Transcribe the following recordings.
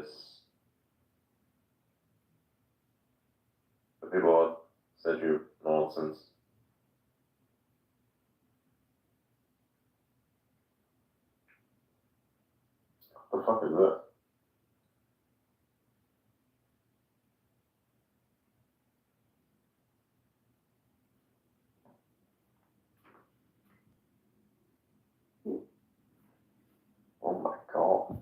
this. The people said you nonsense. What the fuck is this? Oh my god.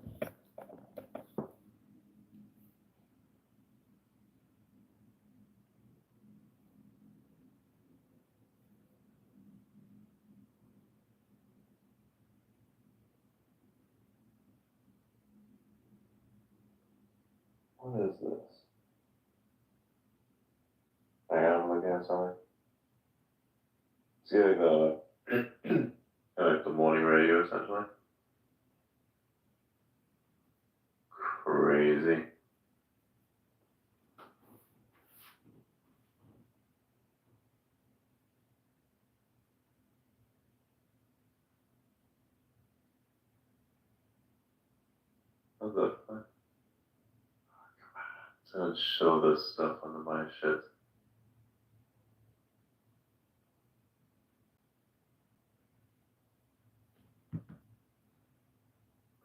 What is this? I am looking at something. It's getting the like the morning radio essentially. Crazy. What the fuck? It's gonna show this stuff under my shit.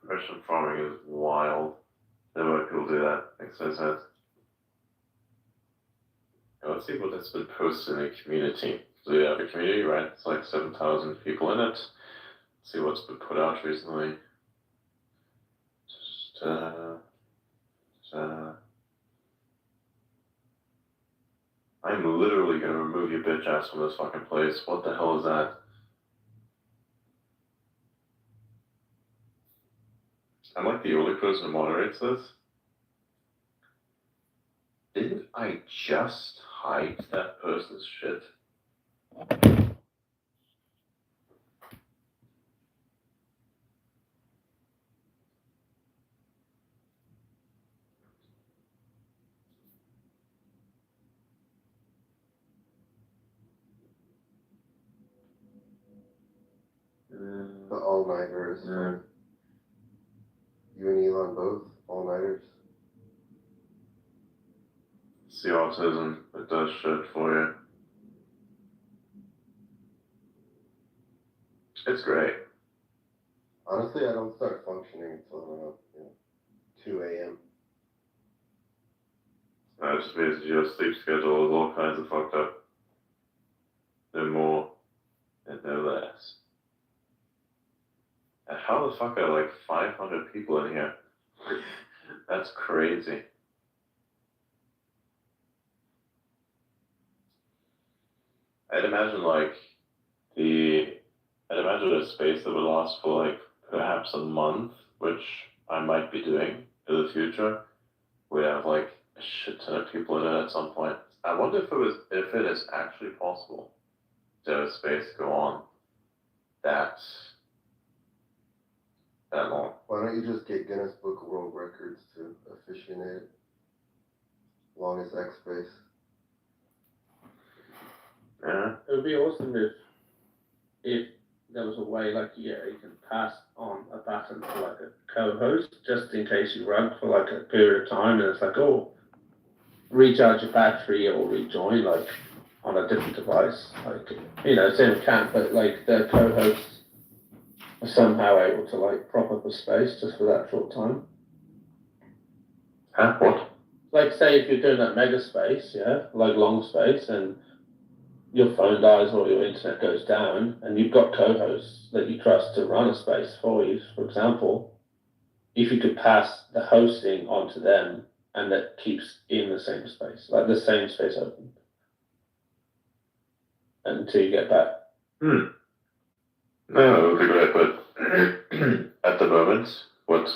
Precision farming is wild. Never why people do that. Makes no sense. Now let's see what that's been posted in the community. So we have a community, right? It's like 7,000 people in it. Let's see what's been put out recently. I'm literally gonna remove your bitch ass from this fucking place. What the hell is that? I'm like the only person who moderates this. Didn't I just hide that person's shit? The all-nighters. You and Elon both all-nighters. It's the autism that does shit for you. It's great. Honestly, I don't start functioning until 2 a.m. It's just basically your sleep schedule is all kinds of fucked up. No more and no less. And how the fuck are like 500 people in here? That's crazy. I'd imagine a space that would last for like perhaps a month, which I might be doing in the future. We have like a shit ton of people in it at some point. I wonder if it is actually possible to have a space go on that long. Why don't you just get Guinness Book of World Records to officiate it? Longest X space. Yeah. It would be awesome if there was a way like you can pass on a baton to like a co-host just in case you run for like a period of time and it's like, oh, recharge your battery or rejoin like on a different device. Like, same can't, but like the co-hosts are somehow able to like prop up a space just for that short time. Huh? What? Like say if you're doing that mega space, like long space, and your phone dies or your internet goes down and you've got co-hosts that you trust to run a space for you, for example, if you could pass the hosting onto them and that keeps in the same space, like the same space open until you get back. No, that would be great, but at the moment, what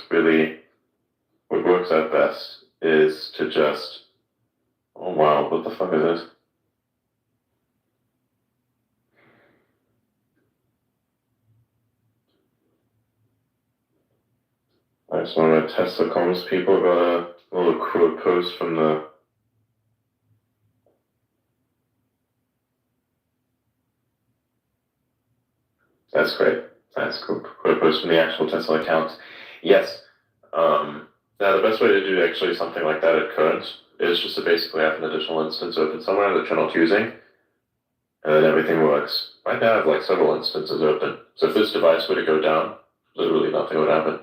works out best is to just, oh wow, what the fuck is this? That's one of my Tesla comms people got a little quote post from the. That's great. That's cool. Quote post from the actual Tesla account. Yes. Now, the best way to do actually something like that at current is just to basically have an additional instance open somewhere that you're not using, and then everything works. Right now, I have like several instances open. So if this device were to go down, literally nothing would happen.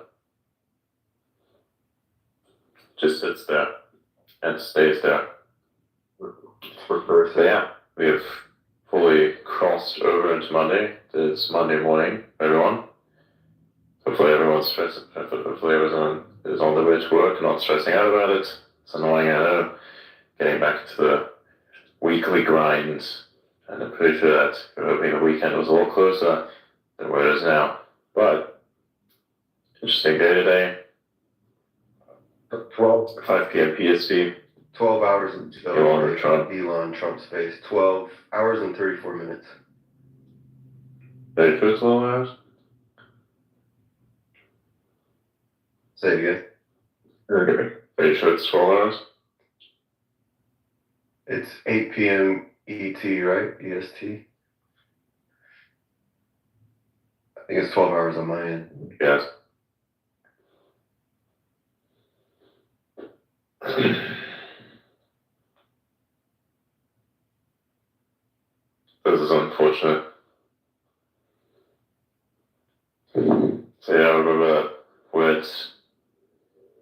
Just sits there and stays there. For So yeah, we have fully crossed over into Monday. It's Monday morning, everyone. Hopefully everyone's stressing. Hopefully everyone is on their way to work and not stressing out about it. It's annoying, I know. Getting back to the weekly grind, and I'm pretty sure that we're hoping the weekend was a little closer than where it is now. But interesting day today. 5 p.m. PST. 12 hours and Elon Trump's face. 12 hours and 34 minutes. Very true, 12 hours? Say it again. Okay. Very sure it's 12 hours? It's 8 p.m. ET, right? EST. I think it's 12 hours on my end. Yes. This is unfortunate. So yeah, I remember that weird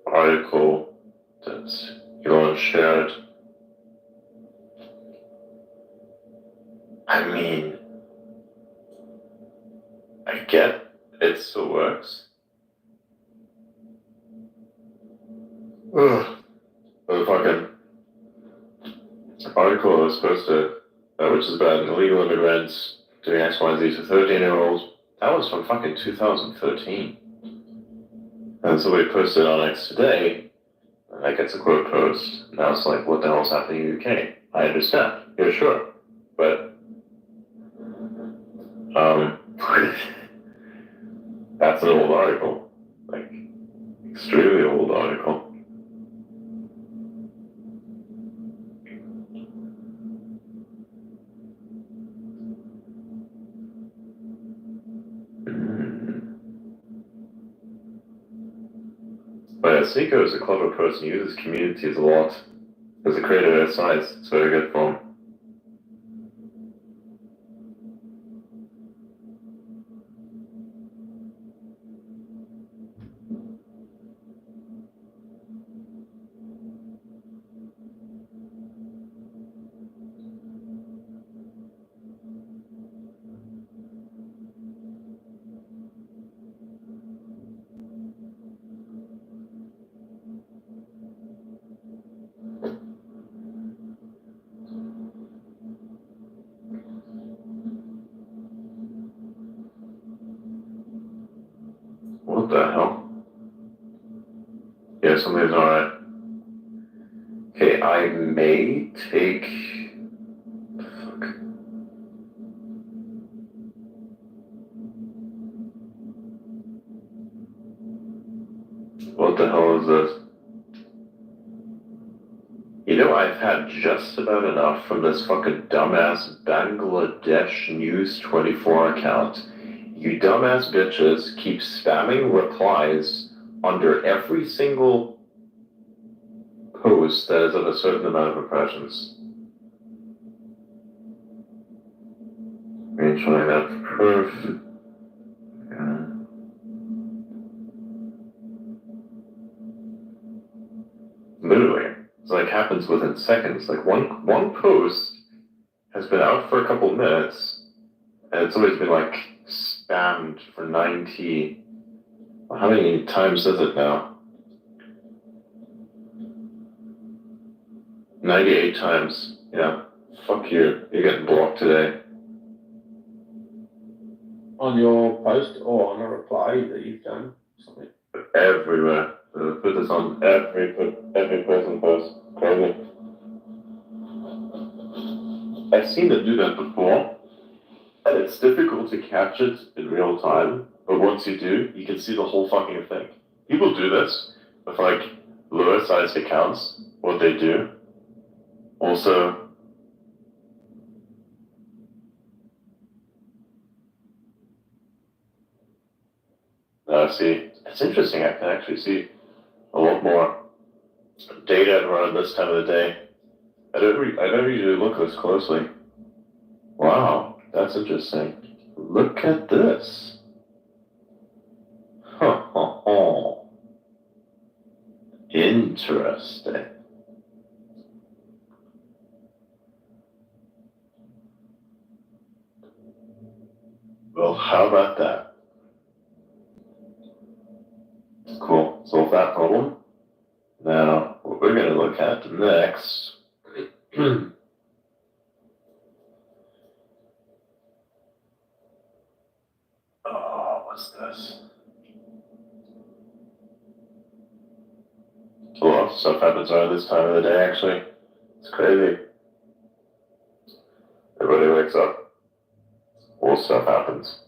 article that Elon shared. I mean, I get it still works. Ugh. The fucking article was supposed to, which is about illegal immigrants doing X, Y, Z to 13-year-olds. That was from fucking 2013. And so we posted on X today, and that gets a quote post. Now it's like, what the hell's happening in the UK? I understand. Yeah, sure. But, that's an old article. Like, extremely old article. But yeah, Seiko is a clever person. He uses communities a lot. As a creator at size, it's very good for him. What the hell? Yeah, something's alright. Okay, I may take... Fuck. What the hell is this? You know, I've had just about enough from this fucking dumbass Bangladesh News 24 account. You dumbass bitches keep spamming replies under every single post that is of a certain amount of impressions. Screenshotting that for proof. Yeah. Literally. It's like happens within seconds. Like one post has been out for a couple minutes, and it's always been like spammed for 90. How many times is it now? 98 times. Yeah. Fuck you. You're getting blocked today. On your post or on a reply that you've done? Something. Everywhere. Put this on every person post. Crazy. I've seen them do that before, and it's difficult to catch it in real time, but once you do, you can see the whole fucking thing. People do this with like lower sized accounts, what they do. Also, see, it's interesting, I can actually see a lot more data around this time of the day. I don't usually look this closely. Wow, that's interesting. Look at this. Interesting. Well, how about that? Cool. Solve that problem. Now, what we're going to look at next. Oh, what's this? A lot of stuff happens around this time of the day, actually. It's crazy. Everybody wakes up, more stuff happens.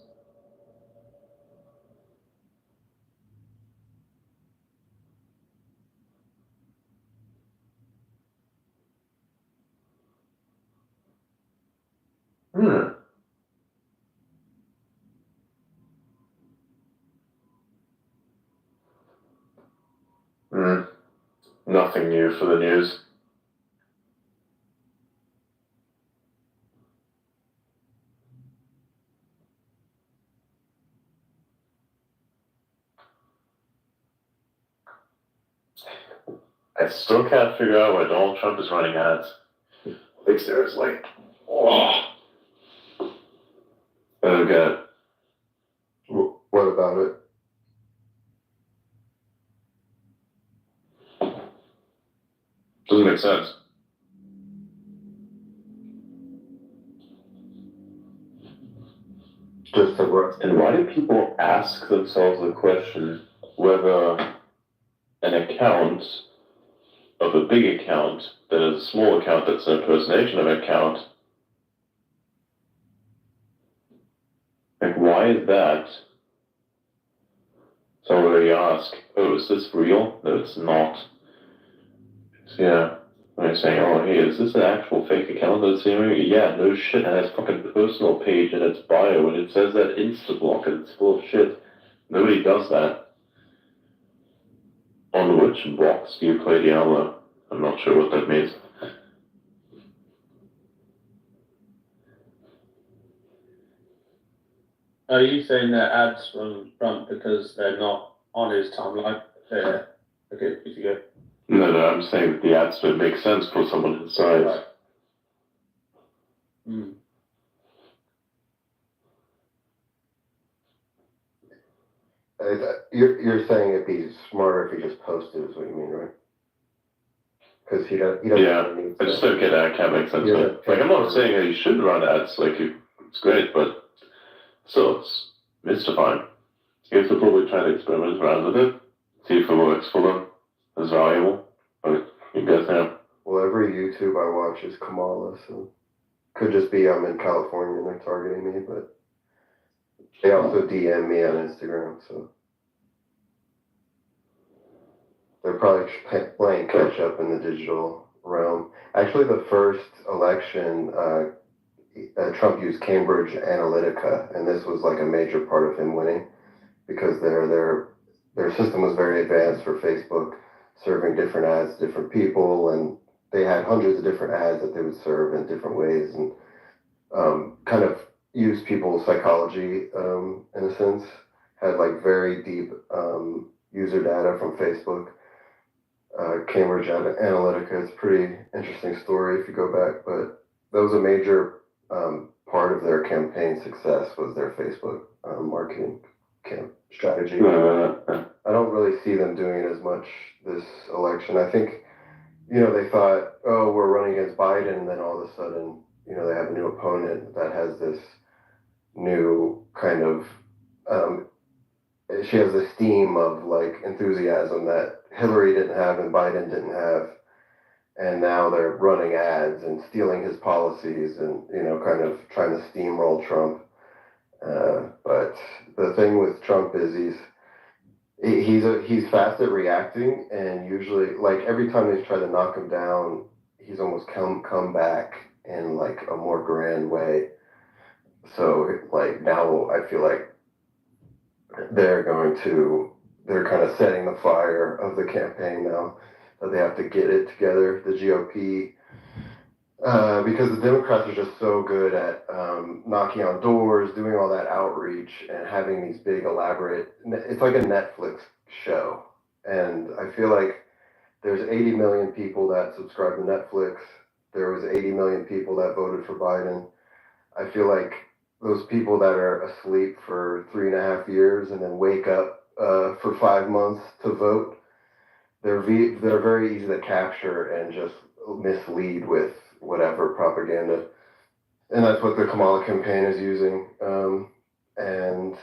Nothing new for the news. I still can't figure out why Donald Trump is running ads. Like, seriously. Oh. Oh, God. What about it? Doesn't make sense. Just a rough. And why do people ask themselves the question whether an account of a big account that is a small account that's an impersonation of an account, like, why is that? So already ask, oh, is this real? No, it's not. Yeah. When you're saying, oh, hey, is this an actual fake account that's seeming? Yeah, no shit, it has fucking personal page in its bio, and it says that Instablock, and it's full of shit. Nobody does that. On which box do you play Diablo? I'm not sure what that means. Are you saying they're ads from Trump because they're not on his timeline? Yeah. Okay, if you go. No, I'm saying that the ads don't make sense for someone his size. Right. Mm. You're saying it'd be smarter if he just posted, is what you mean, right? Because he doesn't. Yeah, need I just don't get that. It can't make sense. Yeah. Like, I'm not saying that you should run ads. Like, it's great, but still, it's mystifying. You have to probably try to experiment around with it, see if it works for them. It's valuable. But you guys know. Well, every YouTube I watch is Kamala, so could just be I'm in California and they're targeting me, but they also DM me on Instagram, so they're probably playing catch up in the digital realm. Actually, the first election, Trump used Cambridge Analytica, and this was like a major part of him winning because their system was very advanced for Facebook, serving different ads to different people, and they had hundreds of different ads that they would serve in different ways, and kind of use people's psychology in a sense. Had like very deep user data from Facebook. Cambridge Analytica. It's a pretty interesting story if you go back, but that was a major part of their campaign success was their Facebook marketing strategy. I don't really see them doing as much this election. I think, they thought, oh, we're running against Biden, and then all of a sudden, they have a new opponent that has this new kind of she has this theme of like enthusiasm that Hillary didn't have and Biden didn't have, and now they're running ads and stealing his policies and kind of trying to steamroll Trump. But the thing with Trump is he's fast at reacting, and usually like every time they try to knock him down, he's almost come back in like a more grand way. So like now I feel like they're going to they're kind of setting the fire of the campaign now, that they have to get it together, the GOP, because the Democrats are just so good at knocking on doors, doing all that outreach, and having these big elaborate. It's like a Netflix show, and I feel like there's 80 million people that subscribe to Netflix. There was 80 million people that voted for Biden. I feel like those people that are asleep for 3.5 years and then wake up for 5 months to vote, they're very easy to capture and just mislead with whatever propaganda. And that's what the Kamala campaign is using. And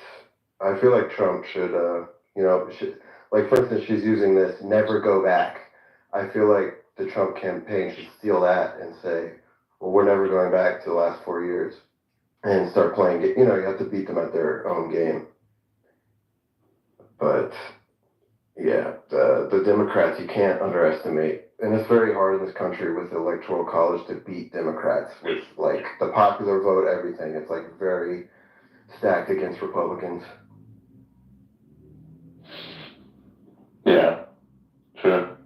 I feel like Trump should, like for instance, she's using this "never go back." I feel like the Trump campaign should steal that and say, well, we're never going back to the last 4 years, and start playing it. You have to beat them at their own game. But yeah, the Democrats, you can't underestimate. And it's very hard in this country with the Electoral College to beat Democrats with like the popular vote, everything. It's like very stacked against Republicans. Yeah, sure.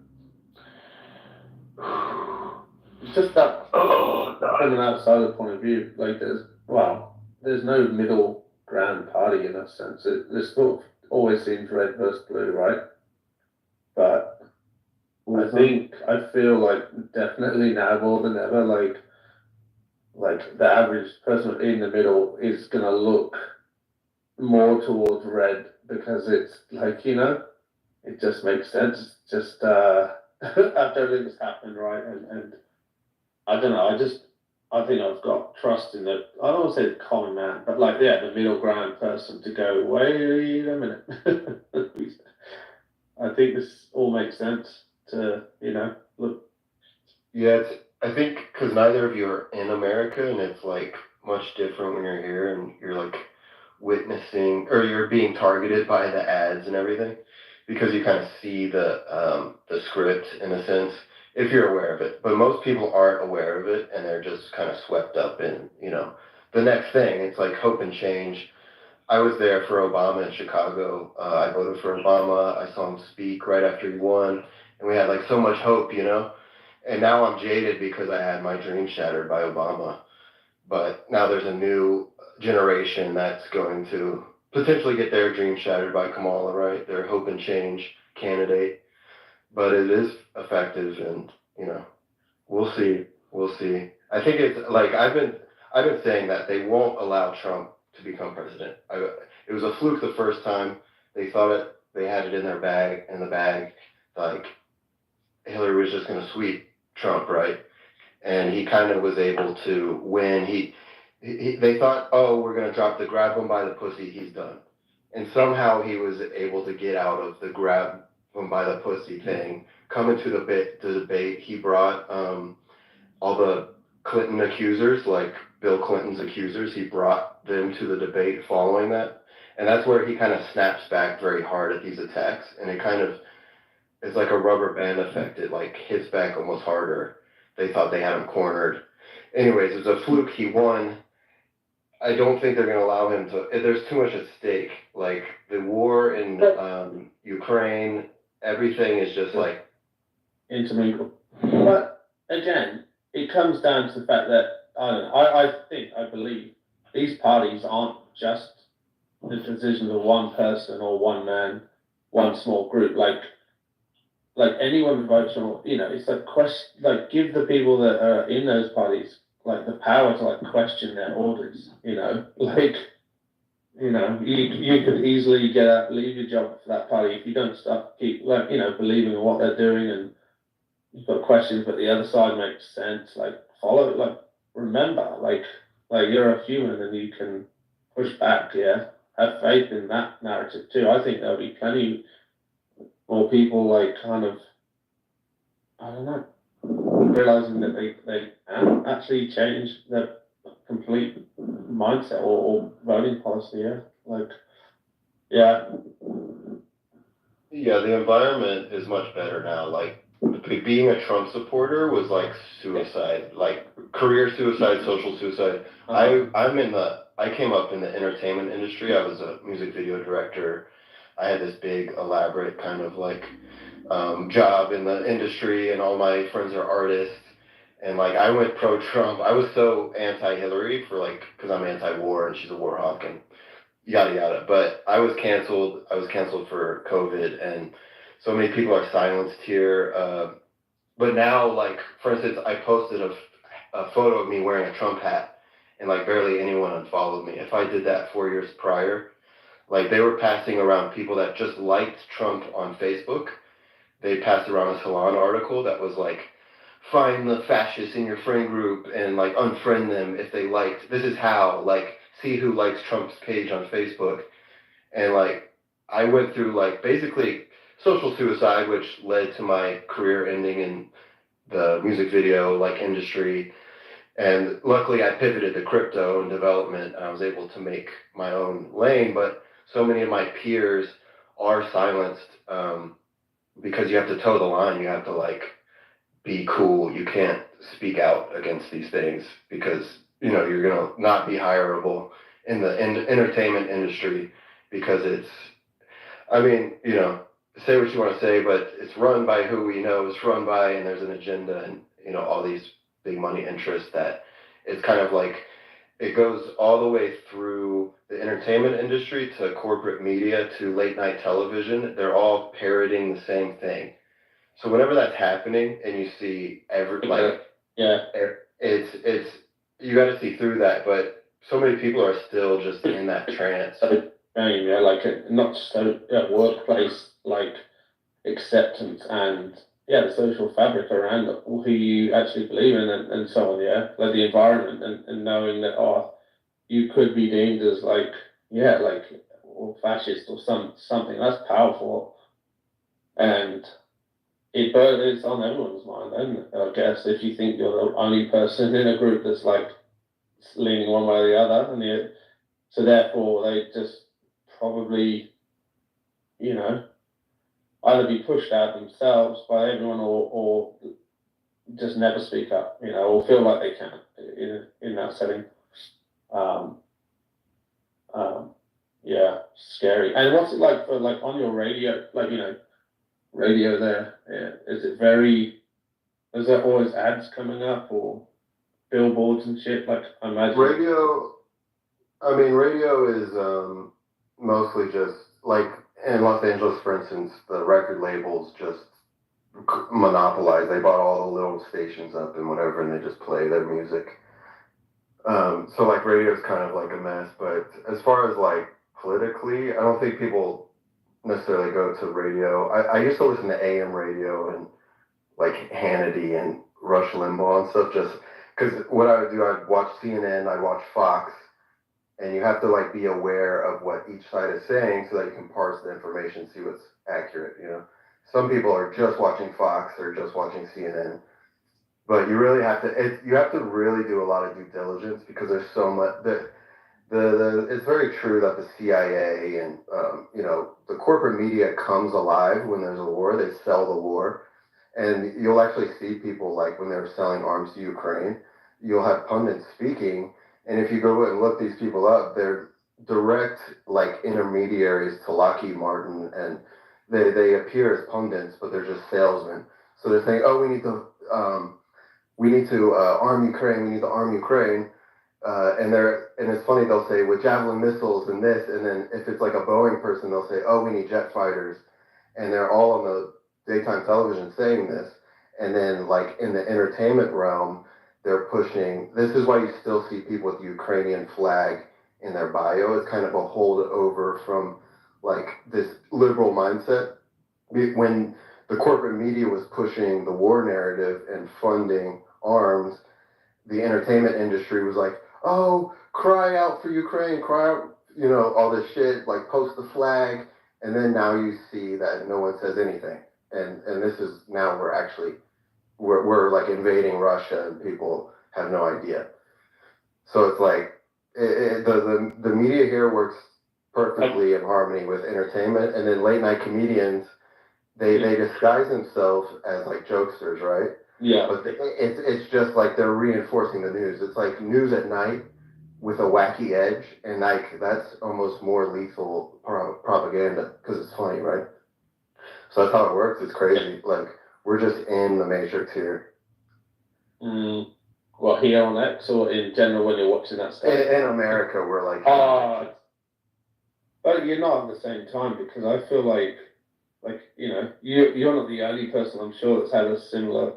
It's just that Oh, from an outsider point of view, like there's no middle ground party in that sense. There's sort of always seems red versus blue, right? But I feel like definitely now more than ever, like the average person in the middle is gonna look more towards red because it's like, it just makes sense. Just after everything's happened, right? And I don't know, I think I've got trust in the, I don't want to say the common man, but like, yeah, the middle ground person to go, wait a minute. I think this all makes sense to, look. Yeah, I think because neither of you are in America, and it's like much different when you're here and you're like witnessing, or you're being targeted by the ads and everything, because you kind of see the script in a sense, if you're aware of it. But most people aren't aware of it, and they're just kind of swept up in, the next thing. It's like hope and change. I was there for Obama in Chicago. I voted for Obama. I saw him speak right after he won, and we had like so much hope, And now I'm jaded because I had my dream shattered by Obama. But now there's a new generation that's going to potentially get their dream shattered by Kamala, right? Their hope and change candidate. But it is effective, and we'll see. We'll see. I think it's like I've been saying that they won't allow Trump to become president. It was a fluke the first time. They thought they had it in their bag, like Hillary was just going to sweep Trump, right? And he kind of was able to win. They thought, oh, we're going to grab him by the pussy, he's done. And somehow he was able to get out of the grab him by the pussy thing. Coming to the debate, he brought all the Clinton accusers, like Bill Clinton's accusers, he brought them to the debate following that. And that's where he kind of snaps back very hard at these attacks. And it kind of, it's like a rubber band effect. It like hits back almost harder. They thought they had him cornered. Anyways, it was a fluke. He won. I don't think they're going to allow him to. There's too much at stake. Like the war in Ukraine, everything is just like intermingled. But again, it comes down to the fact that I believe these parties aren't just the decisions of one person or one man, one small group. Like anyone who votes on, it's a question. Like give the people that are in those parties like the power to like question their orders. You could easily get out, leave your job for that party if you don't keep believing in what they're doing, and you've got questions, but the other side makes sense. Like follow it. Like remember, like you're a human and you can push back. Yeah, have faith in that narrative too. I think there'll be plenty more people like kind of, I don't know, realizing that they can actually change their complete mindset or voting policy. Yeah. Yeah, the environment is much better now. Like being a Trump supporter was like suicide, like career suicide, social suicide. I came up in the entertainment industry. I was a music video director. I had this big, elaborate kind of like job in the industry, and all my friends are artists. And like I went pro-Trump. I was so anti-Hillary for like because I'm anti-war and she's a war hawk and yada yada. But I was canceled. I was canceled for COVID, and so many people are silenced here. But now, like for instance, I posted a photo of me wearing a Trump hat, and like barely anyone unfollowed me. If I did that 4 years prior, like they were passing around people that just liked Trump on Facebook. They passed around a Salon article that was like, find the fascists in your friend group and like unfriend them if they liked. This is how, like, see who likes Trump's page on Facebook. And like, I went through like basically social suicide, which led to my career ending in the music video like industry. And luckily I pivoted to crypto and development and I was able to make my own lane. But so many of my peers are silenced because you have to toe the line. You have to like be cool. You can't speak out against these things because, you know, you're going to not be hireable in the entertainment industry because it's, I mean, you know, say what you want to say, but it's run by who we know it's run by, and there's an agenda and, you know, all these big money interests that it's kind of like, it goes all the way through the entertainment industry to corporate media to late night television. They're all parroting the same thing. So whenever that's happening and you see it's you got to see through that. But so many people are still just in that trance. Yeah, like not so workplace like acceptance and the social fabric around who you actually believe in and so on. Yeah, like the environment and knowing that you could be deemed as like or fascist or something that's powerful and. It's on everyone's mind, isn't it? I guess if you think you're the only person in a group that's like leaning one way or the other, so therefore they just probably, you know, either be pushed out themselves by everyone or just never speak up, you know, or feel like they can in that setting. Scary. And what's it like for like on your radio, like radio there? Yeah. Is there always ads coming up or billboards and shit? Like I imagine radio is mostly just like in Los Angeles, for instance, the record labels just monopolize. They bought all the little stations up and whatever, and they just play their music. So like radio is kind of like a mess. But as far as like politically, I don't think people necessarily go to radio. I used to listen to AM radio and like Hannity and Rush Limbaugh and stuff just because what I would do, I'd watch CNN, I'd watch Fox, and you have to like be aware of what each side is saying so that you can parse the information, see what's accurate, you know. Some people are just watching Fox or just watching CNN, but you really have to, you have to really do a lot of due diligence because there's so much that it's very true that the CIA and you know, the corporate media comes alive when there's a war. They sell the war, and you'll actually see people like when they're selling arms to Ukraine. You'll have pundits speaking, and if you go and look these people up, they're direct like intermediaries to Lockheed Martin, and they appear as pundits, but they're just salesmen. So they're saying, oh, we need to arm Ukraine. We need to arm Ukraine. And it's funny, they'll say with Javelin missiles and this, and then if it's like a Boeing person, they'll say, oh, we need jet fighters. And they're all on the daytime television saying this. And then like in the entertainment realm, they're pushing, this is why you still see people with the Ukrainian flag in their bio. It's kind of a holdover from like this liberal mindset. When the corporate media was pushing the war narrative and funding arms, the entertainment industry was like, oh, cry out for Ukraine, cry out, you know, all this shit, like post the flag. And then now you see that no one says anything. And this is now we're like invading Russia and people have no idea. So it's like, the media here works perfectly in harmony with entertainment. And then late night comedians, they disguise themselves as like jokesters, right? Yeah. But it's just like they're reinforcing the news. It's like news at night with a wacky edge, and like that's almost more lethal propaganda because it's funny, right? So that's how it works. It's crazy. Like we're just in the matrix here. Well, here on X or in general when you're watching that stuff? In America, we're like. But you're not at the same time because I feel like you're not the only person I'm sure that's had a similar,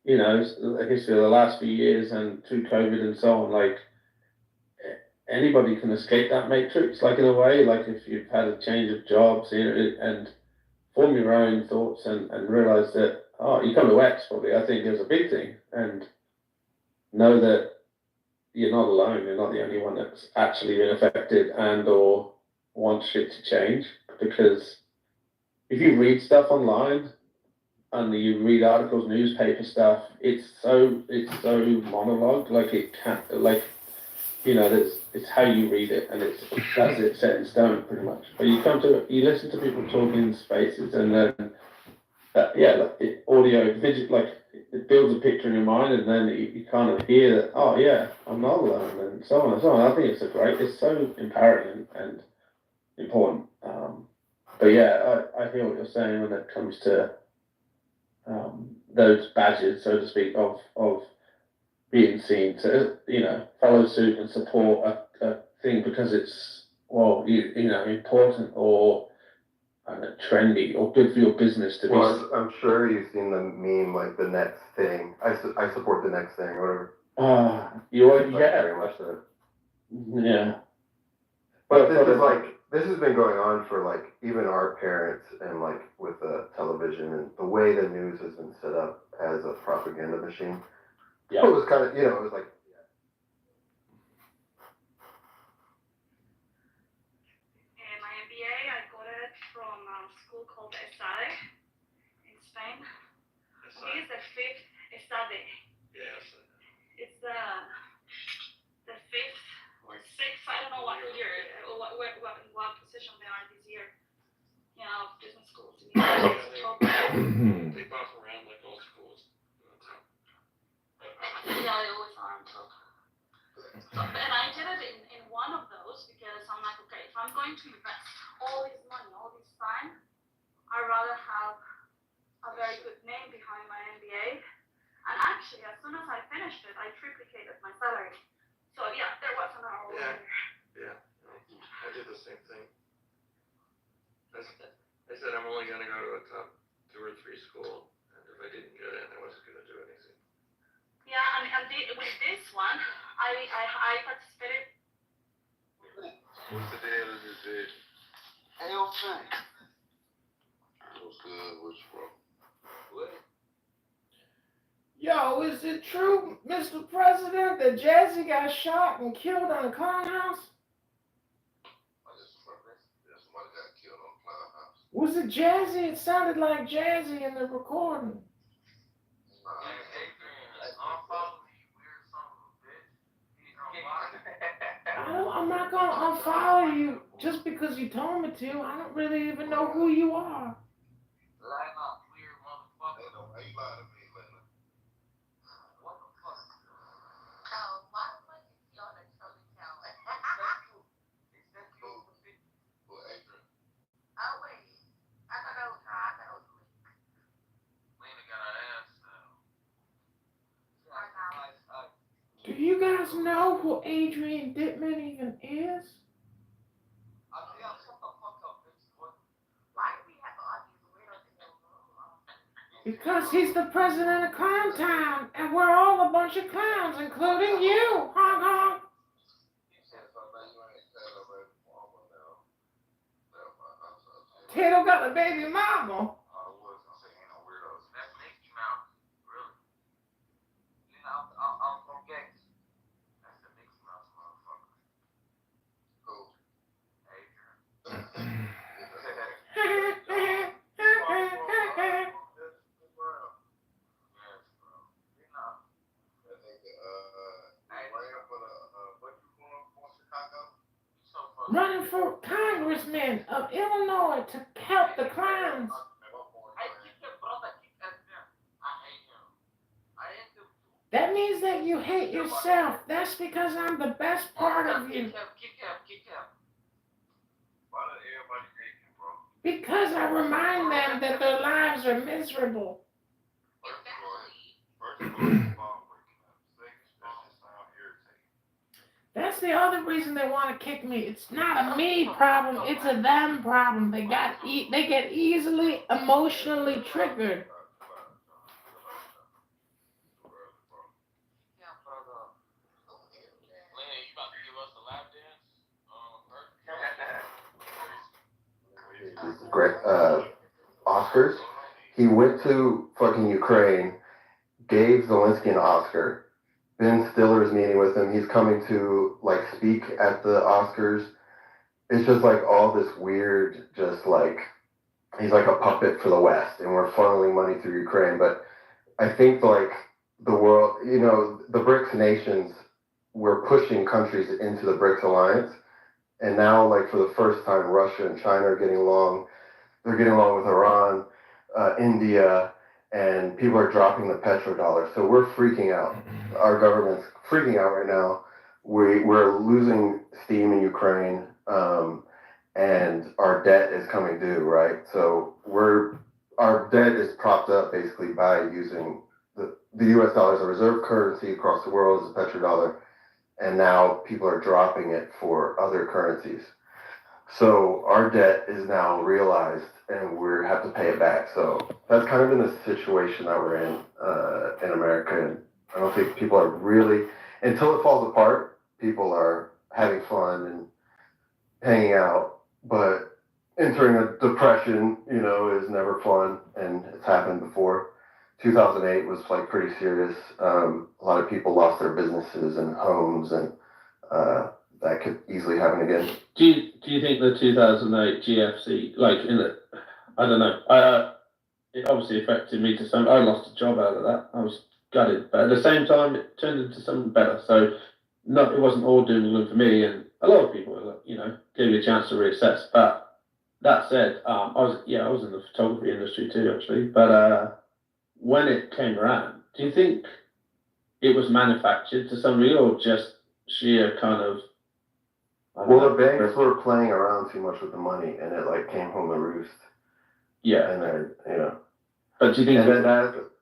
history of the last few years and through COVID and so on. Like anybody can escape that matrix, like in a way. Like if you've had a change of jobs, and form your own thoughts and realize that you come to X probably. I think is a big thing, and know that you're not alone. You're not the only one that's actually been affected and or wants shit to change. Because if you read stuff online and you read articles, newspaper stuff, it's so monologue. Like it can't it's how you read it, and that's it set in stone pretty much. But you listen to people talking in spaces, and then audio, it builds a picture in your mind, and then you kind of hear that, oh yeah, I'm not alone, and so on and so on. I think it's so empowering and important. But yeah, I hear what you're saying when it comes to those badges, so to speak, of being seen to, follow suit and support a thing because it's, important or trendy or good for your business to be. Well, I'm sure you've seen the meme, like the next thing. I support the next thing, or whatever. Very much so. Yeah. But this has been going on for like even our parents and like with the television and the way the news has been set up as a propaganda machine. Yeah. It was kind of, it was like. My MBA, I got it from a school called ESADE in Spain. It is the fifth ESADE. Yes. It's the fifth or sixth, I don't know what year, what position they are this year. Business schools. They bounce around like all schools. Yeah, they always are on top. And I did it in one of those because I'm like, okay, if I'm going to invest all this money, all this time, I'd rather have a very good name behind my MBA. And actually, as soon as I finished it, I triplicated my salary. So yeah, there was an ROI there. Yeah, I did the same thing. I said I'm only going to go to a top 2 or 3 school, and if I didn't get in, I wasn't going to do anything. Yeah, and with this one, I participated. What's the deal in this bid? Hey, old thing. What's good? What's wrong? What? Yo, is it true, Mr. President, that Jazzy got shot and killed on Clown House? Somebody got killed on Clown House. Was it Jazzy? It sounded like Jazzy in the recording. I'm not gonna unfollow you just because you told me to. I don't really even know who you are. Line up, clear, motherfucker. Hey, you lied to me, Lena. What the fuck? Oh, why the fuck is he on a Tony Tower? Is that cool? Who, Adrian? Oh, wait. I thought that was her. I thought it was Lena. Lena got her ass down. Do you guys know who Adrian Dittman even is? Why do we have to argue the way of the Because he's the president of Clown Town, and we're all a bunch of clowns, including you, honk honk. Tato got a baby mama. Running for Congressman of Illinois to help the clowns. That means that you hate yourself. That's because I'm the best part of you. Keep cap. Why does everybody hate you, bro? Because I remind them that their lives are miserable. First of all, your phone breaking up. Second, that just sound irritating. That's the other reason they want to kick me. It's not a me problem. It's a them problem. They get easily emotionally triggered. Lynn, you about to give us a lap dance? Great. Oscars. He went to fucking Ukraine, gave Zelensky an Oscar. Ben Stiller's meeting with him. He's coming to like speak at the Oscars. It's just like all this weird, just like he's like a puppet for the West, and we're funneling money through Ukraine. But I think like the world, the BRICS nations, we're pushing countries into the BRICS alliance, and now like for the first time, Russia and China are getting along. They're getting along with Iran, India, and people are dropping the petrodollar. So we're freaking out. Our government's freaking out right now. We're losing steam in Ukraine, and our debt is coming due, right? So our debt is propped up basically by using the U.S. dollar as a reserve currency across the world as a petrodollar, and now people are dropping it for other currencies. So our debt is now realized, and we have to pay it back. So that's kind of in the situation that we're in America. And I don't think people are really, until it falls apart, people are having fun and hanging out. But entering a depression, is never fun, and it's happened before. 2008 was like pretty serious. A lot of people lost their businesses and homes, and that could easily happen again. Do you think the 2008 GFC, I don't know, it obviously affected me to some. I lost a job out of that. I was gutted, but at the same time, it turned into something better. So, it wasn't all doom and gloom for me, and a lot of people, gave me a chance to reassess. But that said, I was in the photography industry too, actually. But when it came around, do you think it was manufactured to some degree, or just sheer kind of? Well, the banks were playing around too much with the money, and it like came home to roost. Yeah. And then, But do you think? And then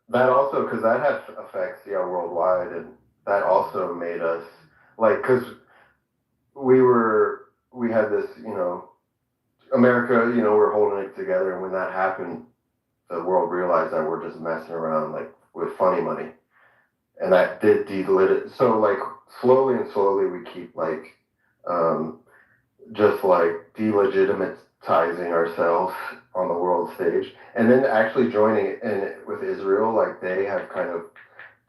that also, because that had effects, worldwide, and that also made us because we had this, America, we're holding it together, and when that happened, the world realized that we're just messing around with funny money, and that did delit it. So slowly we keep just delegitimizing ourselves on the world stage, and then actually joining in with Israel, they have kind of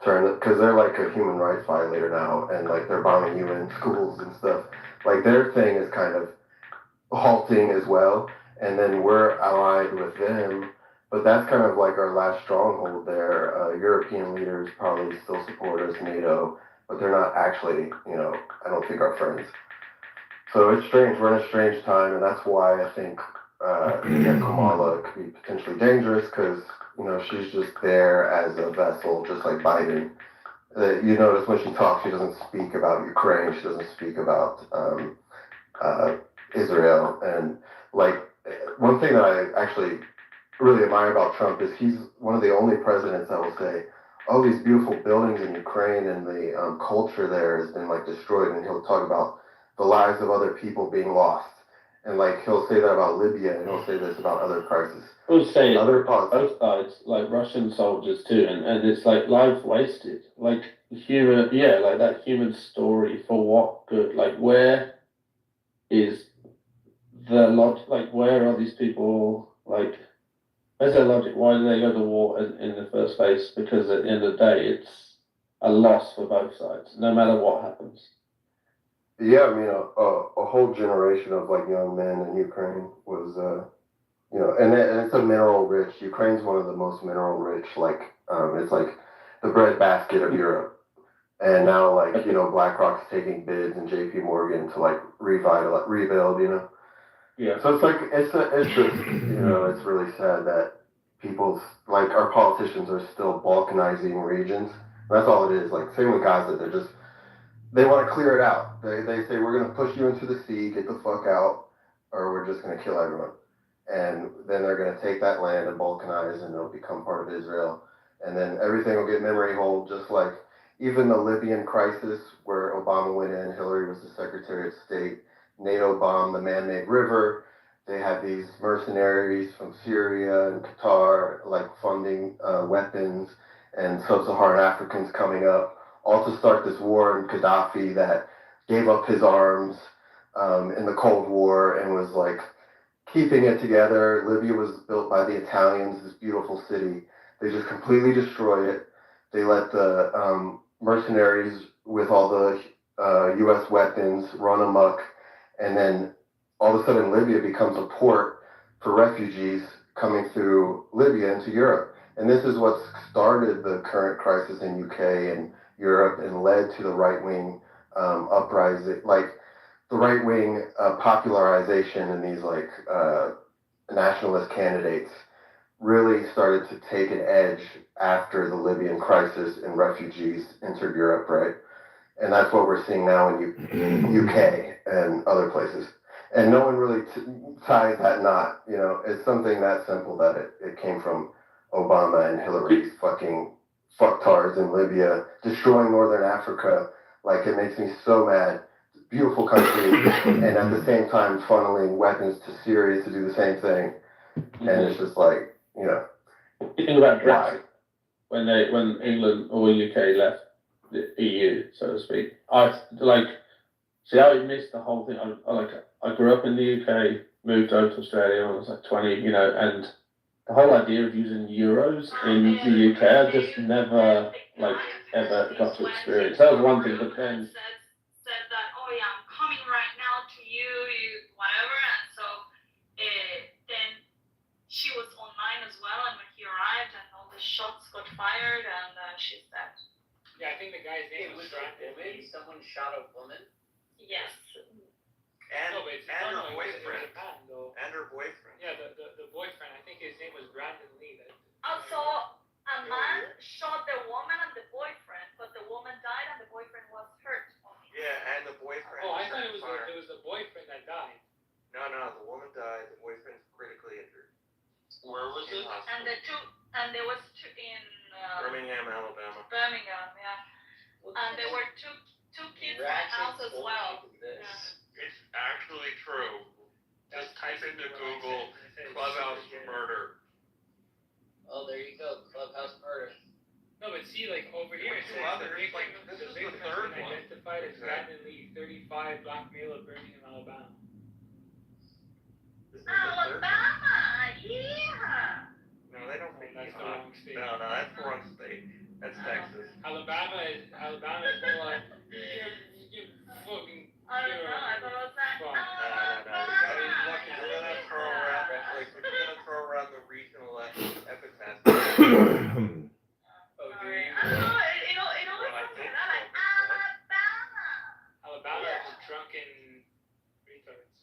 turned it, because they're like a human rights violator now, and they're bombing UN schools and stuff. Their thing is kind of halting as well, and then we're allied with them. But that's kind of our last stronghold there. European leaders probably still support us, NATO, but they're not actually, I don't think our friends. So it's strange. We're in a strange time, and that's why I think Kamala could be potentially dangerous, because she's just there as a vessel, just like Biden. You notice when she talks, she doesn't speak about Ukraine. She doesn't speak about Israel. And one thing that I actually really admire about Trump is he's one of the only presidents that will say, "Oh, these beautiful buildings in Ukraine and the culture there has been destroyed," and he'll talk about the lives of other people being lost, and he'll say that about Libya, and he'll say this about other crises. I would say other both sides, Russian soldiers too, and it's lives wasted, human, that human story for what good? Where is the logic? Where are these people? Where's their logic? Why do they go to war in the first place? Because at the end of the day, it's a loss for both sides, no matter what happens. Yeah, I mean, a whole generation of young men in Ukraine was, and it's a mineral rich. Ukraine's one of the most mineral rich. It's the breadbasket of Europe. And now, BlackRock's taking bids and J.P. Morgan to rebuild. Yeah. So it's just it's really sad that our politicians are still balkanizing regions That's all it is. Like same with Gaza, they want to clear it out. They say we're going to push you into the sea, get the fuck out, or we're just going to kill everyone. And then they're going to take that land and balkanize, and it'll become part of Israel. And then everything will get memory hold, just like even the Libyan crisis where Obama went in, Hillary was the Secretary of State, NATO bombed the man-made river. They had these mercenaries from Syria and Qatar, like funding weapons, and sub-Saharan Africans coming up, all to start this war in Gaddafi that gave up his arms in the Cold War and was like keeping it together. Libya was built by the Italians, this beautiful city. They just completely destroyed it. They let the mercenaries with all the U.S. weapons run amok, and then all of a sudden Libya becomes a port for refugees coming through Libya into Europe. And this is what started the current crisis in UK and Europe and led to the right-wing uprising, like the right-wing popularization in these like nationalist candidates really started to take an edge after the Libyan crisis and refugees entered Europe, right? And that's what we're seeing now in UK and other places. And no one really ties that knot, you know. It's something that simple that it came from Obama and Hillary's fucking fucktards in Libya, destroying Northern Africa. Like, it makes me so mad. Beautiful country, and at the same time funneling weapons to Syria to do the same thing. And it's just like, you know. You think about Brexit, when England or UK left the EU, so to speak. I missed the whole thing. I grew up in the UK, moved over to Australia when I was like 20, you know, and the whole idea of using euros in the UK, I just never ever got to experience. That was one thing, but then said that, oh yeah, I'm coming right now to you whatever, and so then she was online as well, and when he arrived, and all the shots got fired, and she's dead. Yeah, I think the guy's name was Brandon. Someone shot a woman. Yes. And No, but it's her no, boyfriend. Japan, though. And her boyfriend. Yeah, the boyfriend. I think his name was Brandon Lee. Also, a man shot the woman and the boyfriend, but the woman died and the boyfriend was hurt. Yeah, and the boyfriend. Oh, I thought it was the boyfriend that died. No, the woman died. The boyfriend's critically injured. Where was it? And there was two in Birmingham, Alabama. Birmingham, yeah. And there were two kids in the house as well. Yeah. It's actually true. Just type into Google Clubhouse murder. Oh, there you go. Clubhouse murder. No, but see, like over here, it Two says others, like, this is the victim third has been one. identified as Brandon Lee, 35, black male of Birmingham, Alabama. This is the third one. Alabama, yeah. No, they don't think That's he's the not. wrong state. No, that's the wrong state. That's Texas. Alabama is more like you fucking. I don't know. I thought it was that. Fuck. No. I mean, look, if you're gonna throw around, like, if you're gonna throw around the regional epithets. Oh, Sorry. dude. I don't know. It always Well, I comes think like that, like Alabama. Alabama is drunken retards.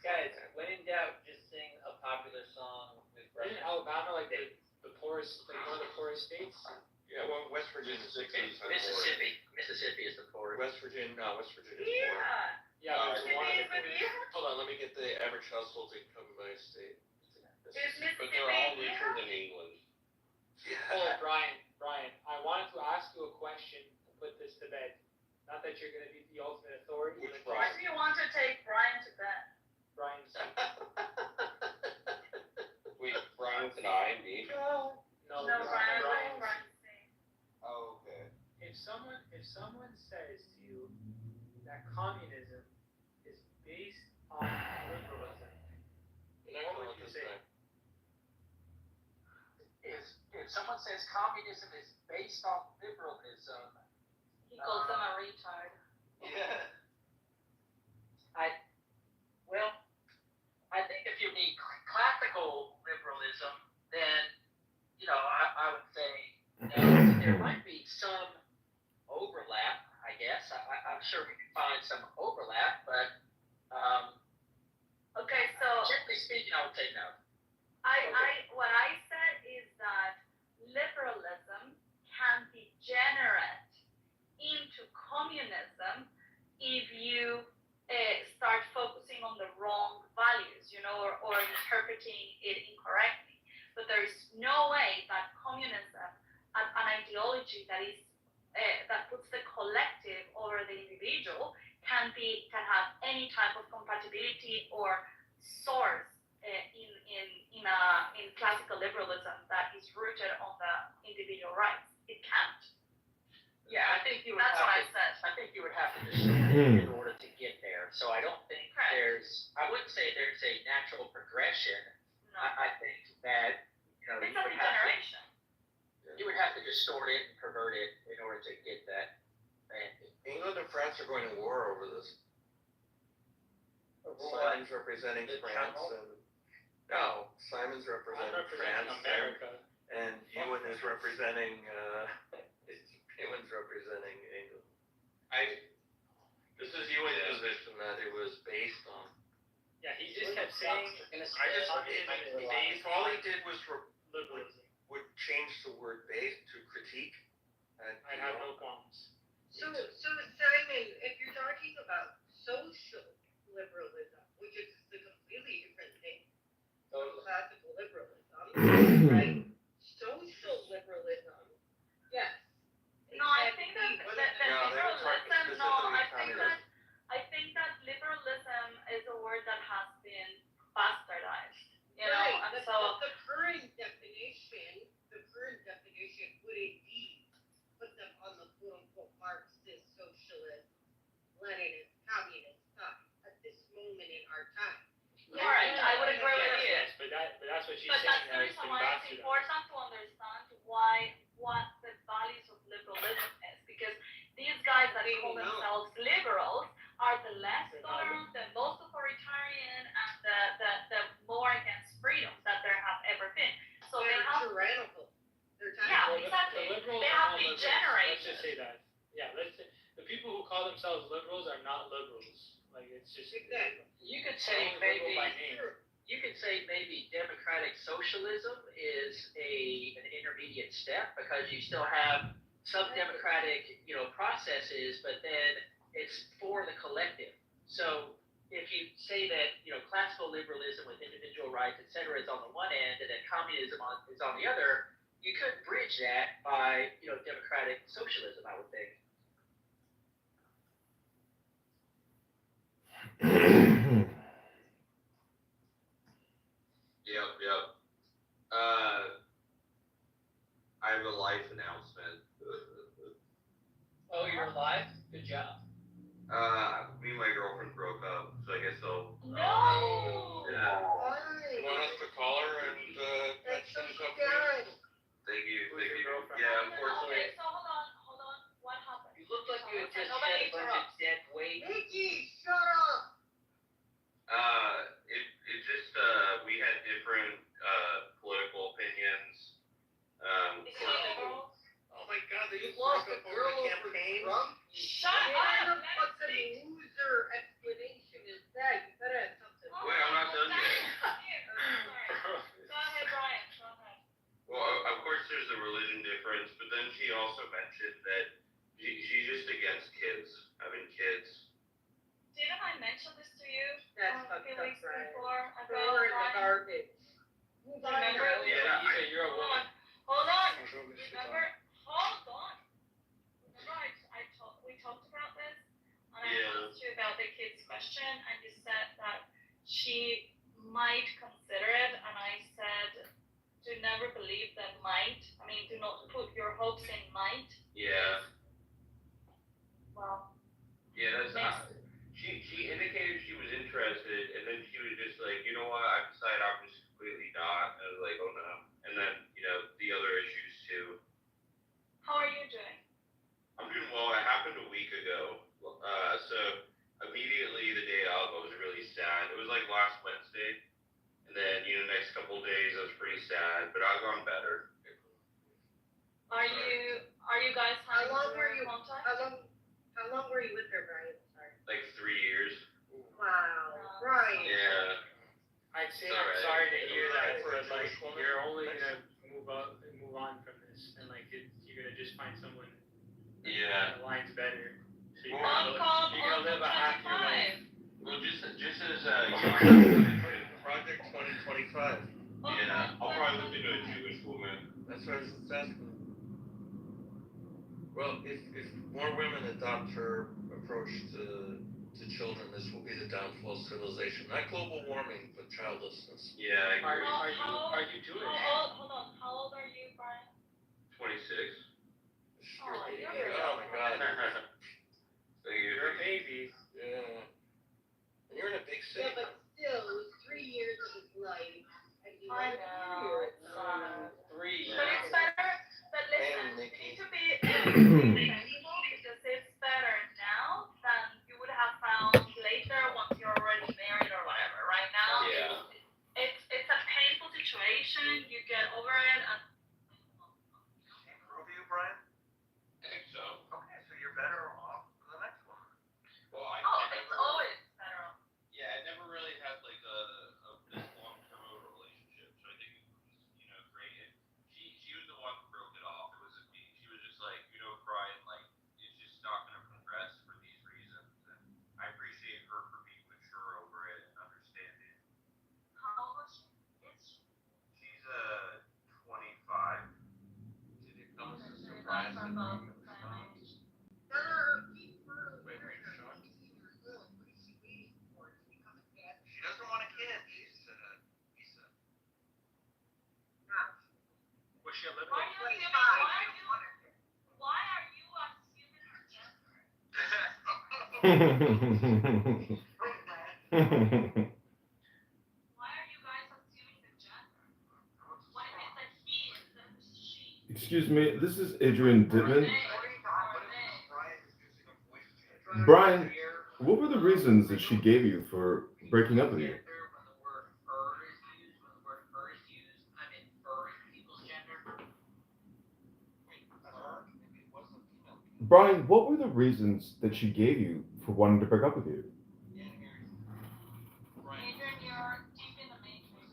Guys, when in doubt, just sing a popular song with Isn't reference. Alabama like the poorest, like one of the poorest states? Yeah, well, West Virginia is Mississippi is the poorest. West Virginia is poor. Yeah. Yeah, but it's one of the Mississippi, poorest. Hold on, let me get the average household income by state. But they're all richer than England. Oh, Brian, I wanted to ask you a question to put this to bed. Not that you're gonna be the ultimate authority. Which but Why do you want to take Brian to bed? Brian's. Wait, Brian with an I and B? No, Brian's saying. Oh, okay. If someone says to you that communism is based on liberalism, what would you say? If someone says communism is based on liberalism, He calls them a retard. Yeah. I think if you need classical liberalism, then, I would say there might be some overlap, I guess. I'm sure we can find some overlap, but Okay, so generally speaking, I would say no. what I said is that liberalism can be generalized are interpreting it incorrectly. But there is no way that communism, an ideology that is that puts the collective over the individual, can have any type of compatibility or source in classical liberalism that is rooted on the individual rights. It can't. Yeah, I think you would That's have what I to, said. I think you would have to distort it in order to get there. So I don't think Correct. I wouldn't say there's a natural progression. No. I think that, It's a degeneration. You would have to distort it and pervert it in order to get that. England and France are going to war over this. Simon's representing France and no, Simon's representing France America. and Ewan is representing Ewan's representing England. This is Ewan's position that it was based on. Yeah, he just kept saying. All he did was Liberalism. would change the word based to critique. And I have no qualms. So Simon, if you're talking about social liberalism, which is a completely different thing from classical liberalism, right? Social liberalism, yes. No, I think that liberalism. No, I think that liberalism is a word that has been bastardized. You know, Right, and but so the current definition would indeed put them on the quote unquote Marxist, socialist, Leninist, communist side at this moment in our time. right, I would agree with you. Yes, but that's what she's But saying. that's the That it's reason been why it's bastardized. important to understand what the values of liberalism is, because these guys that call themselves liberals are the less tolerant, the most authoritarian, and the more against freedoms that there have ever been. So they have tyrannical. They're Yeah, Well, exactly. The liberals They are have not liberals. degenerated. Let's just say that. Yeah, the people who call themselves liberals are not liberals. Like, it's just. Exactly. You could They're say only liberal maybe. by name. You could say maybe democratic socialism is an intermediate step because you still have some democratic, processes, but then it's for the collective. So if you say that, classical liberalism with individual rights, et cetera, is on the one end, and then communism is on the other, you could bridge that by, democratic socialism, I would think. Yep. I have a life announcement. Oh, you're alive? Good job. Me and my girlfriend broke up, so I guess I'll. No. Yeah. You want us to call her and That's so mention something? Thank you. Who's your girlfriend? Yeah, unfortunately. Okay, so hold on. What happened? You look like you had just Nobody shed a bunch of interrupts. dead weight. Nikki, shut up! It just we had different political opinions. Is it liberal? Oh my God, they You just lost broke a up over girl the over campaign. Trump? Shut What up. kind of Let me fucking speak. loser explanation is that? You better have something. Wait, I'm not done yet. Sorry. Go ahead, Brian. Go ahead. Well, of course, there's a religion difference, but then she also mentioned that she's just against kids, having kids. Didn't I mention this to you That's a few fucked up, weeks Brian. before? Throw her in the garbage. Move on, Remember? girl. Yeah, you're a woman. Hold on. Remember? Hold on. Remember we talked about this, and I asked you about the kids question, and you said that she might consider it, and I said, do never believe that might. I mean, do not put your hopes in might. Yeah. Well, Yeah, that's she indicated she was interested, and then she was just like, you know what, I've decided I'm just completely not. I was like, oh no. And then, the other issues too. how are you doing? I'm doing well. It happened a week ago. So immediately the day of, I was really sad. It was like last Wednesday. And then, next couple days, I was pretty sad, but I've gone better. Are you guys having How long were you? contact? How long were you with her, Brian? Sorry. Like 3 years. Wow, Brian. Yeah. I'd say It's I'm alright. sorry to hear that, For a but like Jewish woman? you're only gonna move on from this, and like you're gonna just find someone Yeah. that aligns better. So you're Well, gonna, Come you're gonna live a happier life. Well, just as Project 2020 25. Yeah, I'll probably look into a Jewish woman. That's what I was asking. Well, if more women adopt her approach to children, this will be the downfall of civilization. Not global warming, but childlessness. Yeah, I agree. Are you Jewish? Hold on. How old are you, Brian? 26. Oh, you're Oh my God. So You're a baby. Yeah. And you're in a big city. Yeah, but still, it was 3 years of his life. And he I wanted know. to It's sad. 3 But it's better. But listen, And you Nikki. need to be thankful because it's better now than you would have found later once you're already married or whatever. Right now, Yeah. it's a painful situation. You get over it. And She prove you, Brian? I think so. Okay, so you're better off for the next one. Well, it's always better. yeah, I never really had like a this long term of a relationship, so I think it was, great. And she was the one who broke it off. It wasn't me. She was just like, Brian, like it's just not gonna progress for these reasons. And I appreciate her for being mature over it and understanding. How old was she? She's 25. Did it come as a You surprise? guys are both the same age. Wait, are you shocked? She doesn't want a kid. Was she a liberal? Why are you assuming her gender? Why are you guys assuming the gender? What if it's a he instead of she? Excuse me, this is Adrian Dittman. Or they. Brian, what were the reasons that she gave you for breaking up with you? When the word her is used, I'm inferring people's gender. Brian, what were the reasons that she gave you for wanting to break up with you? Adrian, you're deep in the matrix.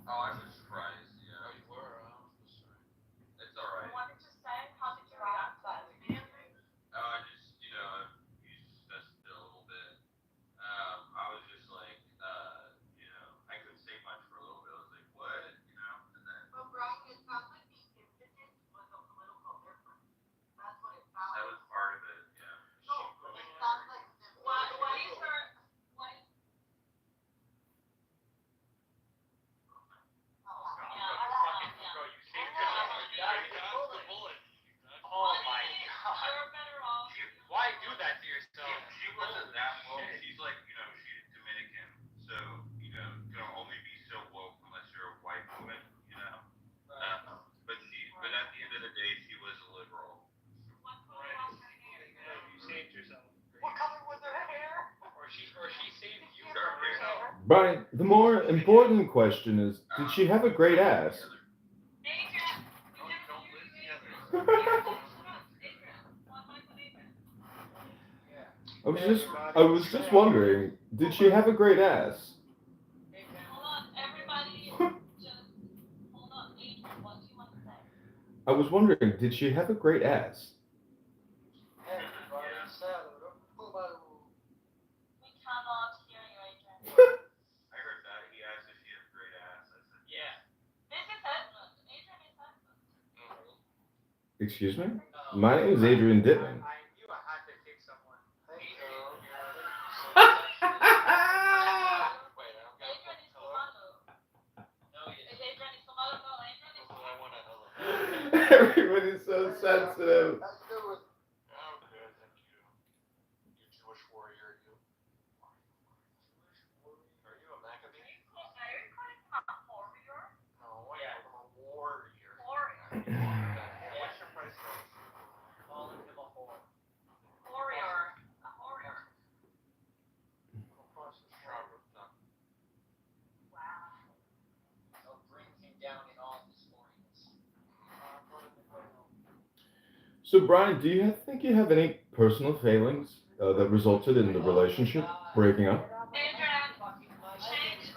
Oh, I was surprised. Yeah. You were, It's alright. What did you say? How did you react to that? I just, you discussed it a little bit. I was just like, I couldn't say much for a little bit. I was like, what? And then. Well, Brian, it sounds like being impotent was a political difference. That's what it sounds That like. was part of it, yeah. No, it sounds like what is her what is Bro, you saved your life. Oh my God. You're better off. Why do that to yourself? She wasn't that woke. She's like, she's Dominican, so you can only be so woke unless you're a white woman, but at the end of the day, she was a liberal. What color was her hair? You saved yourself. What color was her hair? Or she saved you Dark from hair. herself. Brian, the more important question is, did she have a great ass? Adrian, don't live together. I was just wondering, did she have a great ass? Hold on, everybody. Just hold on, Adrian. What do you want to say? I was wondering, did she have a great ass? We cannot hear you, Adrian. I heard that. He asked if she had a great ass. I said, Yeah. This is Edmund. Adrian is Edmund. Excuse me? My name is Adrian Dittman. I knew I had to kick someone. Adrian is Tomado. No, Is Adrian is Tomado? No, Adrian is I want to hello. Everybody's so sensitive. Oh, good, thank you. You Jewish warrior, you. Are you a Maccabee? Are you calling him a warrior? No, I am a warrior. Warrior. What's your price range? calling him a whore. Warrior. A warrior. Across the shop of the Wow. I'll bring him down in all his glories. So, Brian, do you think you have any personal failings that resulted in the relationship breaking up? Adrian, change.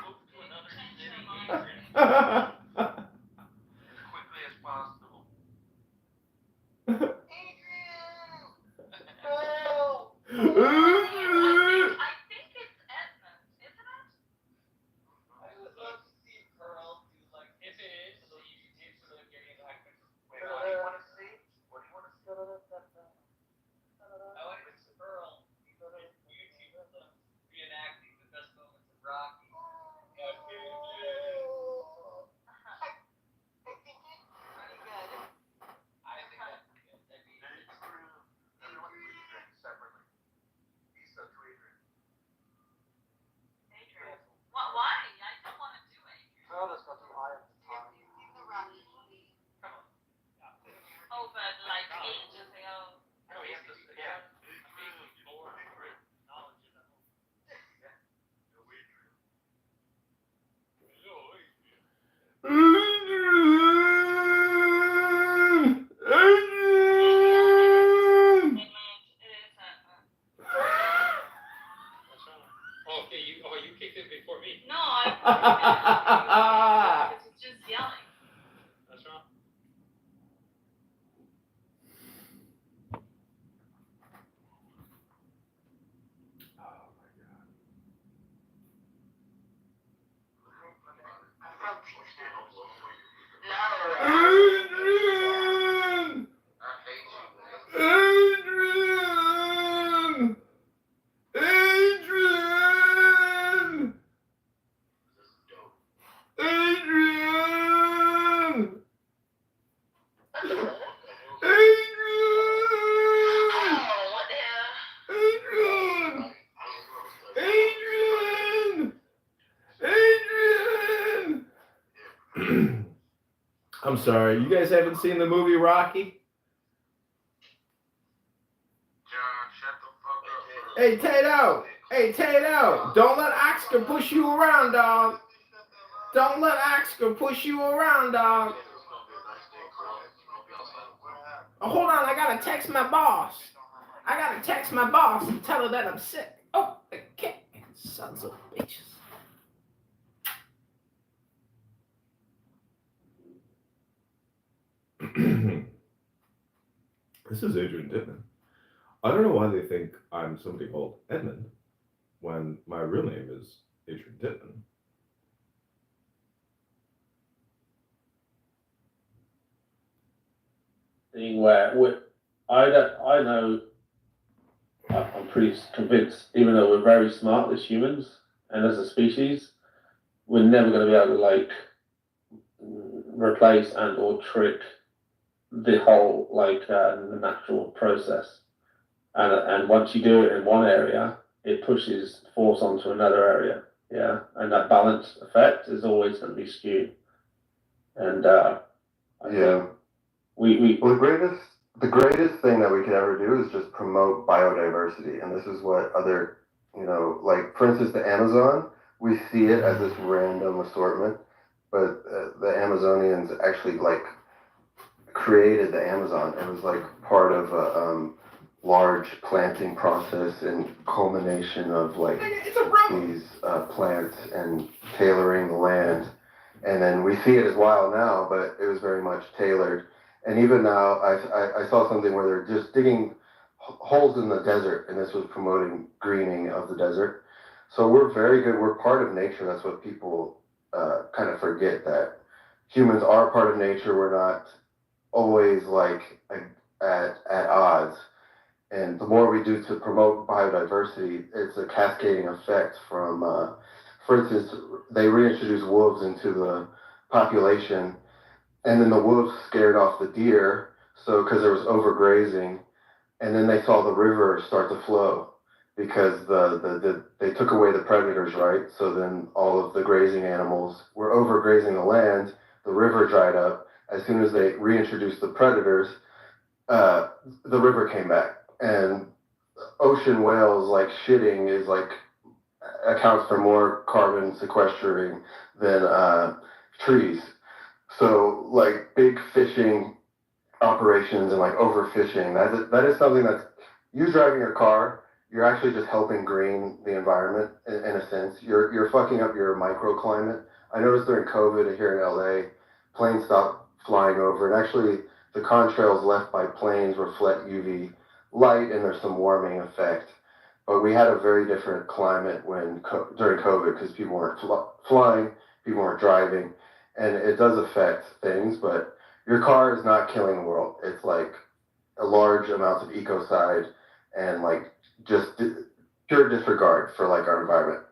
move to another city, Adrian, as quickly as possible. I think it's I'm sorry, you guys haven't seen the movie Rocky? Hey, Tato! Hey, Tato! Don't let Oscar push you around, dog! Don't let Oscar push you around, dog! Oh, hold on, I gotta text my boss. I gotta text my boss and tell her that I'm sick. Oh, okay. Sons of bitches. This is Adrian Dittman. I don't know why they think I'm somebody called Edmund when my real name is Adrian Dittman. Thing where I know, I'm pretty convinced, even though we're very smart as humans and as a species, we're never going to be able to like replace and or trick the whole the natural process. And once you do it in one area, it pushes force onto another area. Yeah, and that balance effect is always going to be skewed. And I think we Well, the greatest thing that we could ever do is just promote biodiversity, and this is what other, like for instance, the Amazon. We see it as this random assortment, but the Amazonians actually like created the Amazon. It was like part of a large planting process and culmination of like these plants and tailoring the land. And then we see it as wild now, but it was very much tailored. And even now, I saw something where they're just digging holes in the desert, and this was promoting greening of the desert. So we're very good. We're part of nature. That's what people kind of forget, that humans are part of nature. We're not always like at odds. And the more we do to promote biodiversity, it's a cascading effect from, for instance, they reintroduced wolves into the population, and then the wolves scared off the deer, so because there was overgrazing, and then they saw the river start to flow because they took away the predators, right? So then all of the grazing animals were overgrazing the land, the river dried up. As soon as they reintroduced the predators, the river came back. And ocean whales, like shitting, is like accounts for more carbon sequestering than trees. So like big fishing operations and like overfishing, that is something that's, you driving your car, you're actually just helping green the environment in a sense. You're fucking up your microclimate. I noticed during COVID here in LA, planes stopped flying over, and actually the contrails left by planes reflect UV light, and there's some warming effect. But we had a very different climate during COVID because people weren't flying, people weren't driving, and it does affect things. But your car is not killing the world. It's like a large amount of ecocide and like just pure disregard for like our environment.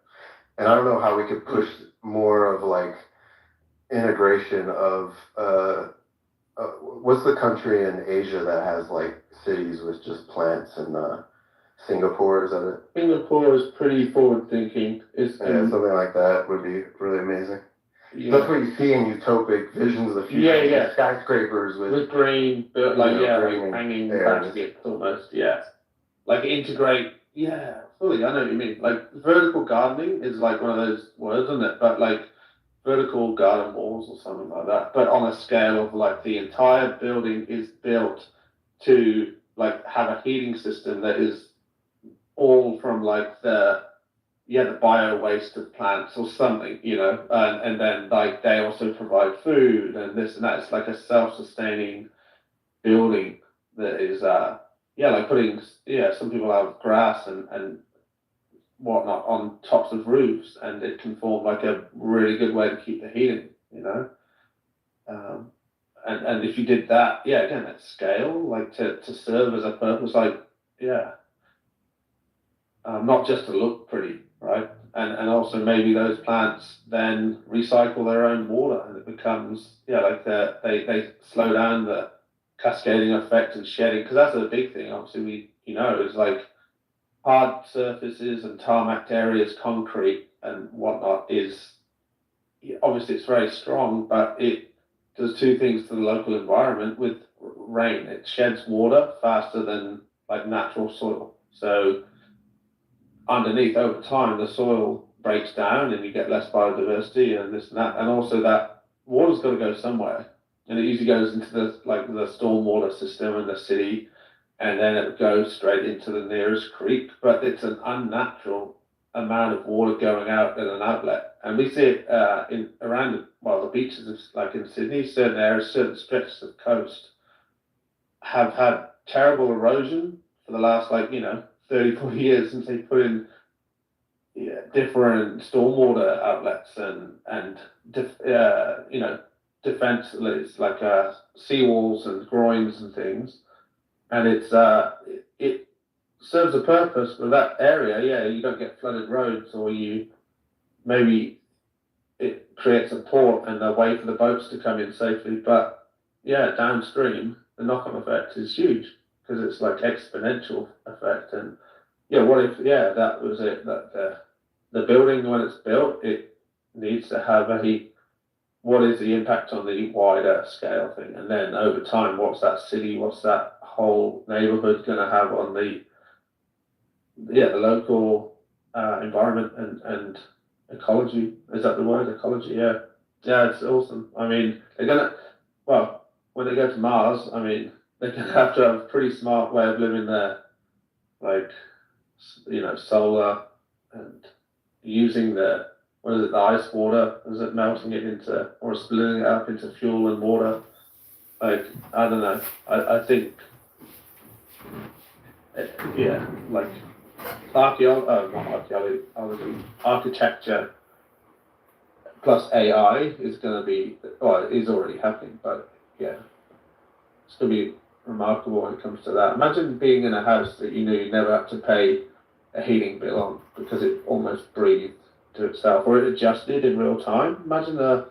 And I don't know how we could push more of like integration of what's the country in Asia that has like cities with just plants, and Singapore, is that it? Singapore is pretty forward thinking. Something like that would be really amazing. Yeah. That's what you see in utopic visions of the future. Yeah. Skyscrapers with green, but green hanging air. baskets almost. Yeah, like integrate. Yeah, fully. I know what you mean. Like vertical gardening is like one of those words, isn't it? But like vertical garden walls or something like that. But on a scale of like the entire building is built to like have a heating system that is all from like the bio waste of plants or something, and then like they also provide food and this and that. It's like a self-sustaining building that is like putting some people have grass and whatnot on tops of roofs, and it can form like a really good way to keep the heating, and if you did that, again at scale, like to serve as a purpose, not just to look pretty, right? And also maybe those plants then recycle their own water, and it becomes they slow down the cascading effect and shedding, because that's a big thing. Obviously, is like hard surfaces and tarmac areas, concrete and whatnot is obviously it's very strong, but it does two things to the local environment with rain. It sheds water faster than like natural soil. So underneath, over time, the soil breaks down and you get less biodiversity and this and that. And also that water's got to go somewhere. And it usually goes into the stormwater system in the city, and then it goes straight into the nearest creek. But it's an unnatural amount of water going out at an outlet, and we see it in around the beaches, like in Sydney. Certain areas, certain stretches of coast have had terrible erosion for the last 30, 40 years since they put in different stormwater outlets and defenses like seawalls and groins and things, and it serves a purpose for that area. Yeah, you don't get flooded roads, or maybe it creates a port and a way for the boats to come in safely. But yeah, downstream, the knock-on effect is huge because it's like exponential effect. And yeah, what if that was it, that the building, when it's built, it needs to have what is the impact on the wider scale thing, and then over time, what's that city, what's that whole neighborhood going to have on the local environment and ecology? Is that the word, ecology? Yeah, it's awesome. I mean, when they go to Mars, I mean, they're gonna have to have a pretty smart way of living there, like solar and using the ice water, is it melting it into or splitting it up into fuel and water? Like, I don't know. I think like architecture plus AI is going to be, it is already happening, but yeah, it's going to be remarkable when it comes to that. Imagine being in a house that you knew you never had to pay a heating bill on because it almost breathed to itself, or it adjusted in real time. Imagine a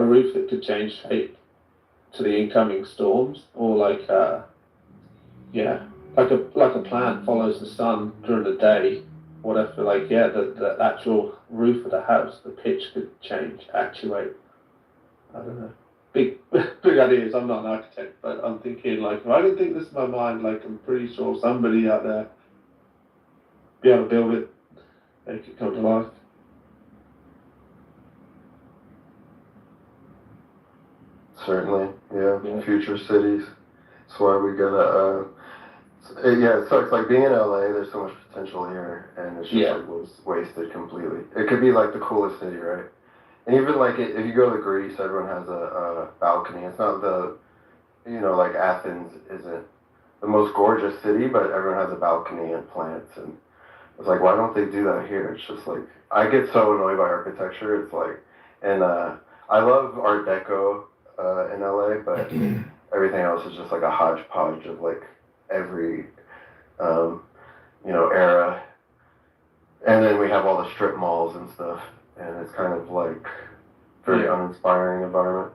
roof that could change shape to the incoming storms, or like a plant follows the sun during the day. Whatever, the actual roof of the house, the pitch could change, actuate. I don't know. Big ideas. I'm not an architect, but I'm thinking if I can think this in my mind, I'm pretty sure somebody out there be able to build it, make it come to life. Certainly, yeah. Future cities. That's why we gotta. So it's like being in LA. There's so much potential here, and it's just wasted completely. It could be like the coolest city, right? And even if you go to Greece, everyone has a balcony. It's not like Athens isn't the most gorgeous city, but everyone has a balcony and plants. And it's like, why don't they do that here? It's just I get so annoyed by architecture. It's I love Art Deco in LA, but everything else is just a hodgepodge of every era. And then we have all the strip malls and stuff, and it's kind of very uninspiring environment.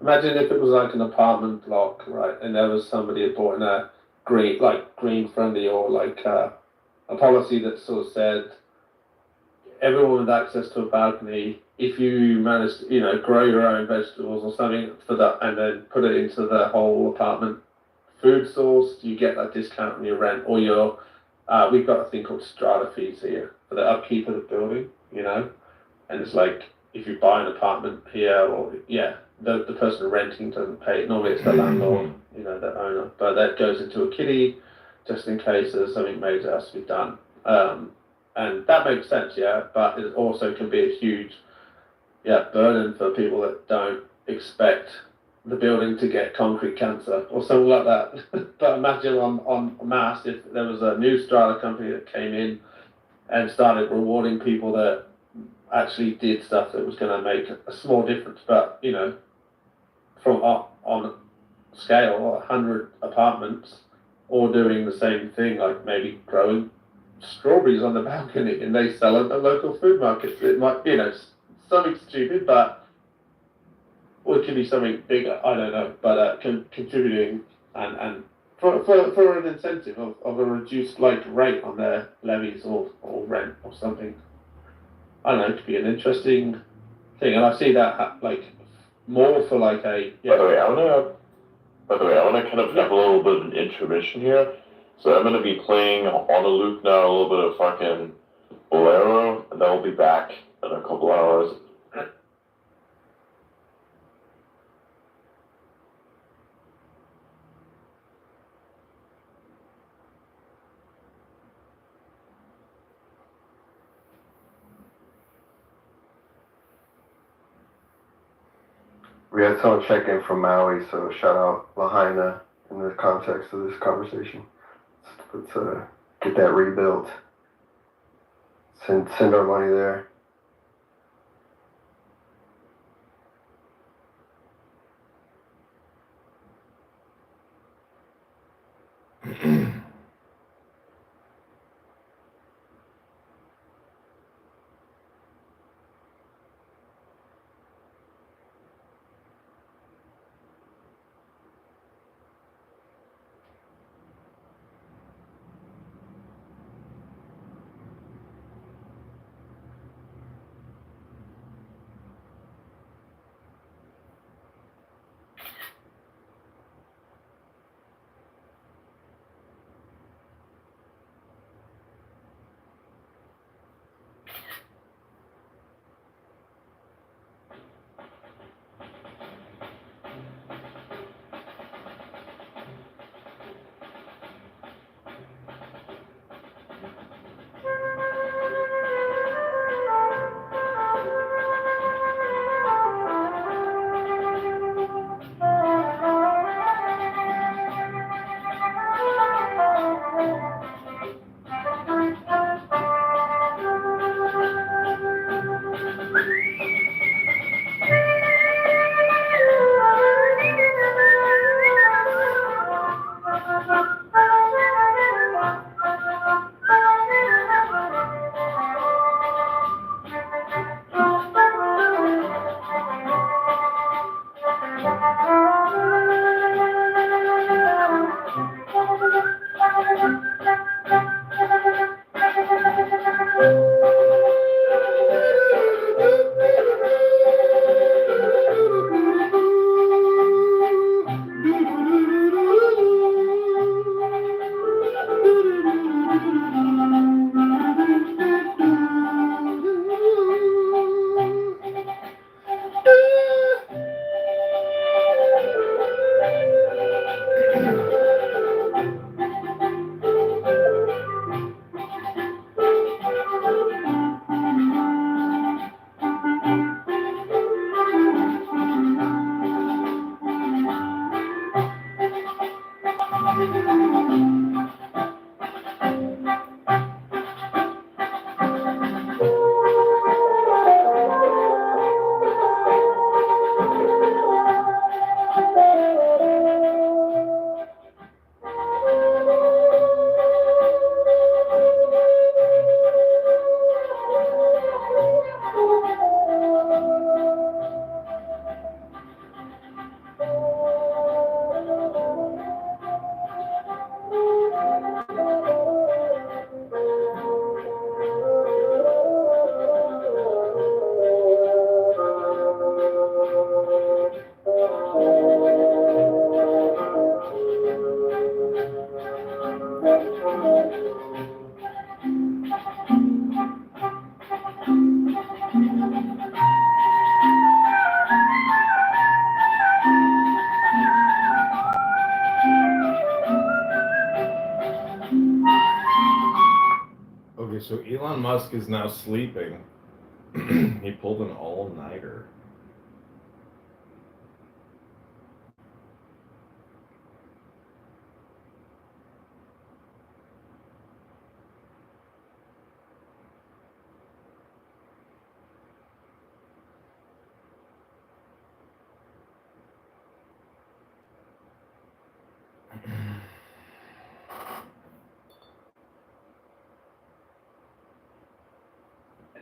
Imagine if it was an apartment block, right, and there was somebody had bought in a green friendly, or a policy that sort of said everyone with access to a balcony, if you manage to, grow your own vegetables or something for that, and then put it into the whole apartment food source, you get that discount on your rent or your, we've got a thing called strata fees here for the upkeep of the building, and it's if you buy an apartment here, or the person renting doesn't pay it. Normally it's the landlord, the owner, but that goes into a kitty just in case there's something major has to be done. And that makes sense, but it also can be a huge burden for people that don't expect the building to get concrete cancer or something like that. But imagine on mass, if there was a new strata company that came in and started rewarding people that actually did stuff that was going to make a small difference, but from on scale, 100 apartments all doing the same thing, maybe growing strawberries on the balcony, and they sell at the local food markets. It might, something stupid, but or it could be something bigger. I don't know, but contributing and for an incentive of a reduced rate on their levies or rent or something. I don't know. It could be an interesting thing, and I see that more for like a By the way, I wanna kind of have a little bit of an intermission here. So I'm gonna be playing on a loop now a little bit of fucking Bolero, and then we'll be back in a couple hours. We had someone check in from Maui, so shout out Lahaina in the context of this conversation. Let's get that rebuilt. Send our money there. Okay, so Elon Musk is now sleeping. He pulled an all-nighter.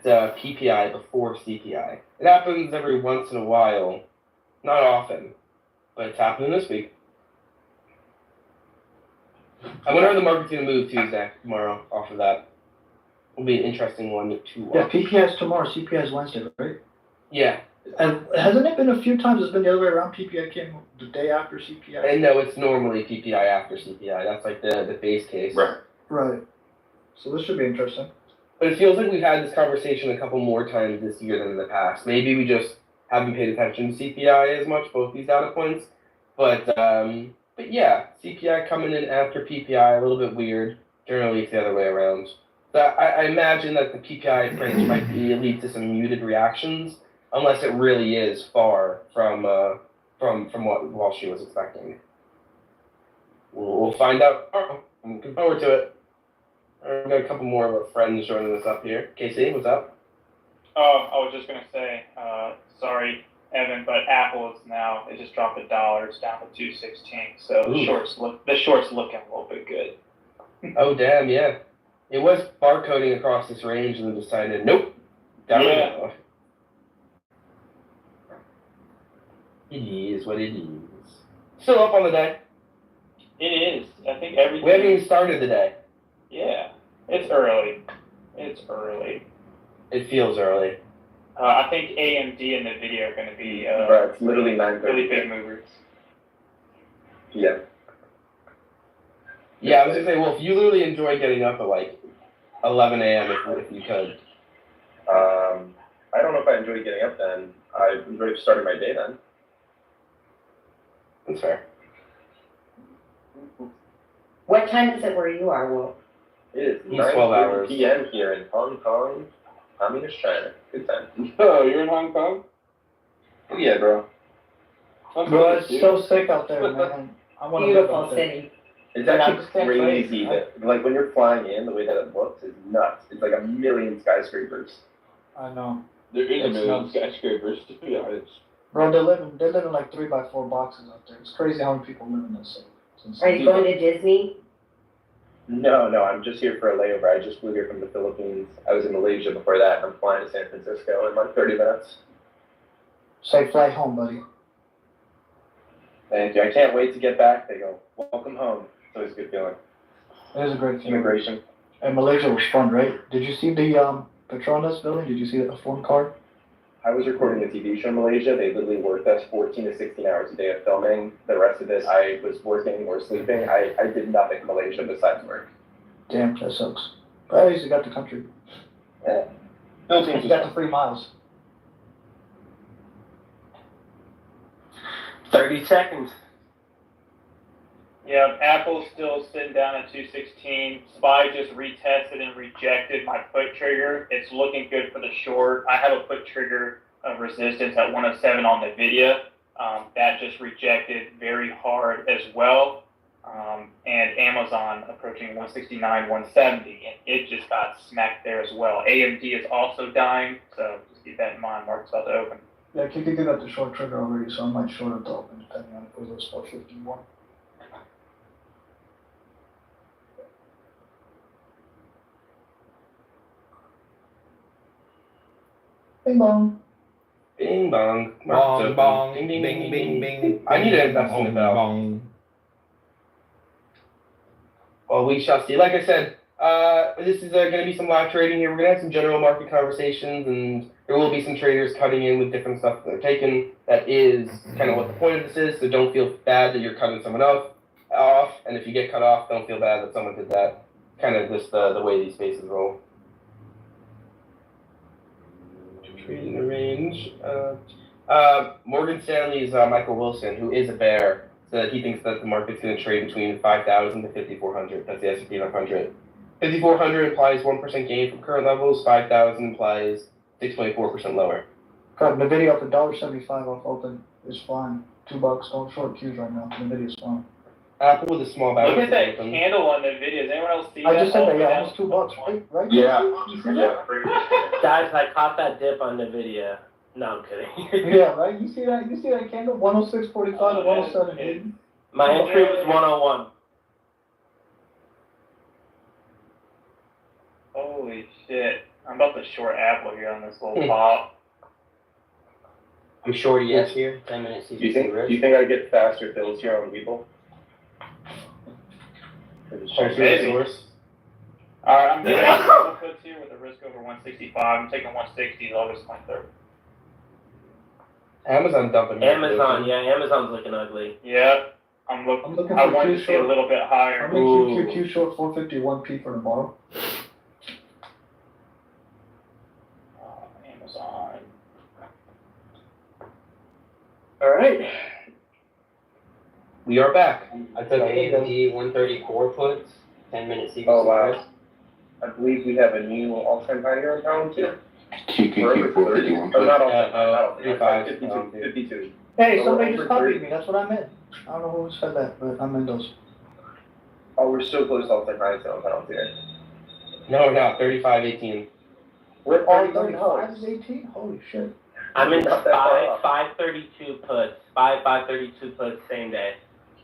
It's PPI before CPI. It happens every once in a while, not often, but it's happening this week. I wonder how the market's going to move Tuesday, tomorrow, off of that. It'll be an interesting one to watch. Yeah, PPI is tomorrow, CPI is Wednesday, right? Yeah, And hasn't it been a few times it's been the other way around? PPI came the day after CPI? And no, it's normally PPI after CPI. That's like the base case. Right. So this should be interesting. But it feels like we've had this conversation a couple more times this year than in the past. Maybe we just haven't paid attention to CPI as much, both these data points. But yeah, CPI coming in after PPI, a little bit weird. Generally, it's the other way around. So I imagine that the PPI print might lead to some muted reactions, unless it really is far from what Wall Street was expecting. We'll find out tomorrow. I'm looking forward to it. We've got a couple more of our friends joining us up here. Casey, what's up? Oh, I was just gonna say, sorry, Evan, but Apple is now, it just dropped $1. It's down to $2.16. So the short's looking a little bit good. Oh damn, yeah. It was barcoding across this range and then decided, nope. Yeah. It is what it is. Still up on the day. It is. I think everything. We haven't even started the day. Yeah, it's early. It's early. It feels early. I think AMD and NVIDIA are going to be Right, it's literally 9:30. really big movers. Yeah. Yeah, I was gonna say, well, if you literally enjoy getting up at like 11 a.m. if you could. I don't know if I enjoy getting up then. I enjoy starting my day then. That's fair. What time is it where you are, Wolf? It is He's 12 hours. p.m. here in Hong Kong, Communist China. Good time. Oh, you're in Hong Kong? Oh yeah, bro. Bro, it's so sick out there, man. I want to live out Beautiful there. city. It's actually crazy that, like, when you're flying in, the way that it looks is nuts. It's like 1 million skyscrapers. I know. There is It's a million nuts. skyscrapers, to be honest. Bro, they live in like 3x4 boxes out there. It's crazy how many people live in this city. It's Are insane. you going to Disney? No, I'm just here for a layover. I just flew here from the Philippines. I was in Malaysia before that. I'm flying to San Francisco in like 30 minutes. Safe flight home, buddy. Thank you. I can't wait to get back. They go, welcome home. It's always a good feeling. It is a great feeling. Immigration. And Malaysia was fun, right? Did you see the Petronas building? Did you see the phone card? I was recording a TV show in Malaysia. They literally worked us 14 to 16 hours a day of filming. The rest of this, I was working or sleeping. I did nothing in Malaysia besides work. Damn, that sucks. But at least you got the country. Yeah. You got the 3 miles. 30 seconds. Yeah, Apple's still sitting down at 216. SPY just retested and rejected my put trigger. It's looking good for the short. I have a put trigger of resistance at 107 on NVIDIA. That just rejected very hard as well. And Amazon approaching 169, 170, and it just got smacked there as well. AMD is also dying, so just keep that in mind. Market's about to open. Yeah, I think got the short trigger already, so I might short it to open, depending on if it was 451. Bing bong. Bing bong. Bong, bong, Ding, bing, ding, bing, ding, bing, ding. I need to invest in the bell. bong. Well, we shall see. Like I said, this is going to be some live trading here. We're going to have some general market conversations, and there will be some traders cutting in with different stuff that they're taking. That is kind of what the point of this is, so don't feel bad that you're cutting someone off. And if you get cut off, don't feel bad that someone did that. Kind of just the way these spaces roll. Trading the range. Morgan Stanley's Michael Wilson, who is a bear, said he thinks that the market's going to trade between 5,000 to 5,400. That's the S&P 500. 5,400 implies 1% gain from current levels. 5,000 implies 6.4% lower. Got NVIDIA up $1.75 off open is fine. $2. Don't short Qs right now. NVIDIA's fine. Apple with a small balance. Look at that candle on the video. Does anyone else see that? I just said that, yeah, almost $2, right? Yeah. You see that? Guys, I caught that dip on NVIDIA. No, I'm kidding. Yeah, right? You see that? You see that candle? 106.45 to 107. My entry was 101. Holy shit. I'm about to short Apple here on this little pop. I'm short yes here. 10 minutes. Do you think I get faster fills here on Webull? Maybe. Alright, I'm getting double puts here with a risk over 165. I'm taking 160 August 23rd. Amazon dumping. Amazon, yeah, Amazon's looking ugly. Yep. I'm looking looking. for I wanted Q to see a short. little bit higher. I'm in Q short 451p for tomorrow. Amazon. All right. We are back. I took AMD 134 puts, 10-minute sequence. Oh wow. I believe we have a new all-time high here in Palantir. QQQ 451. Oh, not all-time, 55, 52. Hey, So somebody we're just over copied me. That's what I'm in. I don't know who said that, but I'm in those. Oh, we're so close to all-time high on Palantir. No, we're not. 35.18. We're at Oh, 35 is 18? Holy shit. I'm in Not that far off. 532 puts. 532 puts same day.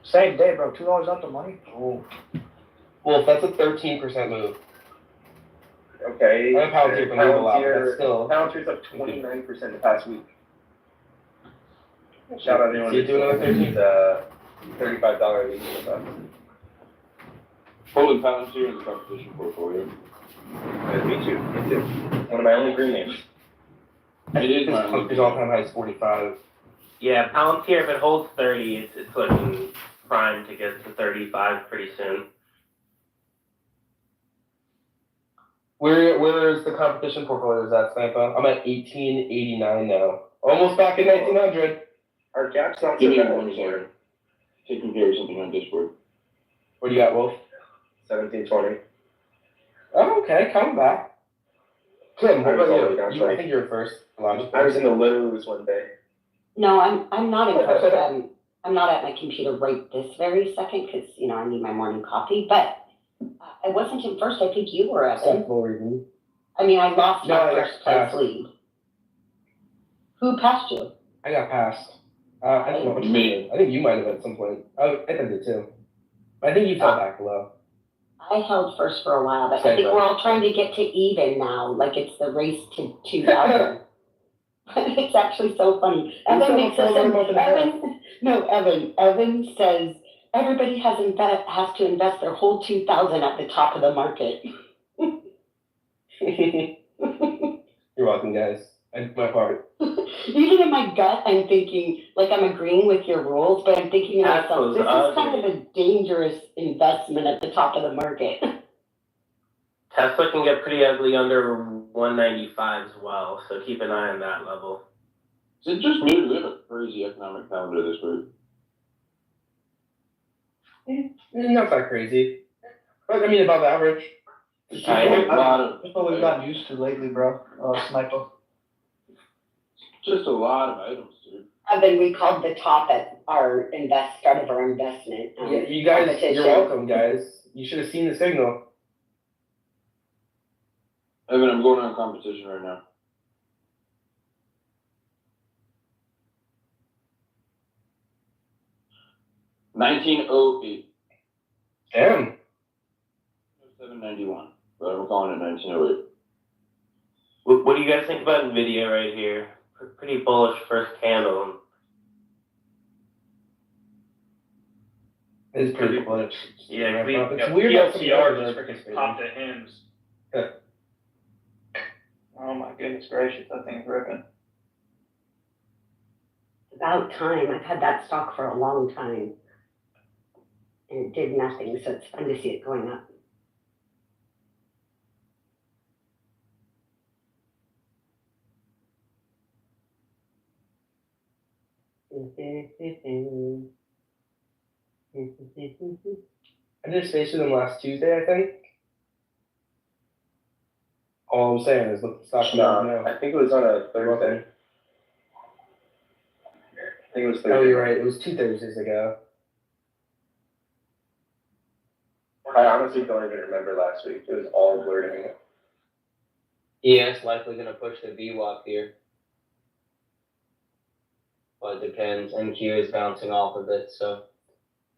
Same day, bro. $2 out the money. Oh. Well, that's a 13% move. Okay. I know Palantir can move a lot, but that's still. Palantir's up 29% the past week. Shout out anyone who's doing another 13. $35 lead with us. Holding Palantir in the competition portfolio. Me too. One of my only green names. It is my only. His all-time high is 45. Yeah, Palantir, if it holds 30, it's looking prime to get to 35 pretty soon. Where's the competition portfolio at, Sniper? I'm at 1889 now. Almost back in 1900. Our gap's not Give so me bad. 1 second. Taking care of something on Discord. What do you got, Wolf? 1720. Oh, okay, coming back. Kim, what about you? I think you're first. I was in the lows one day. No, I'm not in person. I'm not at my computer right this very second because, I need my morning coffee, but I wasn't in first. I think you were, Evan. I mean, I lost my first place lead. Who passed you? I got passed. I don't know what you did. I think you might have at some point. I think I did too. I think you fell back low. I held first for a while, but I think we're all trying to get to even now, like it's the race to 2000. It's actually so funny. Evan makes us Evan says everybody has to invest their whole 2000 at the top of the market. You're welcome, guys. I did my part. Even in my gut, I'm thinking, like I'm agreeing with your rules, but I'm thinking to myself, this is kind of a dangerous investment at the top of the market. Tesla can get pretty ugly under 195 as well, so keep an eye on that level. Is it just me or do we have a crazy economic calendar this week? Not that crazy. But I mean, above average. That's what we've gotten used to lately, bro. Sniper. Just a lot of items, dude. And then we called the top at our start of our investment. Yeah, you guys, you're welcome, guys. You should have seen the signal. Evan, I'm going on competition right now. $19.08. Damn. 791. But I'm calling it 1908. What do you guys think about Nvidia right here? Pretty bullish first candle. It's pretty bullish. Yeah, it's weird how PLCR just freaking popped at hymns. Oh my goodness gracious, that thing's ripping. About time. I've had that stock for a long time. And it did nothing, so it's fun to see it going up. I did space with them last Tuesday, I think. All I'm saying is look the stock now. I think it was on a Thursday. I think it was Thursday. Oh, you're right. It was 2 Thursdays ago. I honestly don't even remember last week. It was all blurred to me. Yeah, it's likely going to push the VWAP here. But it depends. NQ is bouncing off of it, so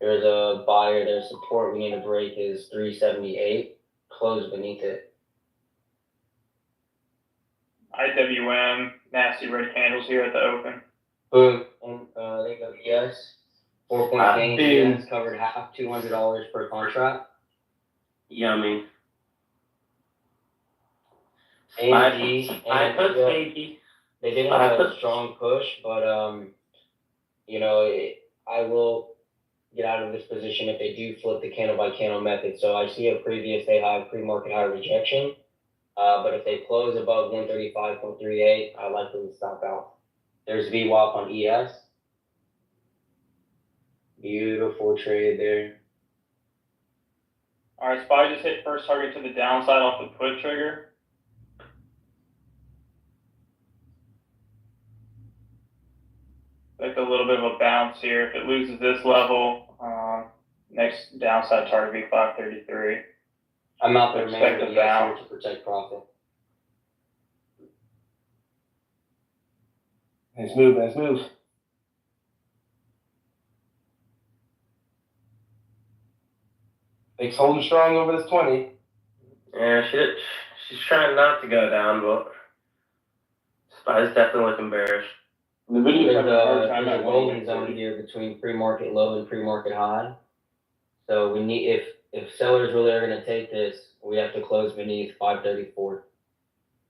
there's a buyer, there's support. We need to break is 378. Close beneath it. IWM, nasty red candles here at the open. Boom. And they got yes. 4-point gain. Yes, covered half, $200 per contract. Yummy. AMD. I put baby. They didn't have a strong push, but I will get out of this position if they do flip the candle by candle method. So I see a previous day high, pre-market high rejection. But if they close above 135.38, I likely to stop out. There's VWAP on ES. Beautiful trade there. All right, SPY just hit first target to the downside off the put trigger. Like a little bit of a bounce here. If it loses this level, next downside target will be 533. I'm out there Expect mainly a bounce. to protect profit. Nice move, nice move. It's holding strong over this 20. Yeah, she's trying not to go down, but SPY's definitely looking bearish. The video's having a hard time at golden zone here between pre-market low and pre-market high. So we need, if sellers really are going to take this, we have to close beneath 534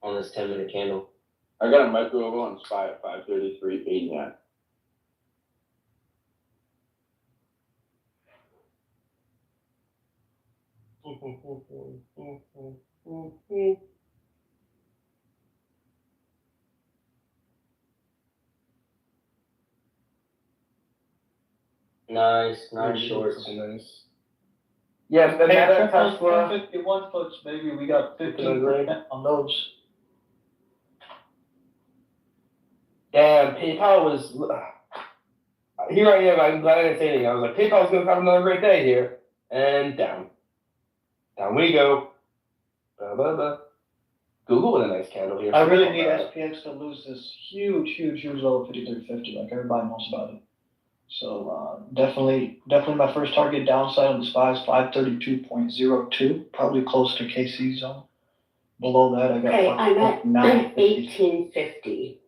on this 10-minute candle. I got a micro over on SPY at 533.89. Nice shorts. Nice. Yeah, and Hey, that those Tesla. 151 puts, maybe we got 15% on those. Damn, PayPal was. Here I am. I'm glad I didn't say anything. I was like, PayPal's gonna have another great day here, and down. Down we go. Ba-ba-ba. Google with a nice candle here. I really need SPX to lose this huge low of 53.50. Like everybody knows about it. So definitely my first target downside on the SPY is 532.02, probably close to KC zone. Below that, I got. Okay, I'm at 950. 1850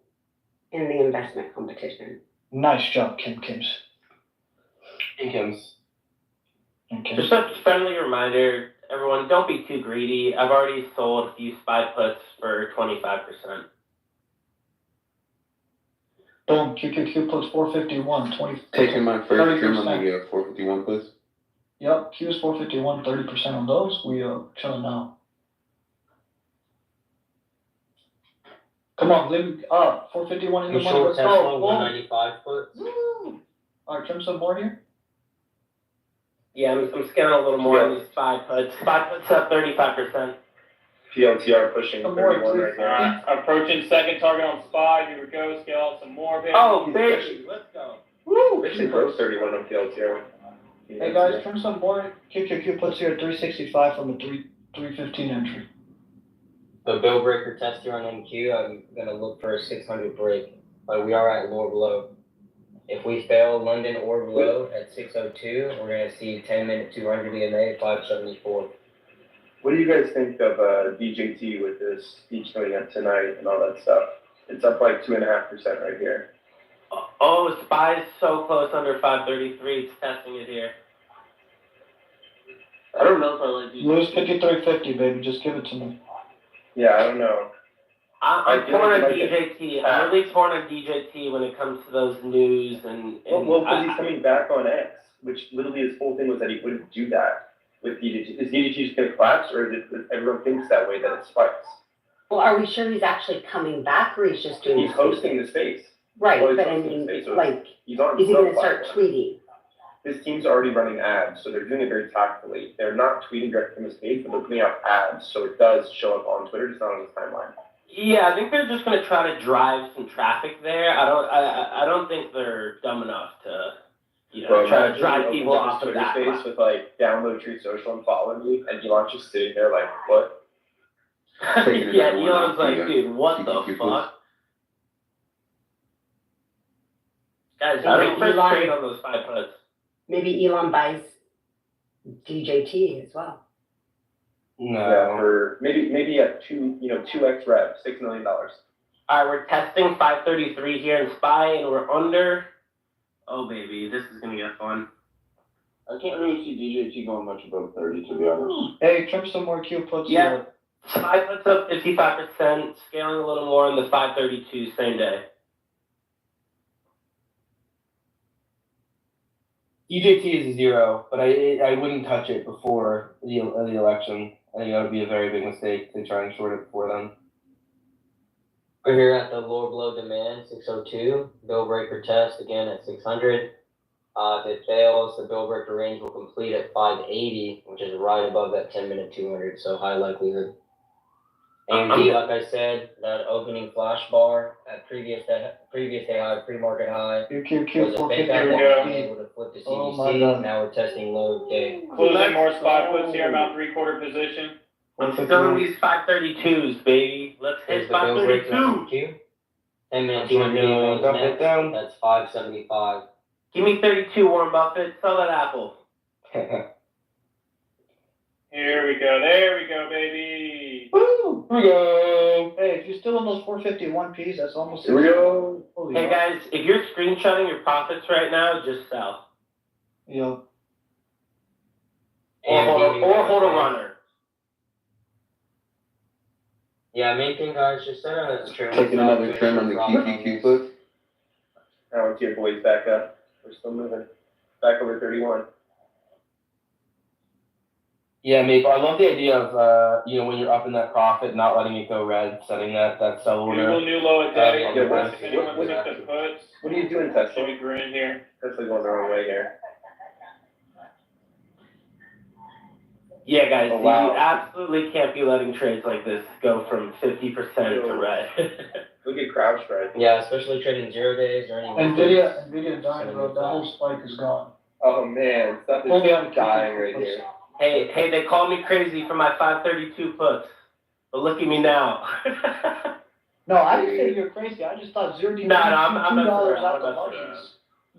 in the investment competition. Nice job, Kim's. Just a friendly reminder, everyone, don't be too greedy. I've already sold a few SPY puts for 25%. Boom, QQQ plus 451, 20. Taking my first trim on 30%. the 451 plus. Yep, Q is 451, 30% on those. We are chilling now. Come on, live up. 451 in the money. Short Let's Tesla, go. 195 foot. Woo! All right, trim some more here. Yeah, I'm scaling a little more on these SPY puts. SPY puts up 35%. PLTR pushing Some more, 31 right now. Approaching second target on SPY. Here we go. Scale out some more, baby. Oh, baby, let's go. Woo! Actually close 31 on PLTR. Hey guys, trim some more. QQQ puts here at 365 from a 315 entry. The bill breaker test here on NQ, I'm gonna look for a 600 break, but we are at lower below. If we fail London or below at 602, we're gonna see 10-minute 200 EMA at 574. What do you guys think of DJT with this speech going up tonight and all that stuff? It's up like 2.5% right here. Oh, SPY's so close under 533. It's testing it here. I don't know if I like DJT. Lose 53.50, baby. Just give it to me. Yeah, I don't know. I'm I feel torn on like DJT. I'm really torn on DJT when it comes to those news and Well, because he's coming back on X, which literally his whole thing was that he wouldn't do that with DJT. Is DJT just going to collapse, or is it that everyone thinks that way, that it spikes? Well, are we sure he's actually coming back, or he's just doing? He's hosting the space. Right, Well, he's but I hosting mean, the space, so like, he's on is he some going to start platform. tweeting? His team's already running ads, so they're doing it very tactfully. They're not tweeting directly from his page, but they're putting out ads, so it does show up on Twitter, just not on his timeline. yeah, I think they're just going to try to drive some traffic there. I don't think they're dumb enough to, try to drive people off of Twitter that. space with like download True Social and follow me, and Elon's just sitting there like, what? Yeah, Elon's like, dude, what the fuck? Guys, first trade on those 5 puts. Maybe Elon buys DJT as well. No. Yeah, for maybe at 2x rev, $6 million. All right, we're testing 533 here in SPY, and we're under. Oh, baby, this is going to get fun. I can't really see DJT going much above 30, to be honest. Hey, trim some more Q puts Yeah. here. SPY puts up 55%, scaling a little more in the 532 same day. EJT is a 0, but I wouldn't touch it before the election. I think that would be a very big mistake to try and short it before then. We're here at the lower below demand, 602. Bill breaker test again at 600. If it fails, the bill breaker range will complete at 580, which is right above that 10-minute 200, so high likelihood. AMD, like I said, that opening flash bar at previous day high, pre-market high. Was a fake out that able to flip the CDC. Now we're testing low day. Closing more SPY puts here, about 3/4 position. I'm still in these 532s, baby. Let's hit 532. 10-minute 200 next. That's 575. Give me 32, Warren Buffett. Sell that apple. Here we go. There we go, baby. Woo! Here we go. Hey, if you're still in those 451 Ps, that's almost. Here we go. Hey guys, if you're screenshotting your profits right now, just sell. Yep. Or hold a runner. Yeah, main thing, guys, just set on a trim. Taking another trim on the QQQ puts. Now it's your boys back up. We're still moving. Back over 31. Yeah, Maple, I love the idea of, when you're up in that profit, not letting it go red, setting that sell order. Google new low a day. Yeah, If anyone took the puts, What are you doing, Tesla? should we grin here? Tesla going the wrong way here. Yeah, guys, Oh, wow. you absolutely can't be letting trades like this go from 50% to red. Look at CrowdStrike. Yeah, especially trading 0 days or any. Nvidia dying, bro. That whole spike is gone. Oh man, stuff is Only on dying right here. Hey, they call me crazy for my 532 puts, but look at me now. No, I didn't say you're crazy. I just thought zero. No, I'm not $2 around. out the money.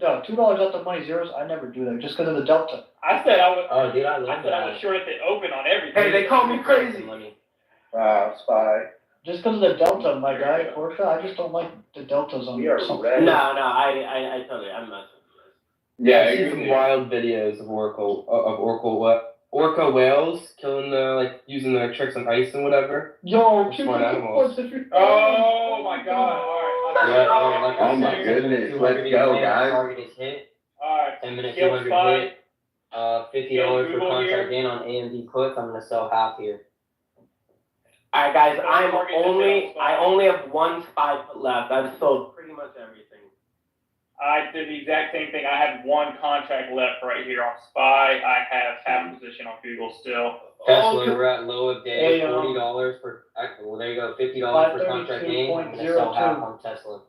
No, $2 out the money zeros. I never do that just because of the delta. I said I would. Oh, dude, I I love said I that. was short at the open on everything. Hey, they call me crazy. Wow, SPY. Just because of the delta, my guy, Orca. I just don't like the deltas on We are something. ready. No, I totally, I'm not. Yeah, I've seen some wild videos of orca whales killing using their tricks on ice and whatever. Yo, They're smart animals. Oh my God! All right. Oh my goodness, let's go, guys. Target is hit. All right. 10-minute Skip 200 SPY. hit. $50 for Google contract here. gain on AMD puts. I'm gonna sell half here. Alright guys, I only have one SPY put left. I've sold pretty much everything. I did the exact same thing. I had one contract left right here on SPY. I have half position on Google still. Tesla, we're at low of day, Hey, $40 for, well, there you go, $50 for contract gain. I'm gonna sell half on Tesla.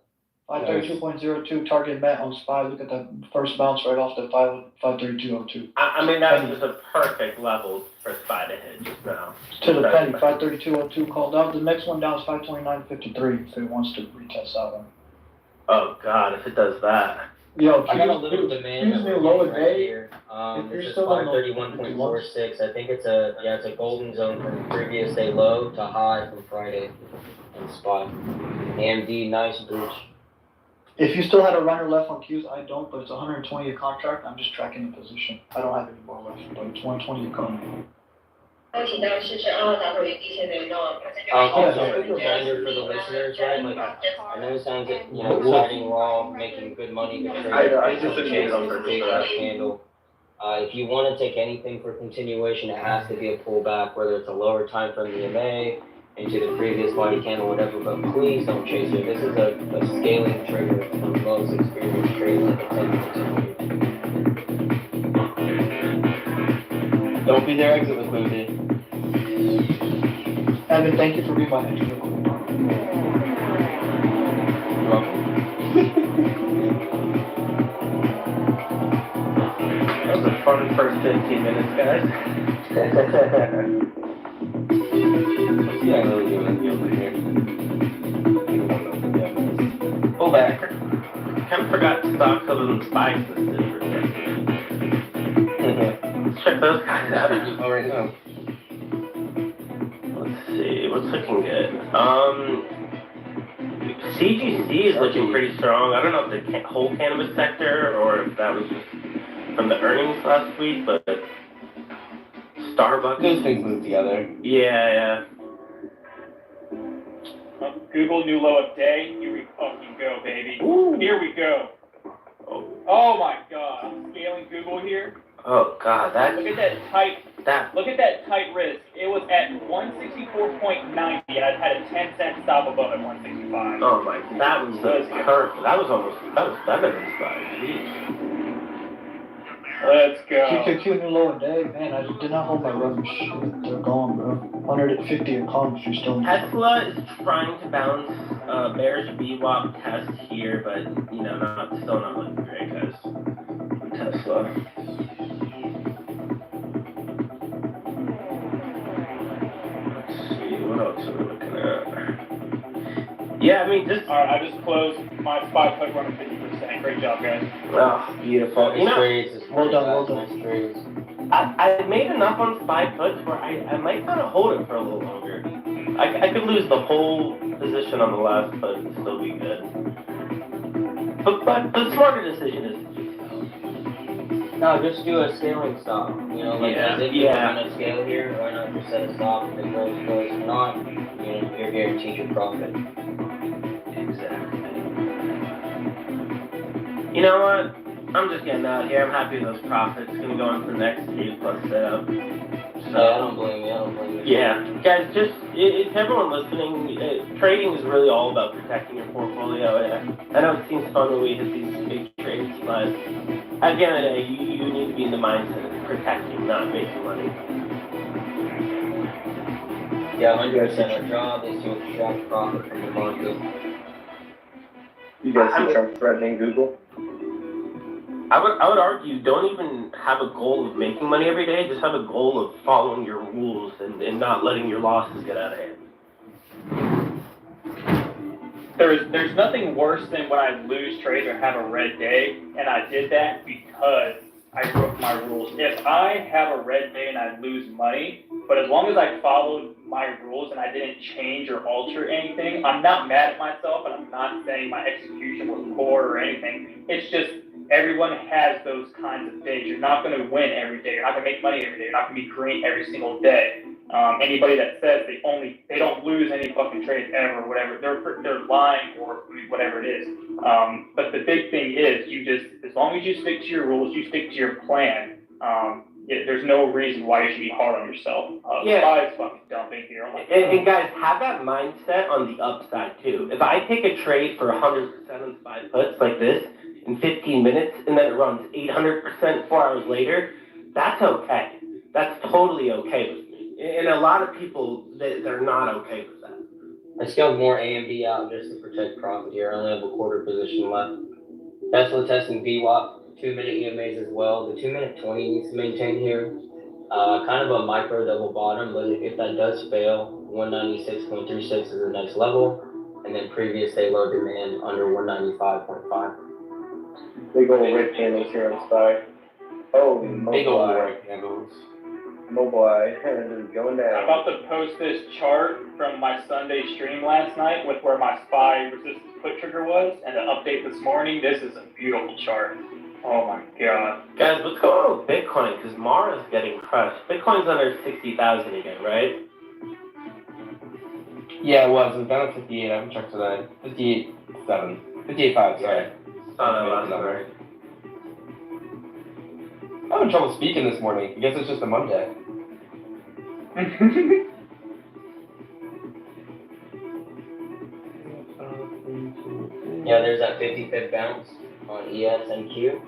532.02 target met on SPY. Look at the first bounce right off the 532.02. I mean, that was just a perfect level for SPY to hit just now. To the penny, 532.02 called out. The next one down is 529.53 if it wants to retest that one. Oh God, if it does that. Yo, I got a little demand Q's that new we're low getting a right day. here. If you're This is still on 531.46. I think it's a golden zone from previous day low to high from Friday in SPY. AMD, nice boost. If you still had a runner left on Q's, I don't, but it's 120 a contract. I'm just tracking the position. I don't have any more left, but it's 120 a contract. Also, reminder for the listeners, right? Like, I know it sounds like, exciting, we're all making good money, good trade. I just didn't change it on purpose. Big red candle. If you want to take anything for continuation, it has to be a pullback, whether it's a lower time from EMA into the previous body candle, whatever. But please don't chase it. This is a scaling trigger from the most experienced traders like a 10%. Don't be their exit liquidity. Evan, thank you for being my extra. You're welcome. That was a fun first 15 minutes, guys. Yeah, really doing it over here. Pull back. Kind of forgot stocks other than spikes listed for a second. Let's check those guys out. Oh, right now. Let's see, what's looking good? CGC is looking pretty strong. I don't know if the whole cannabis sector or if that was just from the earnings last week, but Starbucks. Those things move together. Yeah. Google new low of day. Here we fucking go, baby. Ooh. Here we go. Oh my god, I'm scaling Google here. Oh god, Look at that tight risk. It was at 164.90 and I had a 10-cent stop above at 165. Oh my, that was perfect. That was better than SPY. Jeez. Let's go. QQQ new low a day, man. I did not hold my rubbish. They're gone, bro. 150 a column if you're still. Tesla is trying to bounce bearish VWAP test here, but you know, still not looking great, guys. Tesla. Let's see, what else are we looking at? Yeah, I mean, Alright, I just closed my SPY put run at 50%. Great job, guys. Oh, beautiful. You know, well done. I made enough on SPY puts where I might kind of hold it for a little longer. I could lose the whole position on the last put and still be good. But the smarter decision is to just sell. No, just do a scaling stop. You know, like as if you're gonna scale here, why not just set a stop? If it goes, if not, you know, you're guaranteed your profit. Exactly. You know what? I'm just getting out here. I'm happy with those profits. Gonna go on to the next A plus setup. So, I don't blame you. Yeah, guys, just to everyone listening, trading is really all about protecting your portfolio. I know it seems fun when we hit these big trades, but at the end of the day, you need to be in the mindset of protecting, not making money. Yeah, 100%. Our job is to extract profit from the market. You guys see Trump threatening Google? I would argue, don't even have a goal of making money every day, just have a goal of following your rules and not letting your losses get out of hand. There's nothing worse than when I lose trades or have a red day, and I did that because I broke my rules. If I have a red day and I lose money, but as long as I followed my rules and I didn't change or alter anything, I'm not mad at myself, and I'm not saying my execution was poor or anything. It's just everyone has those kinds of days. You're not going to win every day. You're not going to make money every day. You're not going to be green every single day. Anybody that says they don't lose any fucking trades ever, or whatever, they're lying or whatever it is. But the big thing is, as long as you stick to your rules, you stick to your plan. There's no reason why you should be hard on yourself. SPY is fucking dumping here. And guys, have that mindset on the upside too. If I take a trade for 100% on SPY puts like this in 15 minutes, and then it runs 800% 4 hours later, that's okay. That's totally okay with me. And a lot of people, they're not okay with that. I scaled more A and B out just to protect profit here. I only have a quarter position left. Tesla testing VWAP, 2-minute EMAs as well. The 2-minute 20 needs to maintain here. Kind of a micro double bottom, but if that does fail, 196.36 is the next level. And then previous day low demand under 195.5. Big old red candles here on SPY. Oh, Big old red candles. Mobileye going down. I'm about to post this chart from my Sunday stream last night with where my SPY resistance put trigger was, and the update this morning. This is a beautiful chart. Oh my god. Guys, what's going on with Bitcoin? Because Mara's getting crushed. Bitcoin's under 60,000 again, right? Yeah, it was. It was down at 58. I haven't checked today. 58.7. 58.5, sorry. Last number. I'm having trouble speaking this morning. I guess it's just a Monday. Yeah, there's that 50 pip bounce on ES and Q.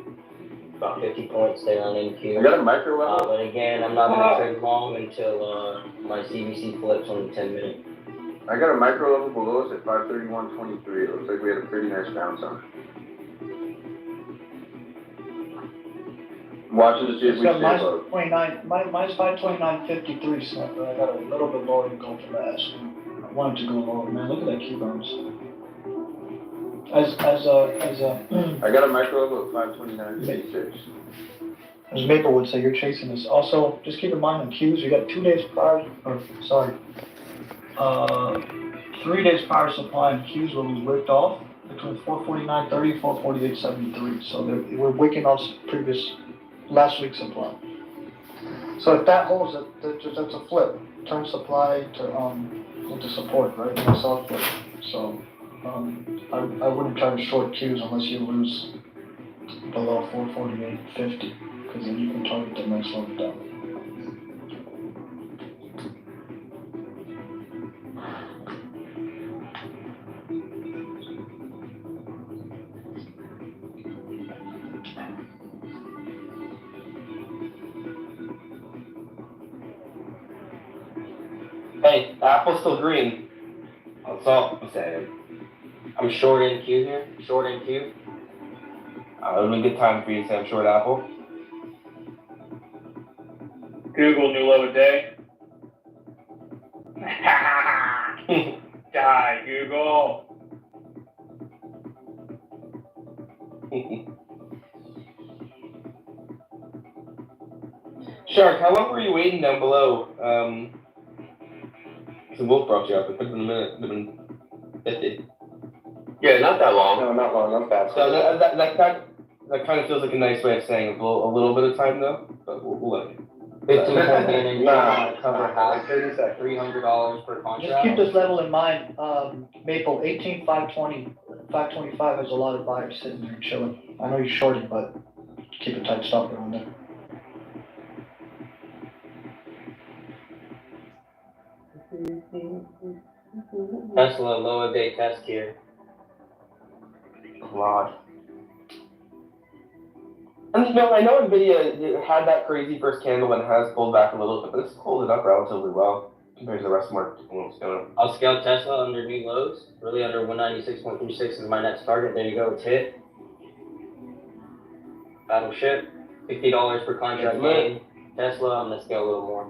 About 50 points there on NQ. I got a micro level. But again, I'm not going to trade long until my CBC flips on the 10-minute. I got a micro level below us at 531.23. It looks like we had a pretty nice bounce on it. Watching to see if we stay above. Mine's 529.53, so I got a little bit lower to go for that. So I wanted to go lower, man. Look at that key bounce. I got a micro level at 529.56. As Maple would say, you're chasing this. Also, just keep in mind on Qs, you got 2 days prior, 3 days prior supply and Qs will be ripped off between 449.30 and 448.73. So we're waking off previous last week's supply. So if that holds, that's a flip. Turn supply to with the support, right? No soft play. So I wouldn't try to short cues unless you lose below 448.50, because then you can target the nice level down. Hey, the apple's still green. That's all I'm saying. I'm short in Q here. Short in Q. It would be a good time for you to say I'm short apple. Google new low a day. Die, Google. Shark, how long were you waiting down below? The wolf brought you up. It could have been a minute. It could have been 50. Yeah, not that long. No, not long. Not fast. So that kind of feels like a nice way of saying a little bit of time though. But we'll let you. 15 point gain and Nah. cover half. $300 per contract. Just keep this level in mind. Maple 18,520, 525 has a lot of buyers sitting there chilling. I know you're shorting, but keep a tight stop around there. Tesla low a day test here. God. And you know, I know Nvidia had that crazy first candle and has pulled back a little bit, but it's holding up relatively well compared to the rest of the market. I'll scale Tesla under new lows, really under 196.26 is my next target. There you go, it's hit. Battleship, $50 per contract gain. Tesla, I'm gonna scale a little more.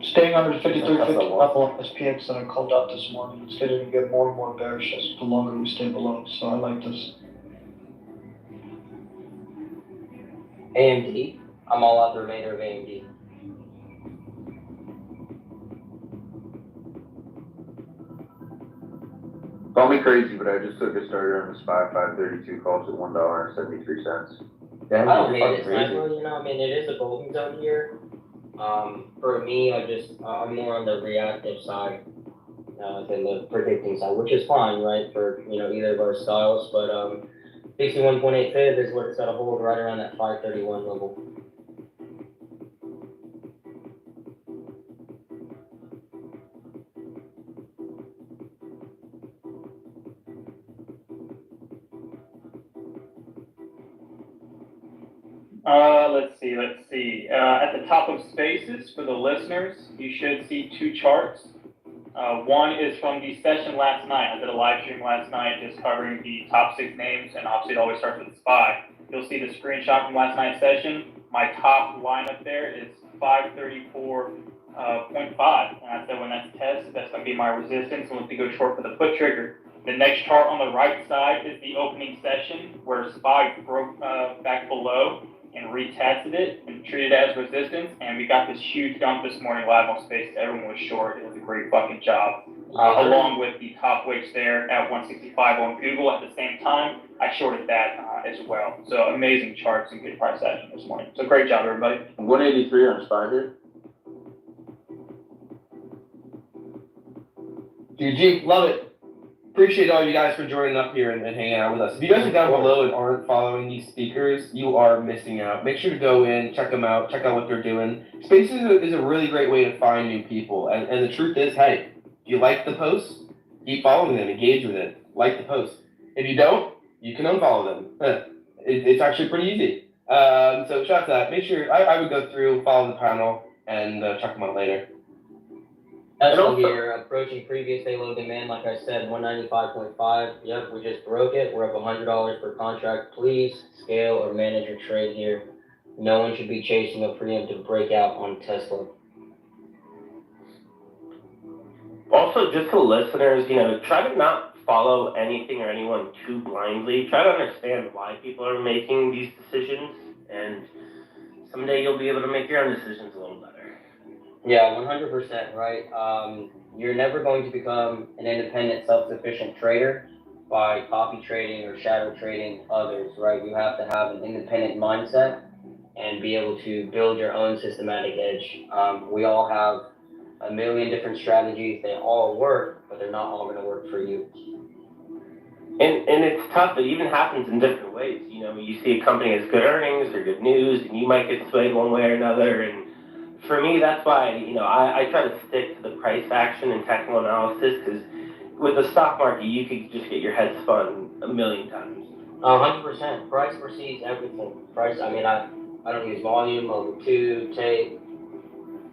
Staying under 53.50 level, SPX that I called out this morning, it's getting to get more and more bearish as the longer we stay below, so I like this. AMD, I'm all out the remainder of AMD. Call me crazy, but I just took a starter on the SPY 532 calls at $1.73. I don't hate it, Tesla, you know, I mean, it is a golden zone here. For me, I'm more on the reactive side than the predicting side, which is fine, right, for, you know, either of our styles, but 61.8 fib is what it's got to hold right around that 531 level. Let's see. At the top of spaces for the listeners, you should see two charts. One is from the session last night. I did a live stream last night just covering the top 6 names, and obviously it always starts with the SPY. You'll see the screenshot from last night's session. My top line up there is 534.5, and I said when that's tested, that's going to be my resistance, and look to go short for the put trigger. The next chart on the right side is the opening session where SPY broke back below and retested it and treated it as resistance, and we got this huge dump this morning live on space. Everyone was short. It was a great fucking job. Along with the top wicks there at 165 on Google at the same time, I shorted that as well. So amazing charts and good price action this morning. So great job, everybody. 183 on SPY here. GG, love it. Appreciate all you guys for joining up here and hanging out with us. If you guys are down below and aren't following these speakers, you are missing out. Make sure to go in, check them out, check out what they're doing. Spaces is a really great way to find new people. And the truth is, hey, if you like the post, keep following them, engage with it, like the post. If you don't, you can unfollow them. It's actually pretty easy. So shout out to that. Make sure, I would go through, follow the panel, and check them out later. Tesla here, approaching previous day low demand, like I said, 195.5. Yep, we just broke it. We're up $100 per contract. Please scale or manage your trade here. No one should be chasing a preemptive breakout on Tesla. Also, just to listeners, you know, try to not follow anything or anyone too blindly. Try to understand why people are making these decisions, and someday you'll be able to make your own decisions a little better. Yeah, 100%, right? You're never going to become an independent, self-sufficient trader by copy trading or shadow trading others, right? You have to have an independent mindset and be able to build your own systematic edge. We all have a million different strategies. They all work, but they're not all going to work for you. And it's tough. It even happens in different ways. You know, you see a company has good earnings or good news, and you might get swayed one way or another. And for me, that's why, you know, I try to stick to the price action and technical analysis, because with the stock market, you could just get your head spun a million times. 100%. Price precedes everything. Price, I mean, I don't use volume over two, tape,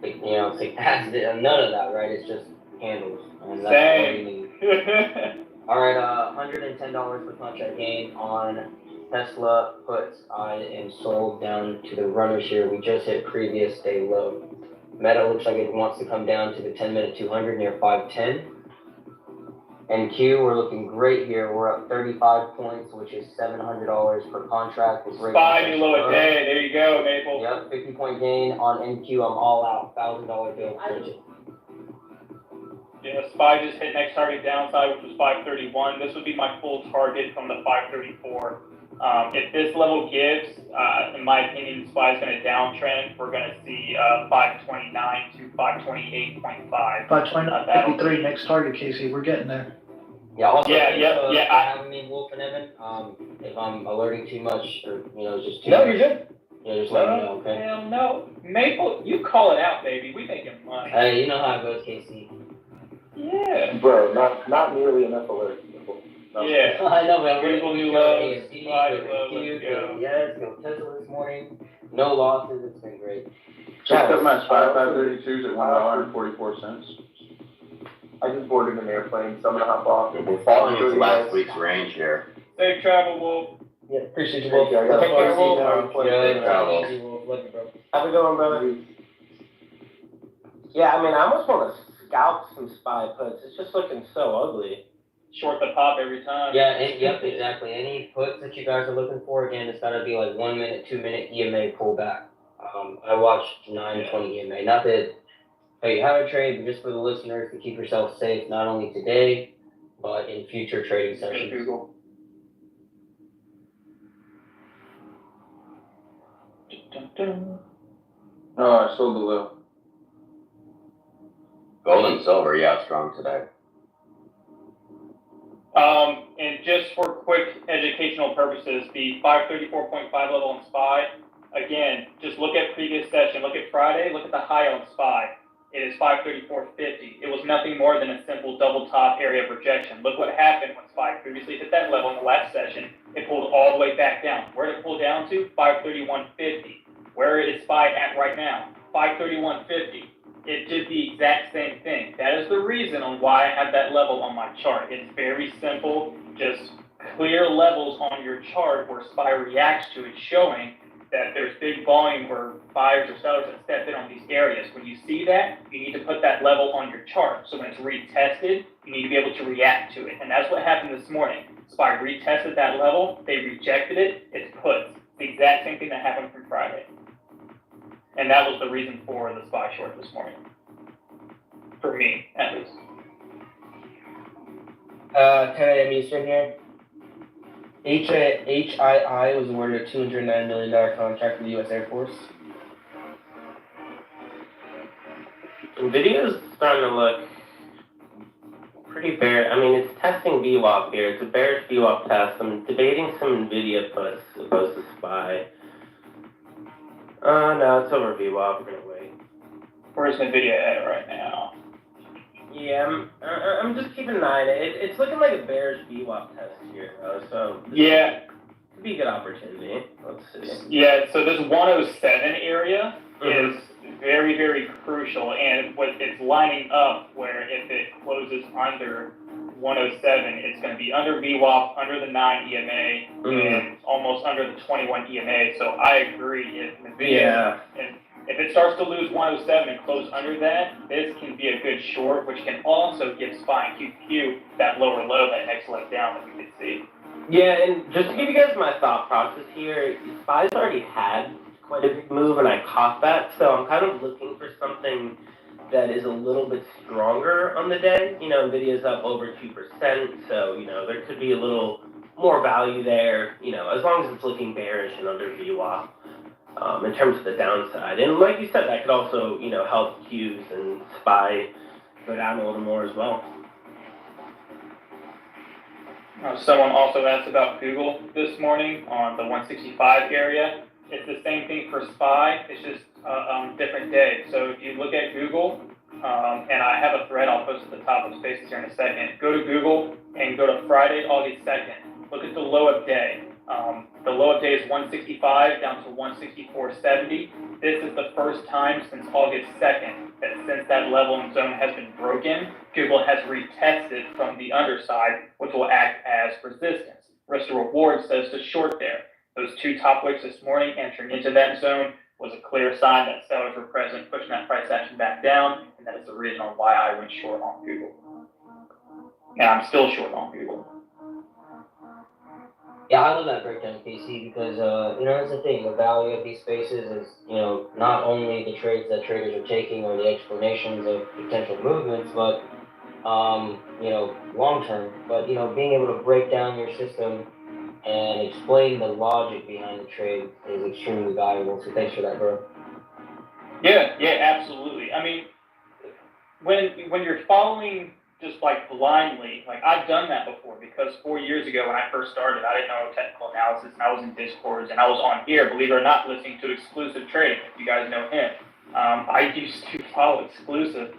you know, take acid, none of that, right? It's just handles. And that's all you need. All right, $110 per contract gain on Tesla puts. I am sold down to the runners here. We just hit previous day low. Meta looks like it wants to come down to the 10-minute 200 near 510. NQ, we're looking great here. We're up 35 points, which is $700 per contract. Buy me low a day. There you go, Maple. Yep, 50-point gain on NQ. I'm all out. $1,000 bill. Yeah, SPY just hit next target downside, which was 531. This would be my full target from the 534. If this level gives, in my opinion, SPY is going to downtrend. We're going to see 529 to 528.5. 529.53 next target, Casey. We're getting there. Yeah, also, yeah. Having me, Wolf and Evan, if I'm alerting too much, or, you know, just too No, much, you're good. Yeah, just let me know, okay? Hell no. Maple, you call it out, baby. We making money. Hey, you know how it goes, Casey. Yeah. Bro, not nearly enough alerts. No. Yeah. I know, man. Beautiful new lows. Yes, go Tesla this morning. No losses. It's been great. Checked up my SPY 532s at $1.44. I just boarded an airplane, so I'm gonna hop off. We're falling into last week's range here. Safe travel, Wolf. Yeah, appreciate you, Wolf. Take care, Wolf. Safe travel. Love you, bro. Have a good one, brother. Yeah, I mean, I almost want to scalp some SPY puts. It's just looking so ugly. Short the pop every time. Yeah, yep, exactly. Any puts that you guys are looking for, again, it's got to be like 1 minute, 2 minute EMA pullback. I watched 920 EMA. Not that, hey, you have a trade, but just for the listeners to keep yourself safe, not only today, but in future trading sessions. Google. Oh, I sold the low. Gold and silver, yeah, strong today. And just for quick educational purposes, the 534.5 level on SPY, again, just look at previous session, look at Friday, look at the high on SPY. It is 534.50. It was nothing more than a simple double top area of rejection. Look what happened when SPY previously hit that level in the last session. It pulled all the way back down. Where did it pull down to? 531.50. Where is SPY at right now? 531.50. It did the exact same thing. That is the reason on why I have that level on my chart. It's very simple, just clear levels on your chart where SPY reacts to it, showing that there's big volume where buyers or sellers have stepped in on these areas. When you see that, you need to put that level on your chart. So when it's retested, you need to be able to react to it. And that's what happened this morning. SPY retested that level, they rejected it, it's puts. The exact same thing that happened from Friday. And that was the reason for the SPY short this morning. For me, at least. 10 a.m. Eastern here. HII was awarded a $209 million contract with the U.S. Air Force. NVIDIA's starting to look pretty bear. I mean, it's testing VWAP here. It's a bearish VWAP test. I'm debating some NVIDIA puts as opposed to SPY. No, it's over VWAP. We're gonna wait. Where's NVIDIA at right now? Yeah, I'm just keeping an eye on it. It's looking like a bearish VWAP test here, though, so yeah, could be a good opportunity. Let's see. Yeah, so this 107 area is very, very crucial, and what it's lining up where if it closes under 107, it's going to be under VWAP, under the 9 EMA, and almost under the 21 EMA. So I agree. If NVIDIA, and if it starts to lose 107 and close under that, this can be a good short, which can also give SPY and QQ that lower low, that next leg down that we could see. Yeah, and just to give you guys my thought process here, SPY's already had quite a big move, and I caught that, so I'm kind of looking for something that is a little bit stronger on the day. You know, NVIDIA's up over 2%, so, you know, there could be a little more value there, you know, as long as it's looking bearish and under VWAP. in terms of the downside. And like you said, that could also, help Qs and SPY go down a little more as well. Someone also asked about Google this morning on the 165 area. It's the same thing for SPY, it's just a different day. So if you look at Google, and I have a thread I'll post at the top of Spaces here in a second. Go to Google and go to Friday, August 2nd. Look at the low of day. The low of day is 165 down to 164.70. This is the first time since August 2nd that since that level and zone has been broken, Google has retested from the underside, which will act as resistance. Risk to reward says to short there. Those two top wicks this morning entering into that zone was a clear sign that sellers were present, pushing that price action back down, and that is the reason on why I went short on Google. And I'm still short on Google. Yeah, I love that breakdown, Casey, because, that's the thing. The value of these spaces is, not only the trades that traders are taking or the explanations of potential movements, but, long term. But, being able to break down your system and explain the logic behind the trade is extremely valuable. So thanks for that, bro. Yeah, absolutely. I mean, when you're following just like blindly, like I've done that before, because 4 years ago when I first started, I didn't know technical analysis, and I was in Discords, and I was on here, believe it or not, listening to Exclusive Trading, if you guys know him. I used to follow Exclusive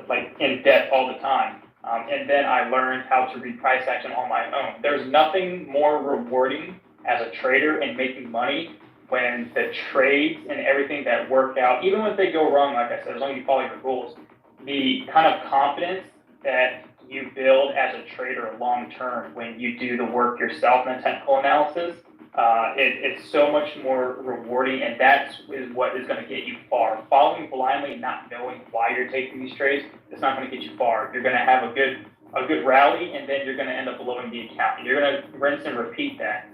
like in depth all the time. And then I learned how to read price action on my own. There's nothing more rewarding as a trader in making money when the trades and everything that work out, even when they go wrong, like I said, as long as you follow your rules, the kind of confidence that you build as a trader long term when you do the work yourself in the technical analysis, it's so much more rewarding, and that is what is going to get you far. Following blindly and not knowing why you're taking these trades, it's not going to get you far. You're going to have a good rally, and then you're going to end up blowing the account. And you're going to rinse and repeat that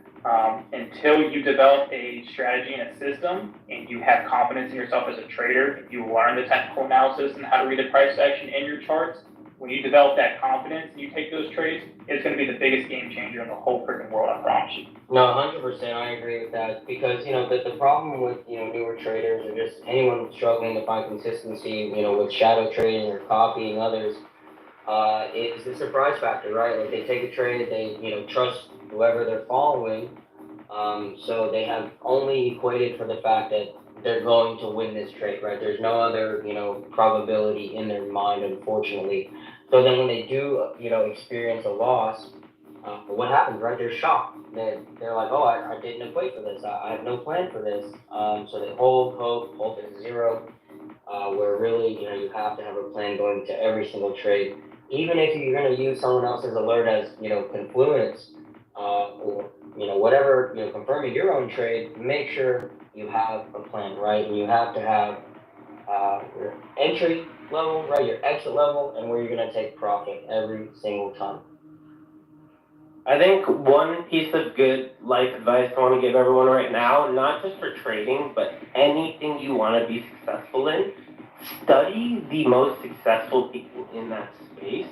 until you develop a strategy and a system, and you have confidence in yourself as a trader. If you learn the technical analysis and how to read the price action in your charts, when you develop that confidence and you take those trades, it's going to be the biggest game changer in the whole freaking world, I promise you. No, 100%, I agree with that, because, the problem with, newer traders or just anyone struggling to find consistency, with shadow trading or copying others, is the surprise factor, right? Like, they take a trade, they, trust whoever they're following, so they have only equated for the fact that they're going to win this trade, right? There's no other, probability in their mind, unfortunately. So then when they do, experience a loss, what happens, right? They're shocked. They're like, oh, I didn't equate for this. I have no plan for this. So they hold at zero, where really, you have to have a plan going into every single trade. Even if you're going to use someone else's alert as, confluence, or, whatever, confirming your own trade, make sure you have a plan, right? And you have to have your entry level, right? Your exit level, and where you're going to take profit every single time. I think one piece of good life advice I want to give everyone right now, not just for trading, but anything you want to be successful in, study the most successful people in that space.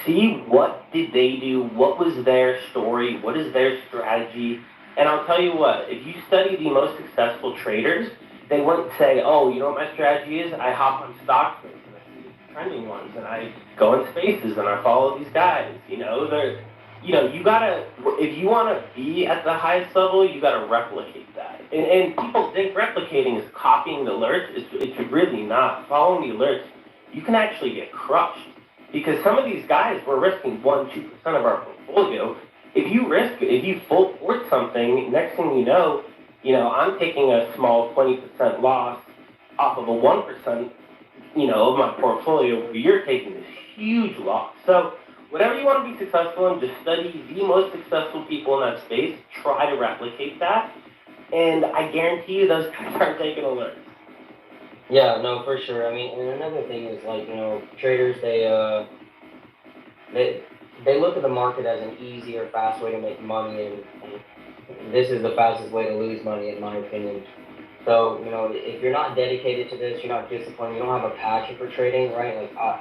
See what did they do, what was their story, what is their strategy. And I'll tell you what, if you study the most successful traders, they wouldn't say, oh, you know what my strategy is? I hop on stock and I see the trending ones, and I go in spaces and I follow these guys. You gotta, if you want to be at the highest level, you gotta replicate that. And people think replicating is copying the alerts. It's really not. Following the alerts, you can actually get crushed. Because some of these guys were risking 1-2% of our portfolio. If you full port something, next thing you know, I'm taking a small 20% loss off of a 1%, of my portfolio, where you're taking this huge loss. So whatever you want to be successful in, just study the most successful people in that space, try to replicate that, and I guarantee you those guys aren't taking alerts. Yeah, no, for sure. I mean, and another thing is, like, traders, they look at the market as an easy or fast way to make money, and this is the fastest way to lose money, in my opinion. So, if you're not dedicated to this, you're not disciplined, you don't have a passion for trading, right? Like,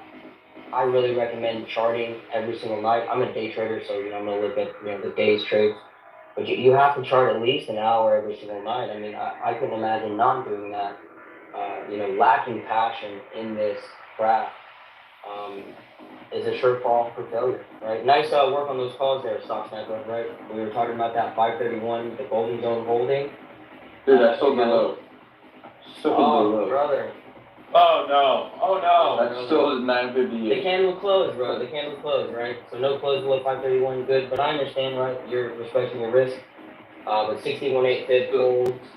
I really recommend charting every single night. I'm a day trader, so, I'm going to look at, the day's trades. But you have to chart at least an hour every single night. I mean, I couldn't imagine not doing that. Lacking passion in this craft is a sure fall for failure, right? Nice work on those calls there, Stock Sniper, right? We were talking about that 531, the golden zone holding. Dude, that's so low. So low. Brother. Oh no. That's still at 958. The candle closed, bro. The candle closed, right? So no close below 531, good. But I understand, right? You're respecting your risk. But 61.8 fib holds.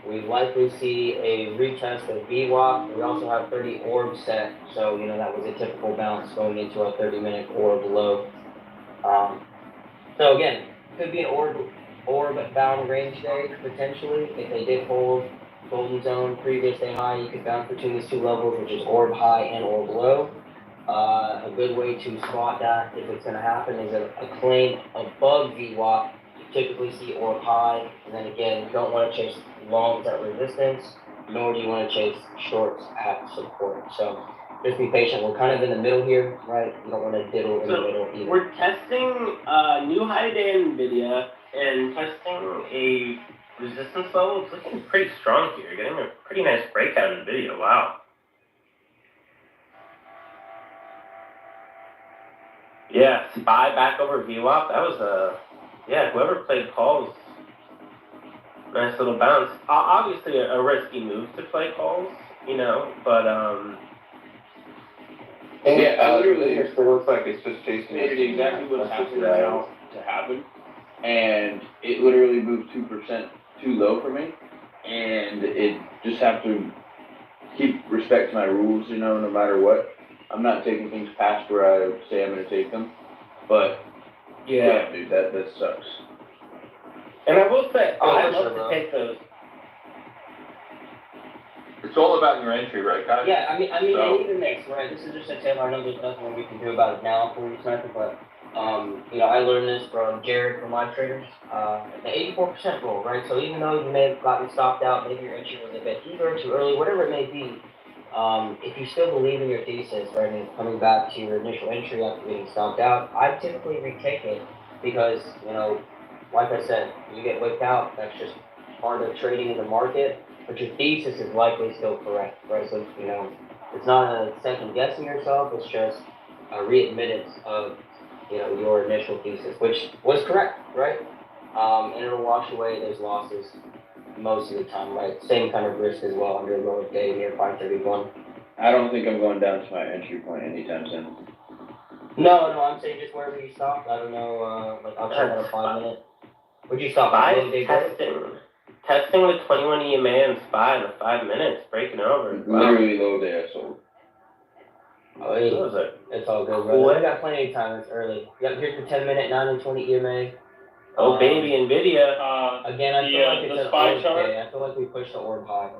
We likely see a retest of VWAP. We also have 30 orb set. So, that was a typical bounce going into a 30-minute orb low. So again, could be an orb bound range day, potentially. If they did hold golden zone, previous day high, you could bounce between these two levels, which is orb high and orb low. A good way to spot that, if it's going to happen, is a claim above VWAP. You typically see orb high, and then again, you don't want to chase longs at resistance, nor do you want to chase shorts at support. So just be patient. We're kind of in the middle here, right? You don't want to diddle in the middle either. We're testing new high today in NVIDIA and testing a resistance level. It's looking pretty strong here. Getting a pretty nice breakout in NVIDIA. Wow. Yeah, SPY back over VWAP. That was whoever played calls, nice little bounce. Obviously a risky move to play calls, but literally, it looks like it's just chasing. It is exactly what's happening now to happen, and it literally moved 2% too low for me, and it just have to keep respect to my rules, no matter what. I'm not taking things past where I say I'm going to take them, but yeah, dude, that sucks. And I will say, I love to take those. It's all about your entry, right, guys? Yeah, I mean, it even makes, right? This is just a tale. I know there's nothing we can do about it now for you, Sniper, but, I learned this from Jared from my traders. The 84% rule, right? So even though you may have gotten stopped out, maybe your entry was a bit eager, too early, whatever it may be, if you still believe in your thesis, right, and coming back to your initial entry after getting stopped out, I typically retake it because, like I said, you get whipped out, that's just part of trading in the market, but your thesis is likely still correct, right? So, it's not a second guessing yourself, it's just a readmittance of, your initial thesis, which was correct, right? And it'll wash away those losses most of the time, right? Same kind of risk as well under a lower day near 531. I don't think I'm going down to my entry point anytime soon. No, I'm saying just wherever you stopped. I don't know, I'll check out a 5 minute. Would you stop? Testing the 21 EMA and SPY in the 5 minutes, breaking over. Literally low day, so. Oh, it's all good, bro. I got plenty of time. It's early. Yep, here's the 10-minute 9 and 20 EMA. Oh, baby, NVIDIA. Again, I feel like it's an orb day. I feel like we pushed the orb high.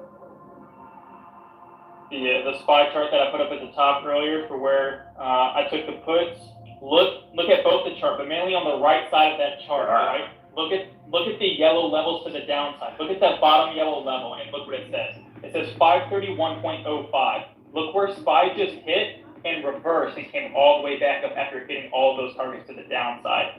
Yeah, the SPY chart that I put up at the top earlier for where I took the puts. Look at both the chart, but mainly on the right side of that chart, right? Look at the yellow levels to the downside. Look at that bottom yellow level, and look what it says. It says 531.05. Look where SPY just hit and reversed and came all the way back up after hitting all those targets to the downside.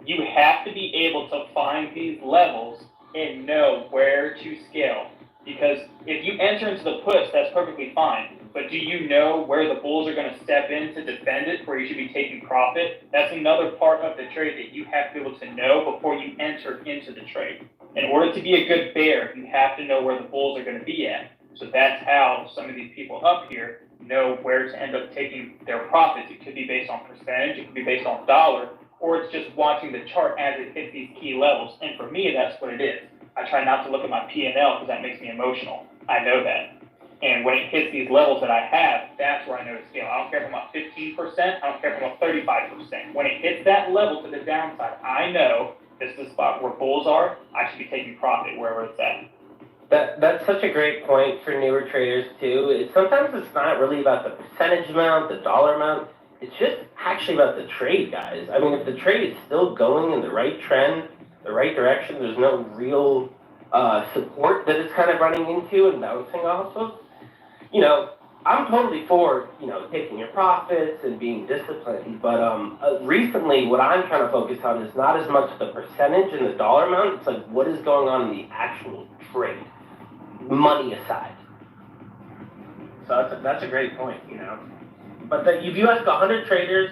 You have to be able to find these levels and know where to scale. Because if you enter into the puts, that's perfectly fine. But do you know where the bulls are going to step in to defend it, where you should be taking profit? That's another part of the trade that you have to be able to know before you enter into the trade. In order to be a good bear, you have to know where the bulls are going to be at. So that's how some of these people up here know where to end up taking their profits. It could be based on percentage, it could be based on dollar, or it's just watching the chart as it hits these key levels. And for me, that's what it is. I try not to look at my P&L because that makes me emotional. I know that. And when it hits these levels that I have, that's where I know to scale. I don't care if I'm up 15%, I don't care if I'm up 35%. When it hits that level to the downside, I know this is the spot where bulls are. I should be taking profit wherever it's at. That's such a great point for newer traders too. Sometimes it's not really about the percentage amount, the dollar amount. It's just actually about the trade, guys. I mean, if the trade is still going in the right trend, the right direction, there's no real support that it's kind of running into and bouncing off of. I'm totally for, taking your profits and being disciplined, but recently what I'm trying to focus on is not as much the percentage and the dollar amount, it's like what is going on in the actual trade, money aside. So that's a great point, But if you ask 100 traders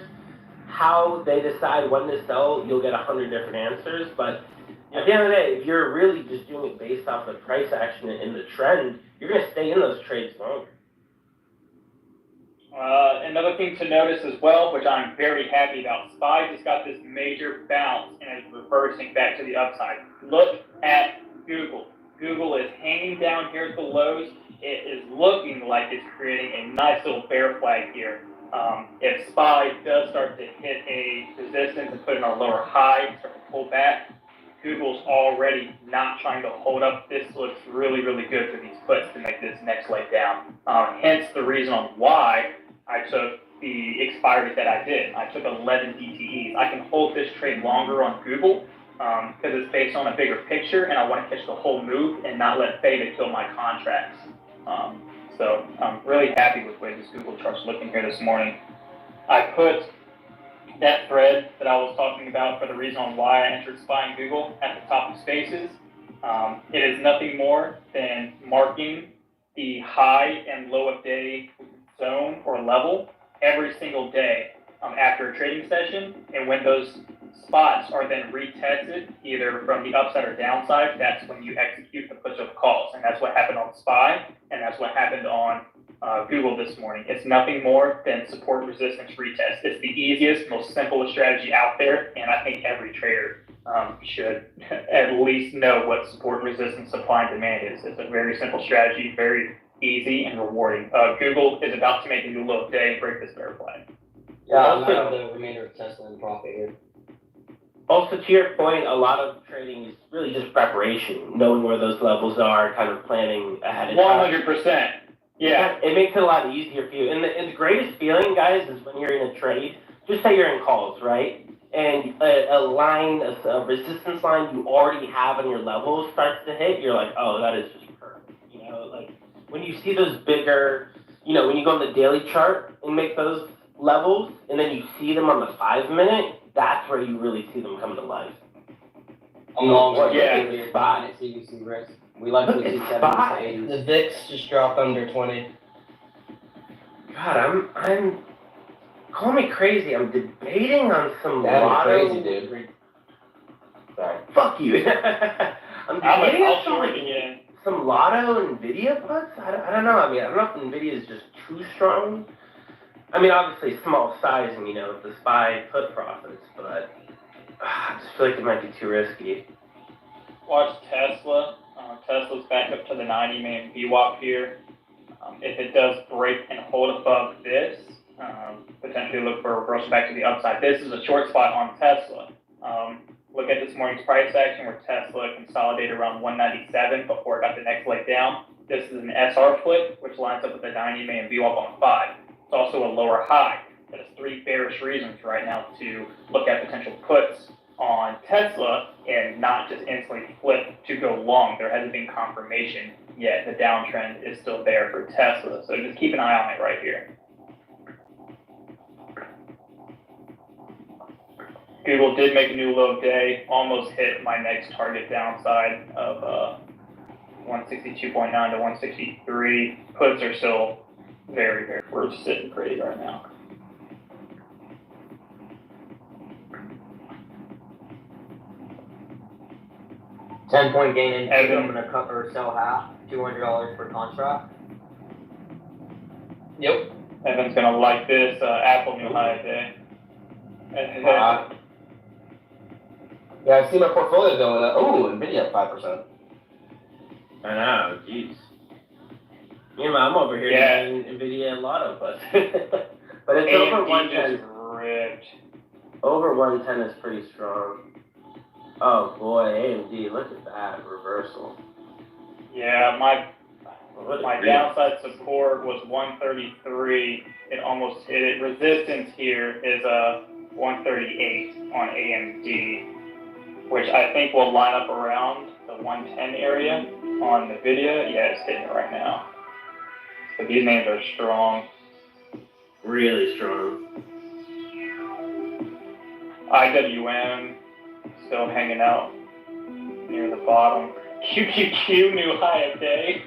how they decide when to sell, you'll get 100 different answers, but at the end of the day, if you're really just doing it based off the price action and the trend, you're going to stay in those trades longer. Another thing to notice as well, which I'm very happy about, SPY just got this major bounce and is reversing back to the upside. Look at Google. Google is hanging down here at the lows. It is looking like it's creating a nice little bear flag here. If SPY does start to hit a resistance and put in a lower high and start to pull back, Google's already not trying to hold up. This looks really, really good for these puts to make this next leg down. Hence the reason on why I took the expiry that I did. I took 11 DTEs. I can hold this trade longer on Google because it's based on a bigger picture, and I want to catch the whole move and not let theta kill my contracts. So I'm really happy with the way this Google chart's looking here this morning. I put that thread that I was talking about for the reason on why I entered SPY and Google at the top of spaces. It is nothing more than marking the high and low of day zone or level every single day after a trading session, and when those spots are then retested either from the upside or downside, that's when you execute the puts or the calls, and that's what happened on SPY, and that's what happened on Google this morning. It's nothing more than support resistance retest. It's the easiest, most simplest strategy out there, and I think every trader should at least know what support resistance supply and demand is. It's a very simple strategy, very easy and rewarding. Google is about to make a new low of day and break this bear flag. Yeah, I'm out of the remainder of Tesla in profit here. Also, to your point, a lot of trading is really just preparation, knowing where those levels are, kind of planning ahead of time. 100%. Yeah. It makes it a lot easier for you. And the greatest feeling, guys, is when you're in a trade, just say you're in calls, right? And a line, a resistance line you already have on your levels starts to hit, you're like, oh, that is just perfect. Like when you see those bigger, when you go on the daily chart and make those levels, and then you see them on the 5-minute, that's where you really see them come to life. Along with the SPY and CBC risk. We like to see 70s to 80s. The VIX just dropped under 20. God, I'm call me crazy. I'm debating on some That'd be lotto. crazy, dude. Sorry. Fuck you. I'm debating on some lotto Nvidia puts. I don't know. I don't know if Nvidia is just too strong. Obviously small sizing, with the SPY put profits, but I just feel like it might be too risky. Watch Tesla. Tesla's back up to the 90-man VWAP here. If it does break and hold above this, potentially look for a reversal back to the upside. This is a short spot on Tesla. Look at this morning's price action where Tesla consolidated around 197 before it got the next leg down. This is an SR flip, which lines up with the 90-man VWAP on 5. It's also a lower high. There's 3 bearish reasons right now to look at potential puts on Tesla and not just instantly flip to go long. There hasn't been confirmation yet. The downtrend is still there for Tesla. So just keep an eye on it right here. Google did make a new low day, almost hit my next target downside of 162.9 to 163. Puts are still very, very, we're sitting pretty right now. $10-point gain in Evan. I'm gonna cut or sell half, $200 per contract. Yep. Evan's gonna like this Apple new high day. Yeah, I see my portfolio going up. Oh, Nvidia at 5%. I know, jeez. I'm over here doing Nvidia and Lotto, but it's AMD over 110. just ripped. Over 110 is pretty strong. Oh boy, AMD, look at that reversal. Yeah, my downside support was 133. It almost hit it. Resistance here is 138 on AMD, which I think will line up around the 110 area on the video. Yeah, it's hitting it right now. So these names are strong. Really strong. IWM still hanging out near the bottom. QQQ new high of day.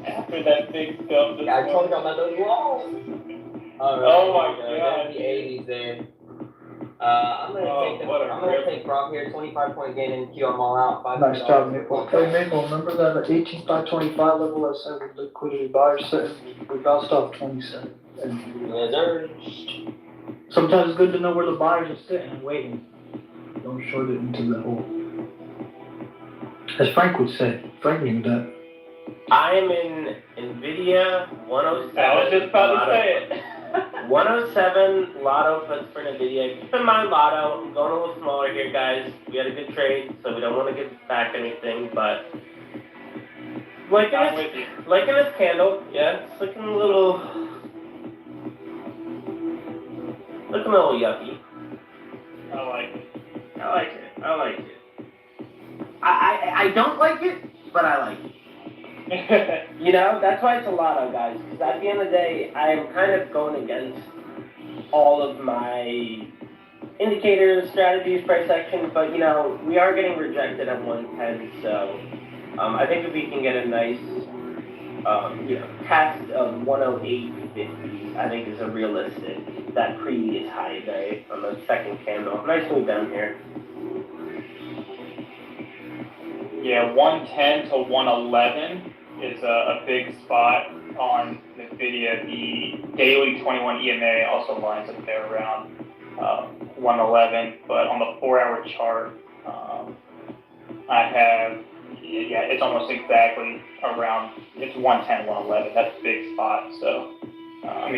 After that big dump this I told morning. you about those walls. Oh my god. There's the 80s there. I'm gonna take prop here, 25-point gain in Q. I'm all out. Nice job, Maple. Hey, Maple, remember that 18,525 level I said with liquidity buyers sitting? We bounced off 27. Yes, sir. Sometimes it's good to know where the buyers are sitting and waiting. Don't short it into the hole. As Frank would say, Frank knew that. I am in NVIDIA 107. I was just about to say it. 107 Lotto puts for NVIDIA. Keep in mind Lotto, I'm going a little smaller here, guys. We had a good trade, so we don't want to give back anything, but liking this candle, yeah, it's looking a little yucky. I like it. I like it. I don't like it, but I like it. You know, that's why it's a Lotto, guys, because at the end of the day, I am kind of going against all of my indicators, strategies, price action, but, you know, we are getting rejected at 110, so I think if we can get a nice, test of 108.50, I think is a realistic, that previous high day on the second candle. Nice move down here. Yeah, 110 to 111 is a big spot on NVIDIA. The daily 21 EMA also lines up there around 111, but on the 4-hour chart, I have, it's almost exactly around, it's 110, 111. That's a big spot. So,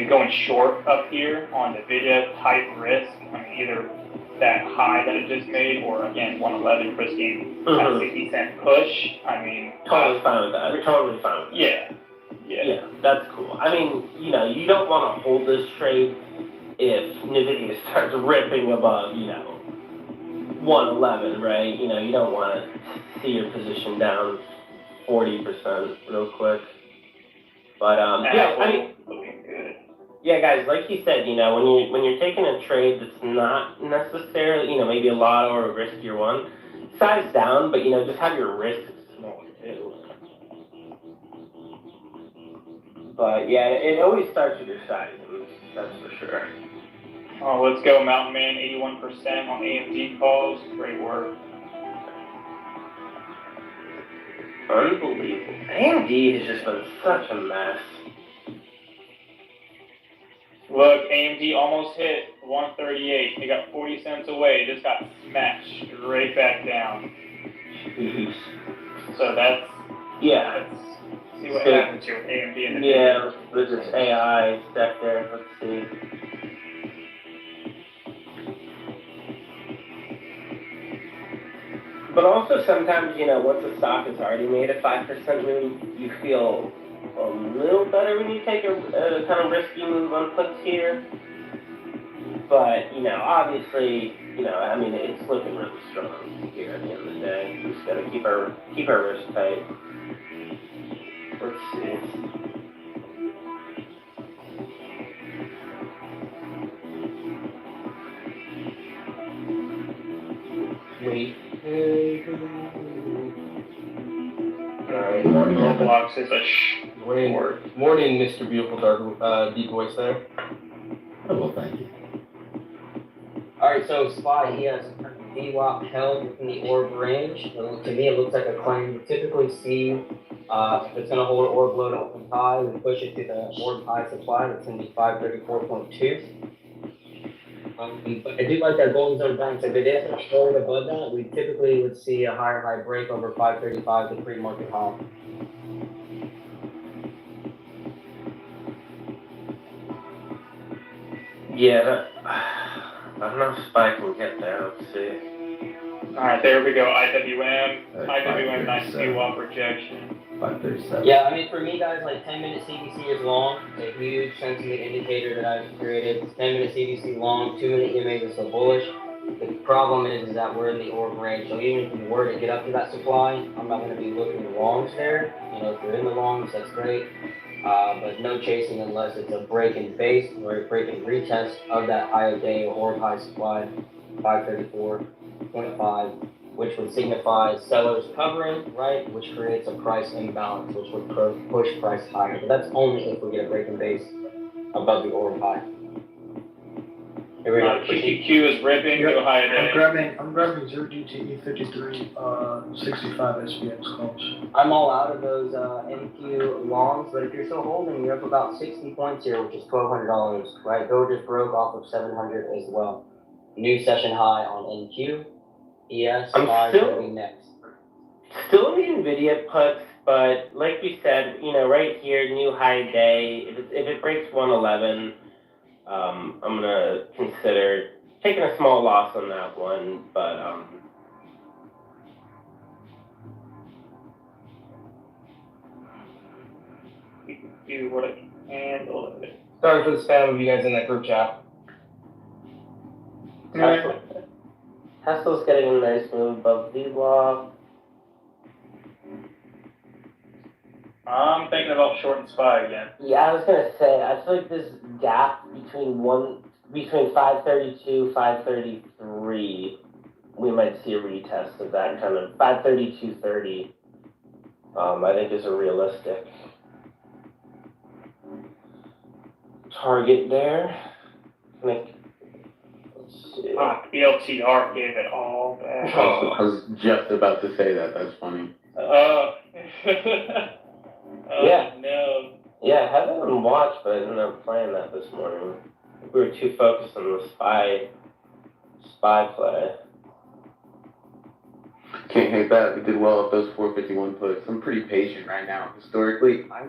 going short up here on NVIDIA, type risk, either that high that it just made, or again, 111 risking a 60-cent push. Totally fine with that. Totally fine with that. Yeah, that's cool. You don't want to hold this trade if NVIDIA starts ripping above, 111, right? You don't want to see your position down 40% real quick. But, looking good. Yeah, guys, like you said, when you're taking a trade that's not necessarily, maybe a Lotto or a riskier one, size down, but, just have your risks small too. But, yeah, it always starts with your sizing, that's for sure. Oh, let's go, Mountain Man, 81% on AMD calls. Great work. Unbelievable. AMD has just been such a mess. Look, AMD almost hit 138. They got 40 cents away. Just got smashed straight back down. Jeez. So that's... Yeah. Let's see what happens here with AMD in the Yeah, there's this AI sector. Let's see. But also sometimes, once the stock has already made a 5% move, you feel a little better when you take a kind of risky move on puts here. But, obviously, it's looking really strong here at the end of the day. We just gotta keep our wrist tight. Let's see. Wait. Alright, Roblox is a Morning, Mr. Beautiful Dark Deep Voice there. Oh, well, thank you. Alright, so SPY, he has VWAP held within the orb range. To me, it looks like a claim. We typically see if it's going to hold orb load open high, we push it to the orb high supply. That's going to be 534.2. But I do like that golden zone bounce. If it is hold above that, we typically would see a higher high break over 535, the pre-market high. Yeah, I don't know if SPY can get there. Let's see. Alright, there we go. IWM, nice VWAP rejection. 537. Yeah, for me, guys, 10-minute CBC is long. It's a huge sentiment indicator that I've created. 10-minute CBC long, 2-minute EMA is so bullish. The problem is that we're in the orb range, so even if we were to get up to that supply, I'm not going to be looking longs there. You know, if you're in the longs, that's great. But no chasing unless it's a break and base or a break and retest of that high of day or high supply, 534.5, which would signify sellers covering, right? Which creates a price imbalance, which would push price higher. But that's only if we get a break and base above the orb high. Here we go. QQQ is ripping to a high I'm day. grabbing 0DTE 53, 65 SPX calls. I'm all out of those NQ longs, but if you're still holding, you're up about 60 points here, which is $1,200, right? Go just broke off of 700 as well. New session high on NQ. ES, I'm will be next. Still in the NVIDIA puts, but like you said, you know, right here, new high day. If it breaks 111, I'm gonna consider taking a small loss on that one, but Do what I can handle it. Sorry for the spam of you guys in that group chat. Tesla's getting a nice move above VWAP. I'm thinking about short and SPY again. Yeah, I was gonna say, I feel like this gap between 532, 533, we might see a retest of that kind of 532.30. I think is a realistic target there. Let's see. BLTR gave it all back. Oh, I was just about to say that. That's funny. Yeah. No. Yeah, I had that on watch, but I ended up playing that this morning. We were too focused on the spy play. Can't hate that. We did well at those 451 puts. I'm pretty patient right now. Historically, I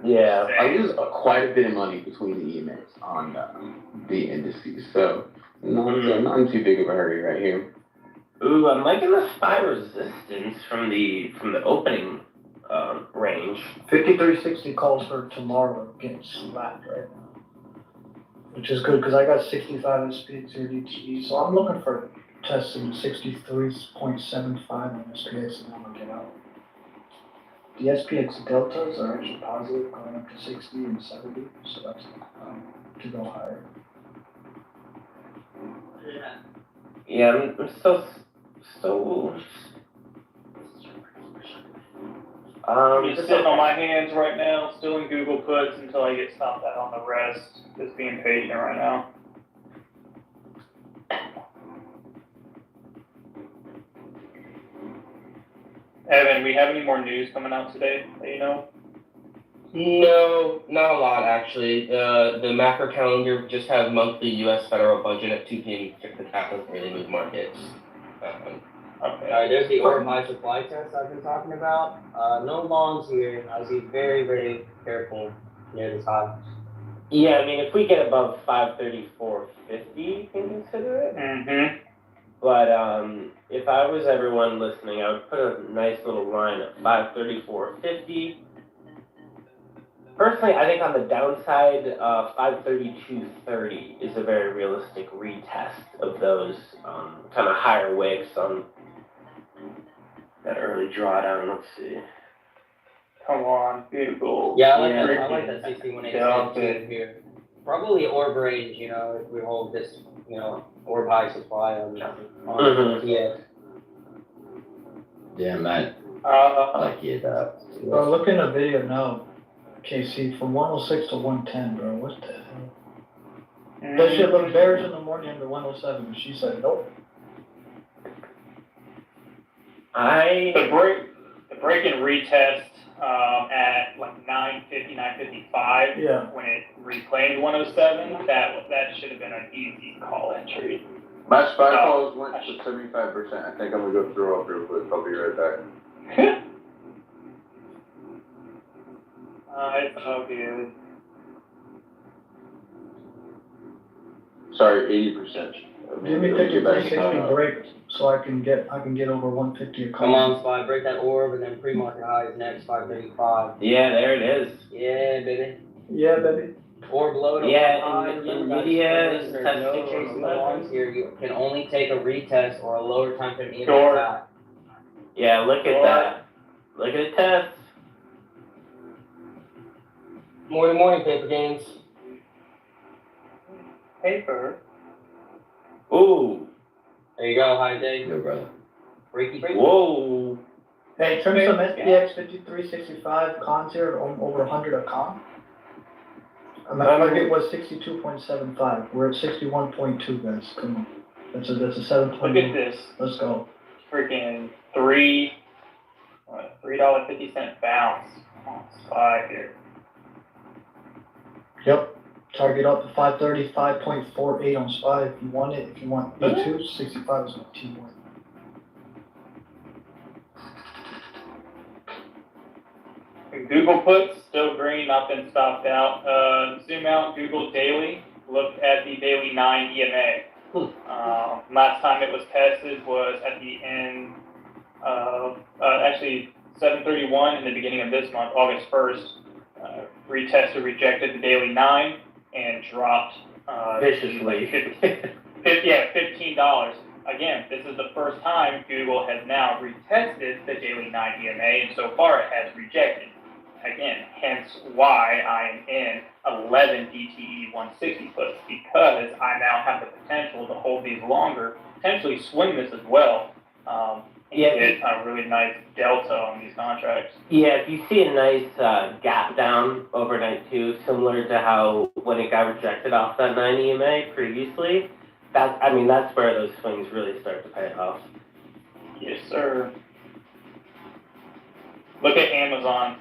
lose quite a bit of money between the EMAs on the indices, so not too big of a hurry right here. Ooh, I'm liking the spy resistance from the opening range. 5360 calls for tomorrow getting slapped right now, which is good because I got 65 SPX or DTE, so I'm looking for testing 63.75 on SPX and I'm gonna get out. The SPX deltas are actually positive, going up to 60 and 70, so that's to go higher. Yeah, I'm still. I'm just sitting on my hands right now, still in Google puts until I get stopped out on the rest. Just being patient right now. Evan, we have any more news coming out today that you know? No, not a lot actually. The macro calendar just has monthly U.S. federal budget at 2 p.m. That doesn't really move markets. Okay. There's the orb high supply test I've been talking about. No longs here. I was very, very careful near this high. Yeah, I mean, if we get above 534.50, you can consider it. Mm-hmm. But if I was everyone listening, I would put a nice little line at 534.50. Personally, I think on the downside, 532.30 is a very realistic retest of those kind of higher wicks on that early drawdown. Let's see. Come on, Google. Yeah, I like that 61.8 here. Probably orb range, you know, if we hold this, you know, orb high supply on TX. Damn, that. Like it. Bro, look in the video now. KC from 106 to 110, bro. What the hell? That shit looked bearish in the morning under 107, and she said nope. The break and retest at like 950, 955. Yeah. When it reclaimed 107, that should have been an easy call entry. My spy calls went to 75%. I think I'm gonna go throw up real quick. I'll be right back. It's so good. Sorry, 80%. Give me 5360 break so I can get over 150 a call. Come on, SPY, break that orb and then pre-market high is next, 535. Yeah, there it is. Yeah, baby. Yeah, baby. Or below to Yeah, high. and Remember, guys, Nvidia for listeners, testing no chasing the longs here. You can only take a retest or a lower time frame EMA Short. shot. Yeah, look at that. Look at the test. Morning, paper gains. Paper. Ooh. There you go, high day. Yo, brother. Breaky. Whoa. Hey, in terms of SPX 5365 cons here, over 100 a con. My target was 62.75. We're at 61.2, guys. Come on. That's a 7 Look point. at this. Let's go. Freaking $3.50 bounce on SPY here. Yep. Target up to 535.48 on SPY if you want it. If you want B2, 65 is on T1. Google puts still green, not been stopped out. Zoom out Google daily. Look at the daily 9 EMA. Last time it was tested was at the end of actually 7/31 in the beginning of this month, August 1st. Retested, rejected the daily 9 and dropped viciously. $15. Again, this is the first time Google has now retested the daily 9 EMA, and so far it has rejected. Again, hence why I am in 11 DTE 160 puts, because I now have the potential to hold these longer, potentially swing this as well, and get a really nice delta on these contracts. Yeah, if you see a nice gap down overnight too, similar to how when it got rejected off that 9 EMA previously, that's where those swings really start to pay off. Yes, sir. Look at Amazon.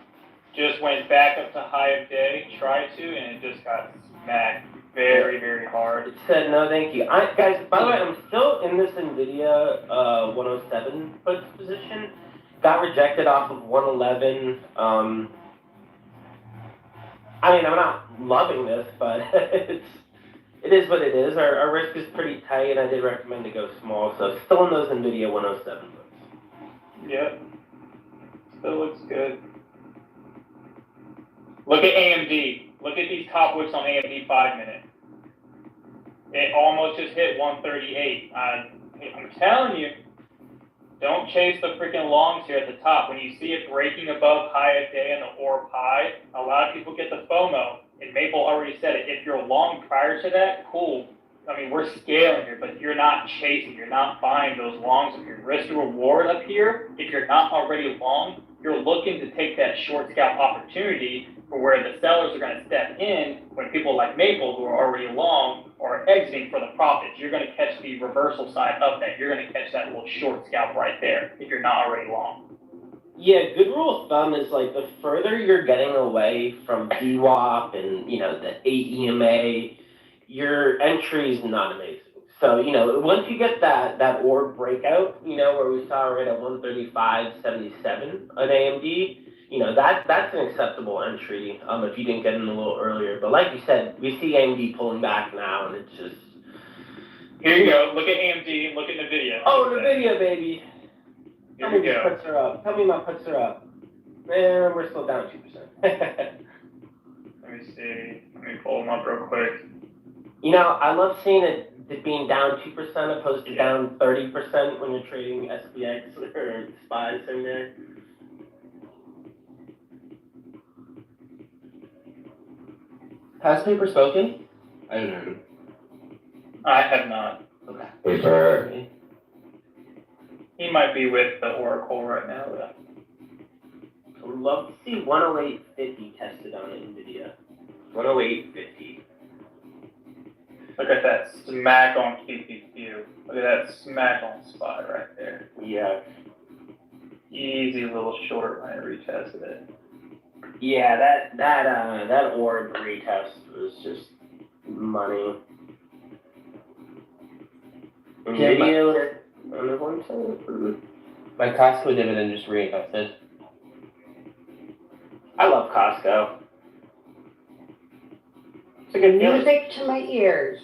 Just went back up to high of day, tried to, and it just got smacked very, very hard. It said no thank you. Guys, by the way, I'm still in this NVIDIA 107 puts position. Got rejected off of 111. I'm not loving this, but it is what it is. Our risk is pretty tight, and I did recommend to go small. So still in those NVIDIA 107 puts. Yep. Still looks good. Look at AMD. Look at these top wicks on AMD 5-minute. It almost just hit 138. I'm telling you, don't chase the freaking longs here at the top. When you see it breaking above high of day and the orb high, a lot of people get the FOMO. And Maple already said it. If you're long prior to that, cool. We're scaling here, but you're not chasing. You're not buying those longs with your risk to reward up here. If you're not already long, you're looking to take that short scalp opportunity for where the sellers are going to step in when people like Maple, who are already long, are exiting for the profits. You're going to catch the reversal side of that. You're going to catch that little short scalp right there if you're not already long. Yeah, good rule of thumb is like the further you're getting away from VWAP and the 8 EMA, your entry is not amazing. So once you get that orb breakout, where we saw right at 135.77 on AMD, that's an acceptable entry. If you didn't get in a little earlier, but like you said, we see AMD pulling back now, and it's just. Here you go. Look at AMD. Look at NVIDIA. Oh, NVIDIA, baby. Here we go. Puts are up. Tell me my puts are up. Man, we're still down 2%. Let me see. Let me pull them up real quick. I love seeing it being down 2% opposed to down 30% when you're trading SPX or SPYs in there. Has Paper spoken? I haven't heard him. I have not. Okay. Paper. He might be with the Oracle right now, though. I would love to see 108.50 tested on NVIDIA. 108.50. Look at that smack on QQQ. Look at that smack on SPY right there. Yeah. Easy little short when I retested it. Yeah, that orb retest was just money. NVIDIA on the one side. My Costco dividend just reinvested. I love Costco. It's like a music to my ears.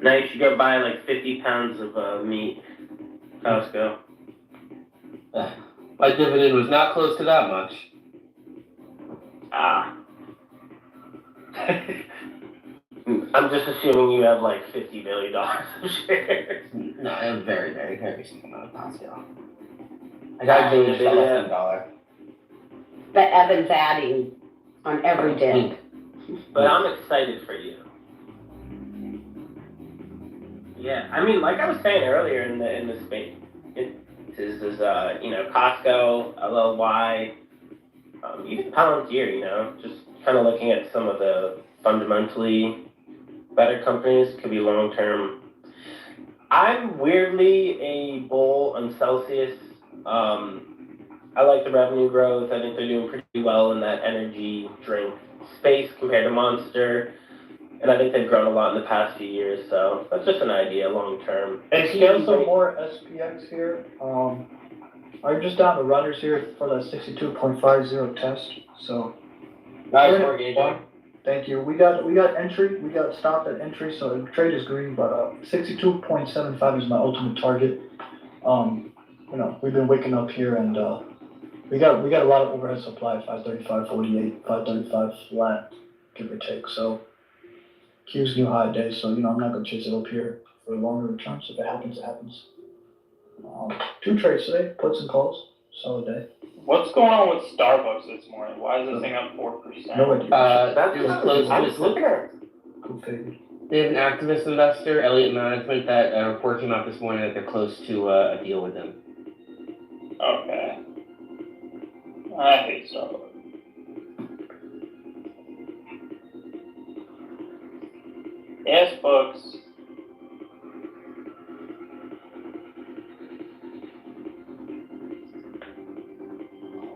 Now you should go buy like 50 pounds of meat. Costco. My dividend was not close to that much. Ah. I'm just assuming you have like $50 million of shares. No, I have very, very, very small amount of Pascal. I got Adding just less than Nvidia. $1. But Evan's adding on every day. But I'm excited for you. Yeah, I mean, like I was saying earlier in the space, Costco, LLY, even Palantir, just kind of looking at some of the fundamentally better companies could be long term. I'm weirdly a bull on Celsius. I like the revenue growth. I think they're doing pretty well in that energy drink space compared to Monster. And I think they've grown a lot in the past few years, so that's just an idea long term. Hey, scale some more SPX here. I'm just down the runners here for that 62.50 test. So nice work, AJ. Thank you. We got entry. We got stopped at entry, so the trade is green, but 62.75 is my ultimate target. We've been waking up here, and we got a lot of overhead supply. 535.48, 535 flat, give or take. So Q's new high day, so I'm not gonna chase it up here for longer returns. If it happens, it happens. 2 trades today, puts and calls, solid day. What's going on with Starbucks this morning? Why is this thing up 4%? No idea. That's It was close to I was looking at. Go figure. They have an activist investor, Elliott Management, that report came out this morning that they're close to a deal with them. Okay. I hate Starbucks. Yes, books.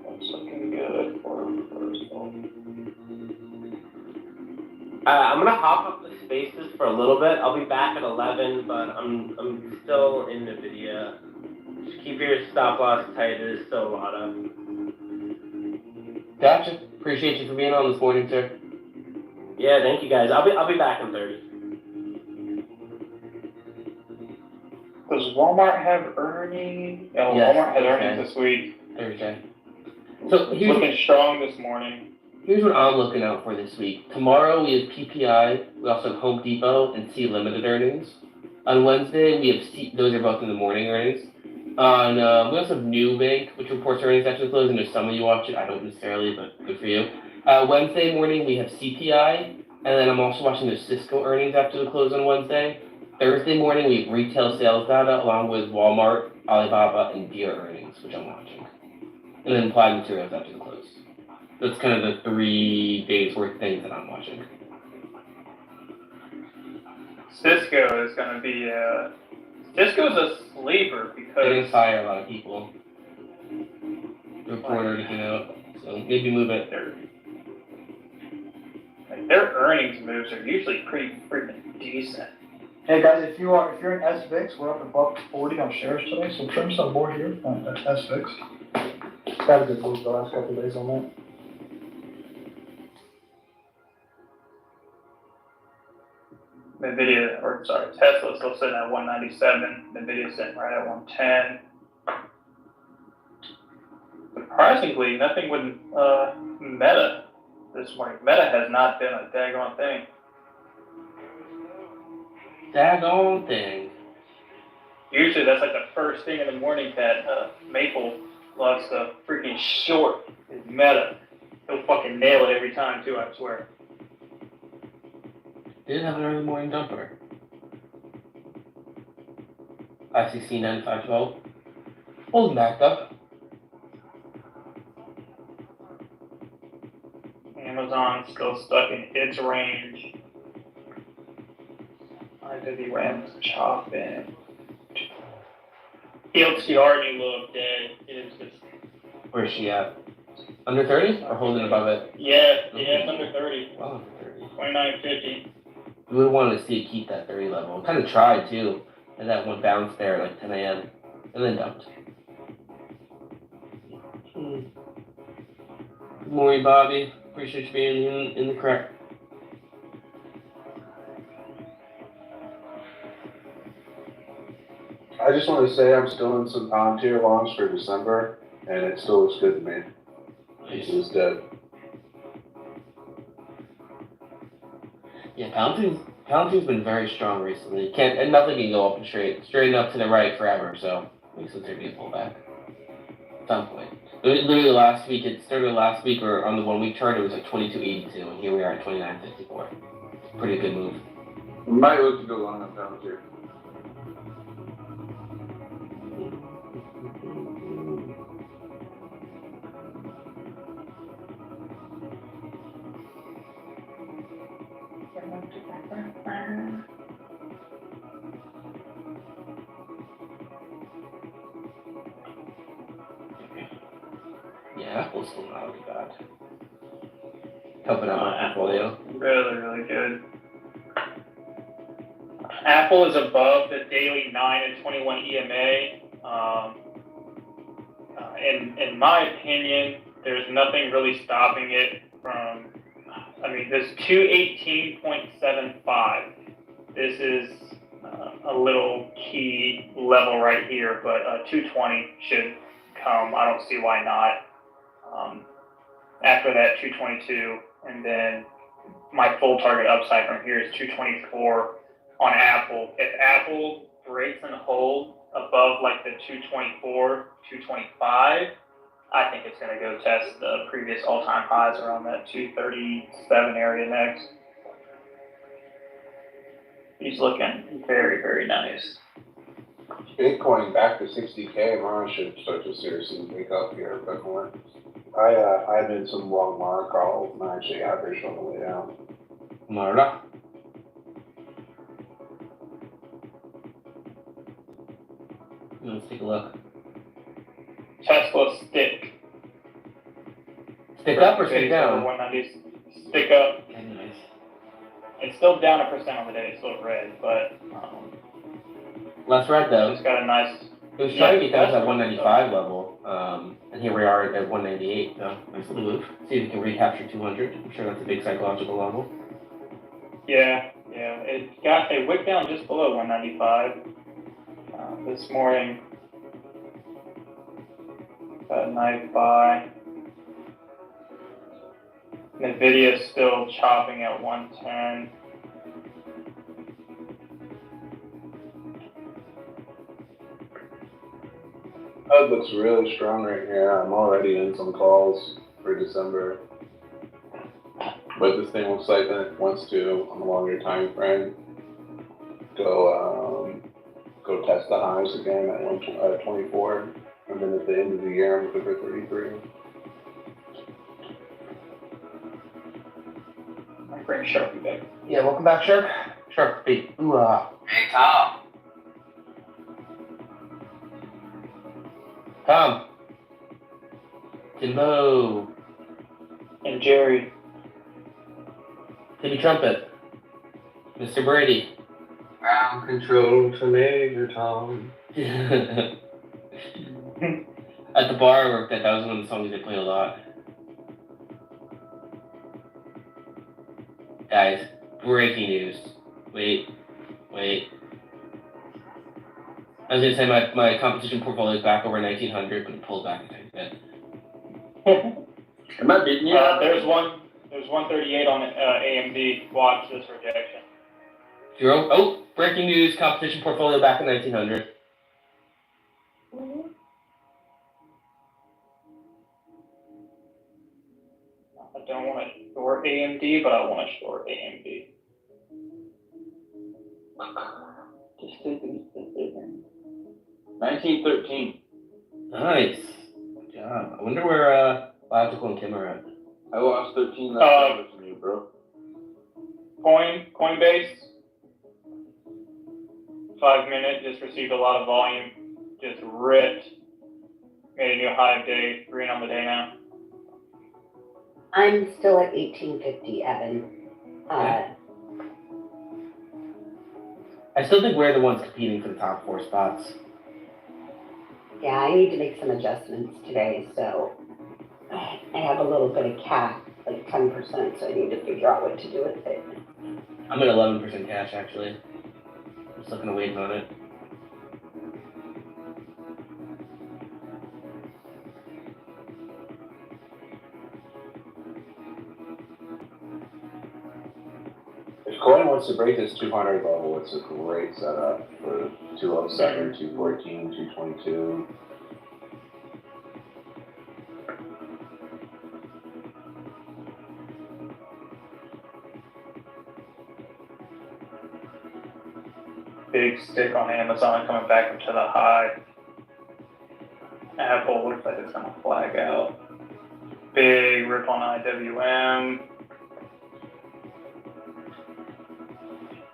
That's looking good for first one. I'm gonna hop up the spaces for a little bit. I'll be back at 11, but I'm still in NVIDIA. Just keep your stop loss tight. There's still a lot of. Gotcha. Appreciate you for being on this morning, sir. Yeah, thank you guys. I'll be back in 30. Does Walmart have earnings? Oh, Yes, Walmart has Thursday. earnings this week. Thursday. So It's looking strong this morning. Here's what I'm looking out for this week. Tomorrow we have PPI. We also have Home Depot and C Limited earnings. On Wednesday we have those are both in the morning earnings. On we also have Nubank, which reports earnings after the close. And there's some of you watch it. I don't necessarily, but good for you. Wednesday morning we have CPI, and then I'm also watching the Cisco earnings after the close on Wednesday. Thursday morning we have retail sales data along with Walmart, Alibaba, and Deere earnings, which I'm watching, and then applied materials after the close. That's kind of the 3 days worth of things that I'm watching. Cisco is going to be Cisco's a sleeper They're because gonna fire a lot of people. Report everything out, so maybe move it. their earnings moves are usually pretty freaking decent. Hey guys, if you're in SVIX, we're up above 40 on shares today, so trim some more here on SVIX. Got a good move the last couple of days on that. Tesla's still sitting at 197. Nvidia's sitting right at 110. Surprisingly, nothing with Meta this morning. Meta has not been a daggone thing. Daggone thing. Usually that's like the first thing in the morning that Maple loves to freaking short is Meta. He'll fucking nail it every time too, I swear. Did have an early morning dumper. ICC 9512. Holding back up. Amazon's still stuck in its range. IWM is chopping. LTR new low of dead. It is just. Where's she at? Under 30 or holding above it? Yeah, it's under 30. Wow, under 30. 29.50. We would have wanted to see it keep that 30 level. Kind of tried too. And that one bounced there at like 10 a.m. and then dumped. Good morning, Bobby. Appreciate you being in the correct. I just want to say I'm still in some Palantir longs for December, and it still looks good to me. It is good. Yeah, Palantir's been very strong recently. And nothing can go up and straight up to the right forever. So makes sense there be a pullback at some point. Literally last week, it started last week, or on the 1 week chart, it was like 22.82, and here we are at 29.54. Pretty good move. Might look to go long on Palantir. Yeah, Apple's still not really bad. Helping out my portfolio. Really, really good. Apple is above the daily 9 and 21 EMA. In my opinion, there's nothing really stopping it from. I mean, this 218.75. This is a little key level right here, but 220 should come. I don't see why not. After that, 222, and then my full target upside from here is 224 on Apple. If Apple breaks and holds above like the 224, 225, I think it's going to go test the previous all-time highs around that 237 area next. He's looking very, very nice. Bitcoin back to 60K, Mara should start to seriously pick up here a bit more. I made some long Mara calls and I actually averaged on the way down. Mara. Let's take a look. Tesla stick. Stick up or stick down? 190. Stick up. Okay, nice. It's still down 1% on the day. It's still red, but less red though. It's got a nice. It was trying to get down to that 195 level, and here we are at 198. So nice little move. See if we can recapture 200. I'm sure that's a big psychological level. Yeah. It wicked down just below 195 this morning. Got a nice buy. Nvidia's still chopping at 110. That looks really strong right here. I'm already in some calls for December. But this thing looks like it wants to, on a longer time frame, go test the highs again at 24. And then at the end of the year, I'm looking for 33. I'm bringing Sharpie back. Yeah, welcome back, Shark. Shark, hey. Hey, Tom. Tom. Timbo. And Jerry. Timmy Trumpet. Mr. Brady. Ground control to Major Tom. At the bar I worked at, that was one of the songs they played a lot. Guys, breaking news. Wait. I was gonna say my competition portfolio is back over 1900, but it pulled back a tiny bit. Am I beating you? There's 138 on AMD. Watch this rejection. Breaking news, competition portfolio back in 1900. I don't want to short AMD, but I want to short AMD. Just thinking. 1913. Nice. Good job. I wonder where Logical and Kim are at. I lost 13 left from you, bro. Coinbase. 5 minute, just received a lot of volume. Just ripped. Made a new high of day. Green on the day now. I'm still at 1850, Evan. I still think we're the ones competing for the top 4 spots. Yeah, I need to make some adjustments today, so I have a little bit of cash, like 10%, so I need to figure out what to do with it. I'm at 11% cash, actually. I'm still kind of waiting on it. once to break this 200 level, it's a great setup for 207, 214, 222. Big stick on Amazon coming back up to the high. Apple looks like it's gonna flag out. Big rip on IWM.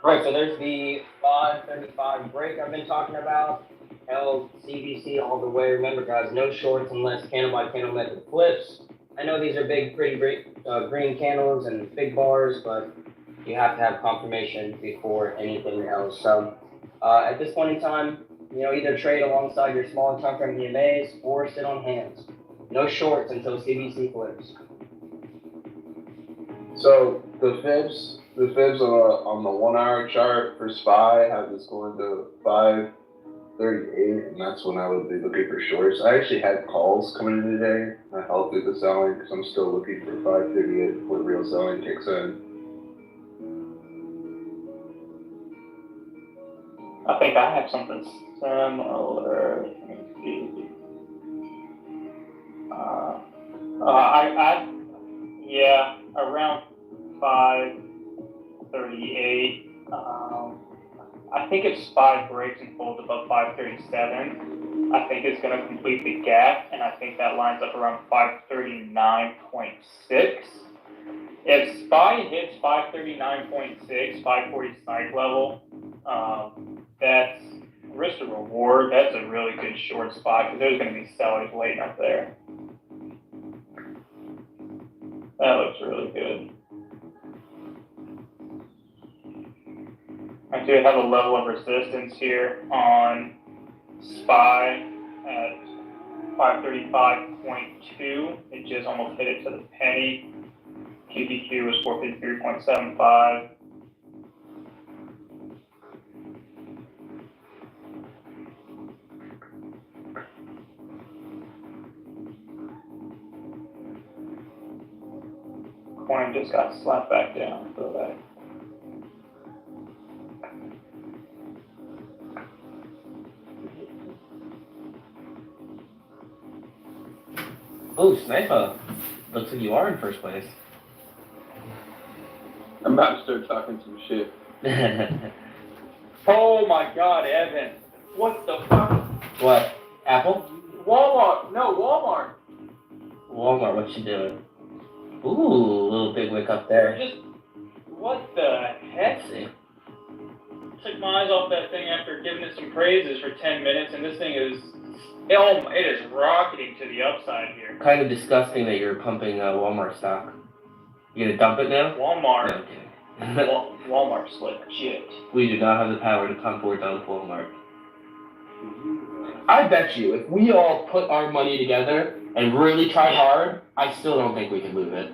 Right, so there's the 535 break I've been talking about. Held CBC all the way. Remember, guys, no shorts unless candle by candle method flips. I know these are big, pretty green candles and big bars, but you have to have confirmation before anything else. So at this point in time, either trade alongside your smaller time frame EMAs or sit on hands. No shorts until CBC flips. So the fibs on the 1 hour chart for SPY have this going to 538, and that's when I would be looking for shorts. I actually had calls coming in today. I held through the selling because I'm still looking for 538 before real selling kicks in. I think I have something similar. Let me see. Yeah, around 538. I think if SPY breaks and folds above 537, I think it's going to complete the gap, and I think that lines up around 539.6. If SPY hits 539.6, 540 strike level, that's risk to reward. That's a really good short spot because there's going to be sellers waiting up there. That looks really good. I do have a level of resistance here on SPY at 535.2. It just almost hit it to the penny. QQQ was 453.75. Coin just got slapped back down for that. Oh, Sniper. Looks like you are in first place. I'm about to start talking some shit. Oh my god, Evan. What the fuck? What? Apple? Walmart. No, Walmart. Walmart, what's she doing? Ooh, a little big wick up there. What the heck? See. Took my eyes off that thing after giving it some praises for 10 minutes, and this thing is, it is rocketing to the upside here. Kind of disgusting that you're pumping Walmart stock. You gonna dump it now? Walmart. No, I'm kidding. Walmart's legit. We do not have the power to pump or dump Walmart. I bet you, if we all put our money together and really tried hard, I still don't think we could move it.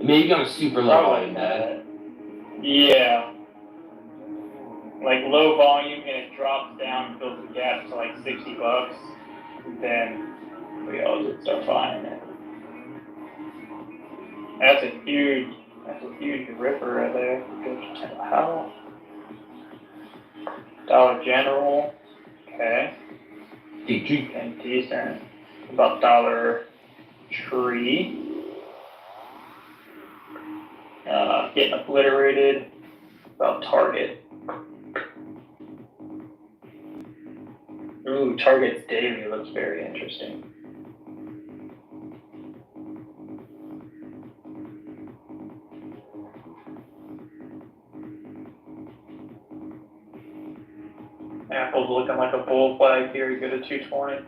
Maybe on a super low volume day. Yeah. Like low volume and it drops down and fills the gap to like $60, then we all just start buying it. That's a huge ripper right there. How? Dollar General. Okay. DG. And decent. About Dollar Tree. Getting obliterated. About Target. Ooh, Target's daily looks very interesting. Apple's looking like a bull flag here. You go to 220.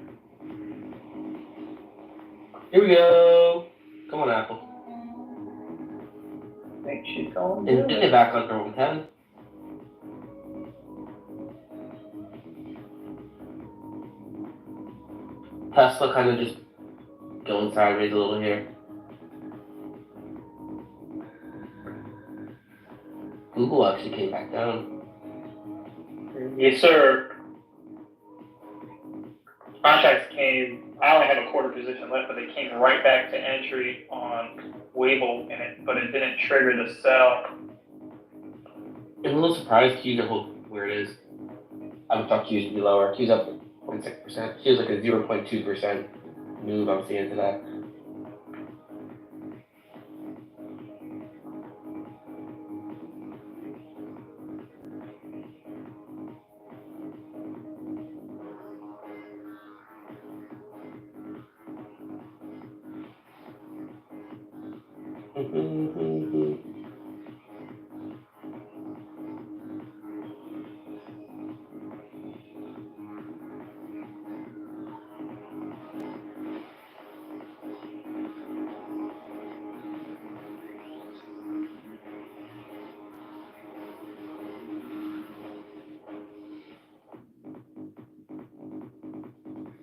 Here we go. Come on, Apple. I think she's going And get back under 110. Tesla kind of just going sideways a little here. Google actually came back down. Yes, sir. Contracts came, I only have a quarter position left, but they came right back to entry on Webull in it, but it didn't trigger the sell. I'm a little surprised Q's are where it is. I would thought Q's would be lower. Q's up 0.6%. Q's like a 0.2% move I'm seeing to that.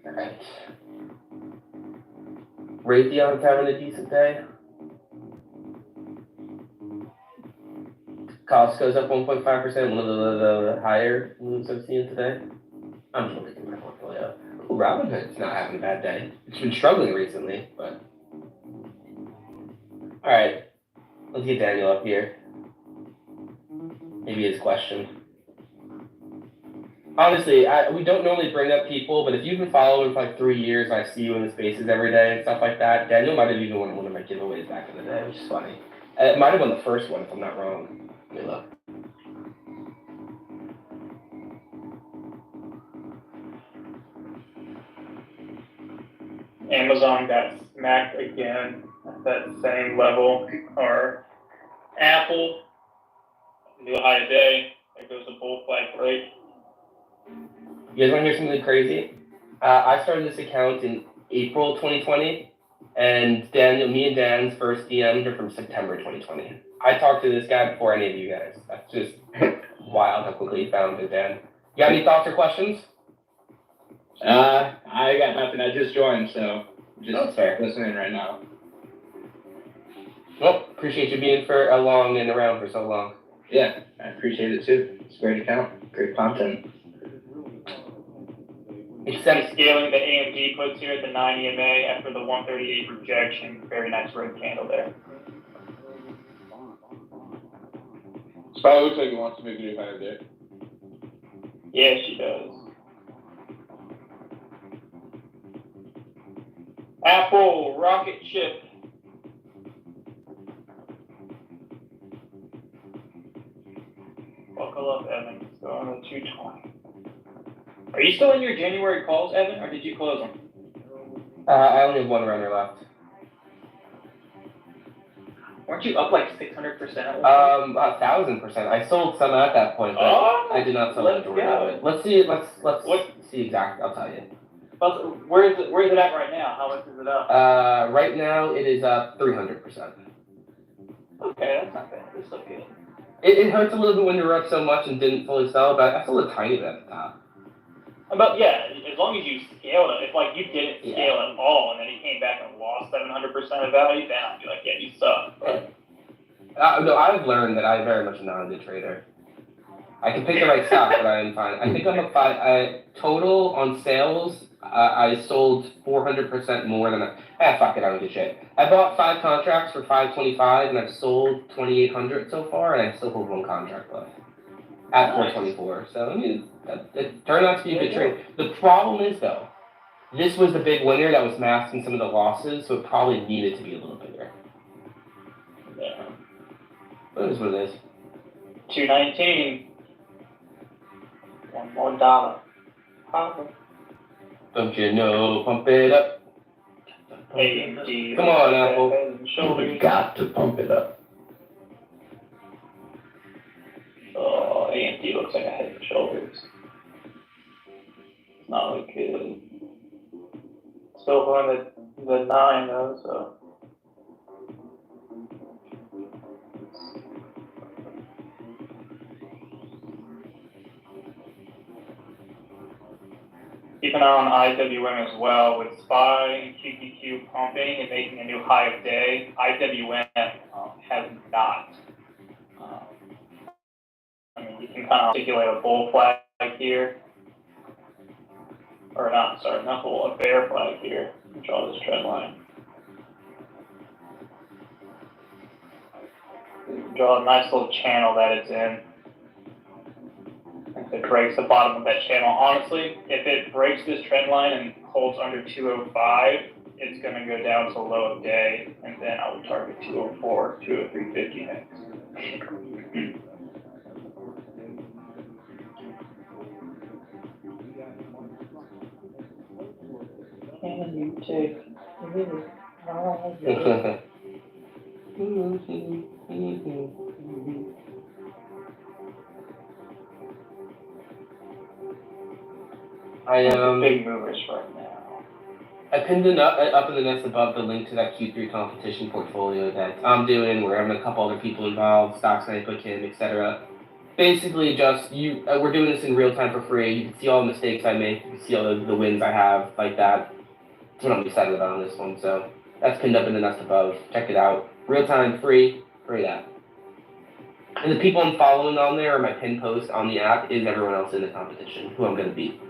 Alright. Raytheon's having a decent day. Costco's up 1.5%, one of the higher moves I've seen today. I'm just looking at my portfolio. Ooh, Robinhood's not having a bad day. It's been struggling recently, but. Alright, let's get Daniel up here. Maybe his question. Honestly, we don't normally bring up people, but if you've been following for like 3 years, I see you in the spaces every day and stuff like that. Daniel might have even won one of my giveaways back in the day, which is funny. It might have won the first one, if I'm not wrong. Let me look. Amazon got smacked again at that same level, or Apple, new high today. There goes a bull flag break. You guys want to hear something crazy? I started this account in April 2020, and me and Dan's first DMs are from September 2020. I talked to this guy before any of you guys. That's just wild how quickly he found it, Dan. You got any thoughts or questions? I got nothing. I just joined, so just listening right now. Well, appreciate you being for along and around for so long. Yeah, I appreciate it too. It's a great account, great content. Except scaling the AMD puts here at the 9 EMA after the 138 rejection. Very nice red candle there. Spy looks like he wants to make a new higher day. Yeah, she does. Apple rocket ship. Buckle up, Evan. Let's go on to 220. Are you still in your January calls, Evan, or did you close them? I only have one runner left. Weren't you up like 600%? 1,000%. I sold some at that point, but I did not sell the majority of it. Let's see. Let's see exactly. I'll tell you. Where is it at right now? How much is it up? Right now it is up 300%. Okay, that's not bad. It's still good. It hurts a little bit when you're up so much and didn't fully sell, but I sold a tiny bit at the top. But yeah, as long as you scaled it, if like you didn't scale at all and then you came back and lost 700% of value, then I'd be like, yeah, you suck. But No, I've learned that I'm very much a non-good trader. I can pick the right stock, but I am fine. I think I'm total on sales. I sold 400% more than fuck it, I don't give a shit. I bought 5 contracts for $525, and I've sold 2,800 so far, and I still hold 1 contract left at 424. So I mean, it turned out to be a good trade. The problem is though, this was the big winner that was masking some of the losses, so it probably needed to be a little bigger. Yeah. But it is what it is. 219. $1 more. Don't you know? Pump it up. AMD. Come on, Apple. Shoulders. You got to pump it up. Oh, AMD looks like a head and shoulders. It's not really good. Still going the 9 though, so. Keep an eye on IWM as well, with SPY and QQQ pumping and making a new high of day. IWM has not. I mean, you can kind of articulate a bull flag here. Or not, sorry, not bull, a bear flag here. Draw this trend line. Draw a nice little channel that it's in. It breaks the bottom of that channel. Honestly, if it breaks this trend line and holds under 205, it's going to go down to low of day, and then I would target 204, 203.50 next. Can you take big movers right now. I pinned up in the nest above the link to that Q3 competition portfolio that I'm doing. We're having a couple other people involved, Stock Sniper, Kim, etc. Basically, just we're doing this in real time for free. You can see all the mistakes I make. You can see all the wins I have, like that. That's what I'm excited about on this one. So that's pinned up in the nest above. Check it out. Real time, free that. And the people I'm following on there, or my pin post on the app, is everyone else in the competition who I'm going to beat.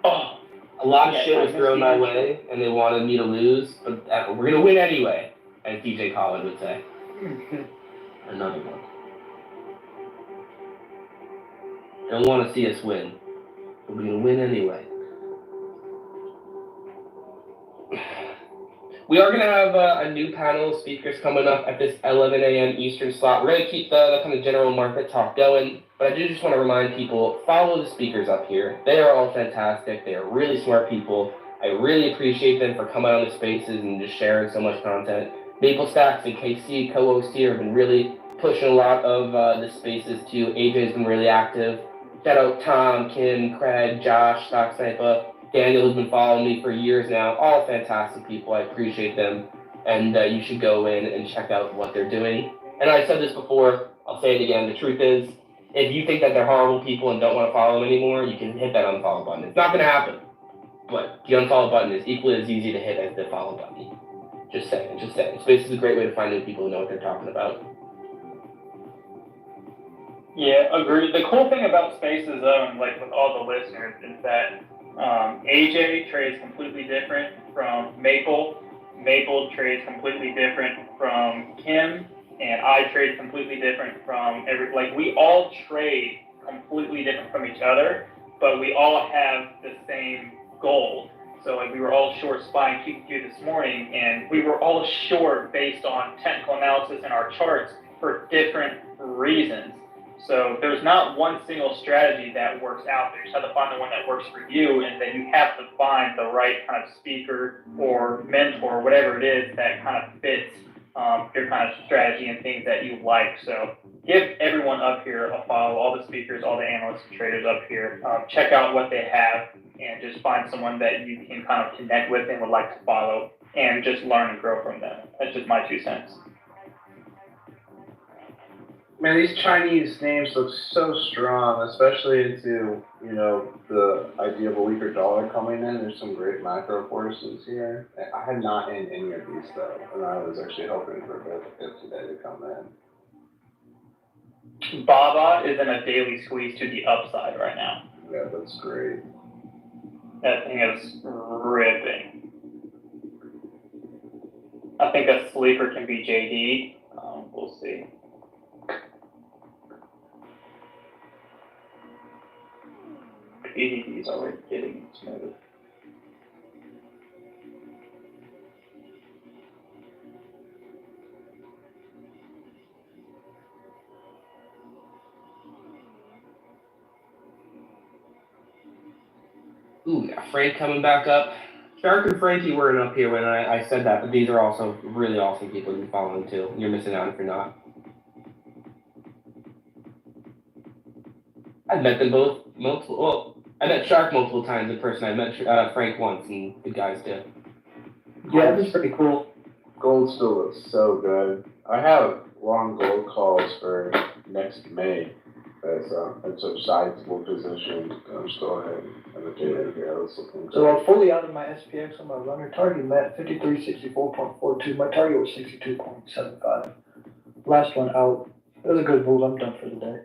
Oh, a lot of shit was thrown my way, and they wanted me to lose, but we're gonna win anyway, as DJ Colin would say. Another one. Don't want to see us win, but we're gonna win anyway. We are gonna have a new panel of speakers coming up at this 11 a.m. Eastern slot. We're gonna keep the kind of general market talk going, but I do just want to remind people, follow the speakers up here. They are all fantastic. They are really smart people. I really appreciate them for coming on the spaces and just sharing so much content. Maple Stacks and KC, co-host here, have been really pushing a lot of the spaces too. AJ's been really active. Shout out Tom, Kim, Craig, Josh, Stock Sniper, Daniel, who's been following me for years now. All fantastic people. I appreciate them. And you should go in and check out what they're doing. And I said this before, I'll say it again. The truth is, if you think that they're horrible people and don't want to follow them anymore, you can hit that unfollow button. It's not going to happen. But the unfollow button is equally as easy to hit as the follow button. Just saying. Space is a great way to find new people who know what they're talking about. Yeah, agreed. The cool thing about Spaces, though, and like with all the listeners, is that AJ trades completely different from Maple. Maple trades completely different from Kim, and I trade completely different from we all trade completely different from each other, but we all have the same goal. So we were all short SPY and QQQ this morning, and we were all short based on technical analysis in our charts for different reasons. So there's not one single strategy that works out. You just have to find the one that works for you, and then you have to find the right kind of speaker or mentor, whatever it is, that kind of fits your kind of strategy and things that you like. So give everyone up here a follow, all the speakers, all the analysts and traders up here. Check out what they have, and just find someone that you can kind of connect with and would like to follow, and just learn and grow from them. That's just my 2 cents. Man, these Chinese names look so strong, especially into, the idea of a weaker dollar coming in. There's some great macro forces here. I'm not in any of these, though, and I was actually hoping for both of today to come in. Baba is in a daily squeeze to the upside right now. Yeah, that's great. That thing is ripping. I think a sleeper can be JD. We'll see. PDD is already getting smooth. Ooh, yeah, Frank coming back up. Shark and Frankie weren't up here when I said that, but these are also really awesome people to be following too. You're missing out if you're not. I've met them both I met Shark multiple times in person. I met Frank once, and good guys too. Yeah, it's pretty cool. Gold still looks so good. I have long gold calls for next May. That's a sizable position. I'm still ahead of the data here. So I'm fully out of my SPX on my runner target. I'm at 5364.42. My target was 62.75. Last one out. It was a good move. I'm done for the day.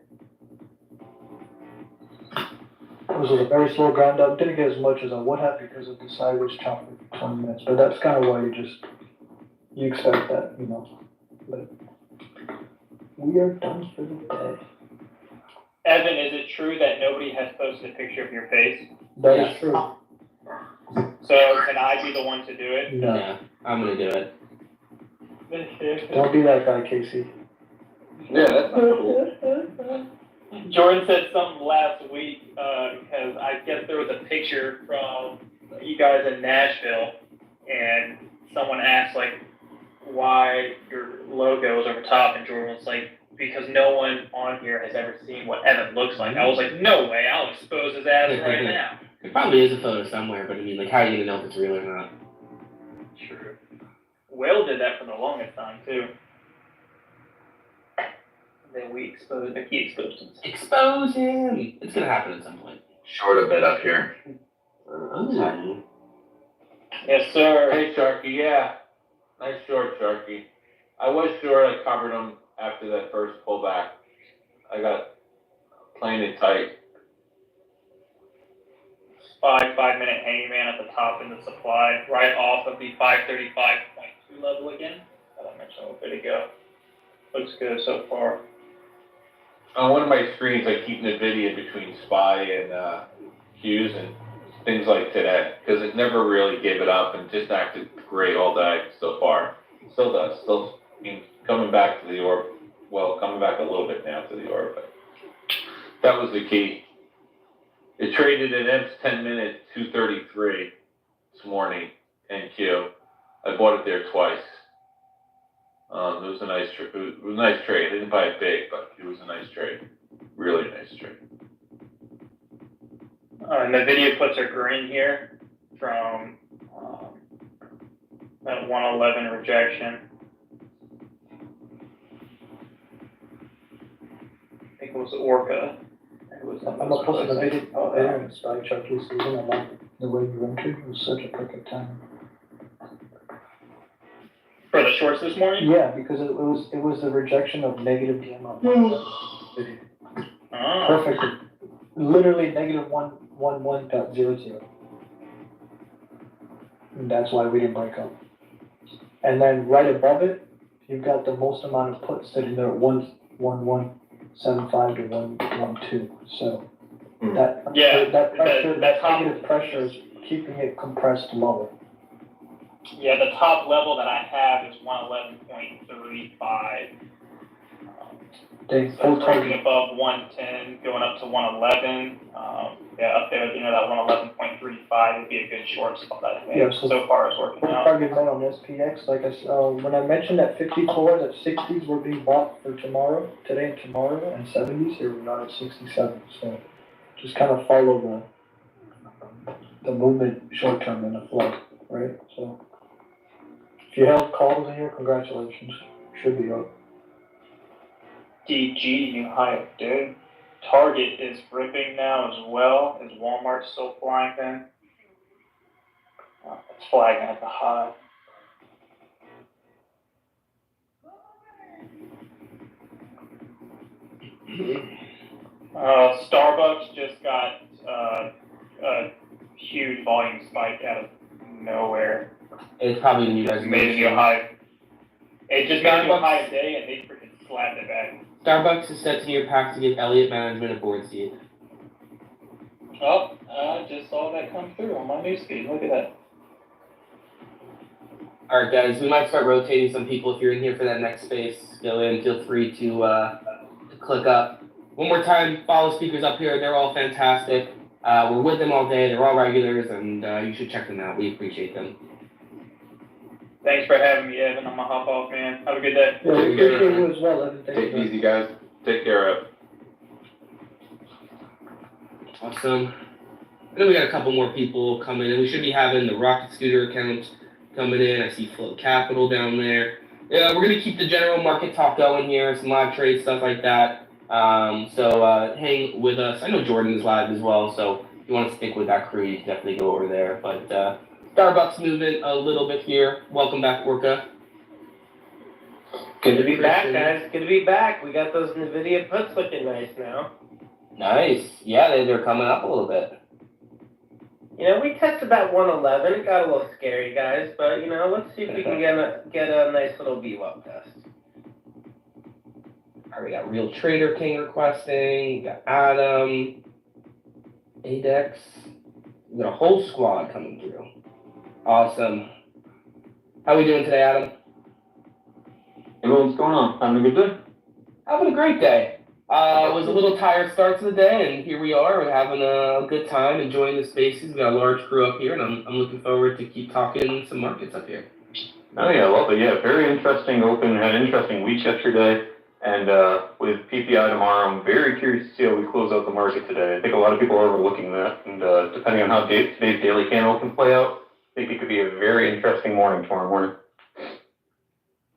This was a very slow grind up. Didn't get as much as I would have because of the sideways chop for 20 minutes. But that's kind of why you expect that, But We are done for the day. Evan, is it true that nobody has posted a picture of your face? That is true. So can I be the one to do it? No. Yeah, I'm gonna do it. Don't be that guy, Casey. Yeah, that's not cool. Jordan said something last week, because I guess there was a picture from you guys in Nashville, and someone asked, like, why your logo is over top, and Jordan was like, because no one on here has ever seen what Evan looks like. I was like, no way, I'll expose his ass right now. There probably is a photo somewhere, but I mean, like, how are you gonna know if it's real or not? True. Will did that for the longest time, too. Then he exposed himself. Expose him! It's gonna happen at some point. Short a bit up here. Ooh. Yes, sir. Hey, Sharky, yeah. Nice short, Sharky. I was sure I covered him after that first pullback. I got playing it tight. SPY 5-minute hangman at the top in the supply, right off of the 535.2 level again. That I mentioned a little bit ago. Looks good so far. On one of my screens, I keep NVIDIA between SPY and Qs and things like today, because it never really gave it up and just acted great all day so far. Still does. Still coming back to the orb. Well, coming back a little bit now to the orb, but that was the key. It traded at EMP's 10-minute 233 this morning, NQ. I bought it there twice. It was a nice trade. It was a nice trade. I didn't buy it big, but it was a nice trade. Really nice trade. And the video puts are green here from that 111 rejection. I think it was Orca. I'm gonna post a video out there and SPY chart this season. I like the way you entered. It was such a perfect time. For the shorts this morning? Yeah, because it was the rejection of negative DMO. Video. Oh. Perfect. Literally negative 111.00. And that's why we didn't break up. And then right above it, you've got the most amount of puts sitting there at 111.75 to 112. So that pressure, that negative pressure is keeping it compressed lower. Yeah, the top level that I have is 111.35. So breaking above 110, going up to 111. Yeah, up there, that 111.35 would be a good short spot, I think. Yeah, so far it's working out. Target met on SPX, like I said, when I mentioned that 54, that 60s were being bought for tomorrow, today and tomorrow, and 70s, they were not at 67. So just kind of follow the movement short term in the flow, right? So if you have calls in here, congratulations. Should be up. DG, new high of day. Target is ripping now as well. Is Walmart still flying then? It's flagging at the high. Starbucks just got a huge volume spike out of nowhere. It's probably the new made a new high. It just made a new high today, and they freaking slapped it back. Starbucks is set to near pack to give Elliott Management a board seat. Oh, I just saw that come through on my newsfeed. Look at that. All right, guys, we might start rotating some people. If you're in here for that next space, go in. Feel free to click up. One more time, follow speakers up here. They're all fantastic. We're with them all day. They're all regulars, and you should check them out. We appreciate them. Thanks for having me, Evan. I'm gonna hop off, man. Have a good day. Yeah, we appreciate you as well, Evan. Take it easy, guys. Take care of it. Awesome. I know we got a couple more people coming in. We should be having the Rocket Scooter account coming in. I see Flow Capital down there. Yeah, we're going to keep the general market talk going here, some live trade, stuff like that. So hang with us. I know Jordan is live as well, so if you want to stick with that crew, you can definitely go over there. But Starbucks movement a little bit here. Welcome back, Orca. Good to be back, guys. Good to be back. We got those NVIDIA puts looking nice now. Nice. Yeah, they're coming up a little bit. You know, we tested that 111. It got a little scary, guys. But, let's see if we can get a nice little VWAP test. All right, we got Real Trader King requesting. We got Adam, Adex. We got a whole squad coming through. Awesome. How we doing today, Adam? Hey, what's going on? Having a good day? Having a great day. It was a little tired start to the day, and here we are. We're having a good time, enjoying the spaces. We got a large crew up here, and I'm looking forward to keep talking some markets up here. Oh yeah, I love it. Yeah, very interesting open. Had an interesting week yesterday, and with PPI tomorrow, I'm very curious to see how we close out the market today. I think a lot of people are overlooking that, and depending on how today's daily candle can play out, I think it could be a very interesting morning tomorrow morning.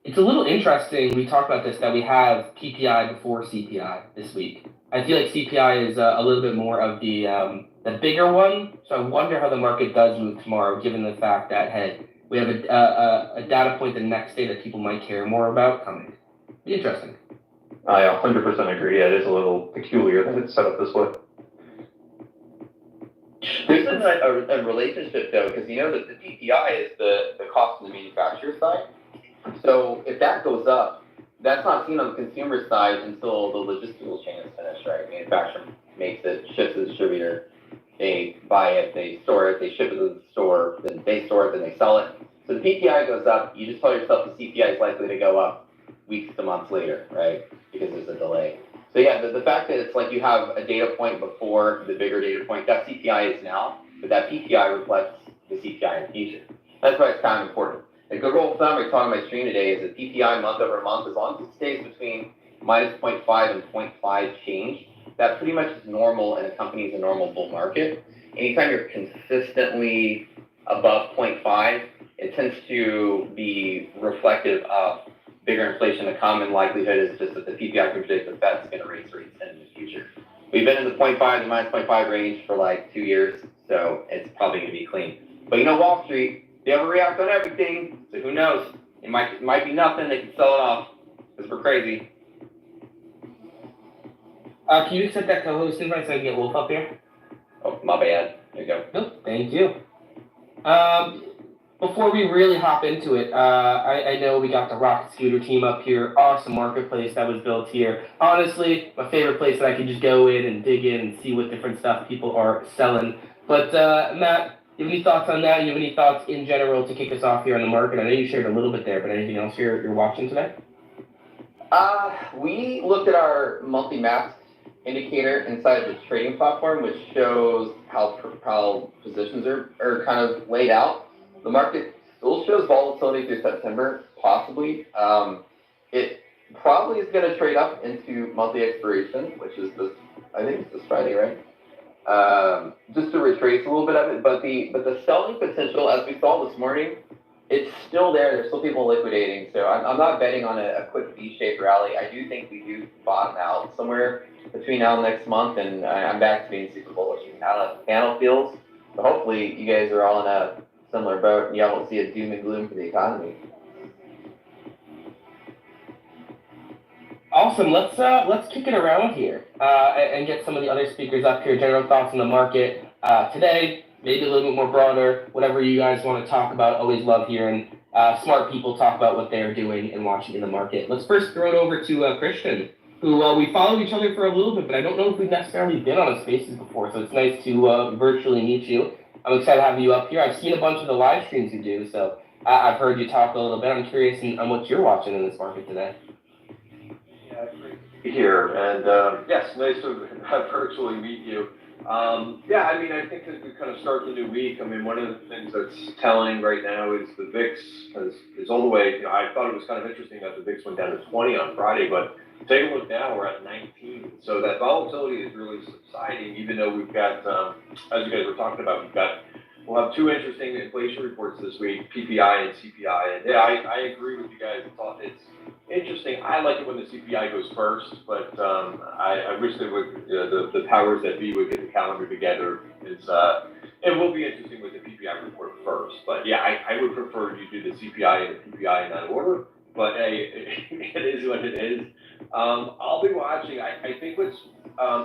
It's a little interesting, we talked about this, that we have PPI before CPI this week. I feel like CPI is a little bit more of the bigger one, so I wonder how the market does move tomorrow, given the fact that, hey, we have a data point the next day that people might care more about coming. Be interesting. I 100% agree. Yeah, it is a little peculiar that it's set up this way. There's a relationship though, because you know that the PPI is the cost on the manufacturer side. So if that goes up, that's not seen on the consumer side until the logistical chain is finished, right? Manufacturer makes it, ships to the distributor, they buy it, they store it, they ship it to the store, then they store it, then they sell it. So the PPI goes up, you just tell yourself the CPI is likely to go up weeks to months later, right? Because there's a delay. So yeah, the fact that it's like you have a data point before the bigger data point, that CPI is now, but that PPI reflects the CPI in the future. That's why it's kind of important. A good rule of thumb I taught on my stream today is that PPI month over month, as long as it stays between minus 0.5 and 0.5 change, that pretty much is normal and accompanies a normal bull market. Anytime you're consistently above 0.5, it tends to be reflective of bigger inflation to come, and likelihood is just that the PPI can predict the Fed's going to raise rates in the future. We've been in the 0.5 to minus 0.5 range for like 2 years, so it's probably going to be clean. But you know, Wall Street, they overreact on everything, so who knows? It might be nothing, they can sell it off, because we're crazy. Can you accept that co-host invite so I can get Wolf up here? Oh, my bad. There you go. Nope, thank you. Before we really hop into it, I know we got the Rocket Scooter team up here. Awesome marketplace that was built here. Honestly, my favorite place that I can just go in and dig in and see what different stuff people are selling. But Matt, you have any thoughts on that? You have any thoughts in general to kick us off here on the market? I know you shared a little bit there, but anything else you're watching today? We looked at our monthly maps indicator inside of the trading platform, which shows how positions are kind of laid out. The market still shows volatility through September, possibly. It probably is going to trade up into monthly expiration, which is I think it's this Friday, right? Just to retrace a little bit of it, but the selling potential, as we saw this morning, it's still there. There's still people liquidating, so I'm not betting on a quick V-shaped rally. I do think we do bottom out somewhere between now and next month, and I'm back to being super bullish. I don't know how the panel feels, but hopefully you guys are all in a similar boat and y'all don't see a doom and gloom for the economy. Awesome. Let's kick it around here and get some of the other speakers up here. General thoughts on the market today, maybe a little bit more broader. Whatever you guys want to talk about. Always love hearing smart people talk about what they're doing and watching in the market. Let's first throw it over to Christian, who we followed each other for a little bit, but I don't know if we've necessarily been on a Spaces before. So it's nice to virtually meet you. I'm excited to have you up here. I've seen a bunch of the live streams you do, so I've heard you talk a little bit. I'm curious on what you're watching in this market today. Here, and yes, nice to virtually meet you. Yeah, I mean, I think as we kind of start the new week, I mean, one of the things that's telling right now is the VIX is all the way, I thought it was kind of interesting that the VIX went down to 20 on Friday, but take a look now, we're at 19. So that volatility is really subsiding, even though we've got, as you guys were talking about, we'll have two interesting inflation reports this week, PPI and CPI. And yeah, I agree with you guys. It's interesting. I like it when the CPI goes first, but I wish they would, the powers that be would get the calendar together. It will be interesting with the PPI report first. But yeah, I would prefer you do the CPI and the PPI in that order. But hey, it is what it is. I'll be watching. I think what's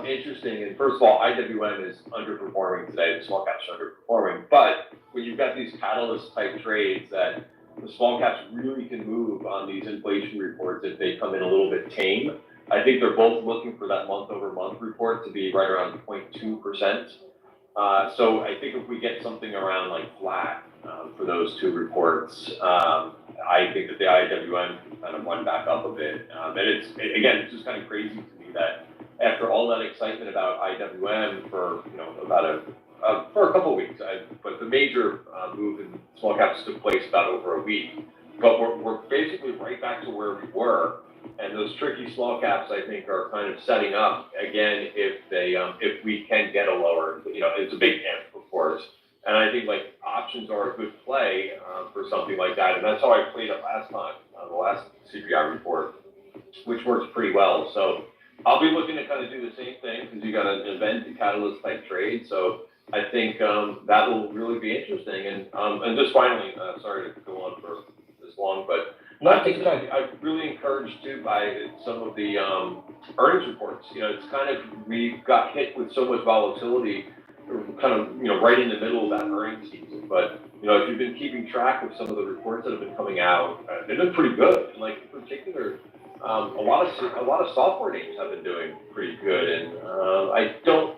interesting, and first of all, IWM is underperforming today. The small caps are underperforming. But when you've got these catalyst type trades that the small caps really can move on these inflation reports if they come in a little bit tame. I think they're both looking for that month-over-month report to be right around 0.2%. So I think if we get something around like flat for those two reports, I think that the IWM kind of went back up a bit. And it's just kind of crazy to me that after all that excitement about IWM for for a couple of weeks, but the major move in small caps took place about over a week. But we're basically right back to where we were, and those tricky small caps I think are kind of setting up again if we can get a lower, it's a big if of course. And I think like options are a good play for something like that, and that's how I played it last time, the last CPI report, which works pretty well. So I'll be looking to kind of do the same thing because you got an event catalyst type trade. So I think that will really be interesting. And just finally, sorry to go on for this long, but I'm really encouraged too by some of the earnings reports. It's kind of, we got hit with so much volatility, kind of, right in the middle of that earnings season. But, if you've been keeping track of some of the reports that have been coming out, they've been pretty good. And like in particular, a lot of software names have been doing pretty good. And I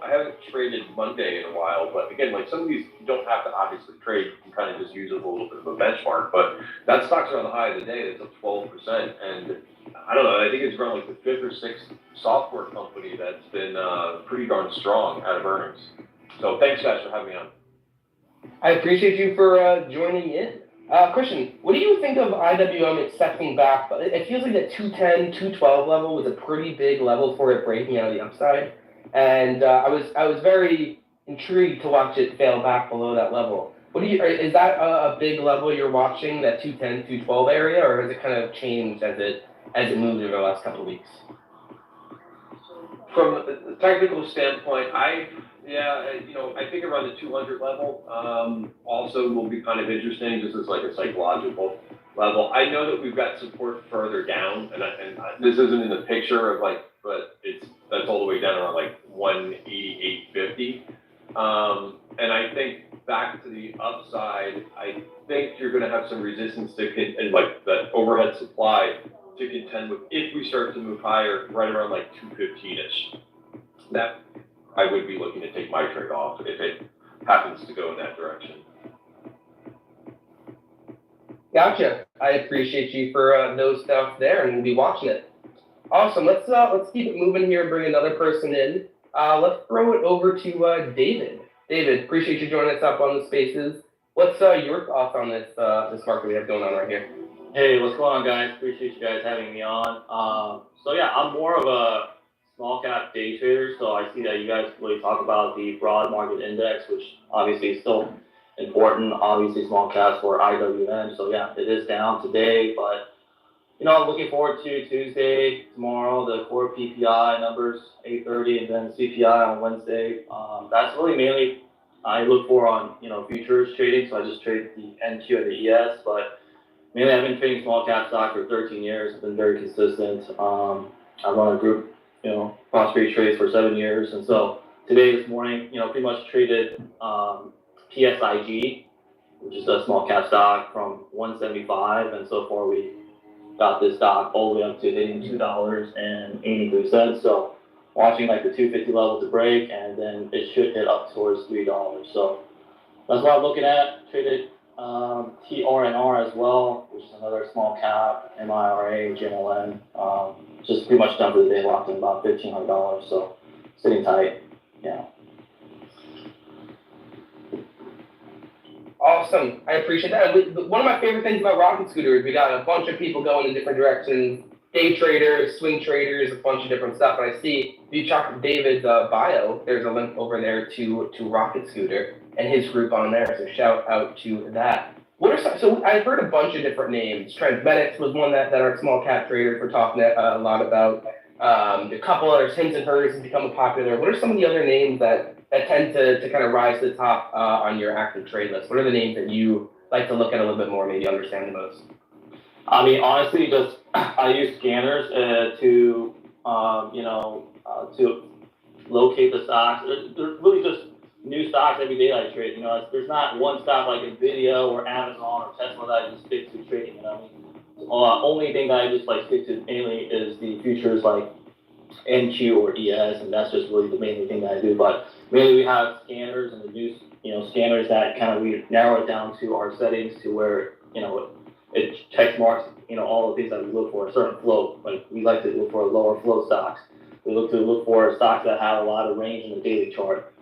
haven't traded Monday in a while, but again, like some of these you don't have to obviously trade. You can kind of just use it as a little bit of a benchmark. But that stock's around the high of the day. It's up 12%. And I don't know, I think it's around like the fifth or sixth software company that's been pretty darn strong out of earnings. So thanks guys for having me on. I appreciate you for joining in. Christian, what do you think of IWM accepting back? It feels like that 210, 212 level was a pretty big level for it breaking out of the upside. And I was very intrigued to watch it fail back below that level. Is that a big level you're watching, that 210, 212 area, or has it kind of changed as it moved over the last couple of weeks? From a technical standpoint, I think around the 200 level also will be kind of interesting, just as like a psychological level. I know that we've got support further down, and this isn't in the picture of but that's all the way down around like 188.50. And I think back to the upside, I think you're going to have some resistance and like the overhead supply to contend with if we start to move higher, right around like 215-ish. That I would be looking to take my trade off if it happens to go in that direction. Gotcha. I appreciate you for those stuff there, and we'll be watching it. Awesome. Let's keep it moving here and bring another person in. Let's throw it over to David. David, appreciate you joining us up on the Spaces. What's your thoughts on this market we have going on right here? Hey, what's going on, guys? Appreciate you guys having me on. So yeah, I'm more of a small cap day trader, so I see that you guys really talk about the broad market index, which obviously is still important. Obviously, small caps for IWM. So yeah, it is down today, but I'm looking forward to Tuesday, tomorrow, the core PPI numbers, 8:30, and then CPI on Wednesday. That's really mainly I look for on futures trading. So I just trade the NQ and the ES, but mainly I've been trading small cap stock for 13 years. I've been very consistent. I run a group, prosperity trades for 7 years. And so this morning, pretty much traded PSIG, which is a small cap stock, from 175. And so far we got this stock all the way up to hitting $2.83. So watching like the 250 level to break, and then it should hit up towards $3. So that's what I'm looking at. Traded TRNR as well, which is another small cap, MIRA, JNLN. Just pretty much done for the day, locked in about $1,500. So sitting tight, yeah. Awesome. I appreciate that. One of my favorite things about Rocket Scooter is we got a bunch of people going in different directions. Day traders, swing traders, a bunch of different stuff. And I see if you check David's bio, there's a link over there to Rocket Scooter and his group on there. So shout out to that. So I've heard a bunch of different names. Transmedics was one that our small cap traders were talking a lot about. A couple others, Hims and Hers, has become popular. What are some of the other names that tend to kind of rise to the top on your active trade list? What are the names that you like to look at a little bit more, maybe understand the most? I mean, honestly, just I use scanners to locate the stocks. There's really just new stocks every day I trade. There's not one stock like Nvidia or Amazon or Tesla that I just stick to trading. Only thing that I just stick to mainly is the futures like NQ or ES, and that's just really the main thing that I do. But mainly we have scanners and the new, scanners that kind of we narrow it down to our settings to where, it text marks, all the things that we look for, a certain flow. Like we like to look for lower flow stocks. We look for stocks that have a lot of range in the daily chart,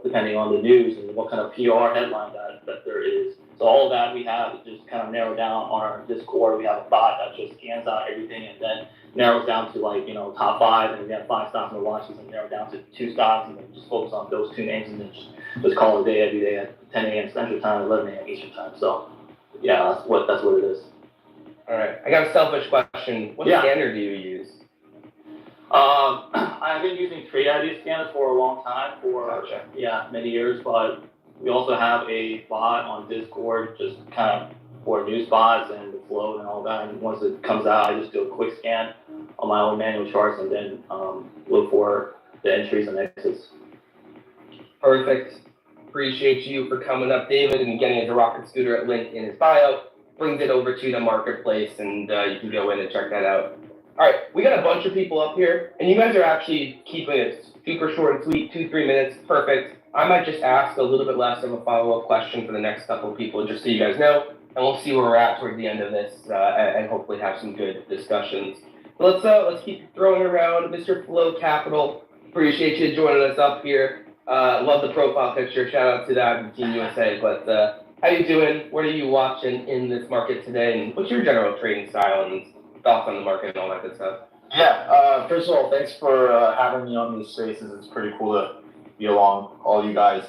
depending on the news and what kind of PR headline that there is. So all of that we have just kind of narrowed down on our Discord. We have a bot that just scans out everything and then narrows down to top 5, and we have 5 stocks in the watch list and narrow down to 2 stocks and then just focus on those 2 names and then just call it a day every day at 10 a.m. Central Time, 11 a.m. Eastern Time. So yeah, that's what it is. All right, I got a selfish question. What scanner do you use? I've been using Trade ID scanners for a long time, many years, but we also have a bot on Discord just kind of for news spots and the flow and all that. And once it comes out, I just do a quick scan on my own manual charts and then look for the entries and exits. Perfect. Appreciate you for coming up, David, and getting the rocket scooter link in his bio. Brings it over to the marketplace, and you can go in and check that out. All right, we got a bunch of people up here, and you guys are actually keeping it super short and sweet, 2-3 minutes, perfect. I might just ask a little bit less of a follow-up question for the next couple of people, just so you guys know, and we'll see where we're at towards the end of this, and hopefully have some good discussions. Let's keep throwing around Mr. Flow Capital. Appreciate you joining us up here. Love the profile picture. Shout out to that and Team USA. But how you doing? What are you watching in this market today? And what's your general trading style and thoughts on the market and all that good stuff? Yeah, first of all, thanks for having me on these spaces. It's pretty cool to be along all you guys.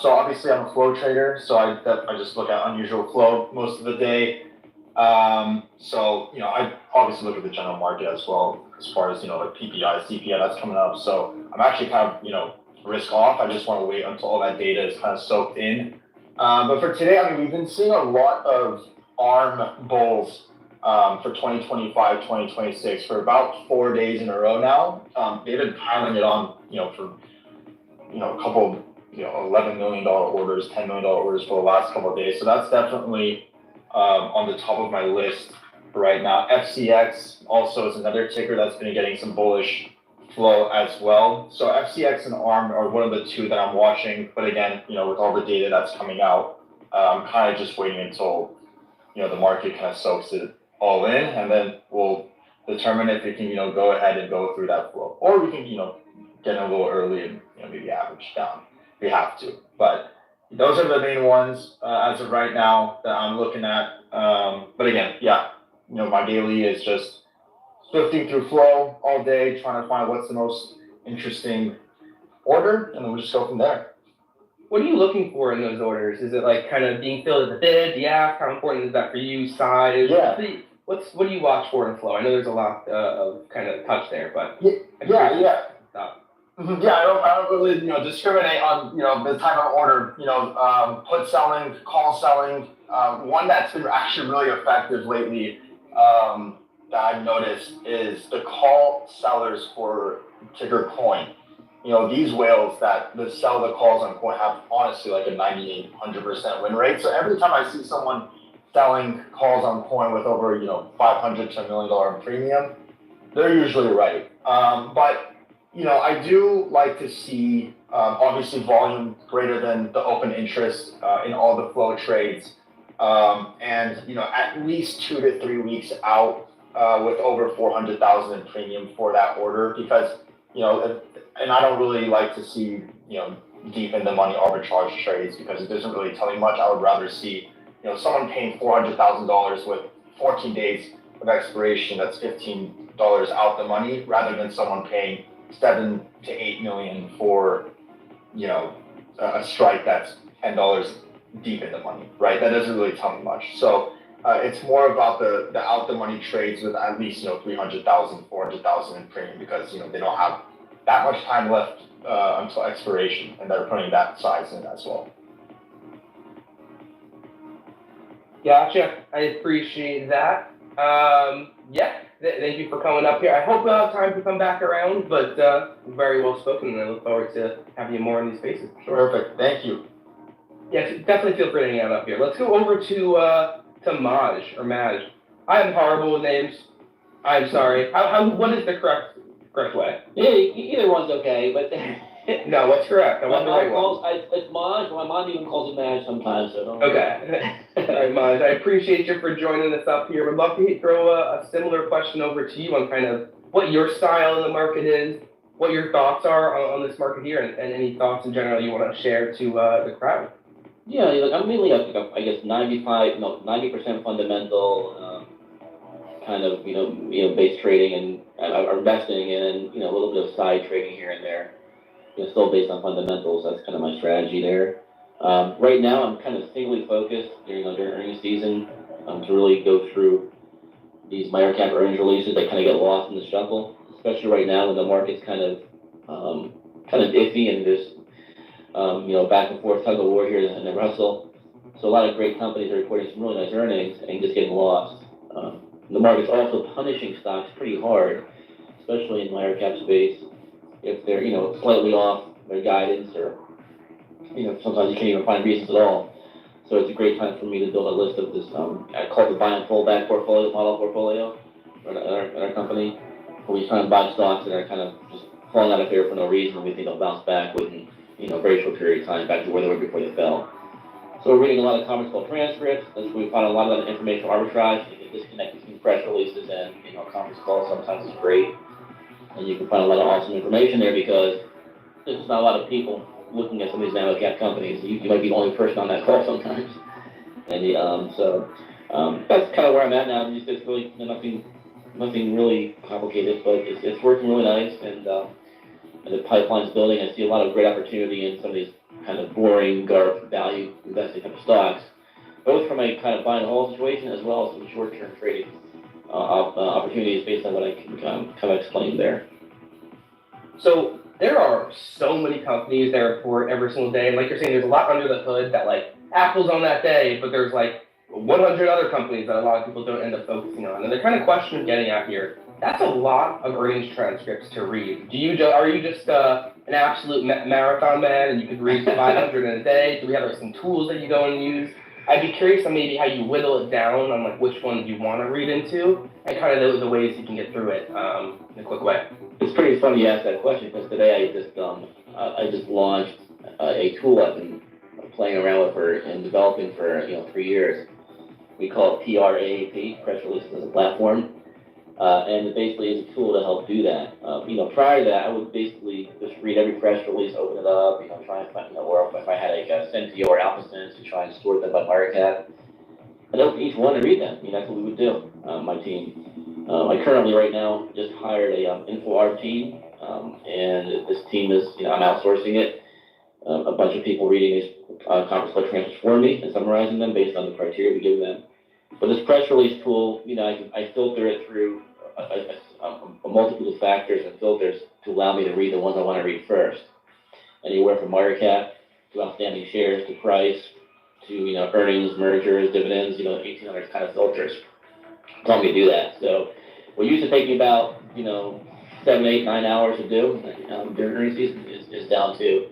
So obviously I'm a flow trader, so I just look at unusual flow most of the day. So I obviously look at the general market as well, as far as like PPI, CPI that's coming up. So I'm actually kind of risk off. I just want to wait until all that data is kind of soaked in. But for today, we've been seeing a lot of ARM bulls for 2025, 2026 for about 4 days in a row now. They've been piling it on, for a couple, $11 million orders, $10 million orders for the last couple of days. So that's definitely on the top of my list right now. FCX also is another ticker that's been getting some bullish flow as well. So FCX and ARM are one of the 2 that I'm watching. But again, with all the data that's coming out, I'm kind of just waiting until, the market kind of soaks it all in, and then we'll determine if it can, go ahead and go through that flow. Or we can, get in a little early and, maybe average down if we have to. But those are the main ones as of right now that I'm looking at. But again, my daily is just sifting through flow all day, trying to find what's the most interesting order, and then we'll just go from there. What are you looking for in those orders? Is it like kind of being filled at the bid, the ask? How important is that for you? Size? Yeah. What do you watch for in flow? I know there's a lot of kind of touch there, but Yeah, I don't really discriminate on the type of order. Put selling, call selling. One that's been actually really effective lately that I've noticed is the call sellers for ticker coin. These whales that sell the calls on coin have honestly like a 98-100% win rate. So every time I see someone selling calls on coin with over $500 to $1 million premium, they're usually right. But I do like to see obviously volume greater than the open interest in all the flow trades, and at least 2 to 3 weeks out with over 400,000 in premium for that order, because and I don't really like to see deep in the money arbitrage trades because it doesn't really tell me much. I would rather see someone paying $400,000 with 14 days of expiration. That's $15 out the money, rather than someone paying 7 to 8 million for a strike that's $10 deep in the money, right? That doesn't really tell me much. So it's more about the out the money trades with at least 300,000, 400,000 in premium, because they don't have that much time left until expiration, and they're putting that size in as well. Gotcha. I appreciate that. Thank you for coming up here. I hope we'll have time to come back around, but very well spoken, and I look forward to having you more in these spaces. Perfect. Thank you. Yes, definitely feel free to hang out up here. Let's go over to Maj or Maj. I am horrible with names. I'm sorry. What is the correct correct way? Yeah, either one's okay, but. No, what's correct? I want the right one. It's Maj, my mom even calls it Maj sometimes, so don't. Okay. All right, Maj, I appreciate you for joining us up here. Would love to throw a similar question over to you on kind of what your style in the market is, what your thoughts are on this market here, and any thoughts in general you want to share to the crowd. Yeah, like I'm mainly, I guess, 90% fundamental, kind of, base trading and investing, and a little bit of side trading here and there. Still based on fundamentals. That's kind of my strategy there. Right now, I'm kind of singly focused during earnings season to really go through these microcap earnings releases that kind of get lost in the shuffle, especially right now when the market's kind of iffy and just back and forth tug of war here in the Russell. So a lot of great companies are reporting some really nice earnings and just getting lost. The market's also punishing stocks pretty hard, especially in microcap space. If they're, slightly off their guidance or, sometimes you can't even find reasons at all. So it's a great time for me to build a list of this, I call it the buy and pull back model portfolio in our company, where we try and buy stocks that are kind of just falling out of favor for no reason, and we think they'll bounce back within, a very short period of time back to where they were before they fell. So we're reading a lot of conference call transcripts. We find a lot of that information arbitrage. You can disconnect between press releases and, conference calls. Sometimes it's great. And you can find a lot of awesome information there because there's not a lot of people looking at some of these nano cap companies. You might be the only person on that call sometimes. And that's kind of where I'm at now. It's really nothing really complicated, but it's working really nice, and the pipeline's building. I see a lot of great opportunity in some of these kind of boring GARP value investing type of stocks, both from a kind of buy and hold situation as well as some short-term trading opportunities based on what I kind of explained there. So there are so many companies that report every single day, and like you're saying, there's a lot under the hood that like Apple's on that day, but there's like 100 other companies that a lot of people don't end up focusing on. And the kind of question I'm getting at here, that's a lot of earnings transcripts to read. Are you just an absolute marathon man and you could read 500 in a day? Do we have like some tools that you go and use? I'd be curious on maybe how you whittle it down on like which ones you want to read into and kind of the ways you can get through it in a quick way. It's pretty funny you ask that question because today I just launched a tool I've been playing around with and developing for 3 years. We call it PRAAP, Press Release as a Platform, and it basically is a tool to help do that. Prior to that, I would basically just read every press release, open it up, try and find, or if I had like a Centio or AlphaSense to try and sort them by market cap, I'd open each one and read them. That's what we would do, my team. I currently right now just hired a InfoArb team, and this team is, I'm outsourcing it. A bunch of people reading these conference call transcripts for me and summarizing them based on the criteria we give them. But this press release tool, I filter it through a multitude of factors and filters to allow me to read the ones I want to read first. Anywhere from market cap to outstanding shares to price to earnings, mergers, dividends, 1,800 kind of filters. Tell me to do that. So what used to take me about 7, 8, 9 hours to do during earnings season is down to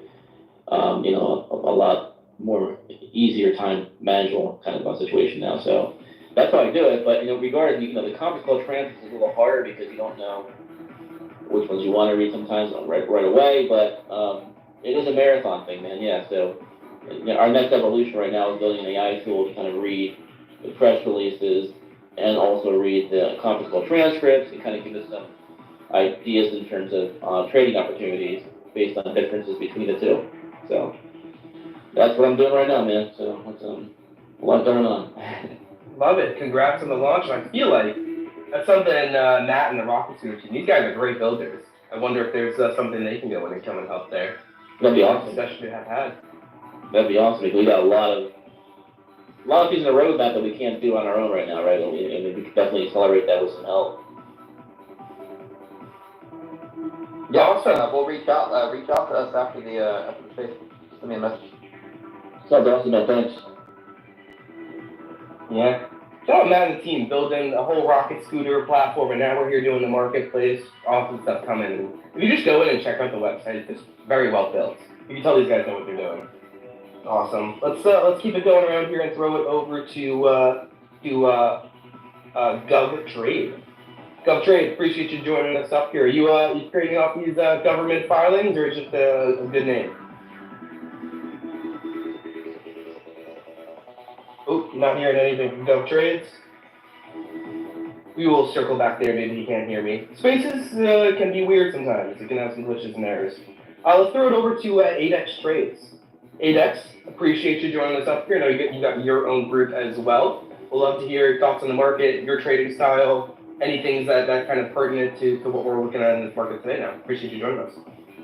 a lot more easier time manageable kind of a situation now. So that's how I do it. But regarding the conference call transcripts is a little harder because you don't know which ones you want to read sometimes right away. But it is a marathon thing, man. Yeah. So our next evolution right now is building an AI tool to kind of read the press releases and also read the conference call transcripts and kind of give us some ideas in terms of trading opportunities based on the differences between the two. So that's what I'm doing right now, man. So it's a lot going on. Love it. Congrats on the launch. I feel like that's something Matt and the Rocket Suit team, these guys are great builders. I wonder if there's something they can go in and come and help there. That'd be awesome. Especially to have had. That'd be awesome because we got a lot of things in the roadmap that we can't do on our own right now, right? And we could definitely accelerate that with some help. Yeah, awesome. We'll reach out to us after the space. Send me a message. Sounds awesome, man. Thanks. Yeah. So Matt and the team building a whole rocket scooter platform, and now we're here doing the marketplace. Awesome stuff coming. If you just go in and check out the website, it's very well built. You can tell these guys know what they're doing. Awesome. Let's keep it going around here and throw it over to Gug Trade. GovTrade, appreciate you joining us up here. You trading off these government filings, or is it just a good name? Oh, not hearing anything from GovTrades. We will circle back there, maybe you can't hear me. Spaces can be weird sometimes. It can have some glitches and errors. Let's throw it over to 8X Trades. 8X, appreciate you joining us up here. I know you got your own group as well. We'll love to hear your thoughts on the market, your trading style, any things that kind of pertinent to what we're looking at in this market today now. Appreciate you joining us.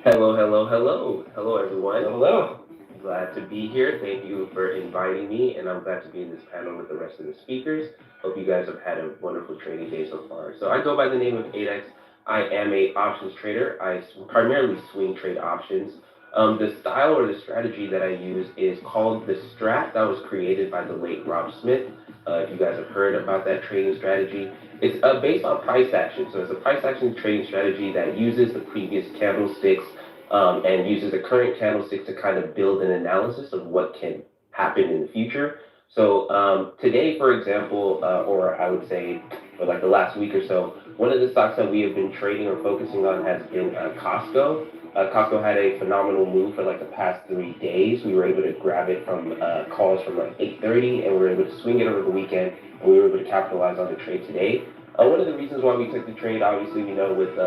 Hello, everyone. Hello. Glad to be here. Thank you for inviting me, and I'm glad to be in this panel with the rest of the speakers. Hope you guys have had a wonderful trading day so far. So I go by the name of 8X. I am a options trader. I primarily swing trade options. The style or the strategy that I use is called the strat that was created by the late Rob Smith. If you guys have heard about that trading strategy, it's based on price action. So it's a price action trading strategy that uses the previous candlesticks and uses the current candlesticks to kind of build an analysis of what can happen in the future. So today, for example, or I would say for like the last week or so, one of the stocks that we have been trading or focusing on has been Costco. Costco had a phenomenal move for like the past 3 days. We were able to grab it from calls from like 8:30, and we were able to swing it over the weekend, and we were able to capitalize on the trade today. One of the reasons why we took the trade, obviously, with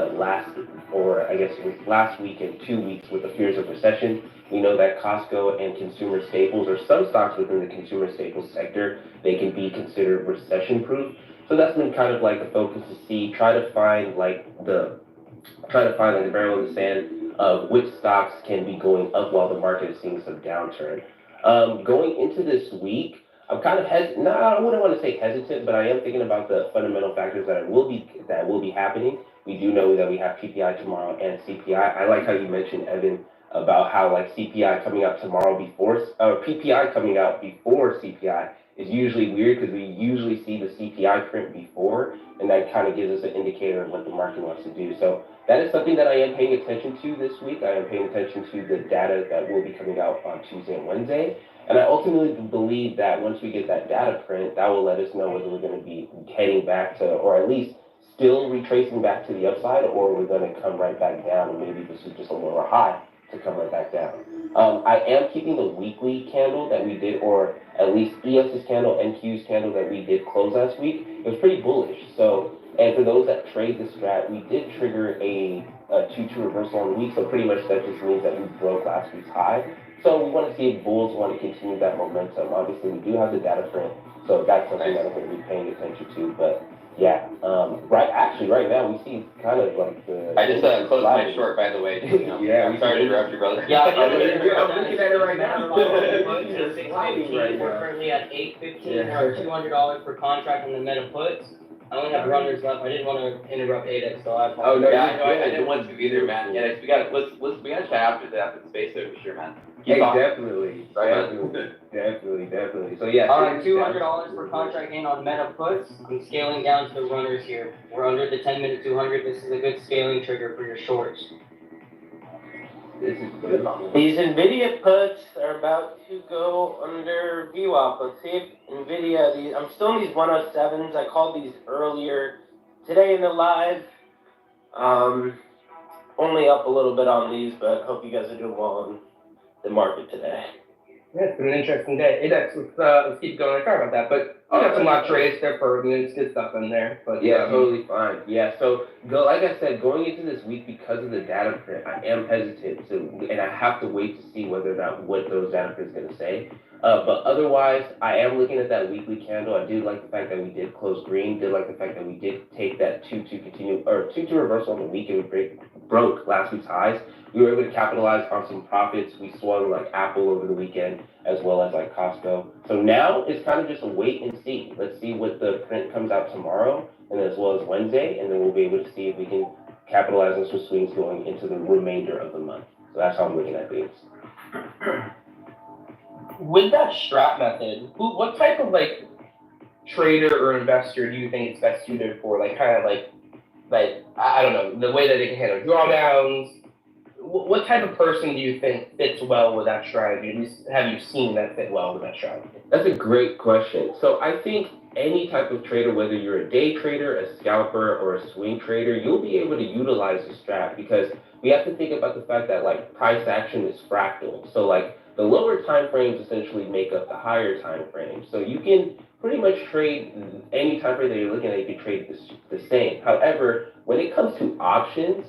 last week and 2 weeks with the fears of recession, we know that Costco and consumer staples, or some stocks within the consumer staples sector, they can be considered recession-proof. So that's been kind of like the focus to try to find the barrel in the sand of which stocks can be going up while the market is seeing some downturn. Going into this week, I'm kind of I wouldn't want to say hesitant, but I am thinking about the fundamental factors that will be happening. We do know that we have PPI tomorrow and CPI. I like how you mentioned, Evan, about how like CPI coming out tomorrow PPI coming out before CPI is usually weird because we usually see the CPI print before, and that kind of gives us an indicator of what the market wants to do. So that is something that I am paying attention to this week. I am paying attention to the data that will be coming out on Tuesday and Wednesday. And I ultimately believe that once we get that data print, that will let us know whether we're going to be heading back to, or at least still retracing back to the upside, or we're going to come right back down, and maybe this is just a lower high to come right back down. I am keeping the weekly candle that we did, or at least ES's candle, NQ's candle that we did close last week. It was pretty bullish. So, and for those that trade the strat, we did trigger a 2-2 reversal on the week. So pretty much that just means that we broke last week's high. So we want to see if bulls want to continue that momentum. Obviously, we do have the data print, so that's something that I'm going to be paying attention to. But yeah, right now we see kind of like the. I just closed my short, by the way. Yeah, I'm sorry to interrupt you, brother. Yeah, I'm looking at it right now. We're currently at 8:15. We're $200 per contract on the meta puts. I only have runners left. I didn't want to interrupt 8X, so I apologize. Oh no, yeah, I didn't want to either, man. Yeah, we got to chat after the space there for sure, man. Definitely. So yeah. All right, $200 per contract in on meta puts. I'm scaling down to the runners here. We're under the 10-minute 200. This is a good scaling trigger for your shorts. This is good. These NVIDIA puts are about to go under VWAP. Let's see if NVIDIA, I'm still in these 107s. I called these earlier today in the live. Only up a little bit on these, but hope you guys are doing well on the market today. Yeah, it's been an interesting day. 8X, let's keep going. Sorry about that, but we got some lot trades there for it's good stuff in there. But yeah, totally fine. Yeah, so like I said, going into this week because of the data print, I am hesitant and I have to wait to see whether or not what those data prints going to say. But otherwise, I am looking at that weekly candle. I do like the fact that we did close green. Did like the fact that we did take that 2-2 reversal on the week, and we broke last week's highs. We were able to capitalize on some profits. We swung like Apple over the weekend, as well as like Costco. So now it's kind of just a wait and see. Let's see what the print comes out tomorrow, and as well as Wednesday, and then we'll be able to see if we can capitalize on some swings going into the remainder of the month. So that's how I'm looking at things. With that strat method, what type of like trader or investor do you think it's best suited for? Like kind of like I don't know, the way that they can handle drawdowns. What type of person do you think fits well with that strategy? At least have you seen that fit well with that strategy? That's a great question. So I think any type of trader, whether you're a day trader, a scalper, or a swing trader, you'll be able to utilize the strat because we have to think about the fact that like price action is fractal. So like the lower time frames essentially make up the higher time frames. So you can pretty much trade any time frame that you're looking at, you can trade the same. However, when it comes to options,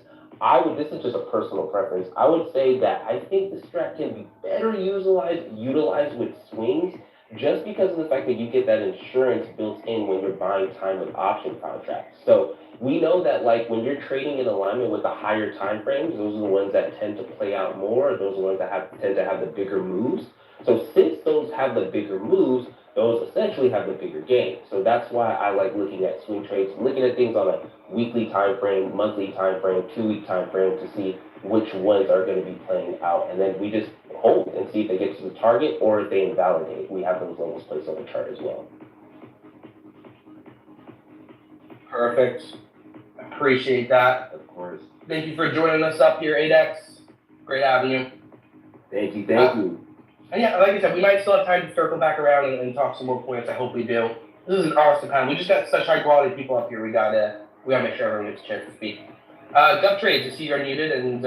this is just a personal preference, I would say that I think the strat can be better utilized with swings just because of the fact that you get that insurance built in when you're buying time with option contracts. So we know that like when you're trading in alignment with the higher time frames, those are the ones that tend to play out more, those are the ones that tend to have the bigger moves. So since those have the bigger moves, those essentially have the bigger gain. So that's why I like looking at swing trades, looking at things on a weekly time frame, monthly time frame, 2-week time frame to see which ones are going to be playing out. And then we just hold and see if they get to the target or if they invalidate. We have those levels placed on the chart as well. Perfect. Appreciate that. Of course. Thank you for joining us up here, 8X. Great having you. Thank you. And yeah, like I said, we might still have time to circle back around and talk some more points. I hope we do. This is an awesome time. We just got such high quality people up here. We gotta make sure everyone gets a chance to speak. Gov Trades, I see you're muted, and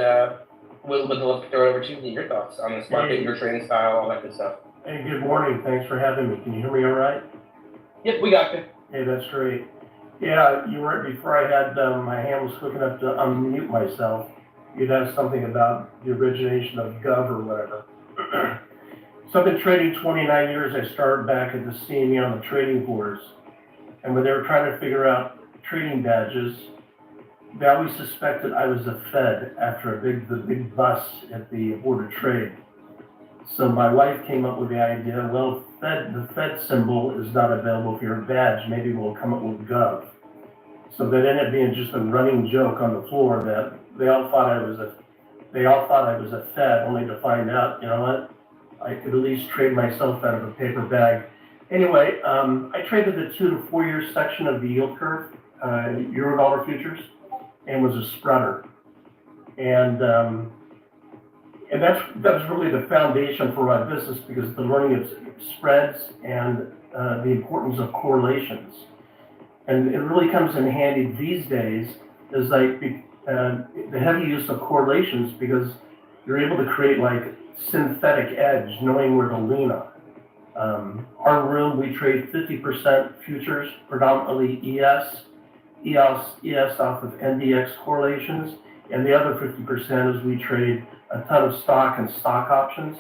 we'll love to throw it over to you. Your thoughts on this market, your trading style, all that good stuff. Hey, good morning. Thanks for having me. Can you hear me all right? Yep, we got you. Hey, that's great. Yeah, you were before I had my hand was clicking up to unmute myself. You'd asked something about the origination of Gov or whatever. So I've been trading 29 years. I started back at the CME on the trading boards. And when they were trying to figure out trading badges, they always suspected I was a Fed after the big bust at the Board of Trade. So my wife came up with the idea, well, the Fed symbol is not available for your badge. Maybe we'll come up with Gov. So that ended up being just a running joke on the floor that they all thought I was a Fed, only to find out, you know what? I could at least trade myself out of a paper bag. Anyway, I traded the 2 to 4 year section of the yield curve, Eurodollar futures, and was a spreader. And that's really the foundation for my business because the learning of spreads and the importance of correlations. And it really comes in handy these days is like the heavy use of correlations because you're able to create like synthetic edge, knowing where to lean on. Our room, we trade 50% futures, predominantly ES off of NDX correlations, and the other 50% is we trade a ton of stock and stock options,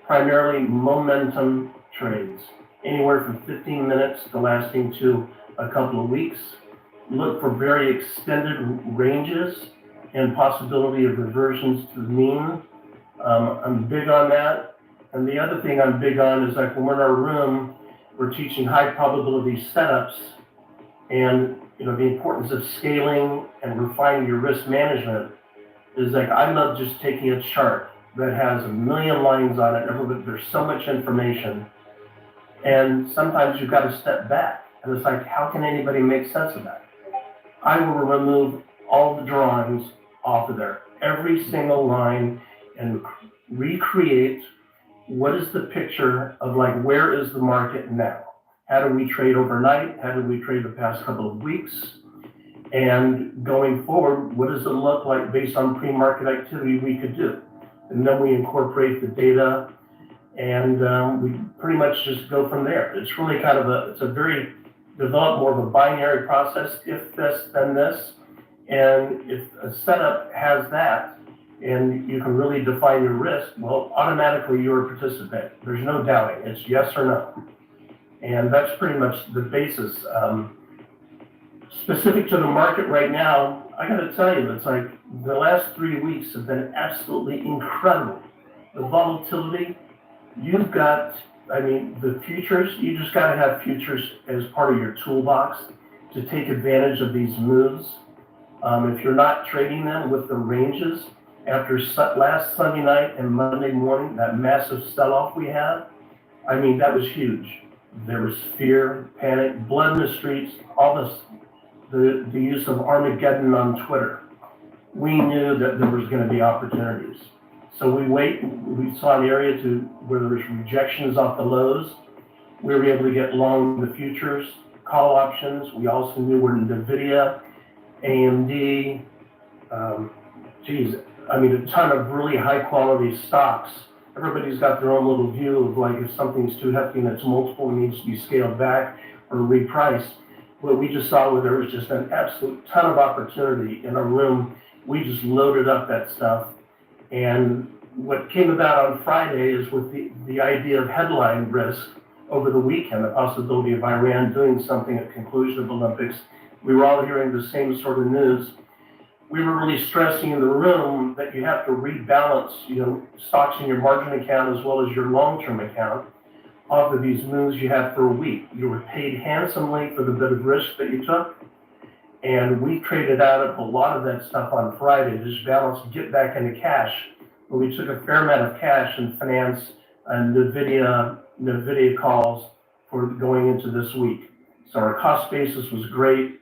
primarily momentum trades, anywhere from 15 minutes to lasting to a couple of weeks. Look for very extended ranges and possibility of reversions to the mean. I'm big on that. And the other thing I'm big on is like when we're in our room, we're teaching high probability setups and the importance of scaling and refining your risk management is like, I love just taking a chart that has a million lines on it. There's so much information. And sometimes you've got to step back. And it's like, how can anybody make sense of that? I will remove all the drawings off of there, every single line, and recreate what is the picture of like, where is the market now? How do we trade overnight? How did we trade the past couple of weeks? And going forward, what does it look like based on pre-market activity we could do? And then we incorporate the data and we pretty much just go from there. It's really kind of it's a very developed more of a binary process, if this, then this. And if a setup has that, and you can really define your risk, well, automatically you're a participant. There's no doubting, it's yes or no. And that's pretty much the basis. Specific to the market right now, I gotta tell you, it's like the last 3 weeks have been absolutely incredible. The volatility, you've got, the futures, you just gotta have futures as part of your toolbox to take advantage of these moves. If you're not trading them with the ranges, after last Sunday night and Monday morning, that massive sell-off we had, that was huge. There was fear, panic, blood in the streets, all this, the use of Armageddon on Twitter. We knew that there was going to be opportunities. So we saw an area where there was rejections off the lows, We were able to get long the futures call options. We also knew where NVIDIA, AMD, a ton of really high quality stocks. Everybody's got their own little view of like if something's too hefty and it's multiple, it needs to be scaled back or repriced. What we just saw where there was just an absolute ton of opportunity in a room, we just loaded up that stuff. And what came about on Friday is with the idea of headline risk over the weekend, the possibility of Iran doing something at the conclusion of Olympics. We were all hearing the same sort of news. We were really stressing in the room that you have to rebalance, stocks in your margin account as well as your long-term account off of these moves you had for a week. You were paid handsomely for the bit of risk that you took. And we traded out of a lot of that stuff on Friday to just balance, get back into cash. But we took a fair amount of cash and financed NVIDIA calls for going into this week. So our cost basis was great,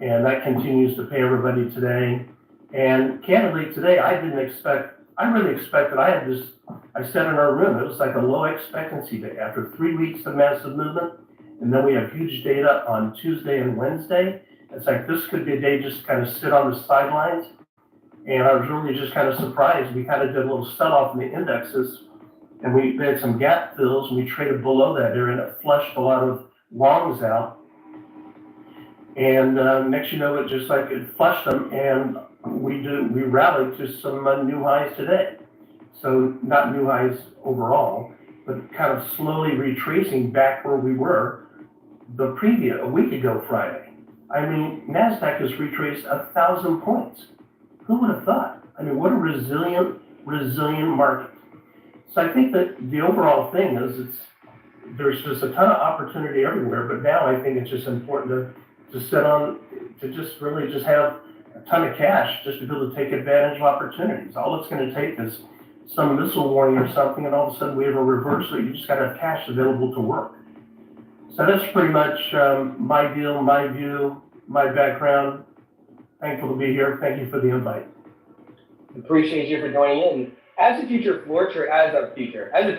and that continues to pay everybody today. And candidly, today I really expected, I said in our room, it was like a low expectancy day after 3 weeks of massive movement. And then we have huge data on Tuesday and Wednesday. It's like this could be a day just kind of sit on the sidelines. And I was really just kind of surprised. We kind of did a little sell-off in the indexes, and we had some gap fills, and we traded below that area, and it flushed a lot of longs out. And next, it just like it flushed them, and we rallied to some new highs today. So not new highs overall, but kind of slowly retracing back where we were a week ago Friday. I mean, NASDAQ has retraced 1,000 points. Who would have thought? I mean, what a resilient market. So I think that the overall thing is there's just a ton of opportunity everywhere, but now I think it's just important to just have a ton of cash just to be able to take advantage of opportunities. All it's going to take is some missile warning or something, and all of a sudden we have a reversal. You just got to have cash available to work. So that's pretty much my deal, my view, my background. Thankful to be here. Thank you for the invite. Appreciate you for joining in. As a future floor trader, as a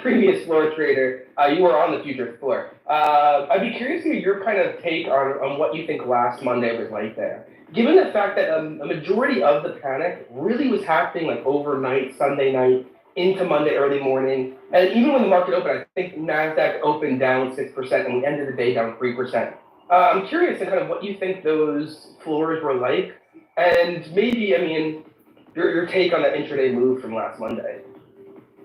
previous floor trader, you were on the future floor. I'd be curious to hear your kind of take on what you think last Monday was like there. Given the fact that a majority of the panic really was happening like overnight, Sunday night, into Monday early morning, and even when the market opened, I think NASDAQ opened down 6%, and we ended the day down 3%. I'm curious in kind of what you think those floors were like, and maybe, your take on that intraday move from last Monday.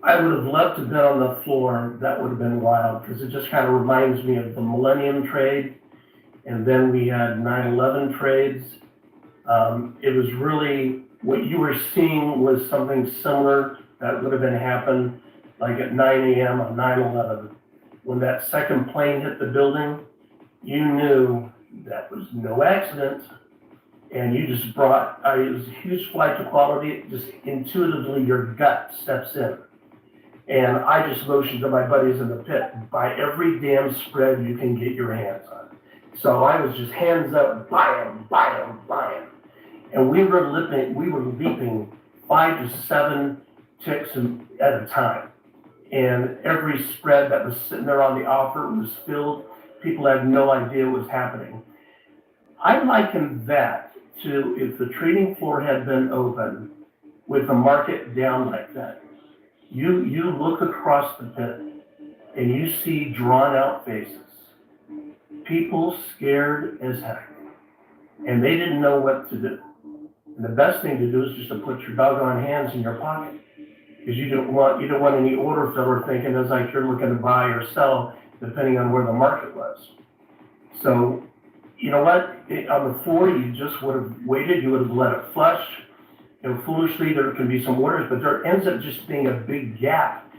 I would have loved to have been on the floor. That would have been wild, because it just kind of reminds me of the Millennium trade, and then we had 9/11 trades. It was really, what you were seeing was something similar that would have been happened like at 9 a.m. on 9/11. When that second plane hit the building, you knew that was no accident, and you just it was a huge flight to quality. Just intuitively, your gut steps in. And I just motioned to my buddies in the pit, buy every damn spread you can get your hands on. So I was just hands up, buy them. And we were leaping 5 to 7 ticks at a time. And every spread that was sitting there on the offer was filled. People had no idea what was happening. I liken that to if the trading floor had been open with the market down like that. You look across the pit and you see drawn out faces. People scared as heck. And they didn't know what to do. And the best thing to do is just to put your doggone hands in your pocket. Because you don't want any order filler thinking as like you're looking to buy or sell depending on where the market was. So, you know what? On the floor, you just would have waited. You would have let it flush. Foolishly, there can be some orders, but there ends up just being a big gap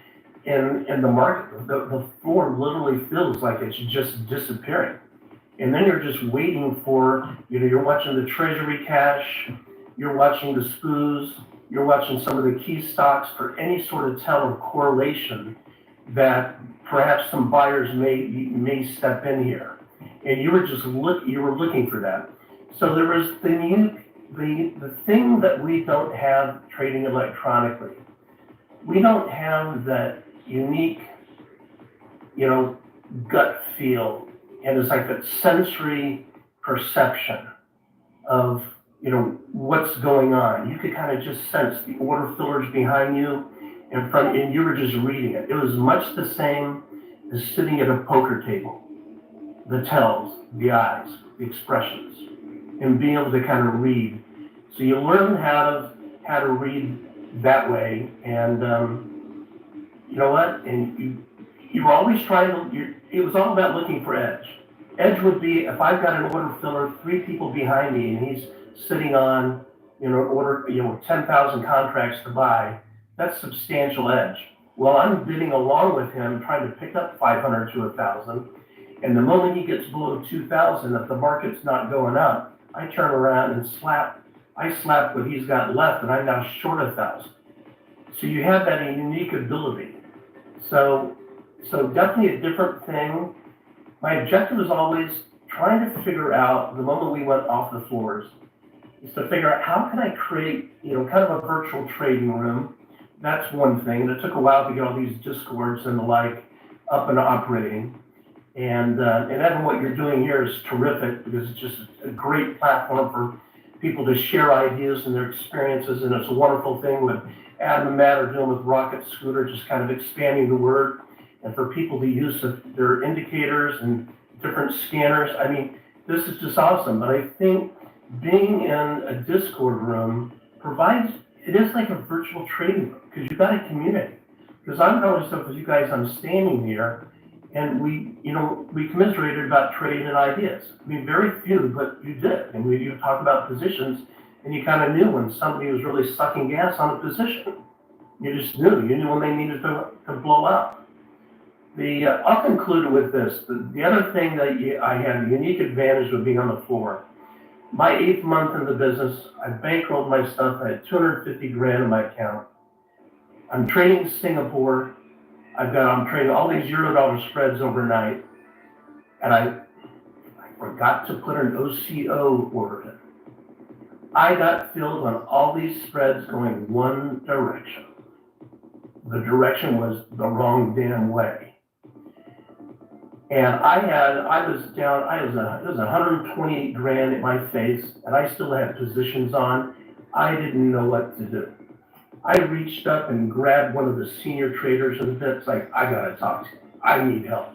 in the market. The floor literally feels like it's just disappearing. And then you're just waiting for, you're watching the treasury cash, you're watching the SPOOs, you're watching some of the key stocks for any sort of tell or correlation that perhaps some buyers may step in here. And you were just looking for that. So there was the thing that we don't have trading electronically. We don't have that unique, gut feel, and it's like that sensory perception of, you know, what's going on. You could kind of just sense the order fillers behind you in front, and you were just reading it. It was much the same as sitting at a poker table. The tells, the eyes, the expressions, and being able to kind of read. So you learn how to read that way, and you know what? And you were always trying to. It was all about looking for edge. Edge would be if I've got an order filler, 3 people behind me, and he's sitting on, you know, 10,000 contracts to buy. That's substantial edge. Well, I'm bidding along with him, trying to pick up 500 to 1,000. And the moment he gets below 2,000, if the market's not going up, I turn around and slap what he's got left, and I'm now short 1,000. So you have that unique ability. So definitely a different thing. My objective is always trying to figure out, the moment we went off the floors, is to figure out how can I create, you know, kind of a virtual trading room. That's one thing. And it took a while to get all these Discords and the like up and operating. And Evan, what you're doing here is terrific because it's just a great platform for people to share ideas and their experiences. And it's a wonderful thing with Adam and Matt are doing with Rocket Scooter, just kind of expanding the word. And for people to use their indicators and different scanners. I mean, this is just awesome. But I think being in a Discord room provides, it is like a virtual trading room because you've got a community. Because I'm always stuff with you guys, I'm standing here and we commiserated about trading and ideas. I mean, very few, but you did. And you talk about positions and you kind of knew when somebody was really sucking gas on a position. You just knew. You knew when they needed to blow up. I'll conclude with this. The other thing that I had a unique advantage of being on the floor. My 8th month in the business, I bankrolled my stuff. I had 250 grand in my account. I'm trading Singapore. I'm trading all these $0 spreads overnight. And I forgot to put an OCO order in. I got filled on all these spreads going one direction. The direction was the wrong damn way. And it was 128 grand in my face, and I still had positions on. I didn't know what to do. I reached up and grabbed one of the senior traders in the pit. It's like, I gotta talk to him. I need help.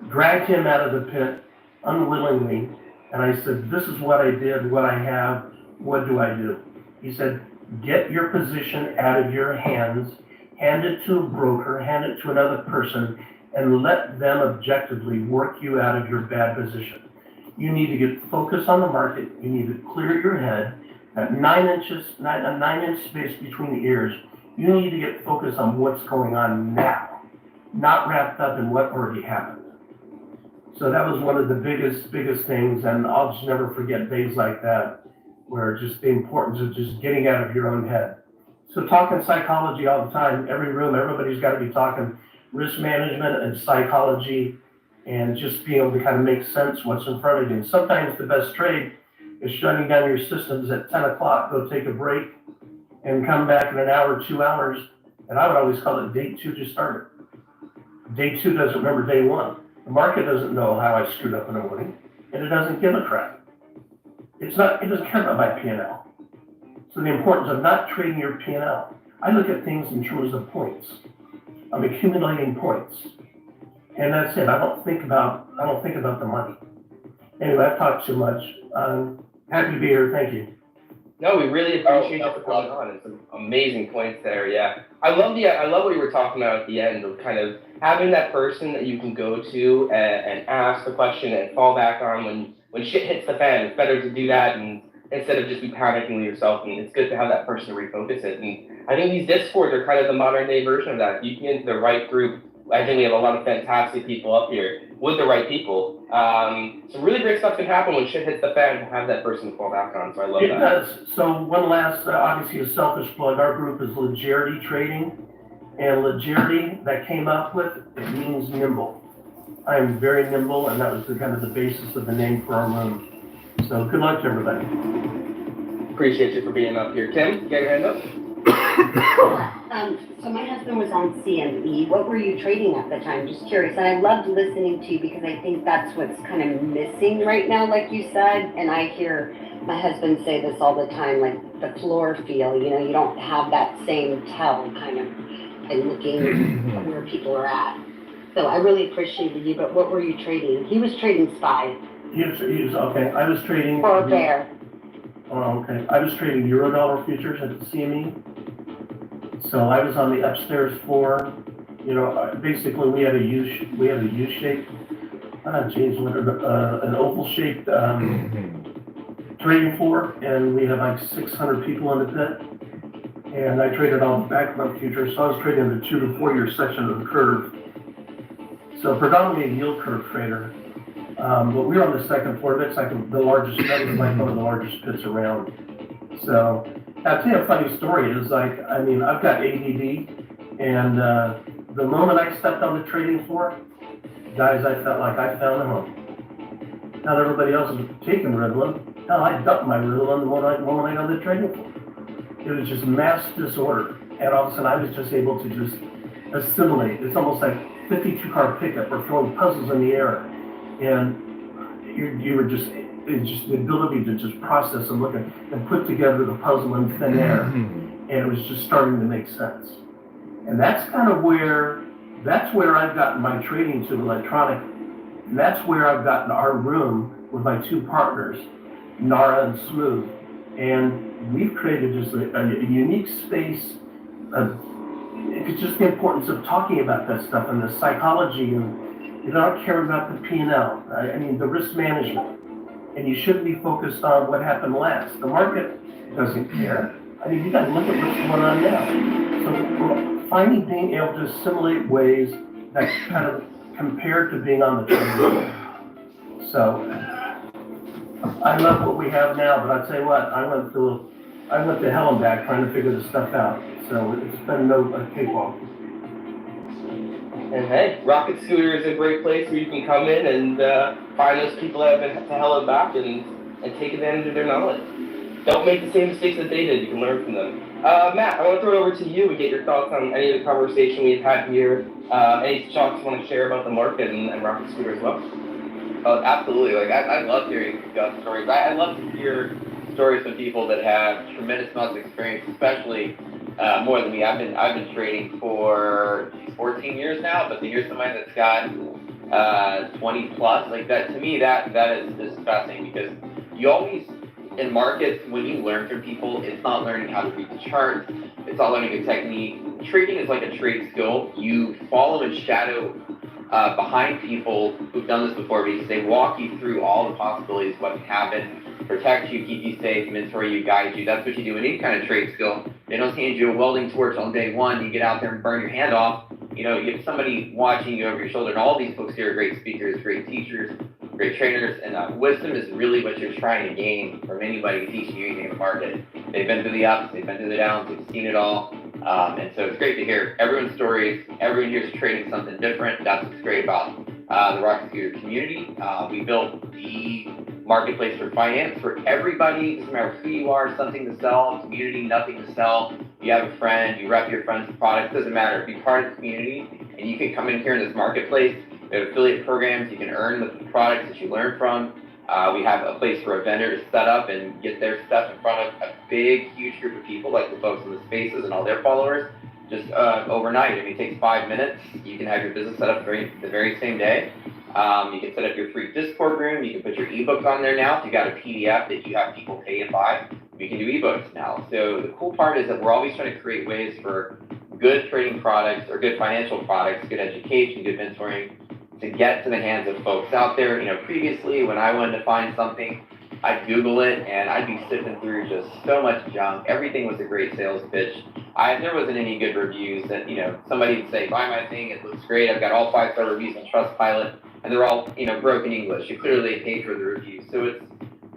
Dragged him out of the pit unwillingly, and I said, this is what I did, what I have, what do I do? He said, get your position out of your hands, hand it to a broker, hand it to another person, and let them objectively work you out of your bad position. You need to get focused on the market. You need to clear your head. At 9 inches, a 9-inch space between the ears, you need to get focused on what's going on now, not wrapped up in what already happened. So that was one of the biggest things, and I'll just never forget days like that, where just the importance of just getting out of your own head. So talking psychology all the time, every room, everybody's got to be talking risk management and psychology and just being able to kind of make sense what's in front of you. And sometimes the best trade is shutting down your systems at 10 o'clock, go take a break and come back in an hour, 2 hours. And I would always call it day 2 just started. Day 2 doesn't remember day 1. The market doesn't know how I screwed up in the morning, and it doesn't give a crap. It doesn't care about my P&L. So the importance of not trading your P&L. I look at things in terms of points. I'm accumulating points. And that's it. I don't think about the money. Anyway, I've talked too much. Happy to be here. Thank you. No, we really appreciate you for coming on. It's some amazing points there. Yeah, I love what you were talking about at the end of kind of having that person that you can go to and ask the question and fall back on when shit hits the fan. It's better to do that and instead of just be panicking with yourself. And it's good to have that person to refocus it. And I think these Discords are kind of the modern day version of that. If you can get into the right group. I think we have a lot of fantastic people up here with the right people. Some really great stuff can happen when shit hits the fan to have that person to fall back on. So I love that. It does. So one last, obviously a selfish plug. Our group is Legerity Trading. And Legerity that came up with, it means nimble. I am very nimble, and that was kind of the basis of the name for our room. So good luck to everybody. Appreciate you for being up here. Tim, you got your hand up? So my husband was on CME. What were you trading at the time? Just curious. And I loved listening to you because I think that's what's kind of missing right now, like you said. And I hear my husband say this all the time, like the floor feel. You know, you don't have that same tell kind of and looking where people are at. So I really appreciated you. But what were you trading? He was trading SPY. He was okay. I was trading. For a bear. Oh, okay. I was trading Eurodollar futures at the CME. So I was on the upstairs floor. You know, basically we had a U-shaped, an oval-shaped trading floor, and we had like 600 people in the pit. And I traded all the background futures, so I was trading the 2 to 4 year section of the curve. So predominantly a yield curve trader. But we were on the second floor. That's like the largest, that was like one of the largest pits around. So I'll tell you a funny story is like, I mean, I've got ADD, and the moment I stepped on the trading floor, guys, I felt like I found a home. Now everybody else was taking Ritalin. Hell, I dumped my Ritalin the moment I got on the trading floor. It was just mass disorder, and all of a sudden I was just able to just assimilate. It's almost like 52-car pickup or throwing puzzles in the air, and you were just. It's just the ability to just process and look at and put together the puzzle in thin air, and it was just starting to make sense. And that's kind of where I've gotten my trading to electronic, and that's where I've gotten our room with my two partners, Nara and Smooth, and we've created just a unique space of it's just the importance of talking about that stuff and the psychology and not caring about the P&L. I mean the risk management. And you shouldn't be focused on what happened last. The market doesn't care. I mean, you got to look at what's going on now. So finding being able to assimilate ways that kind of compared to being on the trading floor. So I love what we have now, but I'll tell you what, I went to hell and back trying to figure this stuff out. So it's been a cakewalk. And hey, Rocket Scooter is a great place where you can come in and find those people that have been to hell and back and take advantage of their knowledge. Don't make the same mistakes that they did. You can learn from them. Matt, I want to throw it over to you and get your thoughts on any of the conversation we've had here. Any thoughts you want to share about the market and Rocket Scooter as well? Oh, absolutely. Like, I love hearing Gus stories. I love to hear stories from people that have tremendous amounts of experience, especially more than me. I've been trading for 14 years now, but to hear somebody that's got 20 plus, like that, to me, that is just fascinating because you always, in markets, when you learn from people, it's not learning how to read the charts, it's not learning a technique. Trading is like a trade skill. You follow and shadow behind people who've done this before because they walk you through all the possibilities, what can happen, protect you, keep you safe, mentor you, guide you. That's what you do in any kind of trade skill. They don't hand you a welding torch on day one. You get out there and burn your hand off. You know, you have somebody watching you over your shoulder, and all these folks here are great speakers, great teachers, great trainers, and wisdom is really what you're trying to gain from anybody teaching you anything in the market. They've been through the ups, they've been through the downs, they've seen it all. And so it's great to hear everyone's stories. Everyone here is trading something different. That's what's great about the Rocket Scooter community. We built the marketplace for finance for everybody. Doesn't matter who you are, something to sell, community, nothing to sell. You have a friend, you rep your friend's product, doesn't matter. Be part of the community, and you can come in here in this marketplace. We have affiliate programs. You can earn with the products that you learn from. We have a place for a vendor to set up and get their stuff in front of a big, huge group of people, like the folks in the spaces and all their followers, just overnight. I mean, it takes 5 minutes. You can have your business set up the very same day. You can set up your free Discord room. You can put your ebooks on there now. If you got a PDF that you have people pay and buy, we can do ebooks now. So the cool part is that we're always trying to create ways for good trading products or good financial products, good education, good mentoring, to get to the hands of folks out there. You know, previously when I wanted to find something, I'd Google it and I'd be sifting through just so much junk. Everything was a great sales pitch. There wasn't any good reviews that, you know, somebody would say, buy my thing, it looks great. I've got all 5-star reviews on Trustpilot, and they're all, you know, broken English. You clearly paid for the reviews. So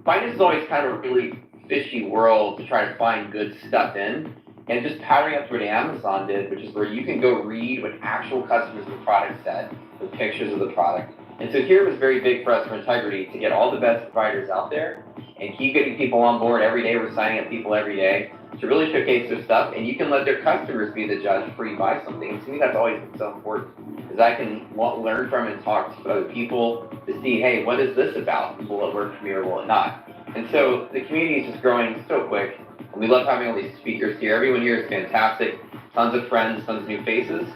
finance is always kind of a really fishy world to try to find good stuff in. And just powdering up to what Amazon did, which is where you can go read what actual customers of the product said with pictures of the product. And so here it was very big for us for integrity to get all the best providers out there and keep getting people on board every day. We're signing up people every day. to really showcase their stuff, and you can let their customers be the judge before you buy something. And to me, that's always been so important, is I can learn from and talk to other people to see, hey, what is this about? Will it work for me or will it not? And so the community is just growing so quick, and we love having all these speakers here. Everyone here is fantastic, tons of friends, tons of new faces.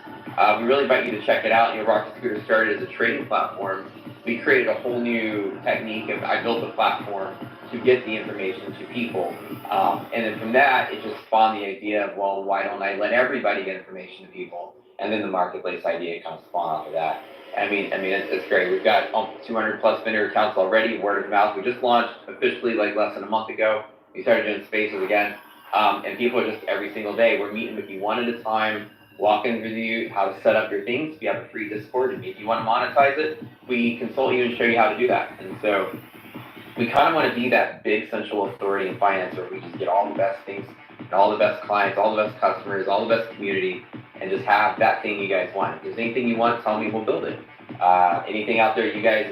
We really invite you to check it out. Rocket Scooter started as a trading platform. We created a whole new technique, and I built a platform to get the information to people. And then from that, it just spawned the idea of, well, why don't I let everybody get information to people? And then the marketplace idea kind of spawned off of that. I mean, it's great. We've got 200 plus vendor accounts already, word of mouth. We just launched officially like less than a month ago. We started doing spaces again. And people are just every single day, we're meeting with you one at a time, walking with you how to set up your things. We have a free Discord, and if you want to monetize it, we consult you and show you how to do that. And so we kind of want to be that big central authority in finance where we just get all the best things and all the best clients, all the best customers, all the best community, and just have that thing you guys want. If there's anything you want, tell me, we'll build it. Anything out there you guys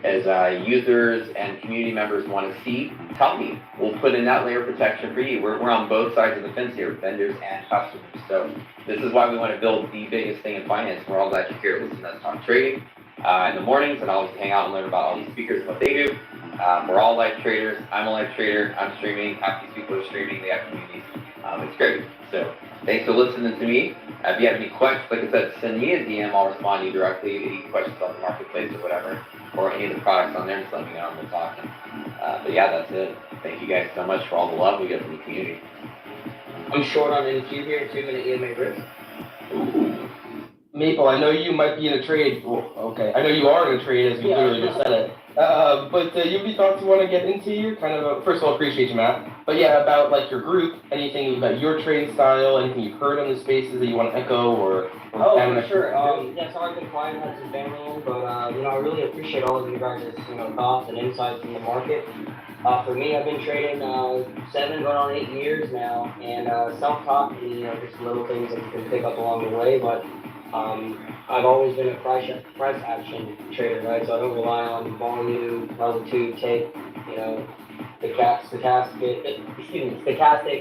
as users and community members want to see, tell me. We'll put in that layer of protection for you. We're on both sides of the fence here, vendors and customers. So this is why we want to build the biggest thing in finance. We're all glad you're here to listen to us talk trading in the mornings, and I'll just hang out and learn about all these speakers and what they do. We're all live traders. I'm a live trader. I'm streaming. Half these people are streaming. They have communities. It's great. So thanks for listening to me. If you have any questions, like I said, send me a DM. I'll respond to you directly. Any questions about the marketplace or whatever, or any of the products on there, just let me know and we'll talk. But yeah, that's it. Thank you guys so much for all the love we get from the community. I'm short on NQ here, 2-minute EMA risk. Maple, I know you might be in a trade. Well, okay, I know you are in a trade, as you literally just said it. But you have any thoughts you want to get into here? Kind of, first of all, appreciate you, Matt. But yeah, about like your group, anything about your trading style, anything you've heard on the spaces that you want to echo or Oh, for sure. Yeah, so I've been quiet, had some family in, but I really appreciate all of you guys' thoughts and insights in the market. For me, I've been trading 7 going on 8 years now, and self-taught me, just little things that you can pick up along the way, but I've always been a price action trader, right? So I don't rely on volume, altitude, tape, stochastics,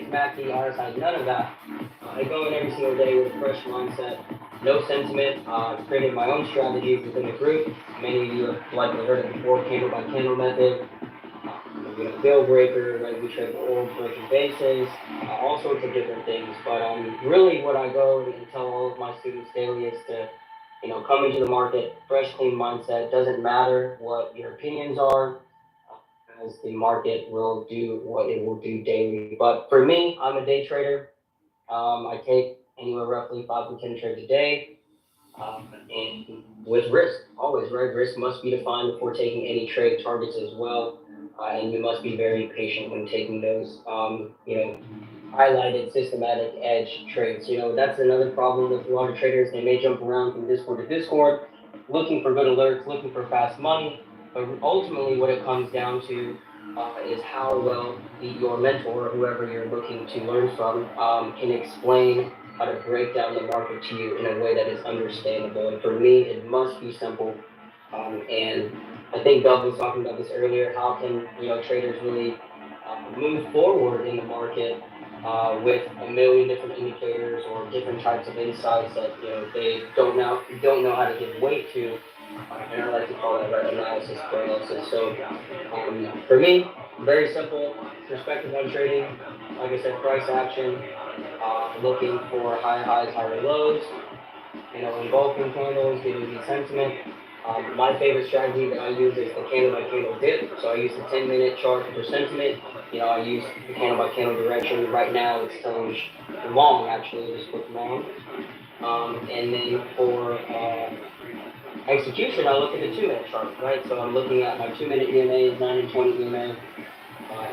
MACD, RSI, none of that. I go in every single day with a fresh mindset, no sentiment. I've created my own strategies within the group. Many of you have likely heard it before, candle by candle method. Bill breaker, right? We trade old breaking bases, all sorts of different things. But really what I go and tell all of my students daily is to, come into the market, fresh, clean mindset. Doesn't matter what your opinions are, as the market will do what it will do daily. But for me, I'm a day trader. I take anywhere roughly 5 to 10 trades a day. And with risk, always, right? Risk must be defined before taking any trade targets as well. And you must be very patient when taking those, highlighted systematic edge trades. That's another problem with a lot of traders. They may jump around from Discord to Discord, looking for good alerts, looking for fast money. But ultimately, what it comes down to is how well your mentor, or whoever you're looking to learn from, can explain how to break down the market to you in a way that is understandable. And for me, it must be simple. And I think Doug was talking about this earlier. How can traders really move forward in the market with a million different indicators or different types of insights that they don't know how to give weight to? And I like to call that right analysis paralysis. So for me, very simple perspective on trading. Like I said, price action, looking for higher highs, higher lows. Engulfing candles, giving you sentiment. My favorite strategy that I use is the candle by candle dip. So I use the 10-minute chart for sentiment. I use the candle by candle direction. Right now it's telling long, actually, just click long. And then for execution, I look at the 2-minute chart, right? So I'm looking at my 2-minute EMA, 9 and 20 EMA.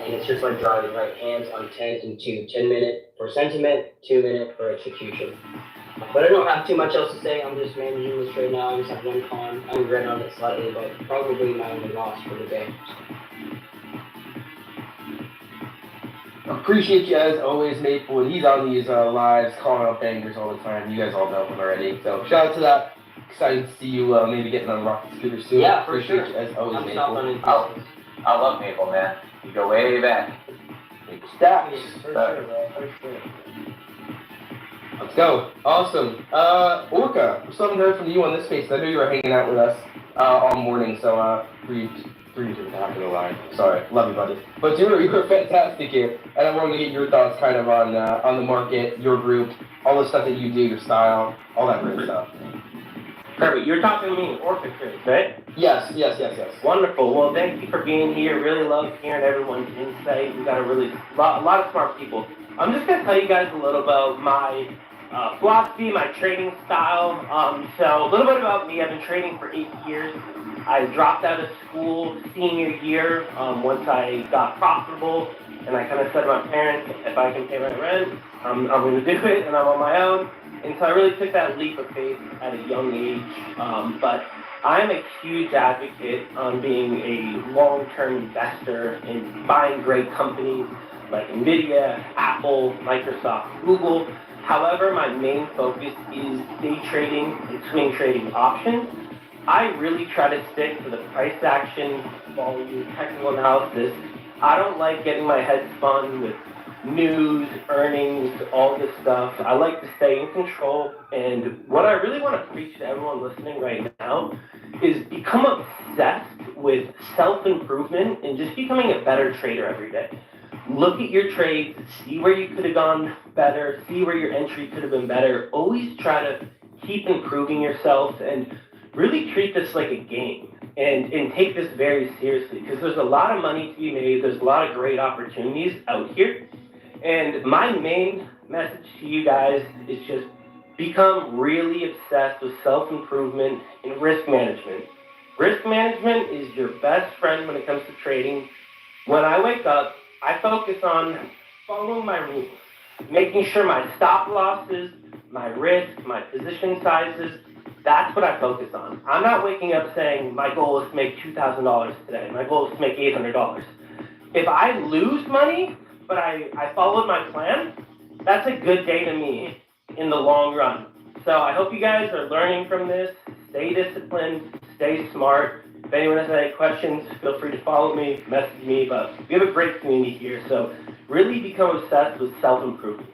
And it's just like driving, right? Hands on 10 and 2. 10-minute for sentiment, 2-minute for execution. But I don't have too much else to say. I'm just managing this trade now. I just have one con. I regret on it slightly, but probably my only loss for the day. Appreciate you as always, Maple. And he's on these lives, calling out bangers all the time. You guys all know him already. So shout out to that. Excited to see you maybe getting on Rocket Scooter soon. Yeah, for Appreciate sure. you as always, I'm Maple. I love Maple, man. You go way back. Stacks. For sure, bro. For sure. Let's go. Awesome. Orca, we still haven't heard from you on this space. I know you were hanging out with us all morning, so for you to have to lie. Sorry, love you, buddy. But you were fantastic here, and I wanted to get your thoughts kind of on the market, your group, all the stuff that you do, your style, all that great stuff. Perfect. You're talking to me, Orca Chris, right? Yes. Wonderful. Well, thank you for being here. Really love hearing everyone's insight. We got a lot of smart people. I'm just gonna tell you guys a little about my philosophy, my trading style. So a little bit about me. I've been trading for 8 years. I dropped out of school senior year once I got profitable, and I kind of said to my parents, if I can pay my rent, I'm going to do it, and I'm on my own. And so I really took that leap of faith at a young age. But I'm a huge advocate on being a long-term investor in buying great companies like Nvidia, Apple, Microsoft, Google. However, my main focus is day trading and swing trading options. I really try to stick to the price action, volume, technical analysis. I don't like getting my head spun with news, earnings, all this stuff. I like to stay in control. And what I really want to preach to everyone listening right now is become obsessed with self-improvement and just becoming a better trader every day. Look at your trades, see where you could have gone better, see where your entry could have been better. Always try to keep improving yourself and really treat this like a game and take this very seriously because there's a lot of money to be made. There's a lot of great opportunities out here. And my main message to you guys is just become really obsessed with self-improvement and risk management. Risk management is your best friend when it comes to trading. When I wake up, I focus on following my rules, making sure my stop losses, my risk, my position sizes, that's what I focus on. I'm not waking up saying my goal is to make $2,000 today. My goal is to make $800. If I lose money, but I followed my plan, that's a good day to me in the long run. So I hope you guys are learning from this. Stay disciplined, stay smart. If anyone has any questions, feel free to follow me, message me, but we have a great community here, so really become obsessed with self-improvement.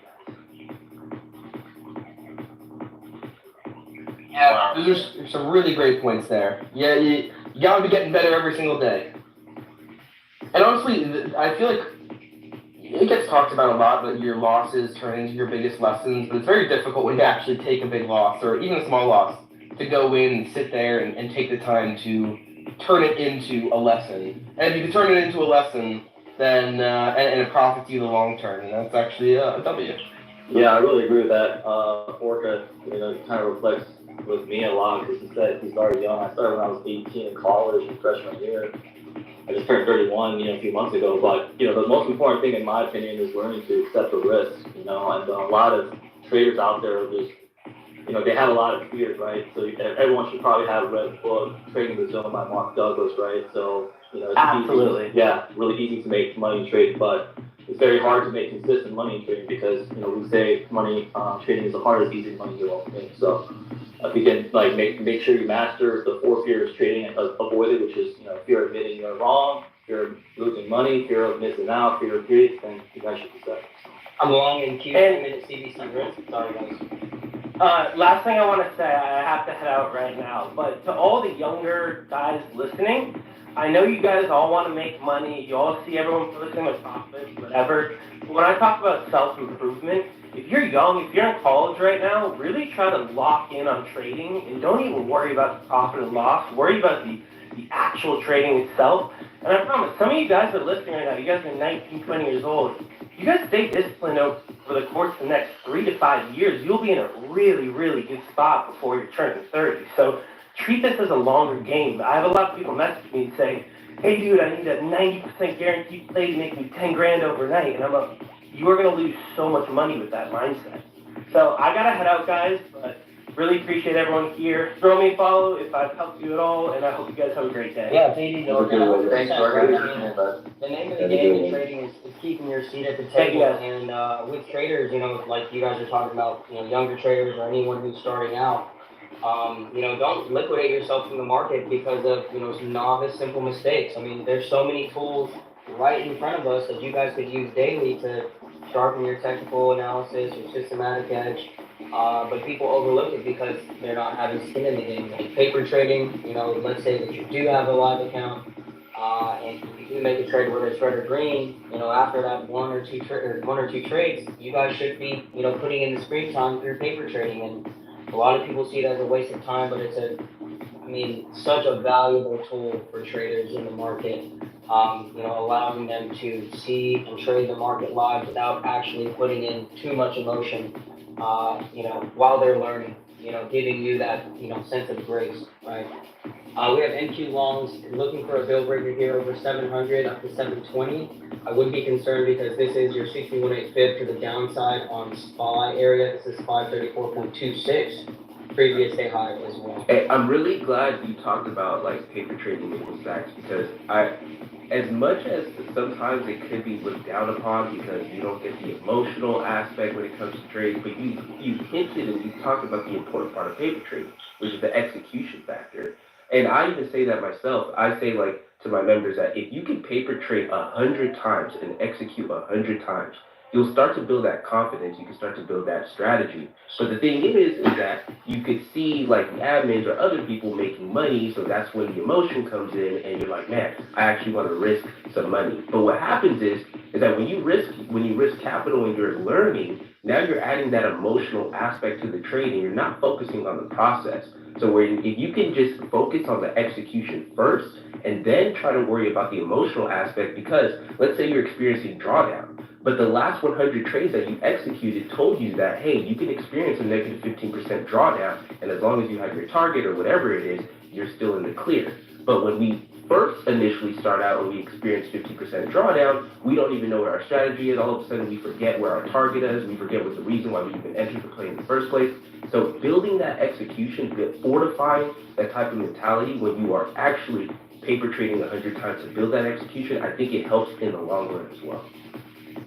Yeah, those are some really great points there. Yeah, you gotta be getting better every single day. And honestly, I feel like it gets talked about a lot that your losses turn into your biggest lessons, but it's very difficult when you actually take a big loss or even a small loss to go in and sit there and take the time to turn it into a lesson. And if you can turn it into a lesson, then and it profits you in the long term, and that's actually a W. Yeah, I really agree with that. Orca, it kind of reflects with me a lot because he started young. I started when I was 18 in college, freshman year. I just turned 31, a few months ago. But the most important thing, in my opinion, is learning to accept the risk. And a lot of traders out there are just, they have a lot of fears, right? So everyone should probably have read the book Trading the Zone by Mark Douglas, right? So it's Absolutely. really easy to make money in trading, but it's very hard to make consistent money in trading because we say money trading is the hardest easy money you will make. So if you can make sure you master the 4 fears trading and avoid it, which is fear of admitting you're wrong, fear of losing money, fear of missing out, fear of greed, then you guys should be set. I'm long in Q minute CBC risk. Sorry guys. Last thing I want to say, I have to head out right now, but to all the younger guys listening, I know you guys all want to make money. You all see everyone posting with profits, whatever. But when I talk about self-improvement, if you're young, if you're in college right now, really try to lock in on trading and don't even worry about the profit and loss. Worry about the actual trading itself. And I promise, some of you guys are listening right now. You guys are 19, 20 years old. You guys stay disciplined over the course of the next 3 to 5 years. You'll be in a really, really good spot before you're turning 30. So treat this as a longer game. I have a lot of people message me and say, hey dude, I need a 90% guaranteed play to make me 10 grand overnight. And I'm like, you are going to lose so much money with that mindset. So I got to head out, guys, but really appreciate everyone here. Throw me a follow if I've helped you at all, and I hope you guys have a great day. Yeah, thank you. Thanks, Orca. The name of the game in trading is keeping your seat at the table. And with traders, like you guys are talking about, younger traders or anyone who's starting out, don't liquidate yourself from the market because of, some novice, simple mistakes. I mean, there's so many tools right in front of us that you guys could use daily to sharpen your technical analysis, your systematic edge. But people overlook it because they're not having skin in the game. Like paper trading, you know, let's say that you do have a live account, and you do make a trade whether it's red or green, you know, after that one or two trades, you guys should be, you know, putting in the screen time through paper trading. And a lot of people see it as a waste of time, but it's such a valuable tool for traders in the market. You know, allowing them to see and trade the market live without actually putting in too much emotion, you know, while they're learning, you know, giving you that, you know, sense of grace, right? We have NQ longs looking for a bill breaker here over 700 up to 720. I would be concerned because this is your 61.8 fib to the downside on SPY area. This is 534.26. Previous day high as well. Hey, I'm really glad you talked about like paper trading in stacks because as much as sometimes it could be looked down upon because you don't get the emotional aspect when it comes to trading, but you hinted and you talked about the important part of paper trading, which is the execution factor. And I even say that myself. I say like to my members that if you can paper trade 100 times and execute 100 times, you'll start to build that confidence. You can start to build that strategy. But the thing is that you could see like the admins or other people making money, so that's when the emotion comes in, and you're like, man, I actually want to risk some money. But what happens is that when you risk capital and you're learning, now you're adding that emotional aspect to the trading. You're not focusing on the process. So if you can just focus on the execution first, and then try to worry about the emotional aspect, because let's say you're experiencing drawdown. But the last 100 trades that you executed told you that, hey, you can experience a negative 15% drawdown, and as long as you have your target or whatever it is, you're still in the clear. But when we first initially start out and we experience 50% drawdown, we don't even know what our strategy is. All of a sudden, we forget where our target is. We forget what the reason why we even entered the play in the first place. So building that execution, fortifying that type of mentality when you are actually paper trading 100 times to build that execution, I think it helps in the long run as well.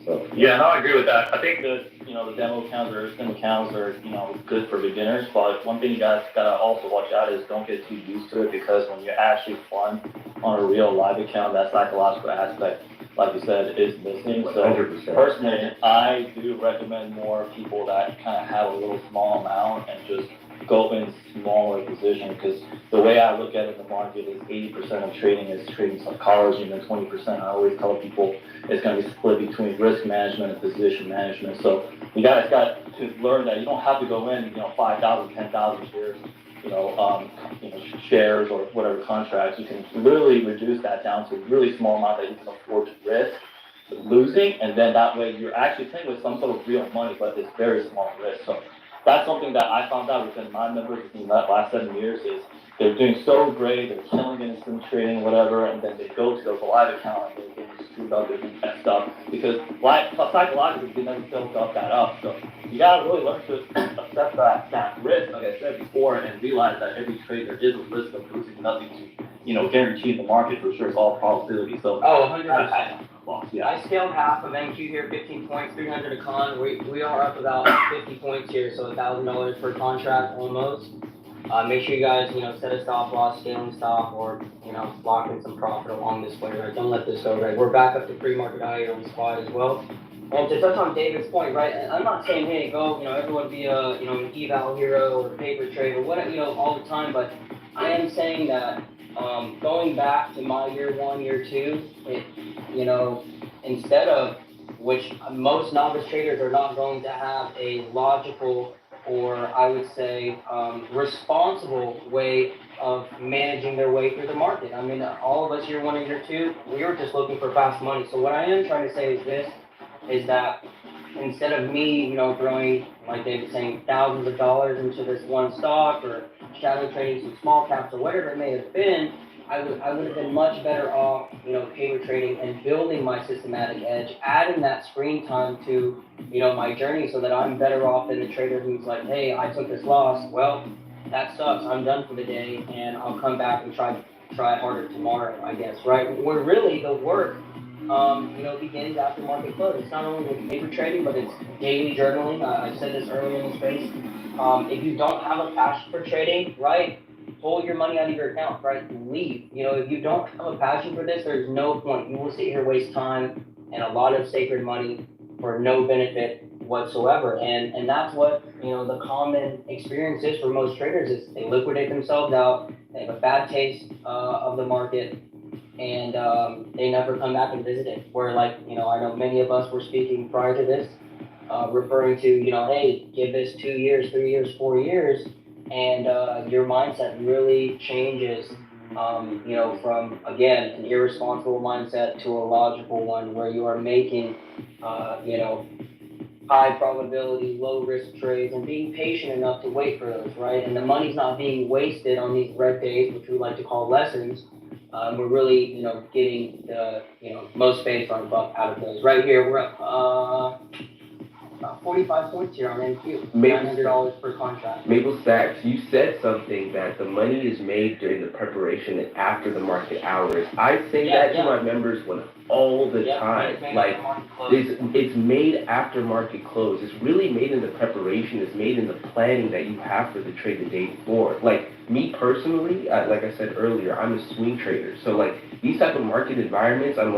So yeah, no, I agree with that. I think that, you know, the demo accounts or sim accounts are, you know, good for beginners, but one thing you guys gotta also watch out is don't get too used to it, because when you actually fund on a real live account, that psychological aspect, like you said, is missing. So 100%. personally, I do recommend more people that kind of have a little small amount and just go in smaller position, because the way I look at it in the market is 80% of trading is trading psychology, and then 20% I always tell people it's going to be split between risk management and position management. So you guys got to learn that you don't have to go in, you know, 5,000, 10,000 shares, shares or whatever contracts. You can really reduce that down to a really small amount that you can afford to risk losing, and then that way you're actually playing with some sort of real money, but it's very small risk. So that's something that I found out within my members in the last 7 years is they're doing so great, they're killing it in some trading, whatever, and then they go to the live account and they're getting screwed up, they're getting messed up, because psychologically they never built that up. So you gotta really learn to accept that risk, like I said before, and realize that every trade there is a risk of losing, nothing to, you know, guarantee the market for sure. It's all probability. So 100%. Yeah. I scaled half of NQ here, 15 points, 300 a con. We are up about 50 points here, so $1,000 per contract almost. Make sure you guys, you know, set a stop loss, scaling stop, or, you know, lock in some profit along this way, right? Don't let this go, right? We're back up to pre-market high here on the spot as well. And to touch on David's point, right? I'm not saying, hey, go, you know, everyone be a, you know, an eval hero or paper trade or whatever, you know, all the time. But I am saying that going back to my year 1, year 2, you know, instead of, which most novice traders are not going to have a logical, or I would say responsible way of managing their way through the market. I mean, all of us year 1 and year 2, we were just looking for fast money. So what I am trying to say is this, is that instead of me, you know, throwing, like David saying, thousands of dollars into this one stock or shadow trading some small caps or whatever it may have been, I would have been much better off, you know, paper trading and building my systematic edge, adding that screen time to, you know, my journey, so that I'm better off than the trader who's like, hey, I took this loss. Well, that sucks. I'm done for the day, and I'll come back and try harder tomorrow, I guess, right? Where really the work, you know, begins after market close. It's not only with paper trading, but it's daily journaling. I said this earlier in the space. If you don't have a passion for trading, right? pull your money out of your account, right? Leave. You know, if you don't have a passion for this, there's no point. You will sit here, waste time and a lot of sacred money for no benefit whatsoever. And that's what, you know, the common experience is for most traders is they liquidate themselves out, they have a bad taste of the market, and they never come back and visit it. Where, like, you know, I know many of us were speaking prior to this, referring to, you know, hey, give this 2 years, 3 years, 4 years, and your mindset really changes, you know, from, again, an irresponsible mindset to a logical one where you are making, you know, high probability, low risk trades and being patient enough to wait for those, right? And the money's not being wasted on these red days, which we like to call lessons. We're really, you know, getting the, you know, most bang for our buck out of those. Right here, we're up about 45 points here on NQ, $900 per contract. Maple Stacks, you said something that the money is made during the preparation and after the market hours. I say that to my members all the time. Like, it's made after market close. It's really made in the preparation. It's made in the planning that you have for the trade the day before. Like, me personally, like I said earlier, I'm a swing trader. So, like, these type of market environments, I'm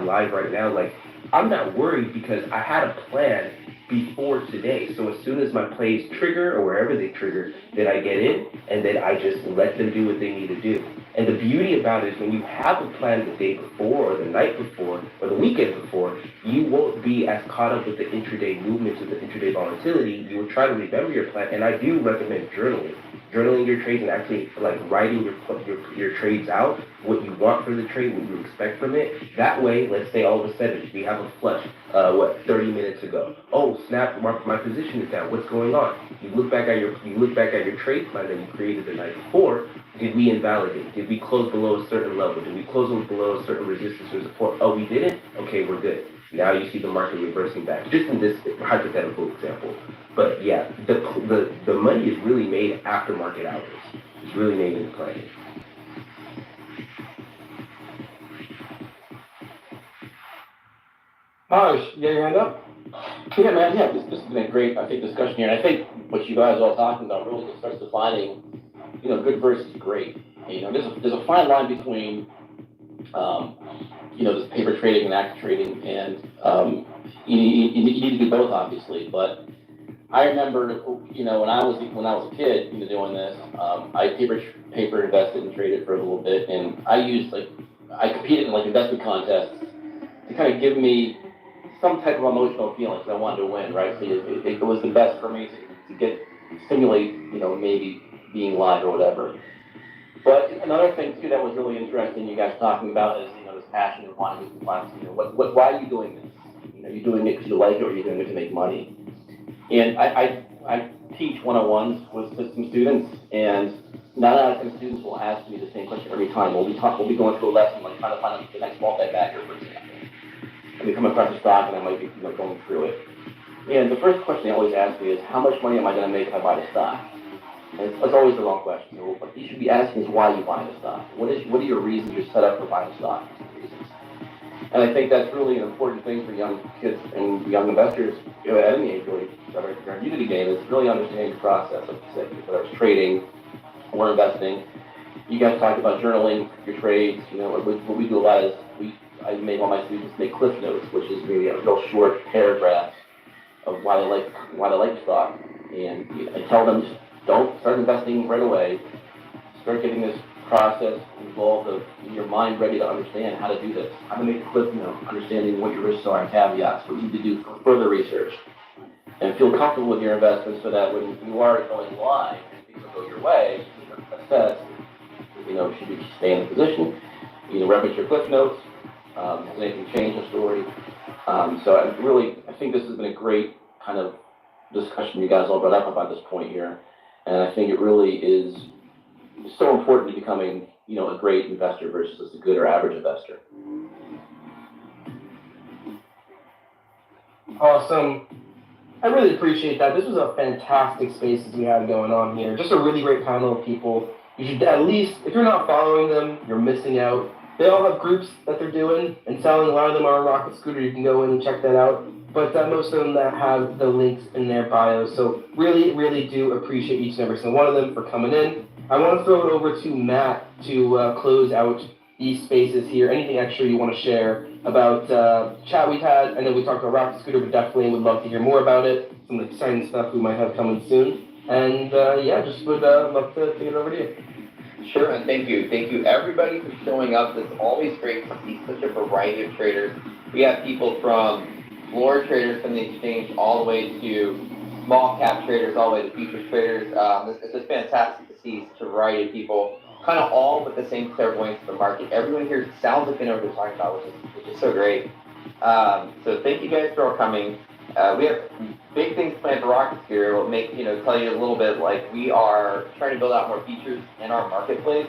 live right now. Like, I'm not worried because I had a plan before today. So as soon as my plays trigger or wherever they trigger, then I get in and then I just let them do what they need to do. And the beauty about it is when you have a plan the day before or the night before or the weekend before, you won't be as caught up with the intraday movements or the intraday volatility. You will try to remember your plan. And I do recommend journaling. Journaling your trades and actually like writing your trades out, what you want for the trade, what you expect from it. That way, let's say all of a sudden we have a flush, 30 minutes ago. Oh snap, my position is down. What's going on? You look back at your trade plan that you created the night before. Did we invalidate? Did we close below a certain level? Did we close below a certain resistance or support? Oh, we didn't? Okay, we're good. Now you see the market reversing back. Just in this hypothetical example. But yeah, the money is really made after market hours. It's really made in the planning. Harsh, you got your hand up? Yeah, man, yeah, this has been a great, I think, discussion here. And I think what you guys are all talking about really just starts defining, you know, good versus great. You know, there's a fine line between, you know, this paper trading and active trading, and you need to do both, obviously. But I remember, you know, when I was a kid, you know, doing this, I paper invested and traded for a little bit, and I competed in like investment contests to kind of give me some type of emotional feeling because I wanted to win, right? So it was the best for me to stimulate, you know, maybe being live or whatever. But another thing too that was really interesting, you guys talking about is, you know, this passion and wanting to find, you know, why are you doing this? You know, you're doing it because you like it, or you're doing it to make money. And I teach 101s with some students, and 9 out of 10 students will ask me the same question every time. We'll be going through a lesson, like trying to find out the next multi-bagger, for example. And we come across a stock, and I might be, you know, going through it. And the first question they always ask me is, how much money am I going to make if I buy the stock? And it's always the wrong question. What you should be asking is why you buy the stock. What are your reasons you're set up for buying stock? And I think that's really an important thing for young kids and young investors, you know, at any age, really, our community game is really understanding the process of whether it's trading or investing. You guys talked about journaling your trades. You know, what we do a lot is I make all my students make cliff notes, which is maybe a real short paragraph of why they like the stock, and I tell them just don't start investing right away. Start getting this process involved in your mind ready to understand how to do this, how to make a cliff note, understanding what your risks are and caveats, what you need to do for further research, and feel comfortable with your investments so that when you are going live and things will go your way, you can assess, you know, should you stay in the position, you know, reference your cliff notes, has anything changed the story? So I think this has been a great kind of discussion you guys all brought up about this point here, and I think it really is so important to becoming, you know, a great investor versus just a good or average investor. Awesome. I really appreciate that. This was a fantastic space that we had going on here. Just a really great panel of people. You should at least, if you're not following them, you're missing out. They all have groups that they're doing and selling. A lot of them are on Rocket Scooter. You can go in and check that out. But most of them that have the links in their bios. So really, really do appreciate each and every single one of them for coming in. I want to throw it over to Matt to close out these spaces here. Anything extra you want to share about chat we've had? I know we talked about Rocket Scooter, but definitely would love to hear more about it. Some exciting stuff we might have coming soon. And yeah, just would love to take it over to you. Sure, and thank you. Thank you everybody for showing up. It's always great to see such a variety of traders. We have people from floor traders from the exchange all the way to small cap traders, all the way to futures traders. It's just fantastic to see such a variety of people, kind of all with the same clairvoyance of the market. Everyone here sounds like they know what they're talking about, which is so great. So thank you guys for all coming. We have big things planned for Rocket Sphere. We'll tell you a little bit, like we are trying to build out more features in our marketplace.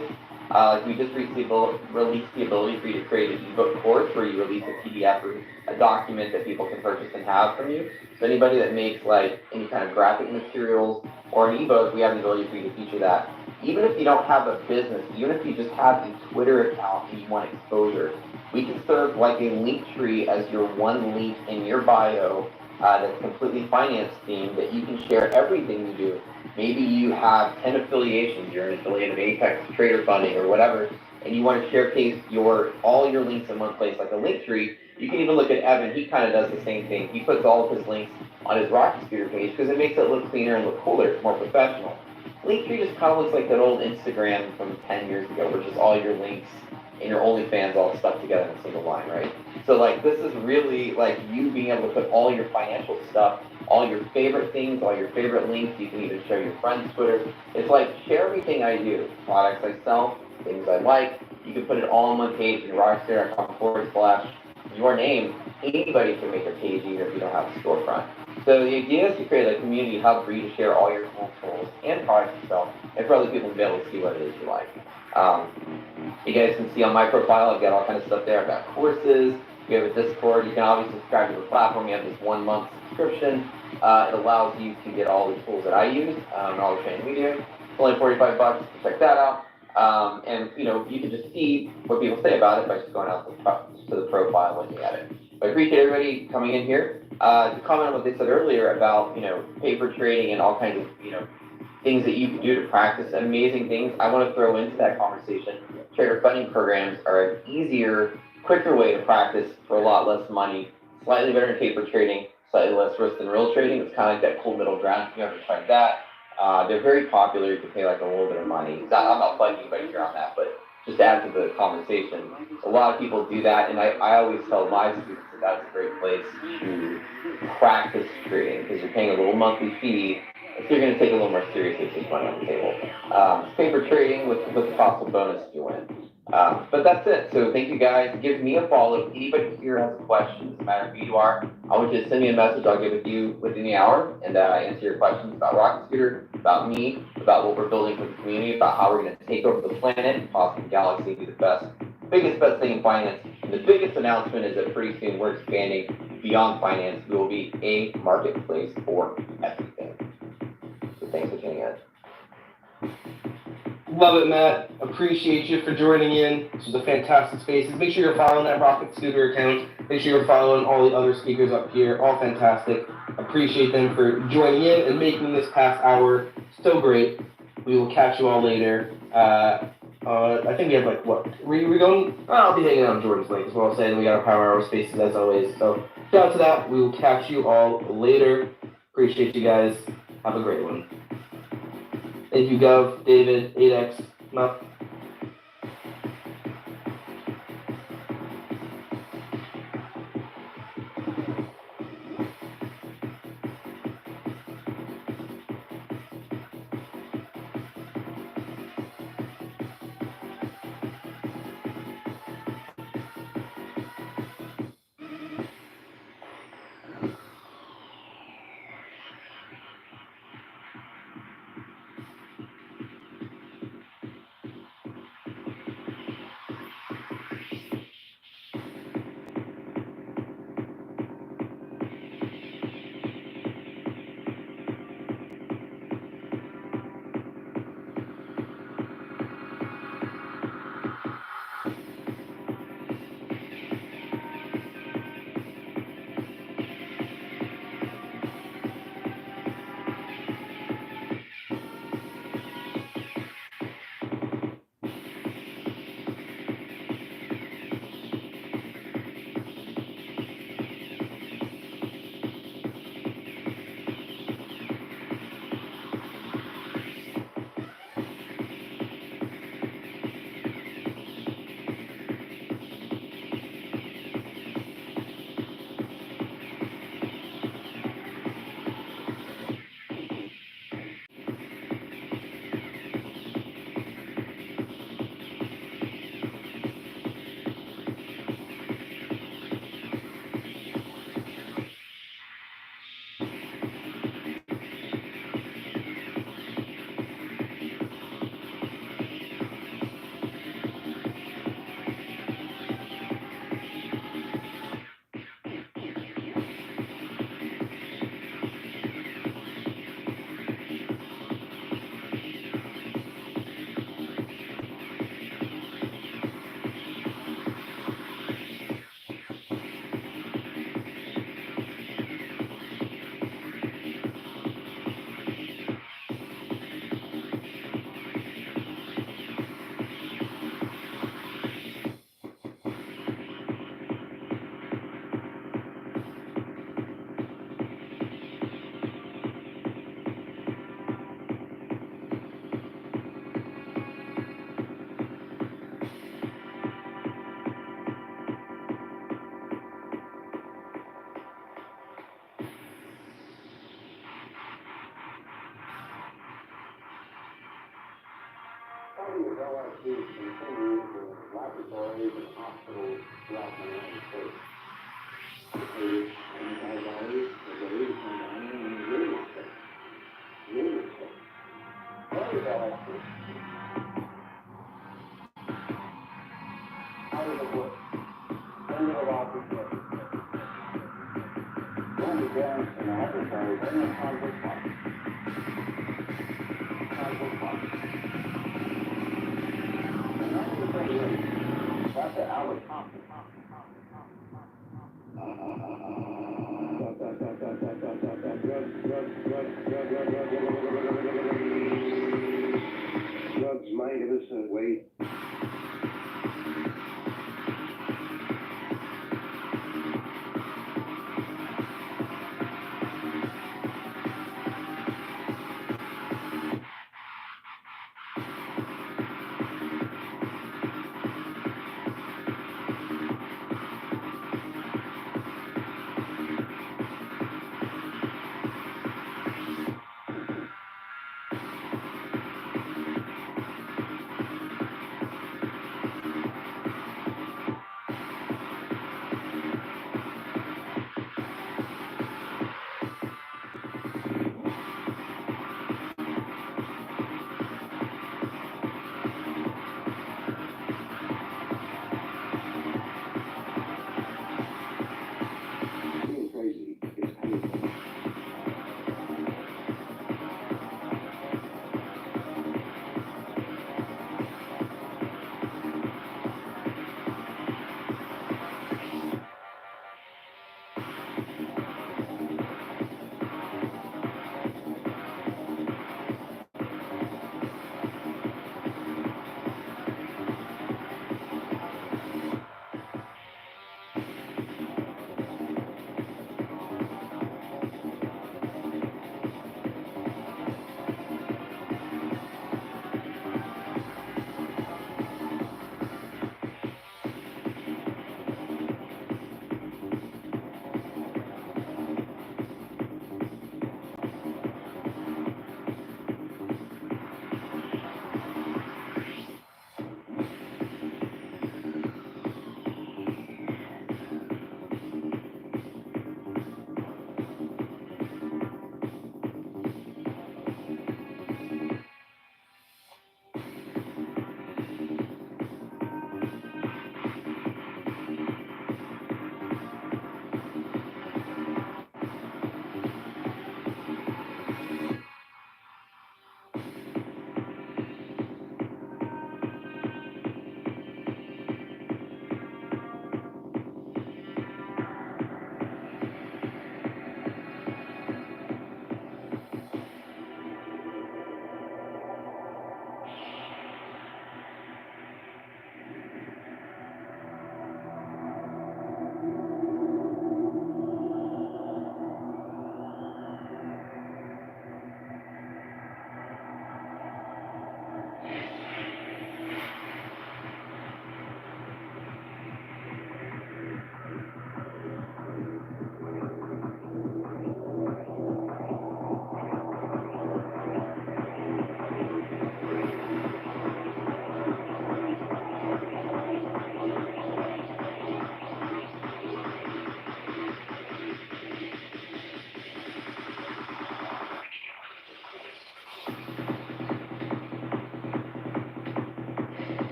Like we just released the ability for you to create an ebook course where you release a PDF or a document that people can purchase and have from you. So anybody that makes like any kind of graphic materials or an ebook, we have the ability for you to feature that. Even if you don't have a business, even if you just have a Twitter account and you want exposure, we can serve like a link tree as your one link in your bio that's completely finance themed that you can share everything you do. Maybe you have 10 affiliations, you're an affiliate of Apex Trader Funding or whatever, and you want to showcase all your links in one place, like a link tree. You can even look at Evan, he kind of does the same thing. He puts all of his links on his Rocket Scooter page because it makes it look cleaner and look cooler, it's more professional. Linktree just kind of looks like that old Instagram from 10 years ago, where just all your links and your OnlyFans all stuck together in a single line, right? So like this is really like you being able to put all your financial stuff, all your favorite things, all your favorite links. You can even share your friends' Twitter. It's like share everything I do, products I sell, things I like. You can put it all on one page in rockstar.com/your name. Anybody can make a page even if you don't have a storefront. So the idea is to create a community hub for you to share all your cool tools and products you sell, and for other people to be able to see what it is you like. You guys can see on my profile, I've got all kinds of stuff there. I've got courses. We have a Discord. You can obviously subscribe to the platform. We have this 1 month subscription. It allows you to get all the tools that I use and all the training we do. It's only $45. Check that out. And you can just see what people say about it by just going out to the profile and looking at it. But I appreciate everybody coming in here. To comment on what they said earlier about paper trading and all kinds of things that you can do to practice amazing things. I want to throw into that conversation. Trader funding programs are an easier, quicker way to practice for a lot less money, slightly better than paper trading, slightly less risk than real trading. It's kind of like that cool middle ground. If you ever tried that, they're very popular. You can pay like a little bit of money. I'm not plugging anybody here on that, but just to add to the conversation, a lot of people do that, and I always tell my students that that's a great place to practice trading because you're paying a little monthly fee. If you're going to take a little more seriously, take money on the table. Paper trading with the possible bonus if you win. But that's it. So thank you guys. Give me a follow. If anybody here has a question, doesn't matter who you are, I want you to send me a message. I'll give it to you within the hour and answer your questions about Rocket Scooter, about me, about what we're building for the community, about how we're going to take over the planet, possibly the galaxy, be the biggest thing in finance. And the biggest announcement is that pretty soon we're expanding beyond finance. We will be a marketplace for everything. So thanks for tuning in. Love it, Matt. Appreciate you for joining in. This was a fantastic space. Make sure you're following that Rocket Scooter account. Make sure you're following all the other speakers up here. All fantastic. Appreciate them for joining in and making this past hour so great. We will catch you all later. I think we have we going? I'll be hanging out on Jordan's link as well. Saying we got our Power Hour spaces as always. So shout out to that. We will catch you all later. Appreciate you guys. Have a great one. Thank you, Gov, David, 8X, Muff. Drugs, mind innocent weight.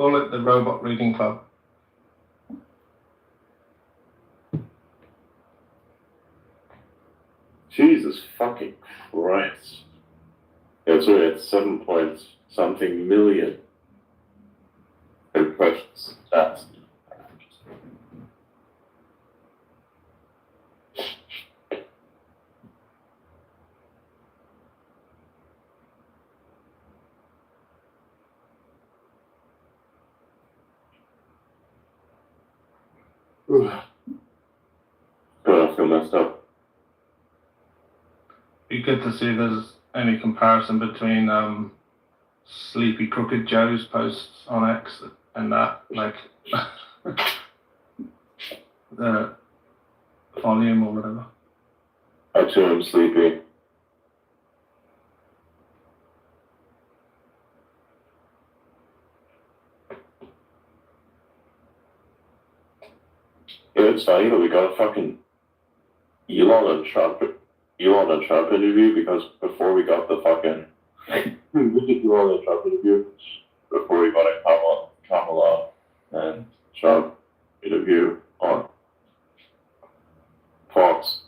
Call it the Robot Reading Club. Jesus fucking Christ. Yeah, so it's 7 point something million impressions. That's I feel messed up. Be good to see if there's any comparison between Sleepy Crooked Joe's posts on X and that, like the volume or whatever. I too am sleepy. Yeah, it's funny that we got a fucking Elon and Trump interview because before we got the fucking Elon and Trump interview, before we got a Kamala and Trump interview on Fox.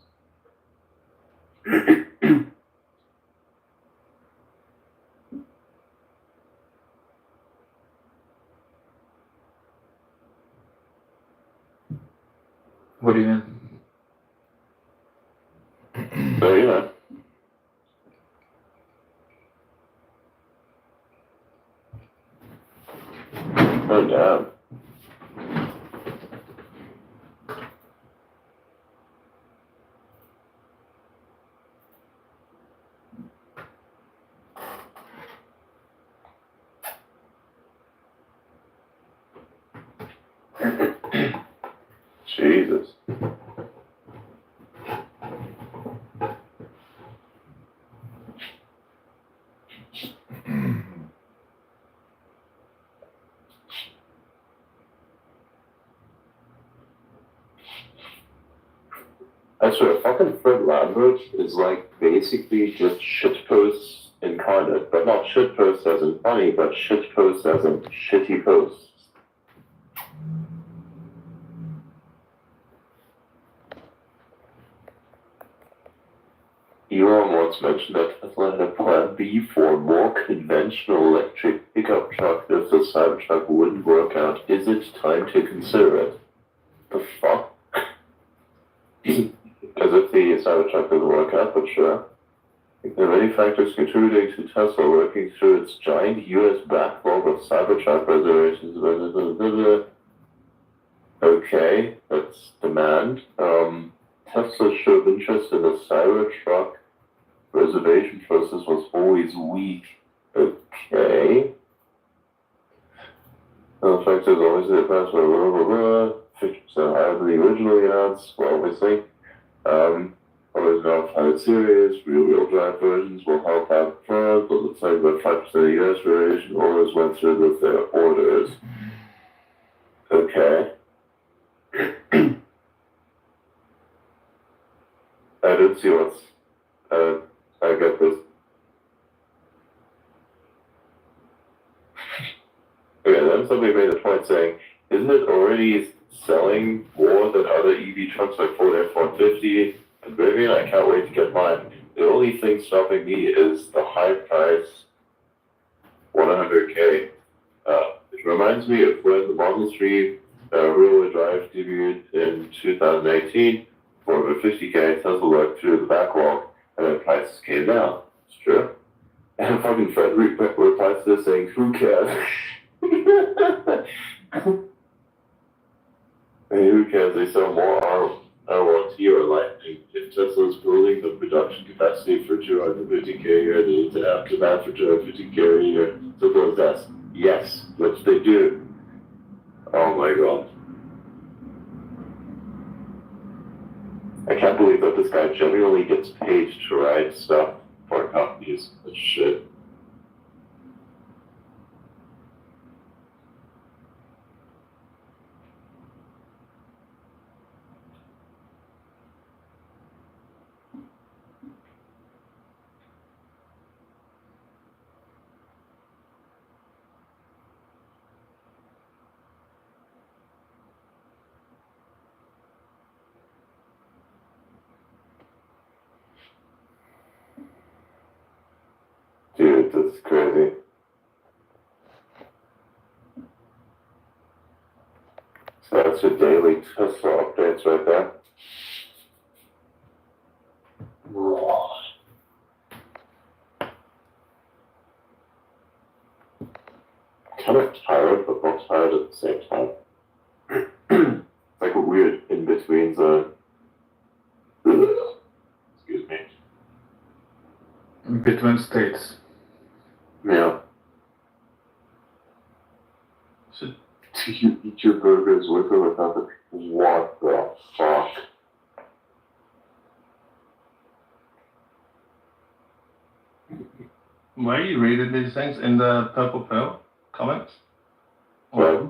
What do you mean? So, you know. Oh, damn. Jesus. I swear, fucking Fred Lambert is like basically just shitposts incarnate, but not shitposts as in funny, but shitposts as in shitty posts. Elon once mentioned that Tesla had a plan B for a more conventional electric pickup truck if the Cybertruck wouldn't work out. Is it time to consider it? The fuck? As if the Cybertruck doesn't work out, but sure. There are many factors contributing to Tesla working through its giant US backlog of Cybertruck reservations. Okay, that's demand. Tesla showed interest in the Cybertruck reservation process was always weak. Okay. The fact is always the past, blah, blah, blah, blah. 50% higher than the originally announced, well, obviously. Always now pilot series, rear-wheel drive versions will help out the front, but looks like about 5% of the US variation orders went through with their orders. Okay. I didn't see what's, I get this. Okay, then somebody made a point saying, isn't it already selling more than other EV trucks like Ford F-150 and Rivian? I can't wait to get mine. The only thing stopping me is the high price 100K. It reminds me of when the Model 3 rear-wheel drive debuted in 2018 for over 50K. Tesla worked through the backlog and then prices came down. It's true. And fucking Fred replies to this saying, who cares? Hey, who cares? They sell more R1T or Lightning. If Tesla's building the production capacity for 250K a year, they need to have demand for 250K a year. Simple as that. Yes, which they do. Oh my god. I can't believe that this guy genuinely gets paid to write stuff for companies. That's shit. Dude, that's crazy. So that's your daily Tesla updates right there. Kind of tired, but not tired at the same time. It's like a weird in-between zone. Excuse me. Between states. Yeah. So, do you eat your burgers with or without the... What the fuck? Where are you reading these things? In the Purple Pill comments? Right.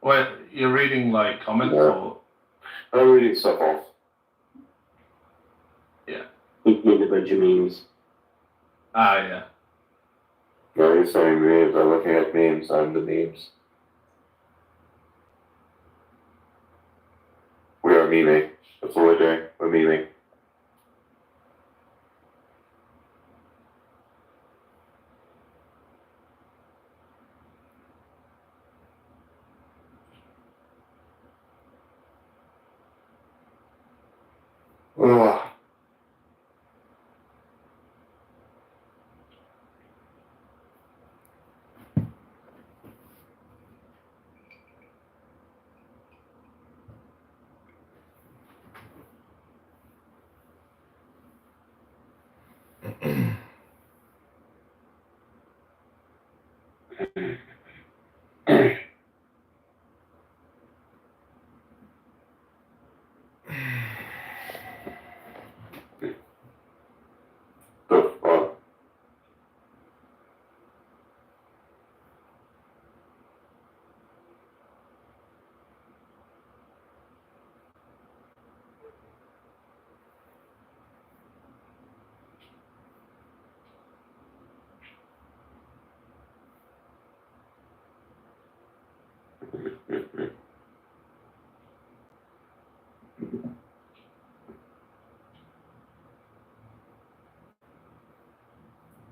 Well, you're reading like comments Yeah. or? I'm reading stuff off. Yeah. Need a bunch of memes. Ah, yeah. No, you're saying memes. I'm looking at memes. I'm the memes. We are memeing. That's what we're doing. We're memeing. Ugh.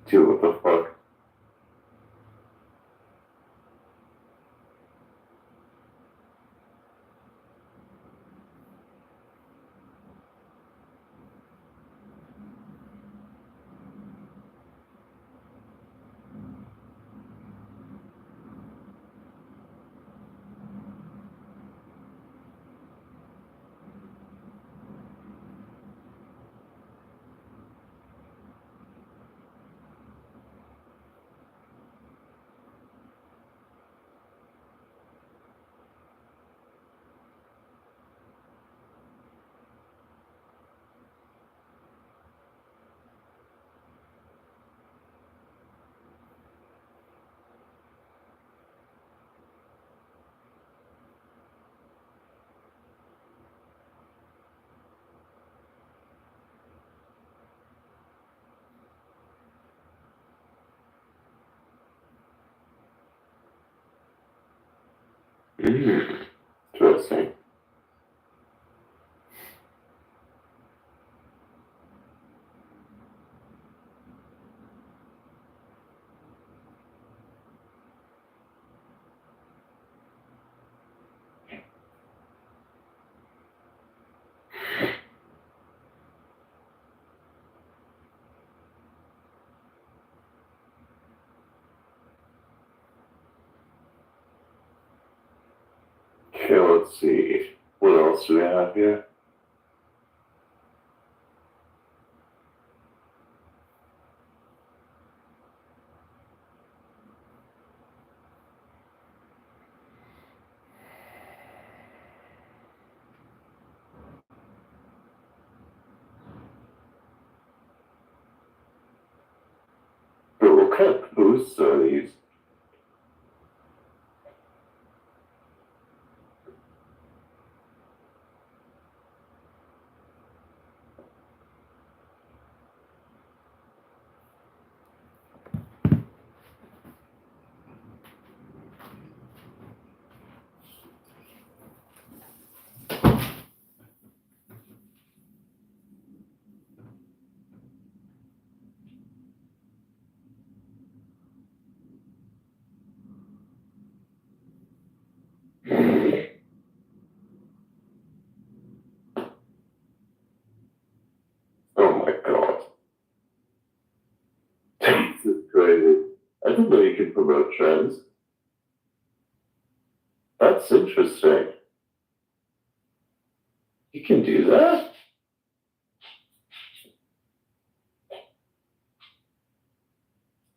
Dude, what the fuck? Interesting. Okay, let's see. What else do we have here? But what kind of posts are these? Oh my god. This is crazy. I didn't know you could promote trends. That's interesting. You can do that?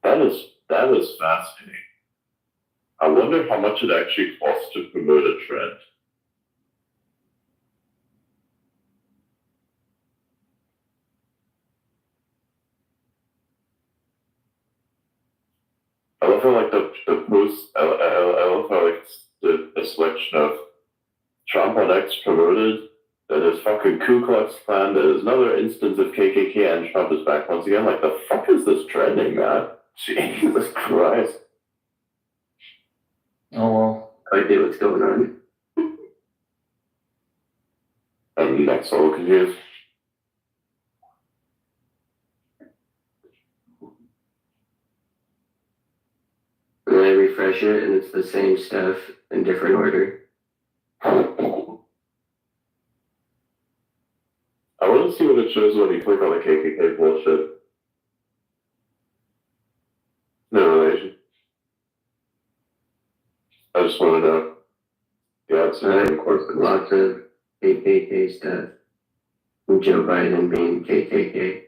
That is fascinating. I wonder how much it actually costs to promote a trend. I love how like the post. I love how like the selection of Trump on X promoted. Then there's fucking Ku Klux Klan. There's another instance of KKK and Trump is back once again. Like the fuck is this trending, man? Jesus Christ! Oh well. I get what's going on. I'm next all confused. And then I refresh it, and it's the same stuff in different order. I want to see what it shows when you click on the KKK bullshit. No relation. I just want to know. Yeah, it's Of course, lots of KKK stuff. And Joe Biden being KKK.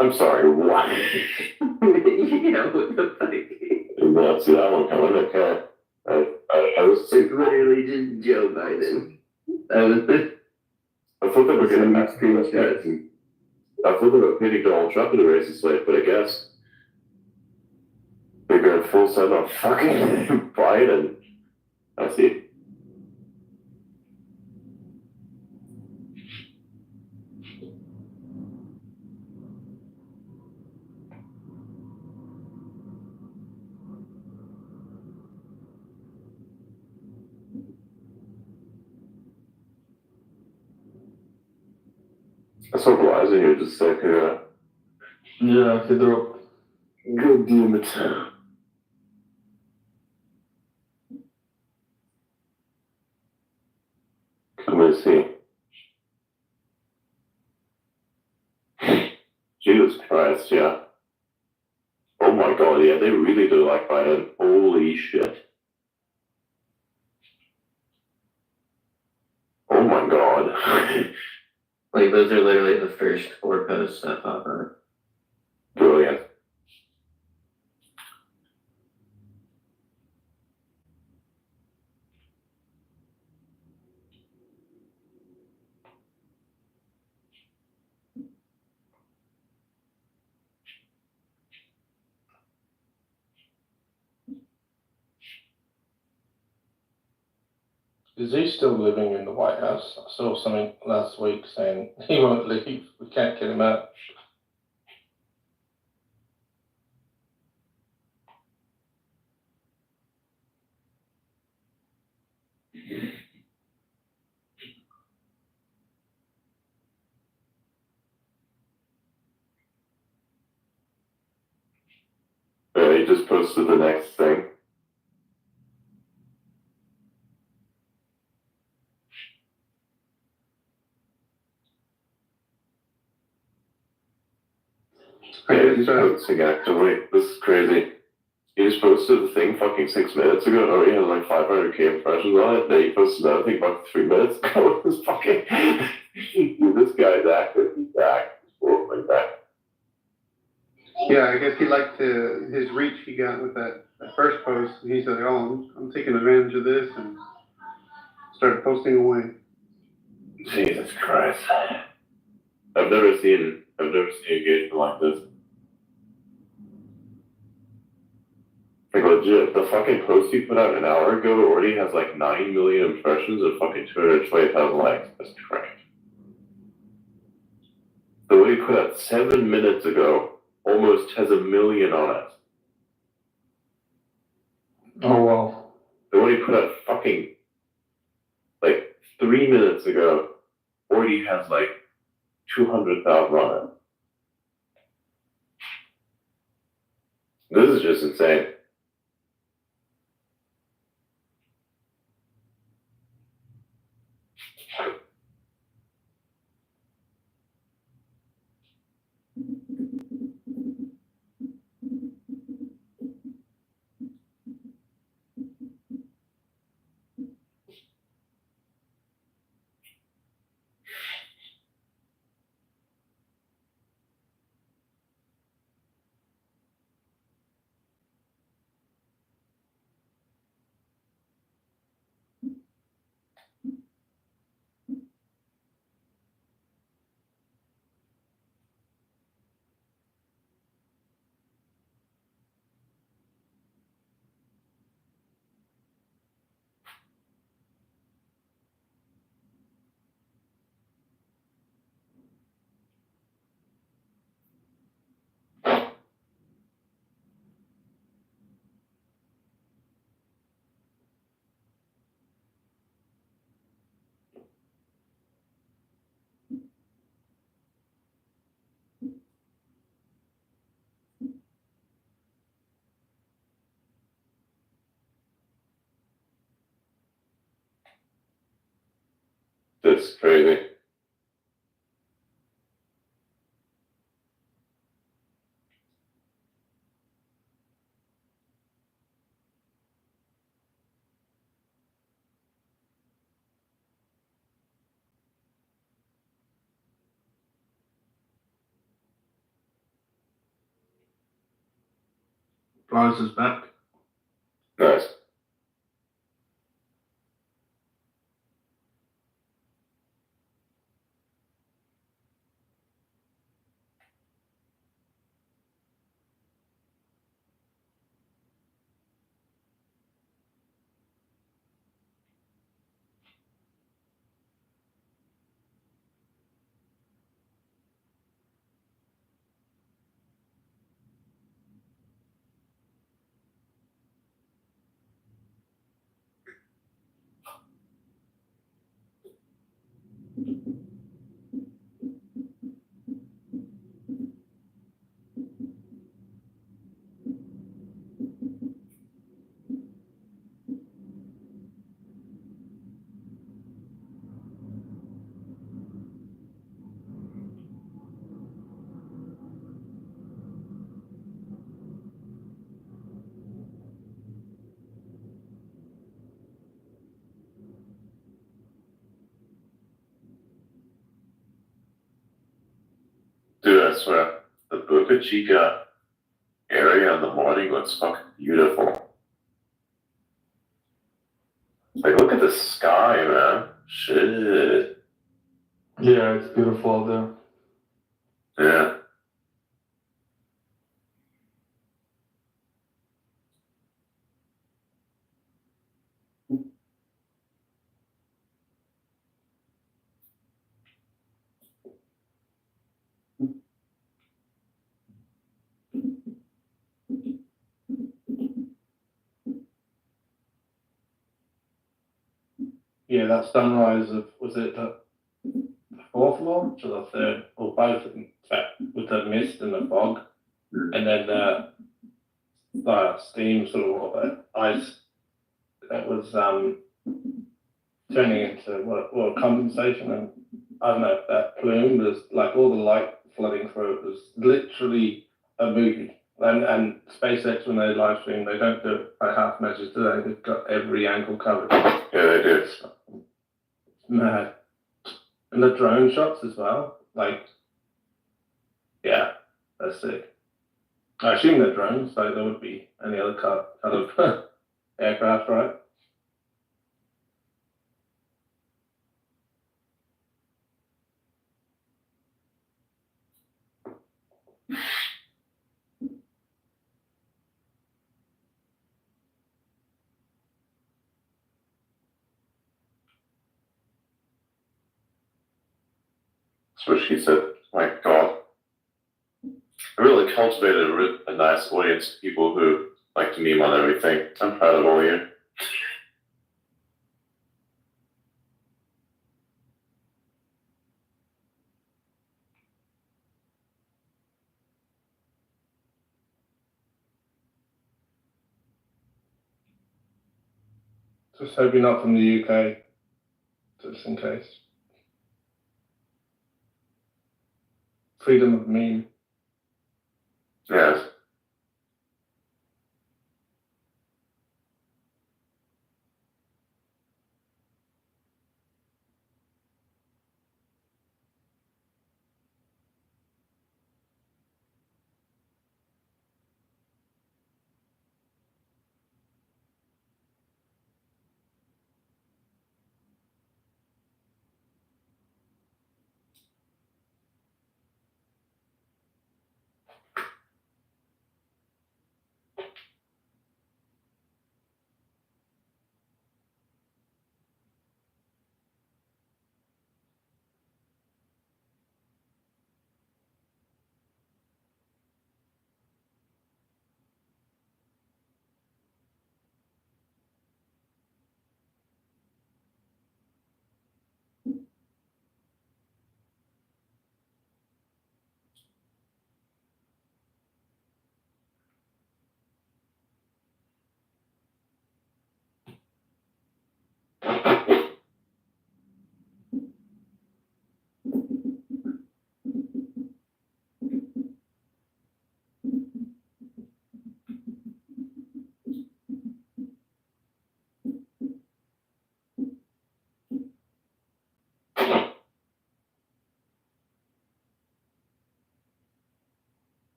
I'm sorry, what? Yeah, what the fuck? Did not see that one coming. Okay. I was. It's literally just Joe Biden. That was the. I thought they were going to screenshots. I thought they were pitting Donald Trump in a racist way, but I guess they're going full send on fucking Biden. I see. I saw Bly's in here just a sec ago. Yeah, he dropped. God damn it. Let me see. Jesus Christ, yeah. Oh my god, yeah, they really do like Biden. Holy shit. Oh my god. Like those are literally the first 4 posts that pop up. Brilliant. Is he still living in the White House? I saw something last week saying he won't leave. We can't get him out. He just posted the next thing. Yeah, he's posting actively. This is crazy. He just posted the thing fucking 6 minutes ago. Oh, he had like 500k impressions on it. Then he posted another thing about 3 minutes ago. This fucking. This guy's active. He's back. He's like that. Yeah, I guess he liked his reach he got with that first post. He said, "Oh, I'm taking advantage of this," and started posting away. Jesus Christ. I've never seen engagement like this. Like legit, the fucking post he put out an hour ago already has like 9 million impressions and fucking 220,000 likes. That's correct. The one he put out 7 minutes ago almost has 1 million on it. Oh wow. The one he put out fucking like 3 minutes ago already has like 200,000 on it. This is just insane. That's crazy. Bryce is back. Nice. I swear, the Boca Chica area in the morning looks fucking beautiful. Like, look at the sky, man. Shit. Yeah, it's beautiful out there. Yeah. Yeah, that sunrise of, was it the fourth launch or the third, or both, in fact, with the mist and the fog, and then the steam sort of ice that was turning into well condensation, and I don't know, that plume, there's like all the light flooding through it was literally a movie. And SpaceX, when they live stream, they don't do it by half measures, do they? They've got every angle covered. Yeah, they do. It's mad. And the drone shots as well, like, yeah, that's sick. I assume they're drones, so there would be any other kind of aircraft, right? That's what she said. My God. I really cultivated a nice audience of people who like to meme on everything. I'm proud of all of you. Just hope you're not from the UK, just in case. Freedom of meme. Yes.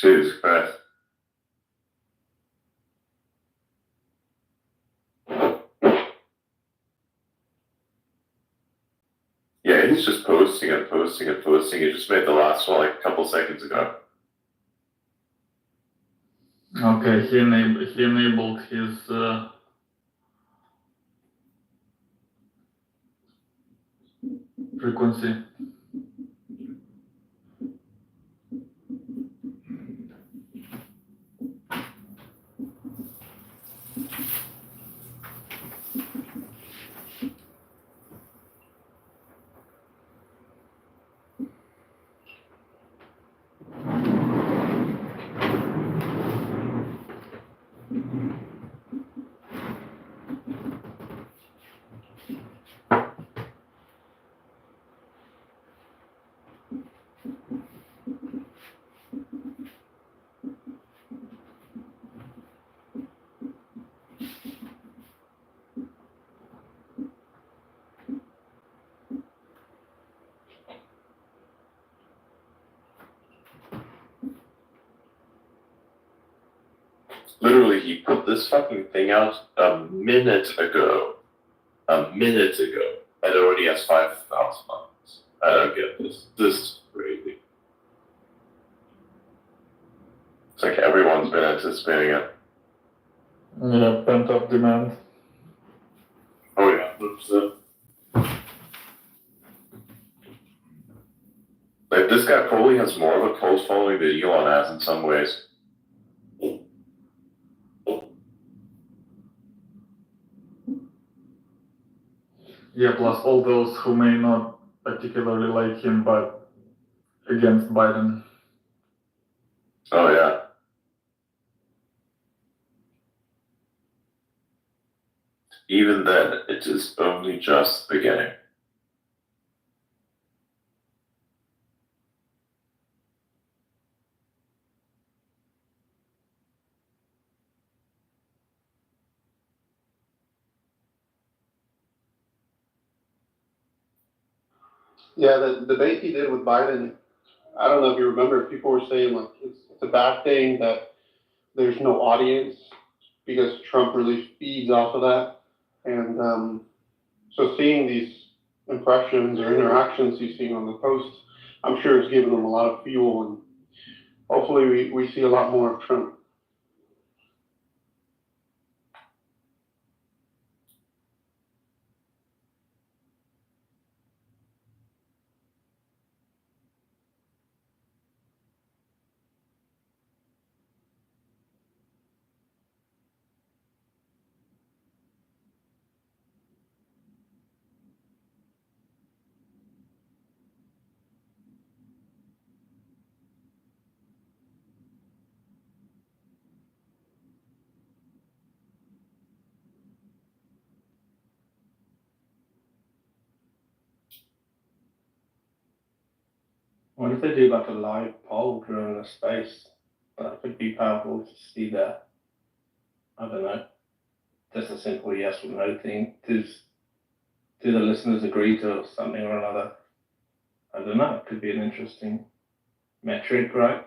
Jesus Christ. Yeah, he's just posting and posting and posting. He just made the last one like a couple seconds ago. Okay, he enabled his frequency. Literally, he put this fucking thing out a minute ago. A minute ago. And it already has 5,000 months. I don't get this. This is crazy. It's like everyone's been anticipating it. Yeah, pent up demand. Oh yeah, 100%. Like, this guy probably has more of a close following than Elon has in some ways. Yeah, plus all those who may not particularly like him, but against Biden. Oh yeah. Even then, it is only just beginning. Yeah, the debate he did with Biden, I don't know if you remember, people were saying like it's a bad thing that there's no audience because Trump really feeds off of that. And so seeing these impressions or interactions he's seeing on the posts, I'm sure it's given him a lot of fuel, and hopefully we see a lot more of Trump. What if they do like a live poll during the space? That could be powerful to see that. I don't know. Just a simple yes or no thing. Do the listeners agree to something or another? I don't know. It could be an interesting metric, right?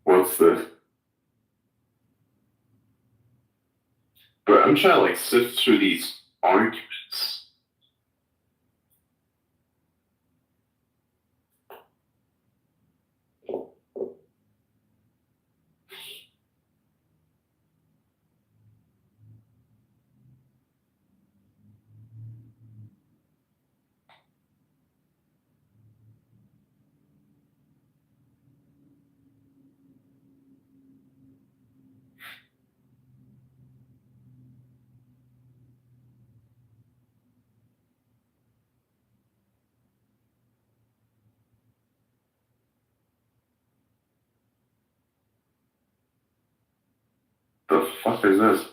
What's this? But I'm trying to like sift through these arguments. The fuck is this?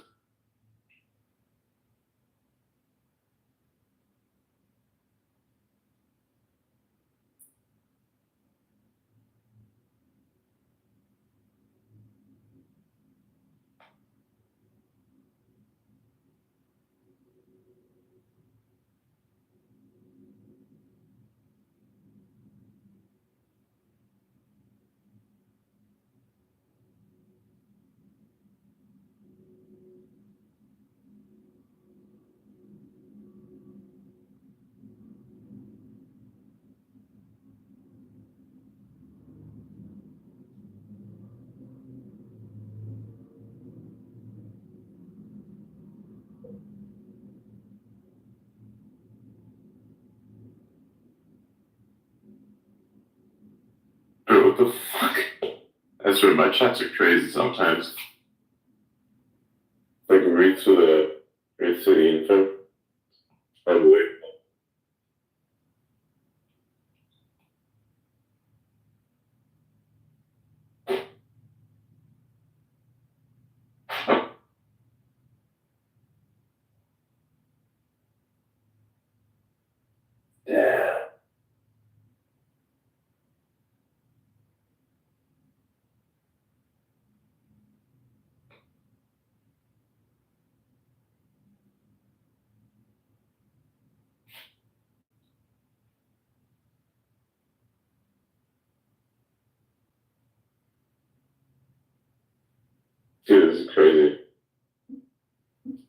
what the fuck? I swear, my chats are crazy sometimes. I can read through the info. Unbelievable. Yeah. Dude, this is crazy.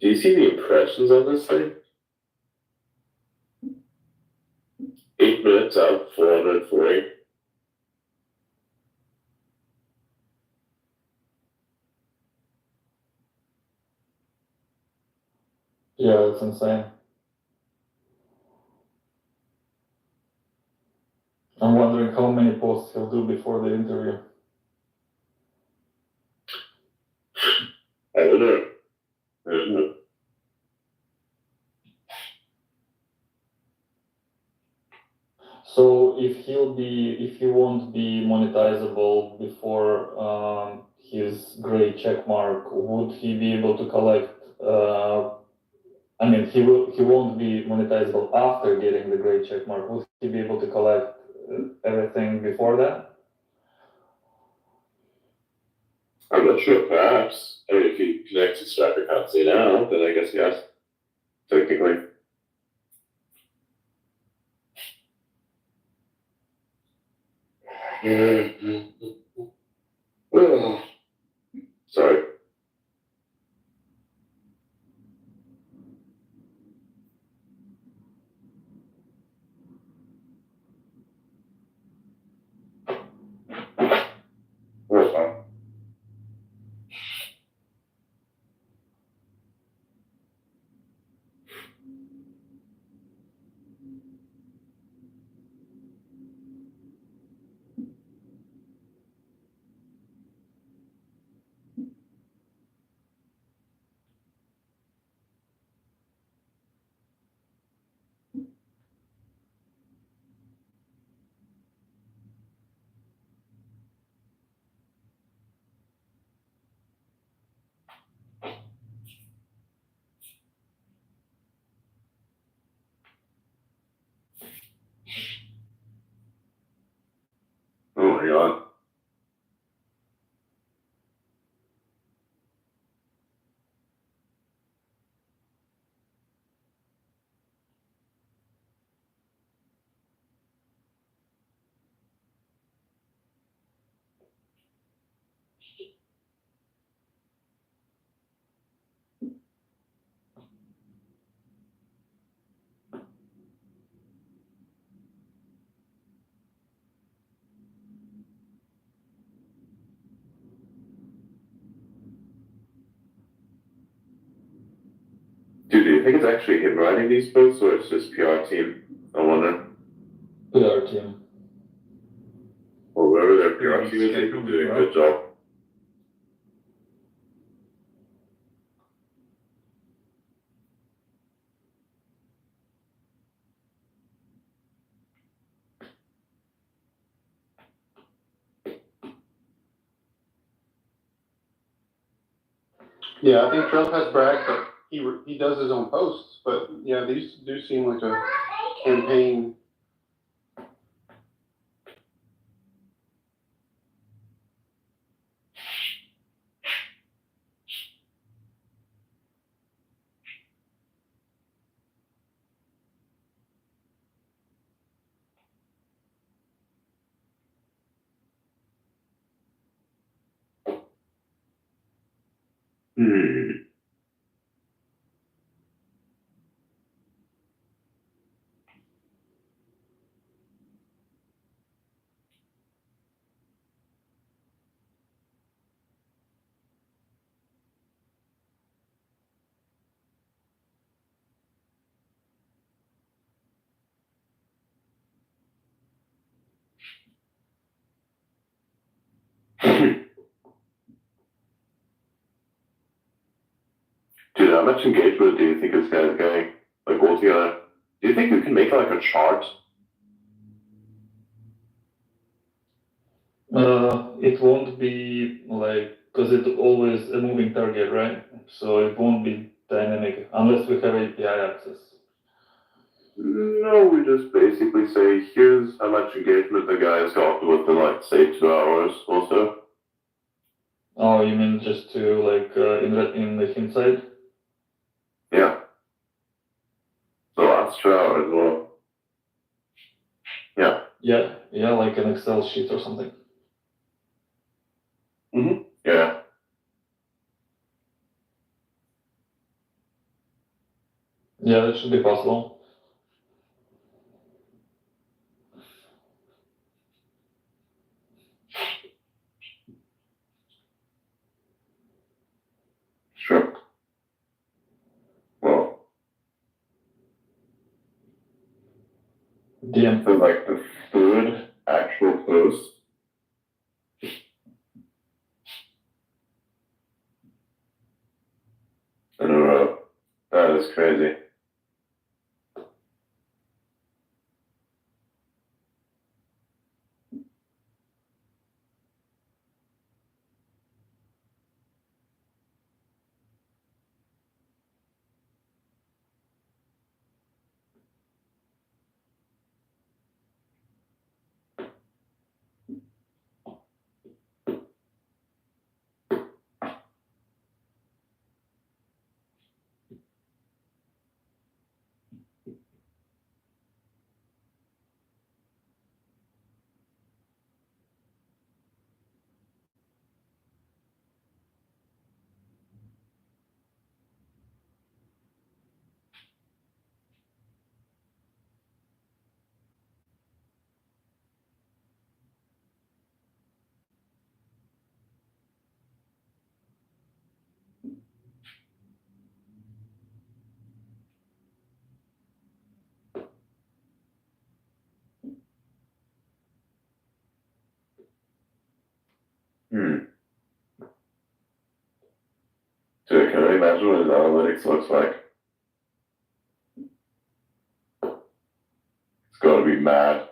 Do you see the impressions on this thing? 8 minutes up, 440. Yeah, that's insane. I'm wondering how many posts he'll do before the interview. I don't know. I don't know. So if he won't be monetizable before his gray check mark, would he be able to collect? I mean, he won't be monetizable after getting the gray check mark. Would he be able to collect everything before that? I'm not sure, perhaps. I mean, if he connects his Stripe account, say now, then I guess yes. Technically. Oh, sorry. Oh, wow. Oh my god. Dude, do you think it's actually him writing these posts or it's just PR team? I wonder. PR team. Or whoever their PR team is, they've been doing a good job. Yeah, I think Trump has bragged that he does his own posts, but yeah, these do seem like a campaign. Hmm. Dude, how much engagement do you think this guy's getting? Like altogether? Do you think we can make like a chart? It won't be like, because it's always a moving target, right? So it won't be dynamic unless we have API access. No, we just basically say, here's how much engagement the guy has got within like, say, 2 hours or so. Oh, you mean just to like in the inside? Yeah. So that's 2 hours, well. Yeah. Yeah, like an Excel sheet or something. Yeah. Yeah, that should be possible. Sure. Well. Yeah. So like the third actual post. In a row. That is crazy. Dude, can you imagine what his analytics looks like? It's gonna be mad.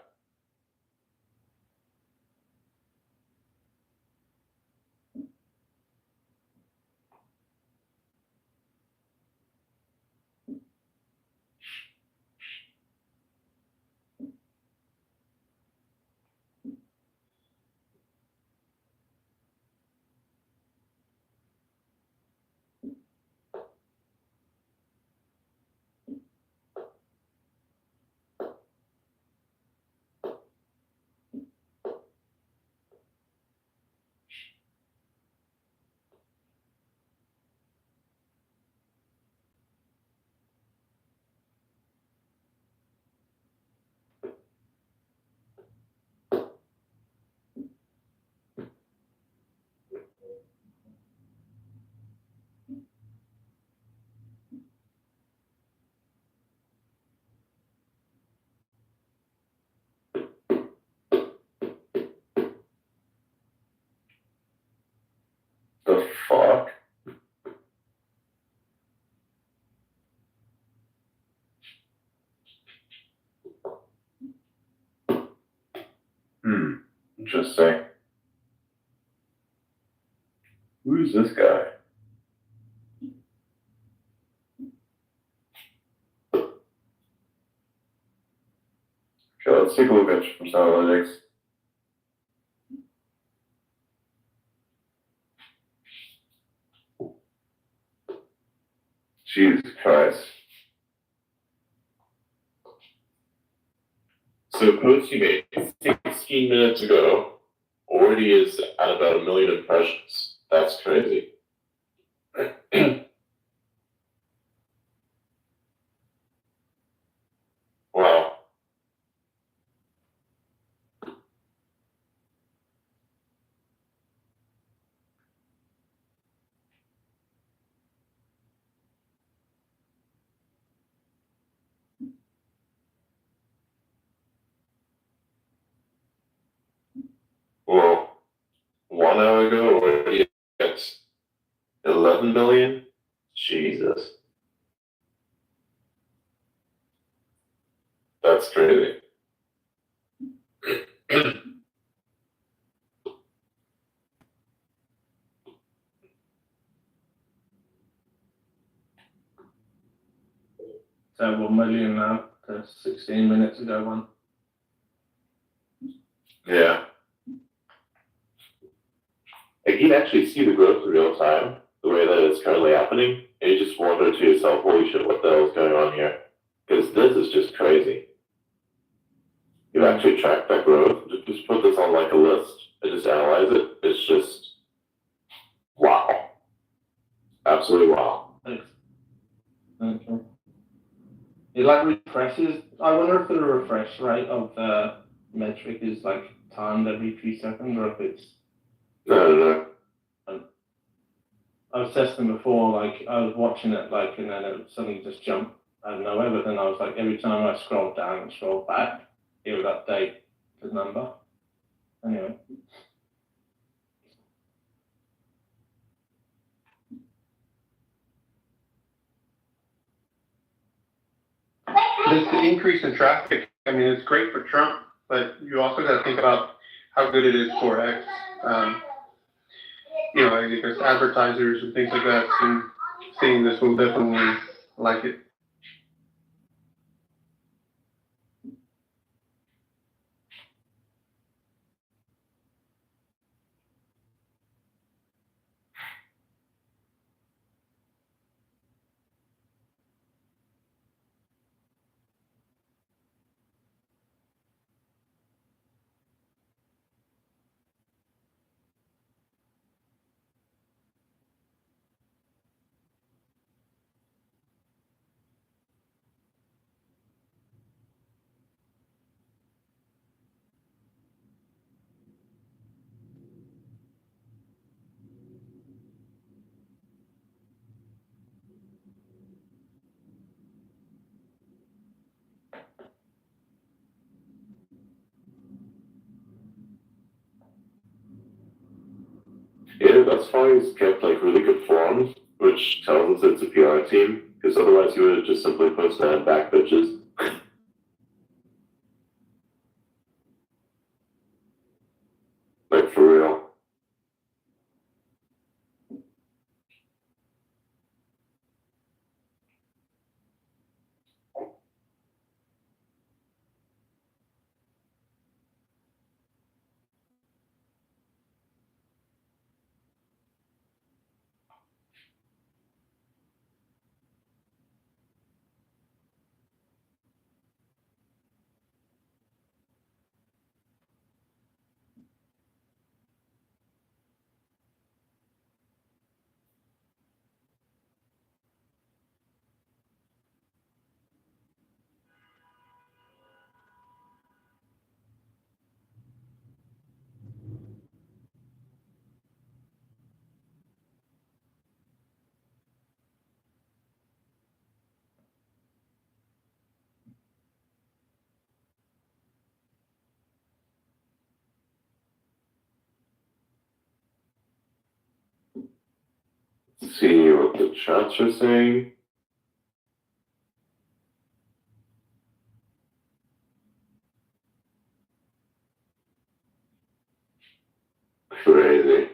The fuck? Interesting. Who's this guy? Okay, let's take a look at some analytics. Jesus Christ. So post you made 16 minutes ago already is at about 1 million impressions. That's crazy. Wow. Whoa. Wow. mile an hour ago, already at 11 million. Jesus. That's crazy. So 1 million now to 16 minutes ago one. Yeah. Like, you can actually see the growth in real time, the way that it's currently happening, and you just wonder to yourself, holy shit, what the hell is going on here? Because this is just crazy. You actually track that growth, just put this on like a list and just analyze it. It's just, wow. Absolutely wow. Thanks. Okay. It like refreshes. I wonder if the refresh rate of the metric is like timed every few seconds or if it's. No. I was testing before, like I was watching it, like, and then it would suddenly just jump out of nowhere. But then I was like, every time I scroll down and scroll back, it would update the number. Anyway. The increase in traffic, I mean, it's great for Trump, but you also got to think about how good it is for X. You know, I guess advertisers and things like that, seeing this will definitely like it. Yeah, that's why he's kept like really good forms, which tells us it's a PR team, because otherwise you would have just simply posted back bitches. Like, for real. See what the chats are saying. Crazy.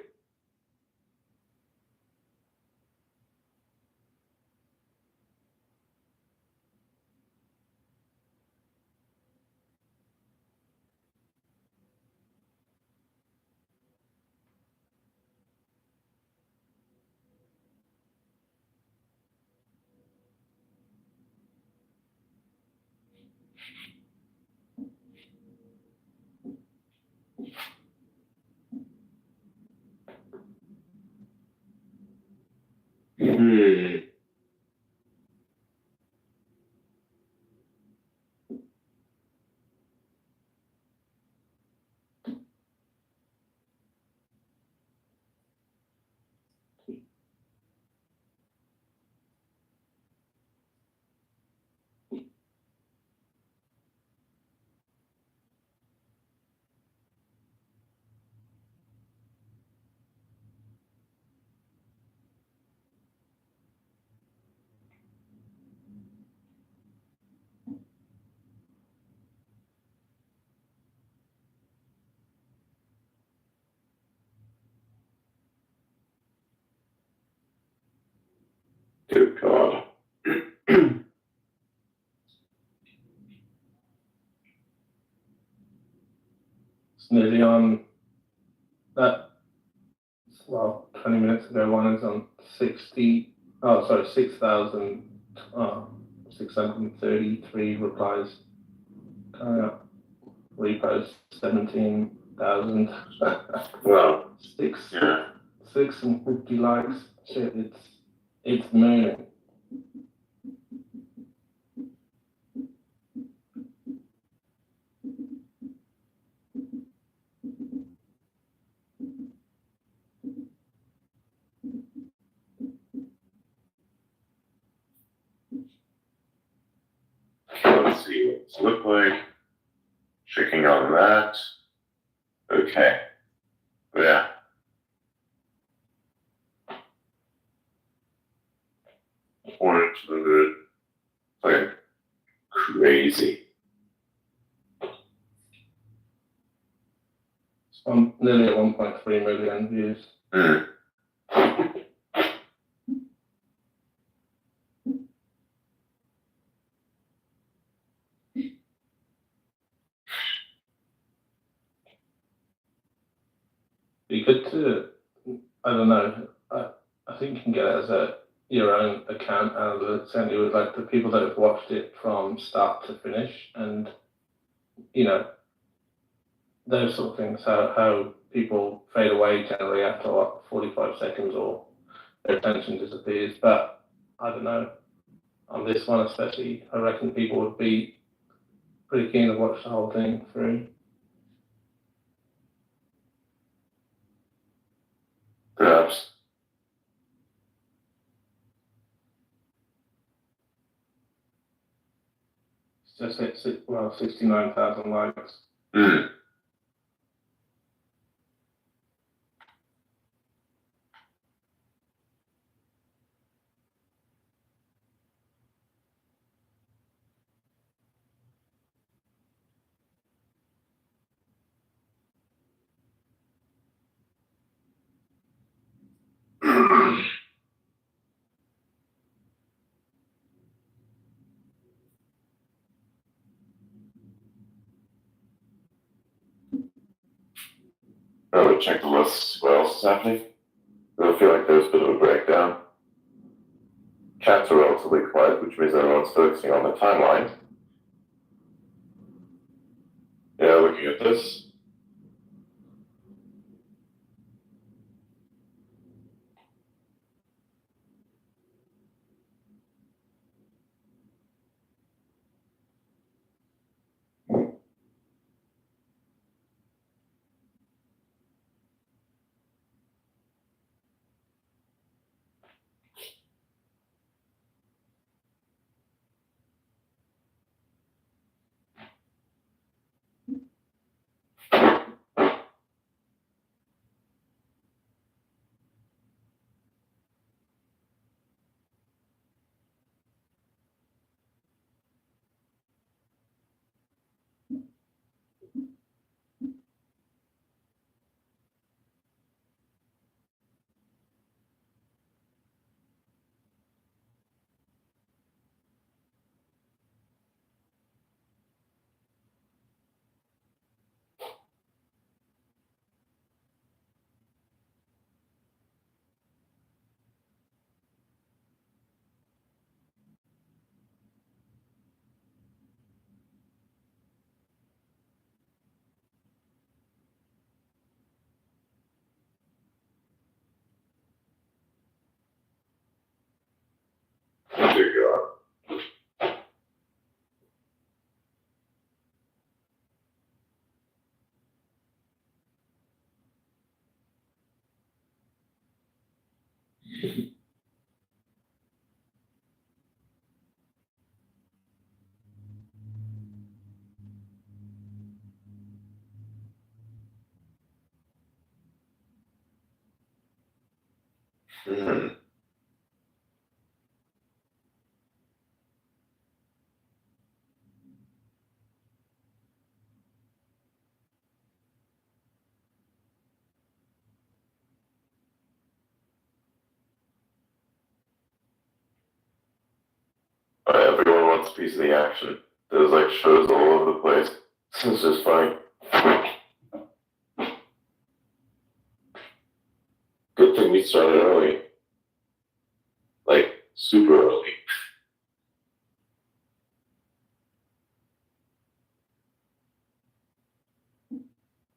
nearly on that. Well, 20 minutes ago, one is on 6,633 replies. Coming up, reposts 17,000. Well, six yeah. 650 likes. Shit, it's moving. Okay, let's see what this look like. Checking on that. Okay. Yeah. Wanted to move it like crazy. I'm nearly at 1.3 million views. Be good to, I don't know, I think you can get it as your own account analytics, and you would like the people that have watched it from start to finish, and those sort of things, how people fade away generally after 45 seconds or their attention disappears. But I don't know, on this one especially, I reckon people would be pretty keen to watch the whole thing through. Perhaps. It's just hit 69,000 likes. I would check the list. What else is happening? I feel like there's a bit of a breakdown. Chats are relatively quiet, which means everyone's focusing on the timeline. Yeah, looking at this. Dear God. Everyone wants a piece of the action. There's like shows all over the place. It's just funny. and we started early, like super early.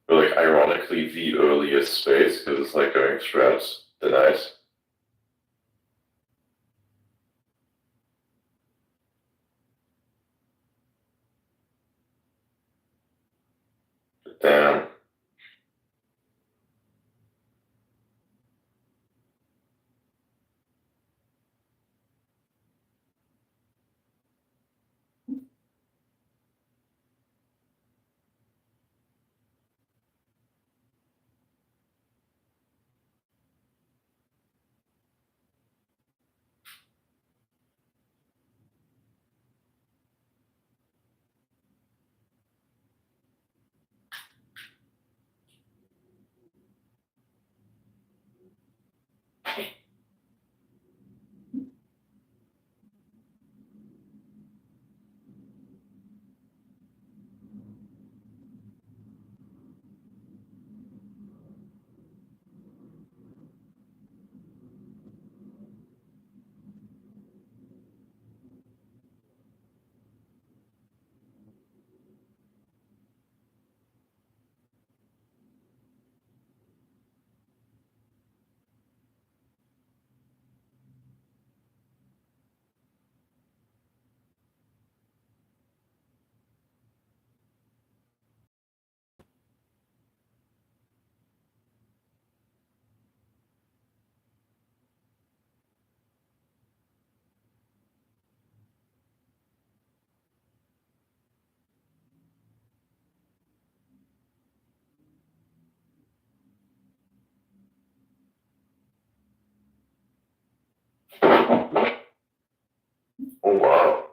But like ironically, the earliest space because it's like going straps the night. Damn. Oh wow.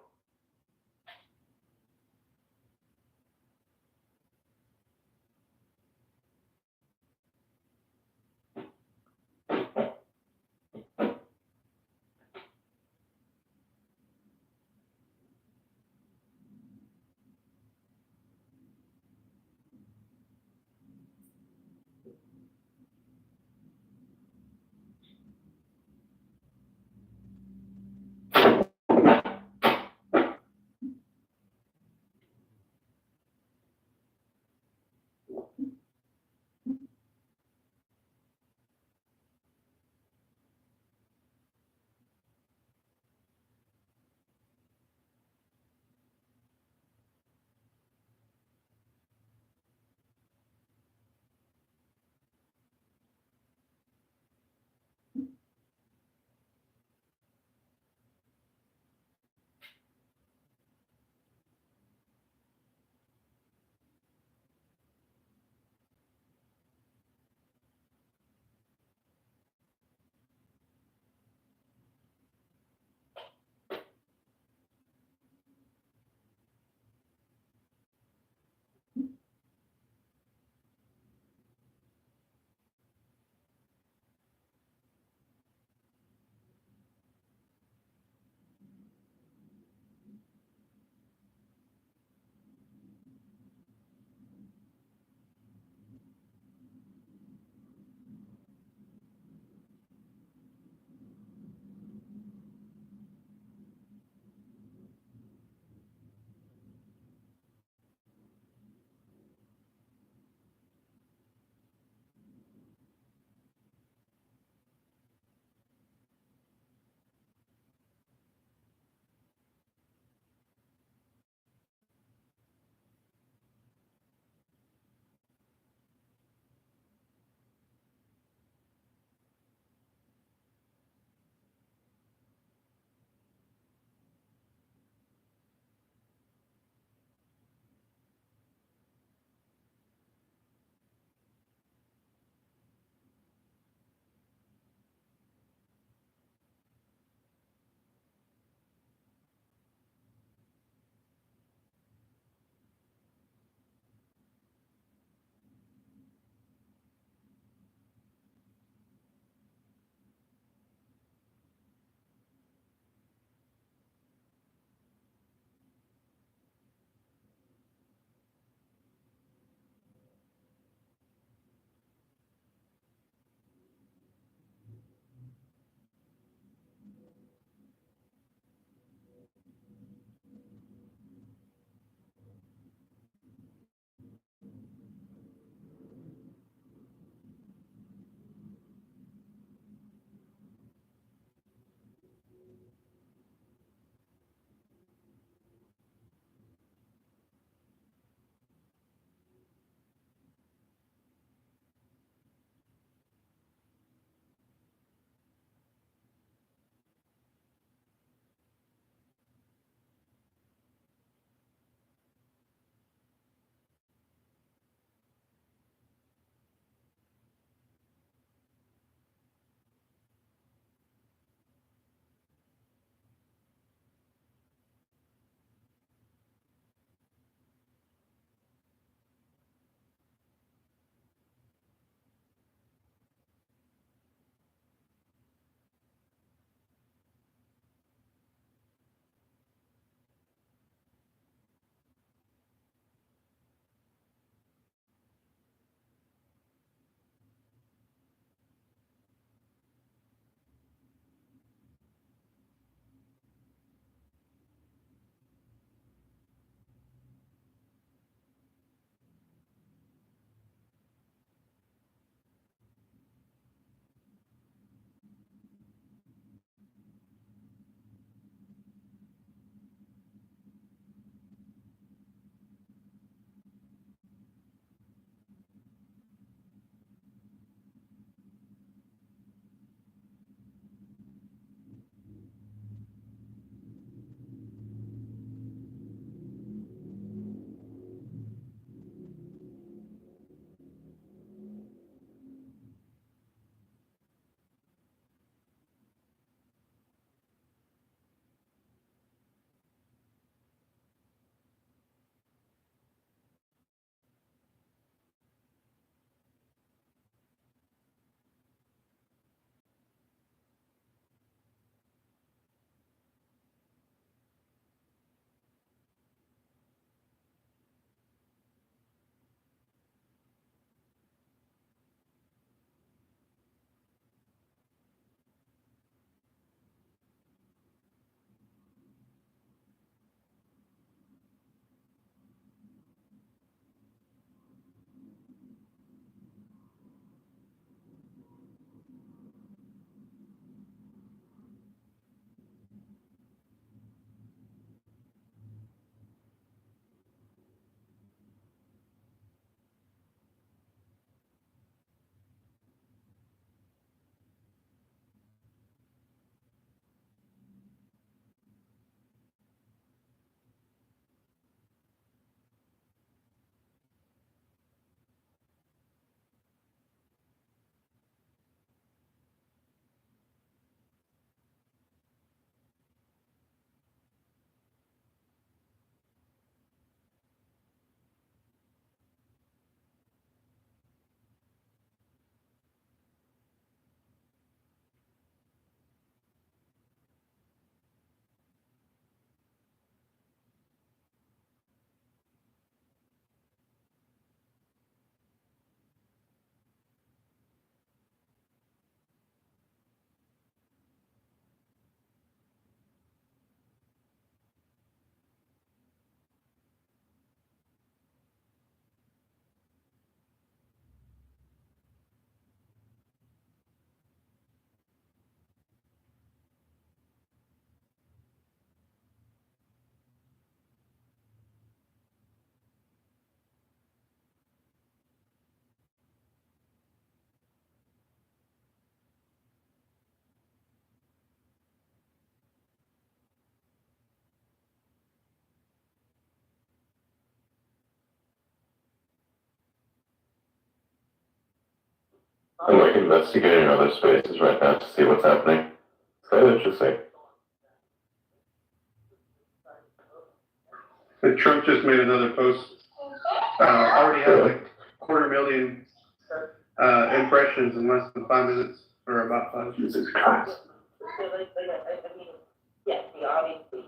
I'm like investigating other spaces right now to see what's happening. It's kind of interesting. And Trump just made another post. Already had like 250,000 impressions in less than 5 minutes, or about 5. Jesus Christ. Yes, we obviously.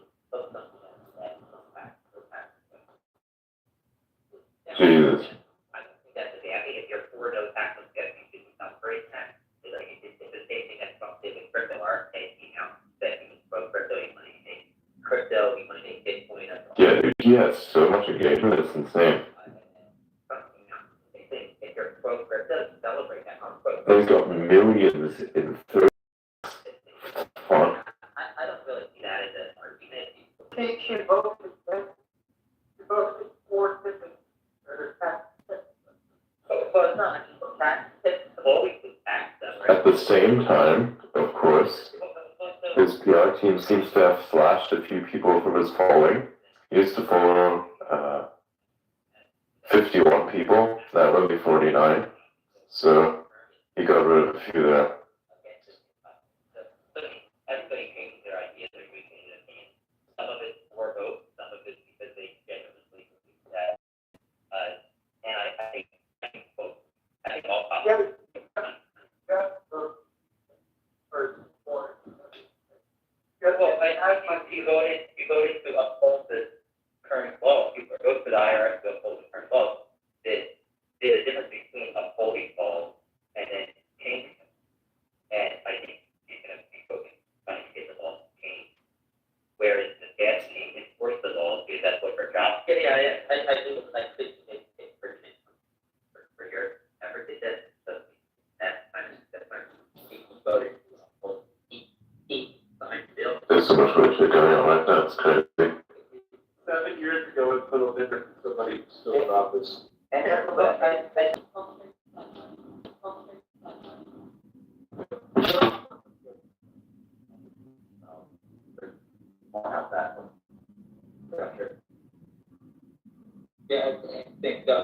Jesus. I don't think that's the day. I mean, if you're for no tax on debt, you should not break tax. It's the same thing that Trump did with crypto art, and that he spoke crypto, you want to make crypto, you want to make Bitcoin. Yeah, dude, he has so much engagement, it's insane. If you're pro crypto, celebrate that. I'm pro And he's got millions in 30. Fuck. I don't really see that as an argument. They should vote for different tax. So it's not a tax, it's always tax stuff, right? At the same time, of course, his PR team seems to have flashed a few people from his following. He used to follow 51 people, now only 49. So he got rid of a few there. Everybody changes their ideas or we change their opinions. Some of it's for vote, some of it's because they genuinely believe that. And I think both. I think all possible. Well, you voted to uphold the current law. You voted for the IRS to uphold the current law. There's a difference between upholding laws and then changing them. And I think you're going to be focused on trying to get the laws changed. Whereas the gas team enforce the laws because that's what their job. Yeah. I think it's for your effort to this. So that's my voted. There's so much bullshit going on right now, it's crazy. 7 years ago, it's a little different. Somebody still in office. And have that one. Yeah, I think so.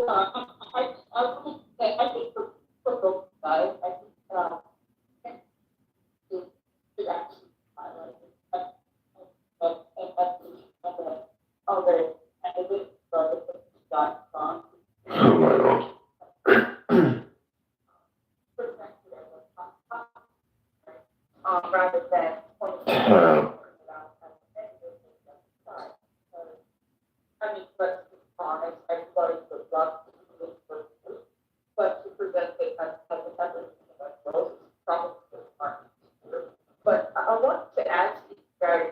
I think for both sides, I think is actually highlighted. Other candidates, but it's got from. Oh my god. Rather than. I mean, let's be honest, everybody would love to do this for you, but to present it as a separate individual is probably hard to do. But I want to ask you guys,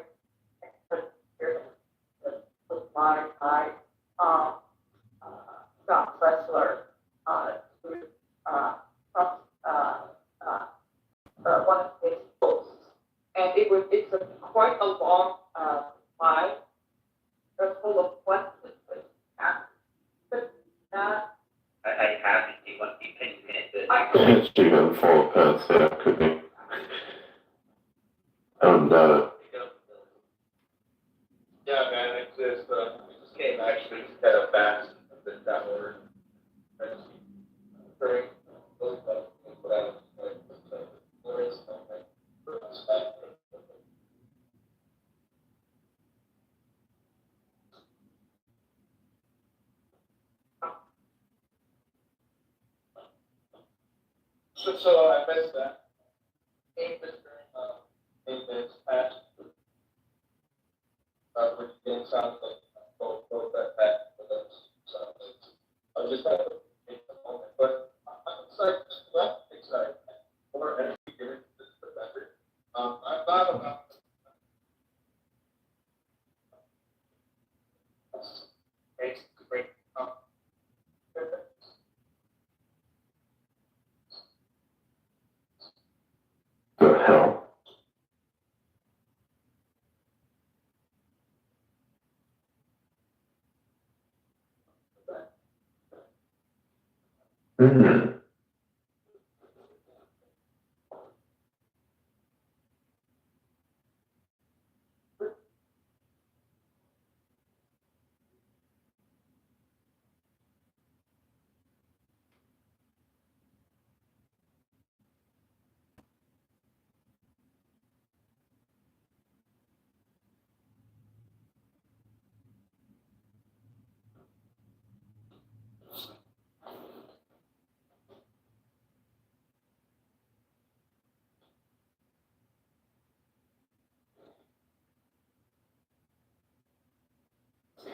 with my guy, Scott Pressler, one of his posts, and it's quite a long slide. They're full of questions. I haven't seen what the opinion is. She got 4 pence, yeah, could be. And Yeah, man, it just came actually kind of fast, that order. Very, really, what I was like, there is something. So I missed that. Maintenance past. Which again sounds like both that for those. So I'll just have to take a moment. But I'm excited. Well, excited. Or energy given this professor. I thought about great. the hell? Mm-hmm.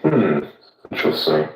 Interesting.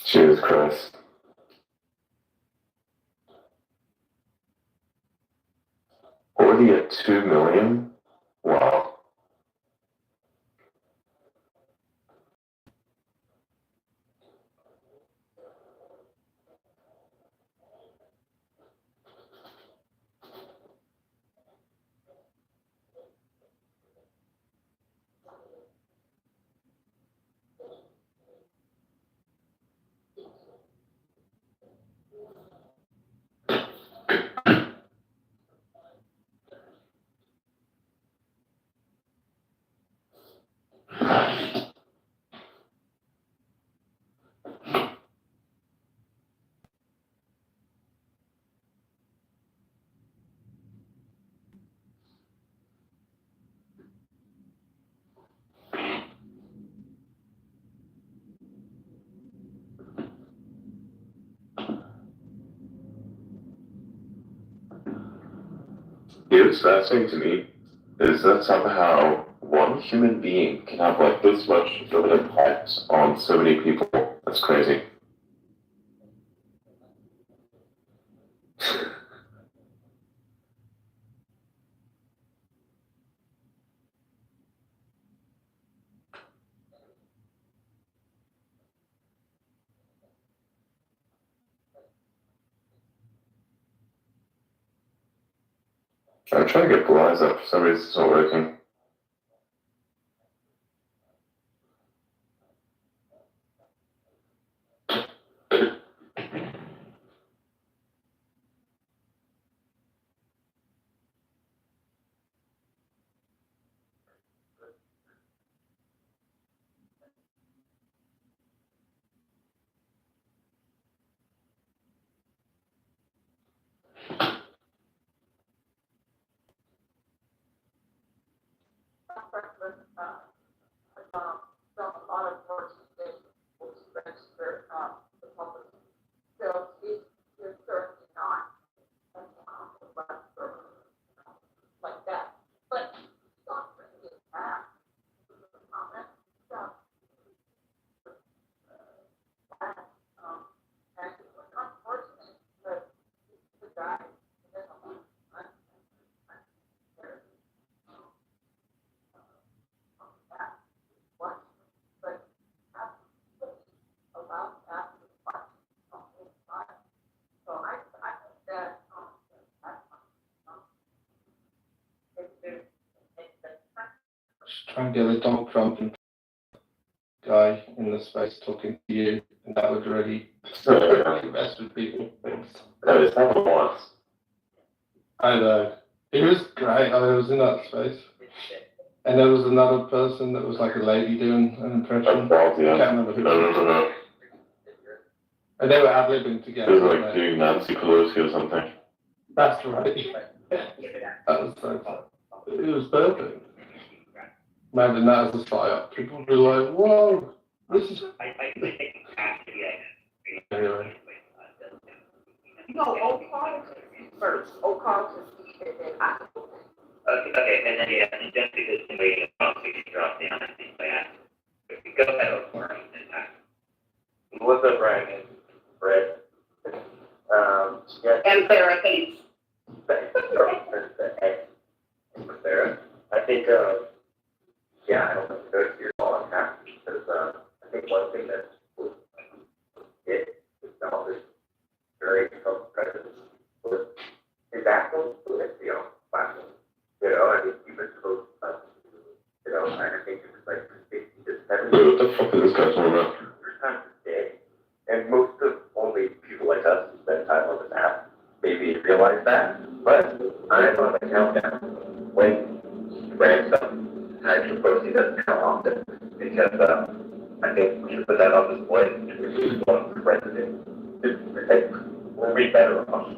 Jesus Christ. Already at 2 million? Wow. It was fascinating to me is that somehow one human being can have like this much of an impact on so many people. That's crazy. I'm trying to get the lines up. For some reason it's not working. Just try and get a Donald Trump and guy in the space talking to you, and that would really mess with people. No, it's happened once. I know. It was great. I was in that space. And there was another person that was like a lady doing an impression. That's I can't remember who. No. And they were ad-libbing It together. was weren't like they? doing Nancy Pelosi or something. That's right. That was so fun. It was perfect. Imagine that as a psyop. People would be like, whoa, this is... Anyway. No, O'Connell first. O'Connell is okay, and then yeah, and just because somebody else drop down and things like that. If you go ahead O'Connell, then that. think, yeah, I don't know, there's your call on that, because, I think one thing that will get itself is very self-president with his actual fluency on platform. You know, I mean, even close up, you know, I think it's like 60 to 70. Wait, what the fuck is this guy talking about? Times a day. And most of only people like us who spend time on this app maybe realize that. But I'm on the countdown when ransom types of posts he doesn't come often because I think we should put that on display to reduce one president. We'll be better off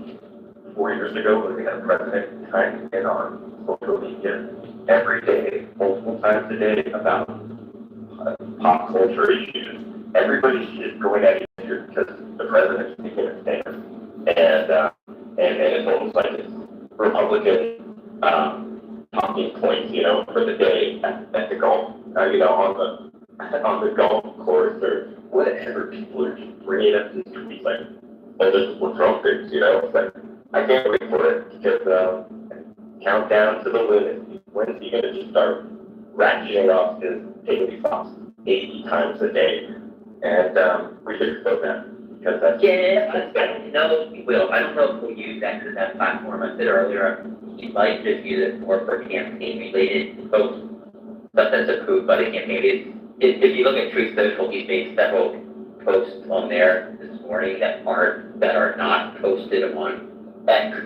4 years ago when we had a president trying to get on social media every day, multiple times a day about pop culture issues. Everybody's just going at each other because the president's taking a stance. And it's almost like it's Republican talking points, you know, for the day at the golf, you know, on the golf course or whatever. People are just bringing up these tweets like, oh, this is what Trump thinks, you know. It's like, I can't wait for it because countdown to the limit. When is he going to just start ratcheting off his daily thoughts 80 times a day? And we should expose that. Because that's No, we will. I don't know if we'll use that as that platform. I said earlier, we might just use it more for campaign-related posts, stuff that's approved by the campaign. If you look at Truth Social, he's made several posts on there this morning that are not posted on X.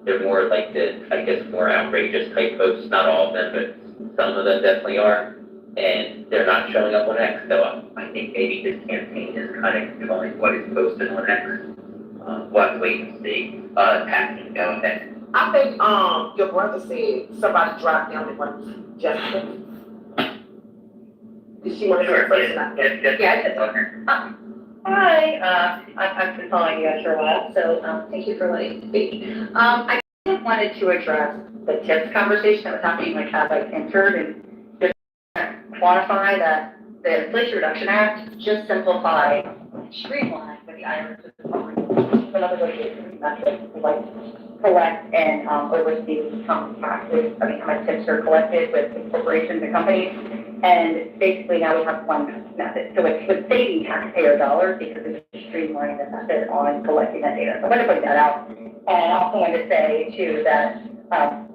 They're more like I guess, more outrageous type posts. Not all of them, but some of them definitely are. And they're not showing up on X, so I think maybe this campaign is kind of controlling what is posted on X. We'll have to wait and see. Pat, go ahead. I think, your brother said somebody dropped down and went Jessica. Did she want to hear first? Yeah, I just want her. Hi, I've been following you guys for a while, so thank you for letting me speak. I kind of wanted to address the tips conversation that was happening, like as I entered, and just quantify that the Inflation Reduction Act just simplified, streamlined for the IRS to another negotiation method to like collect and oversee how taxes, how much tips are collected with corporations and companies. And basically now we have one method. So it's saving taxpayer dollars because it's streamlining the method on collecting that data. So I'm going to point that out. And I also want to say too that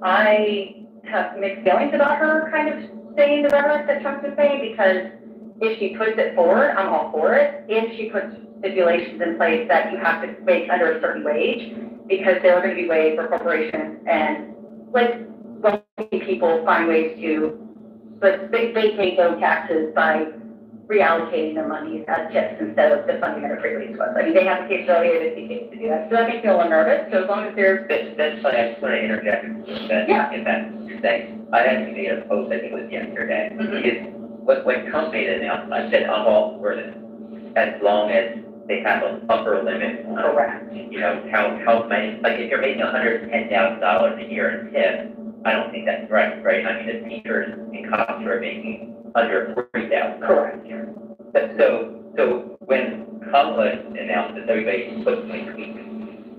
I have mixed feelings about her kind of saying the rhetoric that Trump's been saying, because if she puts it forward, I'm all for it. If she puts stipulations in place that you have to make under a certain wage, because there are going to be ways for corporations and like people find ways to, but they pay no taxes by reallocating their money as tips instead of the funding that a pre-release was. I mean, they have the capability to do that. So that makes me a little nervous. So as long as there's That's funny. I just want to interject in that thing. I actually made a post, I think it was yesterday. Because when Trump made an announcement, I said, I'm all for this, as long as they have an upper limit. Correct. You know, how many, like if you're making $110,000 a year in tips, I don't think that's right? I mean, the teachers and cops are making under $40,000. Correct. So when Kamala announced this, everybody put my tweet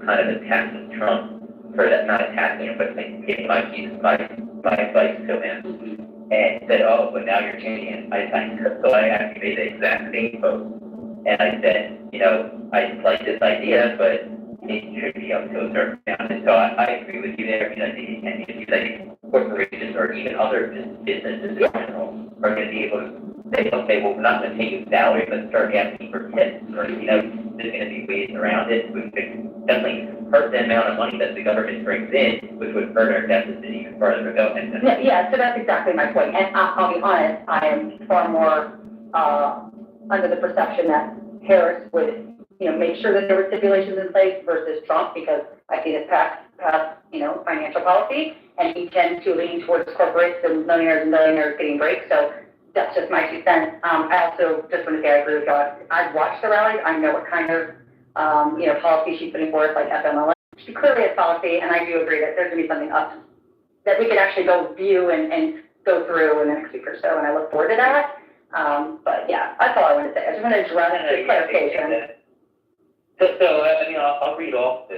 kind of attacking Trump for that, not attacking him, but like giving my advice to him, and said, oh, but now you're changing it. So I actually made the exact same post, and I said, you know, I like this idea, but it should be up to a certain amount. And so I agree with you there. I mean, I think it can be used. I think corporations or even other businesses in general are going to be able to say, okay, well, we're not going to take your salary, but start asking for tips, or, you know, there's going to be ways around it, which could definitely hurt the amount of money that the government brings in, which would hurt our deficit even further. Go ahead. Yeah, so that's exactly my point. And I'll be honest, I am far more under the perception that Harris would, you know, make sure that there were stipulations in place versus Trump, because I see this past you know, financial policy, and he tends to lean towards corporates and millionaires getting breaks. So that's just my 2 cents. I also just want to say I agree with God. I've watched the rallies. I know what kind of you know, policy she's putting forth, like FMLA. She clearly has policy, and I do agree that there's going to be something up that we could actually go view and go through in the next week or so, and I look forward to that. But yeah, that's all I want to say. I just want to address the clarification. So I mean, I'll read off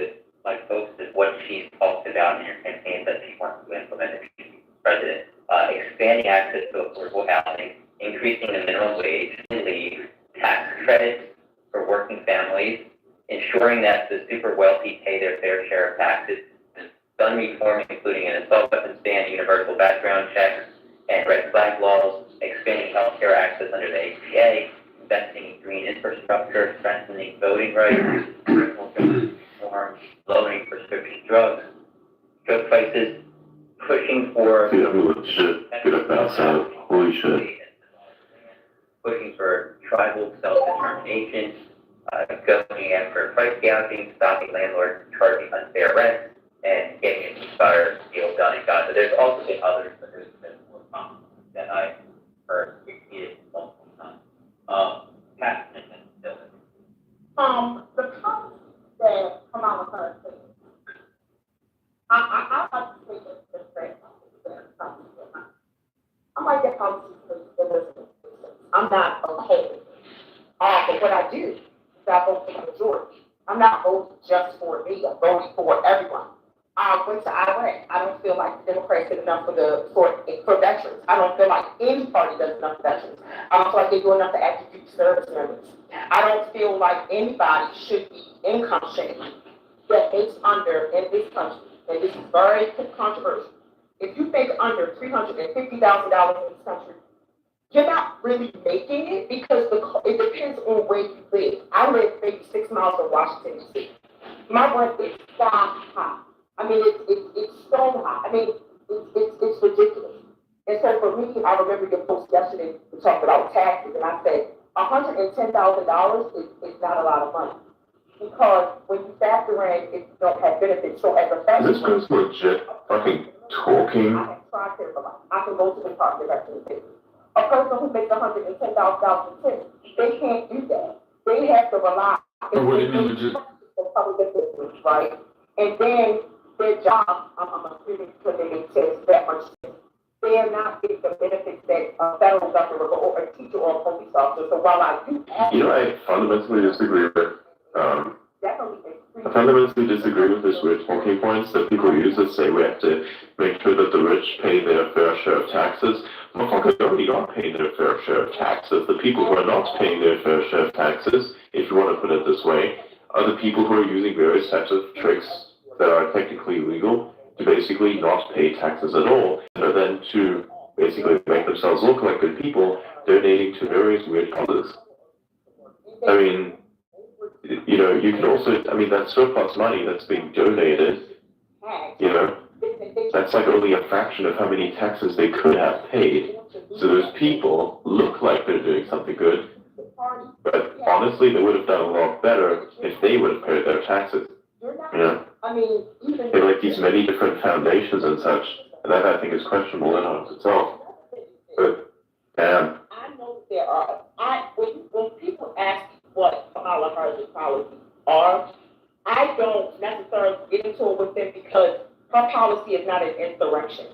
my post of what she's talked about in her campaign that she wants to implement if she's president. expanding access to affordable housing, increasing the minimum wage, leave, tax credits for working families, ensuring that the super wealthy pay their fair share of taxes, gun reform, including an assault weapons ban, universal background checks, and red flag laws, expanding healthcare access under the ACA, investing in green infrastructure, strengthening voting rights, criminal justice reform, lowering prescription drug prices, pushing for Dude, I'm legit good at that sound. Holy shit. pushing for tribal self-determination, going after price gouging, stopping landlords from charging unfair rent, and getting a fire deal done in Gaza. There's also been others, but there's been more common that I heard repeated multiple times. Pat, The policy that Kamala Harris said, I like to say this very I like that policy because I'm not opposed. But what I do is I vote for the majority. I'm not voting just for me, I'm voting for everyone. I went to Iraq. I don't feel like the Democrats did enough for veterans. I don't feel like any party does enough for veterans. I don't feel like they do enough for active duty service members. I don't feel like anybody should be income shaming that makes under in this country, and this is very controversial. If you make under $350,000 in this country, you're not really making it because it depends on where you live. I live maybe 6 miles from Washington, D.C. My rent is sky high. I mean, it's so high. I mean, it's ridiculous. And so for me, I remember your post yesterday, we talked about taxes, and I said, $110,000 is not a lot of money. Because when you factor in, if you don't have benefits, so as a family. This guy's legit fucking talking. I have tried to, I can go to the park the rest of the day. A person who makes $110,000 in tips, they can't do that. They have to rely on public assistance, right? And then their job, I'm assuming because they make tips that much, they are not getting the benefits that a federal government or a teacher or a police officer. So while I do have, You know, I fundamentally disagree with, I fundamentally disagree with this weird talking points that people use that say we have to make sure that the rich pay their fair share of taxes. Motherfuckers already are paying their fair share of taxes. The people who are not paying their fair share of taxes, if you want to put it this way, are the people who are using various types of tricks that are technically illegal to basically not pay taxes at all, and are then to basically make themselves look like good people, donating to various weird causes. I mean, you know, you can also, I mean, that surplus money that's being donated, you know, that's like only a fraction of how many taxes they could have paid. So those people look like they're doing something good, but honestly, they would have done a lot better if they would have paid their taxes. You know, they have like these many different foundations and such, and that I think is questionable in and of itself. But damn. I know there are. When people ask what Kamala Harris' policies are, I don't necessarily get into it with them because her policy is not an insurrection.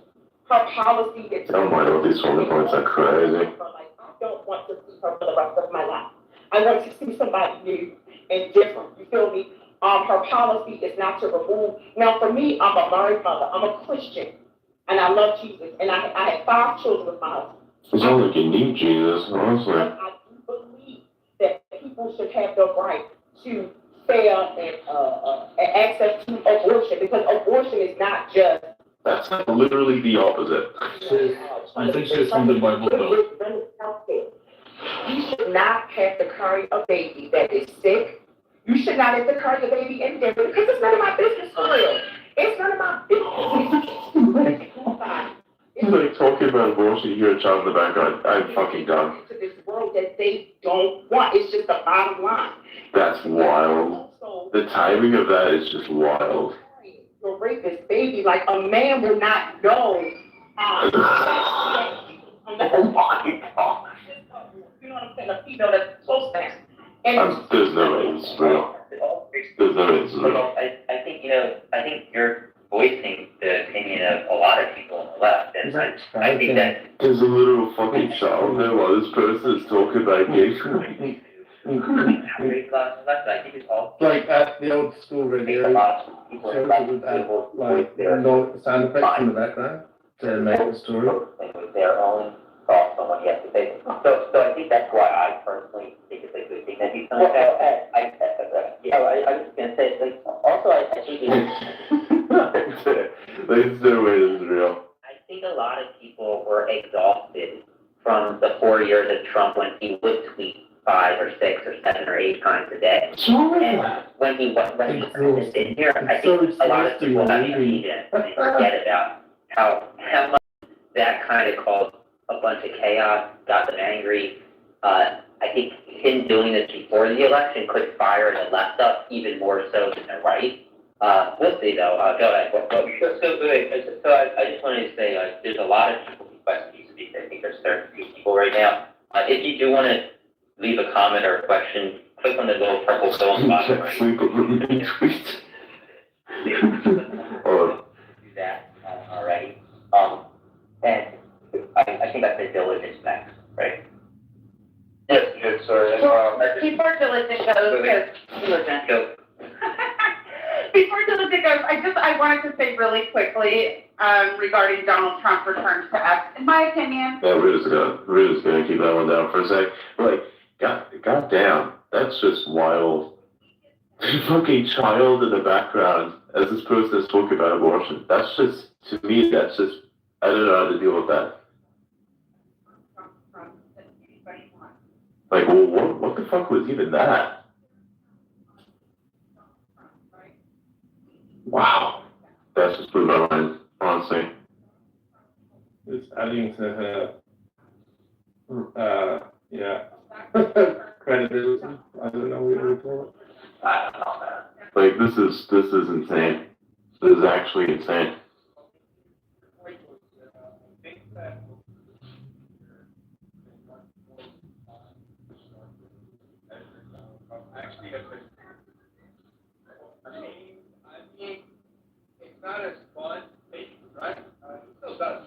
Her policy is. Oh my God, these talking points are crazy. I don't want to see her for the rest of my life. I want to see somebody new and different. You feel me? Her policy is not to remove. Now, for me, I'm a married mother. I'm a Christian, and I love Jesus. And I had 5 children with my husband. It's not like you need Jesus, honestly. I do believe that people should have the right to fair and access to abortion, because abortion is not just. That's literally the opposite. I think she's from the Bible Belt. You should not have to carry a baby that is sick. You should not have to carry a baby in Denver because it's none of my business for real. It's none of my business. It's like talking about abortion, you hear a child in the background. I'm fucking done. To this world that they don't want. It's just the bottom line. That's wild. The timing of that is just wild. You'll rape this baby like a man will not know. Oh my God. You know what I'm saying? A female that's so fast. There's no way it's real. There's no way it's real. I think you're voicing the opinion of a lot of people on the left, and I think that There's a literal fucking child there while this person is talking about gay screening. I think it's all Like at the old school radio, shows that would have like no sound effects in the background. to make the story. And with their own thoughts on what he has to say. So I think that's why I personally think it's a good thing that he's done. I was just gonna say, like, also I think Like, no way this is real. I think a lot of people were exhausted from the 4 years of Trump when he would tweet 5 or 6 or 7 or 8 times a day. And when he hasn't been here, I think a lot of people have seen it and forget about how much that kind of caused a bunch of chaos, got them angry. I think him doing this before the election could fire the left up even more so than the right. We'll see though. Go ahead. So I just wanted to say, like, there's a lot of people requesting to speak. I think there's 32 people right now. If you do want to leave a comment or a question, click on the little purple fill in the bottom right. Or Do that already. And I think that's a diligence next, right? yes, sorry. Before diligent goes, because before diligent goes, I wanted to say really quickly regarding Donald Trump returns to X. In my opinion, Yeah, we're just gonna keep that one down for a sec. Like, god damn, that's just wild. Fucking child in the background as this person is talking about abortion. That's just, to me, that's just, I don't know how to deal with that. Like, well, what the fuck was even that? Wow. That's just blew my mind, honestly. It's adding to her, credibility. I don't know what you would call it. I don't know, man. Like, this is insane. This is actually insane. It's not as fun, right? Still does.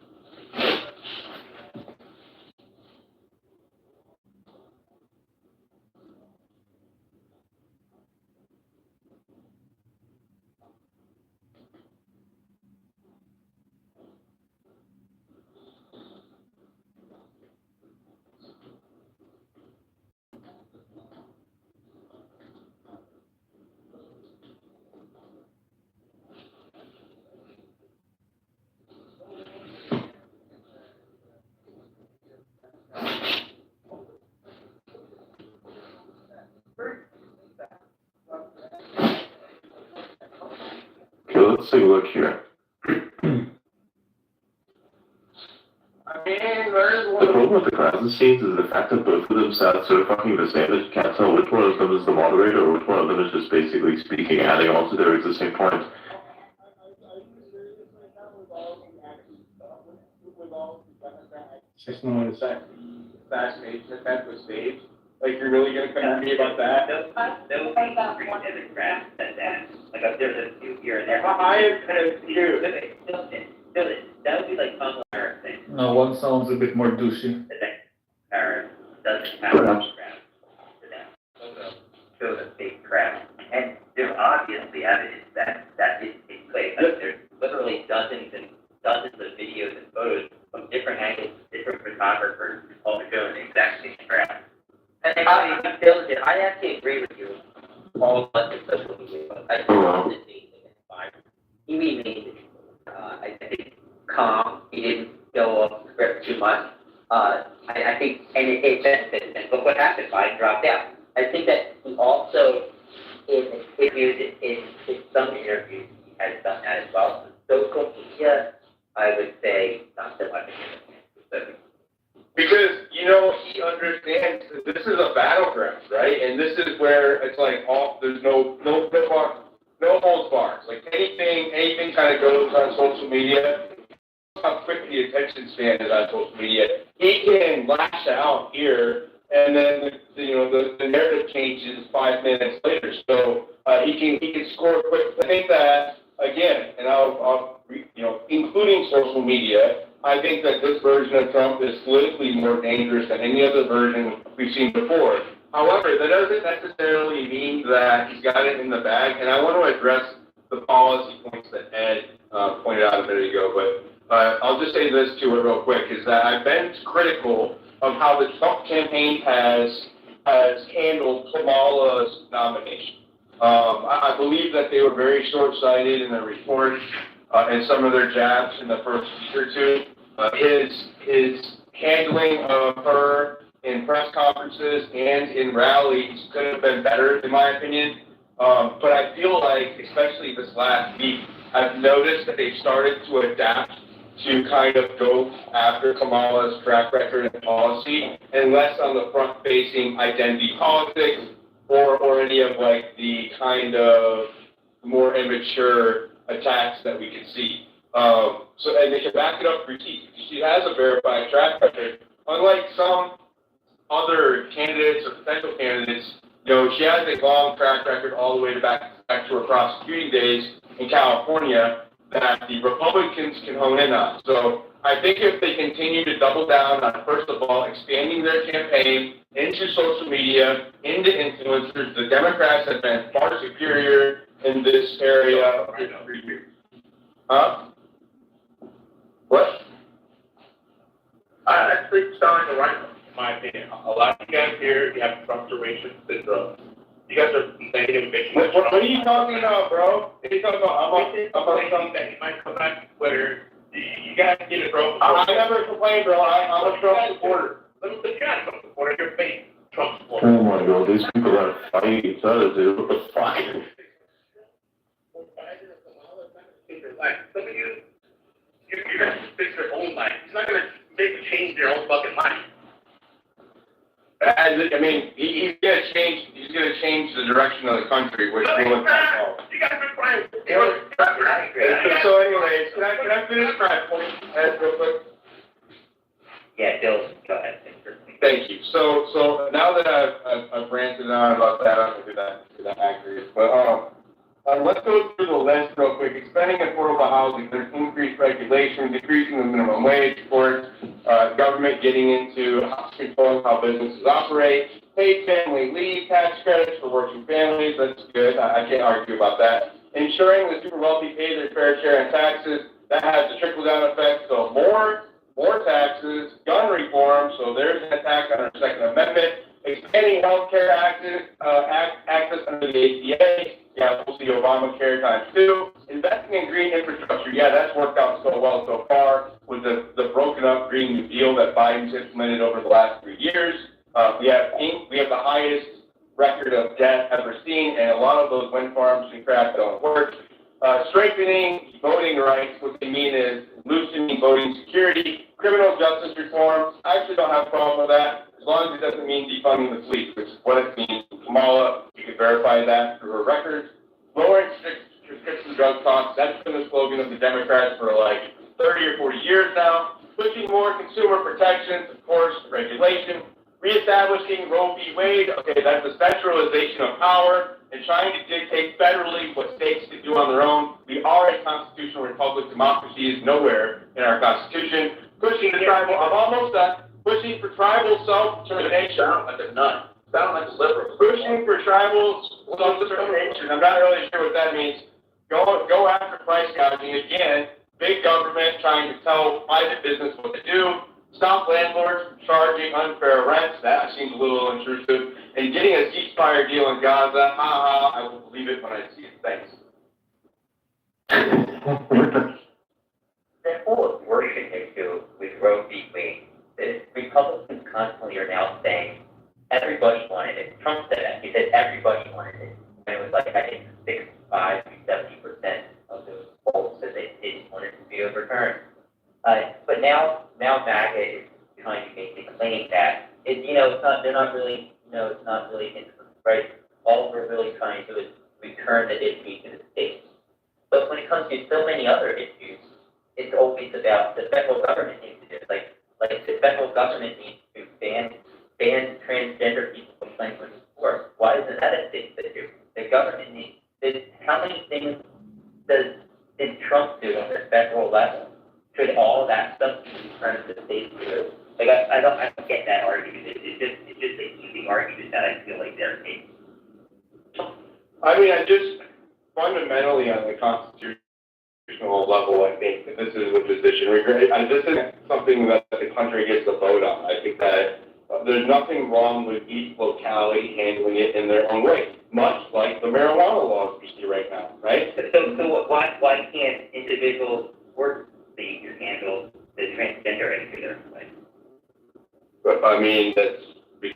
Okay, let's take a look here. The problem with the classes scenes is the fact that both of them sound so fucking the same that you can't tell which one of them is the moderator or which one of them is just basically speaking, adding on to their existing points. Just know it's fascinating, that was staged. Like, you're really gonna come to me about that? Those things are pretty in the craft that, like, there's a few here and there. I am kind of cute. That would be like fun with our thing. No, one sounds a bit more douchey. Or doesn't have a craft for them. Shows a big craft. And there's obviously evidence that it takes place. Like, there's literally dozens and dozens of videos and photos from different angles, different photographers, all showing the exact same craft. And I actually agree with you. All of us in social media, but I think he remained, I think, calm. He didn't go off script too much. I think, and it benefited him. Look what happened. Biden dropped out. I think that he also, in some interviews, he has done that as well. Social media, I would say, not so much. Because, he understands that this is a battleground, right? And this is where it's like, there's no holds bars. Like, anything kind of goes on social media. How quick the attention span is on social media. He can lash out here, and then the narrative changes 5 minutes later. So he can score quick. I think that, again, and I'll including social media, I think that this version of Trump is politically more dangerous than any other version we've seen before. However, that doesn't necessarily mean that he's got it in the bag, and I want to address the policy points that Ed pointed out a minute ago, but I'll just say this to it real quick, is that I've been critical of how the Trump campaign has handled Kamala's nomination. I believe that they were very short-sighted in their report and some of their jabs in the first week or two. His handling of her in press conferences and in rallies could have been better, in my opinion. But I feel like, especially this last week, I've noticed that they've started to adapt to kind of go after Kamala's track record and policy, and less on the front-facing identity politics or any of like the kind of more immature attacks that we can see. And they can back it up with receipts. She has a verified track record, unlike some other candidates or potential candidates. She has a long track record all the way back to her prosecuting days in California that the Republicans can hone in on. So I think if they continue to double down on, first of all, expanding their campaign into social media, into influencers, the Democrats have been far superior in this area for years. Huh? What? I think selling the right, in my opinion. A lot of you guys here, you have Trump duration syndrome. You guys are negative bitching. What are you talking about, bro? What are you talking about? I'm something that you might come back to Twitter. You guys get it, bro. I never complained, bro. I'm a Trump supporter. Let me you're not a Trump supporter. You're fake Trump supporter. Oh my god, these people are fighting each other, dude. What the fuck? Some of you, you're going to fix your own life. It's not going to make you change your own fucking life. I mean, he's gonna change. He's gonna change the direction of the country, which will impact all. You guys are crying. So, anyways, can I finish my point real quick? Yeah, Bill, go ahead. Thank you. So now that I've ranted on about that, I'm gonna do that accurate. But let's go through the list real quick. Expanding affordable housing, there's increased regulation, decreasing the minimum wage, of course, government getting into controlling how businesses operate, paid family leave, tax credits for working families, that's good. I can't argue about that. Ensuring the super wealthy pay their fair share in taxes, that has a trickle-down effect, so more taxes, gun reform, so there's an attack on our Second Amendment, expanding healthcare access under the ACA, yeah, we'll see Obamacare times 2. Investing in green infrastructure, yeah, that's worked out so well so far with the broken up Green New Deal that Biden's implemented over the last 3 years. We have the highest record of debt ever seen, and a lot of those wind farms and crap don't work. Strengthening voting rights, what they mean is loosening voting security, criminal justice reform. I actually don't have a problem with that, as long as it doesn't mean defunding the police, which is what it means. Kamala, you can verify that through her records. Lowering prescription drug costs, that's been the slogan of the Democrats for like 30 or 40 years now. Pushing more consumer protections, of course, regulation. Reestablishing Roe v. Wade, okay, that's the centralization of power and trying to dictate federally what states can do on their own. We are a constitutional republic. Democracy is nowhere in our Constitution. Pushing the tribal, I'm almost done. Pushing for tribal self-determination. Sound like a nut. Sound like a liberal. Pushing for tribal self-determination. I'm not really sure what that means. Go after price gouging again. Big government trying to tell private business what to do. Stop landlords from charging unfair rents. That seems a little intrusive. And getting a ceasefire deal in Gaza. I will believe it when I see it. Thanks. That whole abortion issue with Roe v. Wade, the Republicans constantly are now saying everybody wanted it. Trump said that. He said everybody wanted it. And it was like, I think 65 to 70% of those polls said they didn't want it to be overturned. But now MAGA is trying to make the claim that they're not really, it's not really influenced, right? All we're really trying to do is return the issue to the states. But when it comes to so many other issues, it's always about the federal government needs to do it. Like the federal government needs to ban transgender people from playing with sports. Why isn't that a state issue? The government needs. How many things did Trump do on the federal level? Should all that stuff be returned to the states too? Like I don't get that argument. It's just an easy argument that I feel like they're taking. I mean, I just fundamentally on the Constitution. level, I think that this is a position, this isn't something that the country gets to vote on. I think that there's nothing wrong with each locality handling it in their own way, much like the marijuana laws we see right now, right? Why can't individual work leagues handle the transgender issue there? Like, But I mean, You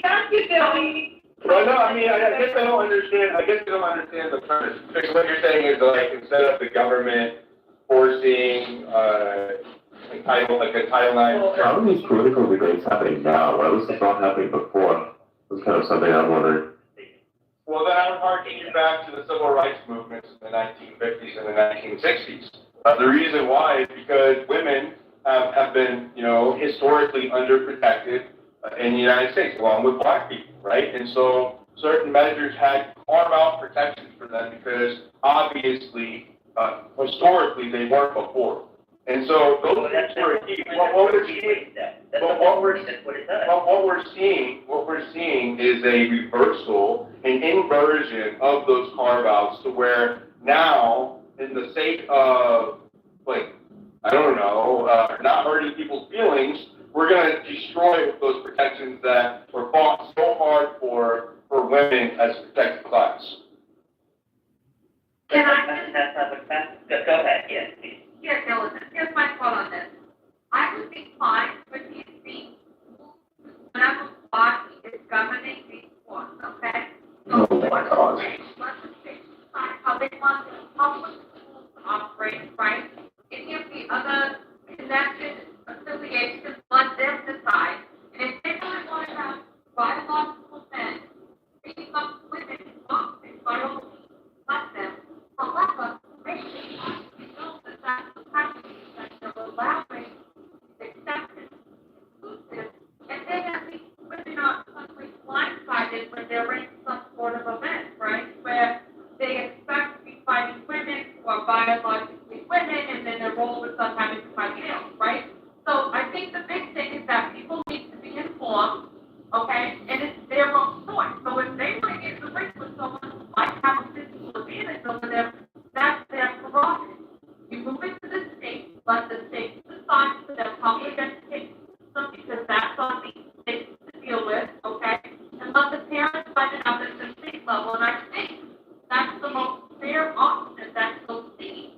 can't keep going. well, no, I guess I don't understand the premise. Because what you're saying is like, instead of the government forcing, a Title IX. How are these political debates happening now? Why was this not happening before? That's kind of something I'm wondering. Well, then I would harken you back to the civil rights movements in the 1950s and the 1960s. The reason why is because women have been, historically underprotected in the United States, along with black people, right? And so certain measures had carve-out protections for them because obviously, historically, they weren't before. And so those were key. What we're seeing is a reversal, an inversion of those carve-outs to where now, in the sake of, not hurting people's feelings, we're going to destroy those protections that were fought so hard for women as a protected class. Can I Go ahead, yes, please. Here, Dylan, here's my thought on this. I would be fine with these being whatever body is governing these laws, okay? So, Oh my God. let's just decide how they want the public schools to operate, right? Any of the other connected affiliations, let them decide. And if they don't want to have biological men beating up women, by all means, let them. However, make it know that that's the practice that they're allowing, accepted, inclusive, and then at least women are suddenly blindsided when they're in some sort of event, right? Where they expect to be fighting women who are biologically women, and then they're all of a sudden having to fight males, right? So I think the big thing is that people need to be informed, okay? And it's their own choice. So if they want to get in the ring with someone who might have a physical advantage over them, that's their prerogative. You move it to the state, let the state decide for their public education system, because that's on the state to deal with, okay? And let the parents fight it out at the state level. And I think that's the most fair option that you'll see,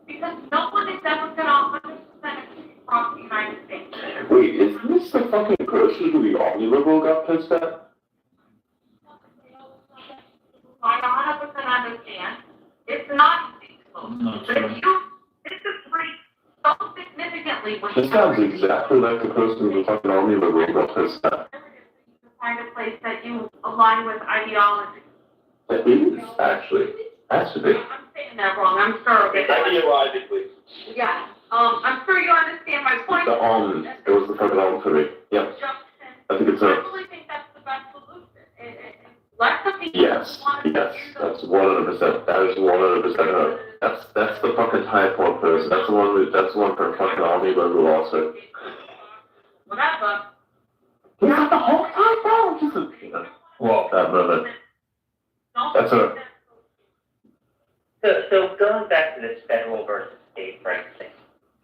because no one is ever going to 100% agree across the United States. Wait, is this the fucking person who the Omni liberal got pissed at? I 100% understand. It's not easy to vote. But if you disagree so significantly with This sounds exactly like the person who the fucking Omni liberal got pissed at. the kind of place that you align with ideology. It is, actually. Has to be. I'm saying that wrong. I'm sorry. Ideologically. Yeah. I'm sure you understand my point. The almond. It was the fucking almond for me. Yep. I think it's I a... really think that's the best solution. Let the people Yes. That's 100%. That is 100%. That's the fucking high point person. That's the one for fucking Omni liberal also. Whatever. Yeah, the whole time, bro. Just a... Well, that moment. That's a... So going back to this federal versus state rights thing,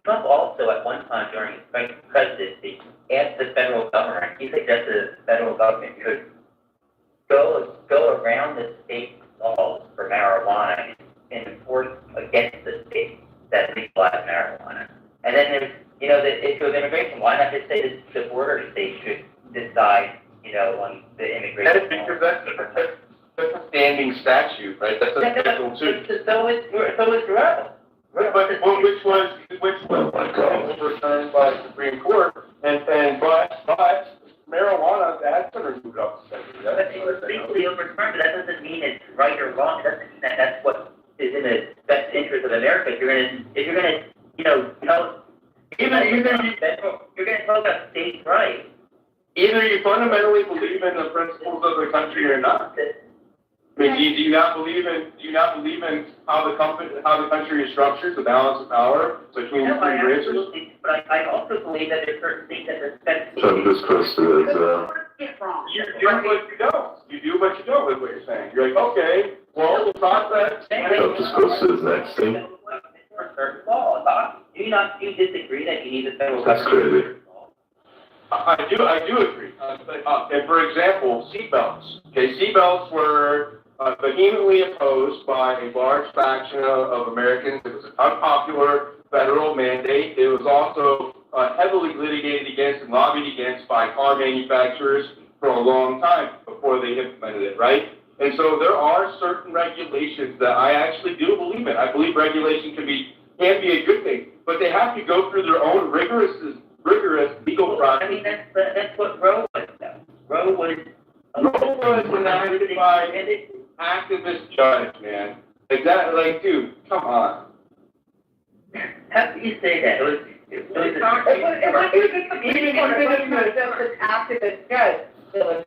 Trump also at one time during his presidency asked the federal government, he suggested the federal government could go around the state laws for marijuana and enforce against the states that legalize marijuana. And then there's, the issue of immigration. Why not just say that the border states should decide, on the immigration? That is because that's a standing statute, right? That's a Schedule 2. So is Roe. Which was overturned by the Supreme Court, but marijuana, that's been removed off the statute. But it's legally overturned, but that doesn't mean it's right or wrong. It doesn't mean that that's what is in the best interest of America. If you're gonna, you're gonna talk about states' rights. Either you fundamentally believe in the principles of the country or not. I mean, do you not believe in how the country is structured, the balance of power between the three branches? But I also believe that there's certain things that respect. So this person is, get it wrong. You do what you don't. You do what you don't, is what you're saying. You're like, okay, well, the process. So just goes to the next thing. For certain laws, do you disagree that you need a federal? That's crazy. I do agree. And for example, seatbelts. Okay, seatbelts were vehemently opposed by a large faction of Americans. It was an unpopular federal mandate. It was also heavily litigated against and lobbied against by car manufacturers for a long time before they implemented it, right? And so there are certain regulations that I actually do believe in. I believe regulation can be a good thing, but they have to go through their own rigorous legal process. I mean, that's what Roe was, though. Roe was enacted by an activist judge, man. Like that, like, dude, come on. How do you say that? It was activist judge.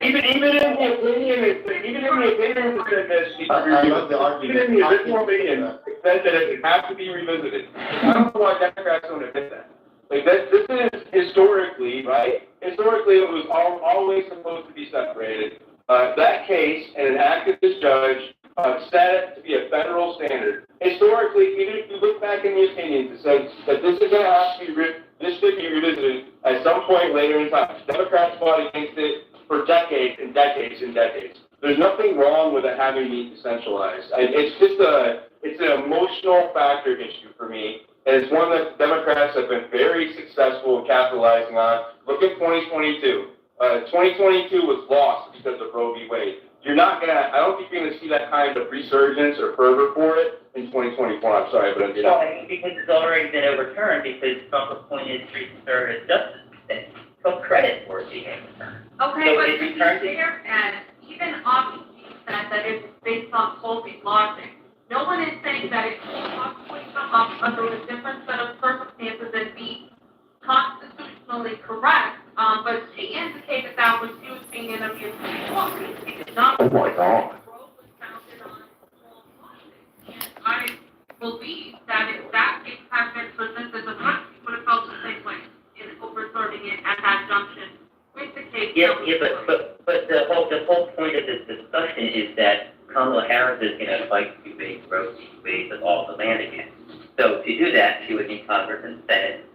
Even in the opinion, I love the argument. even in the original opinion, it said that it has to be revisited. I don't know why Democrats don't admit that. Like this is historically, right? Historically, it was always supposed to be separated. That case and an activist judge set it to be a federal standard. Historically, even if you look back in the opinions, it says that this is going to have to be this should be revisited at some point later in time. Democrats fought against it for decades and decades and decades. There's nothing wrong with it having to be decentralized. It's just it's an emotional factor issue for me. And it's one that Democrats have been very successful in capitalizing on. Look at 2022. 2022 was lost because of Roe v. Wade. I don't think you're gonna see that kind of resurgence or fervor for it in 2024. I'm sorry, but Well, because it's already been overturned because Trump appointed three conservative justices that took credit for it being overturned. Okay, So but it to be returned it. fair, and even obviously said that it's based on faulty logic. No one is saying that it can possibly come up under a different set of circumstances and be constitutionally correct. But she indicated that when she was being interviewed before, she did not. Oh my God. I believe that if that case had been presented, the court would have felt the same way in overturning it at that junction with the case. Yeah, but the whole point of this discussion is that Kamala Harris is going to fight to make Roe v. Wade with all the land again. So to do that, she would need Congress and Senate,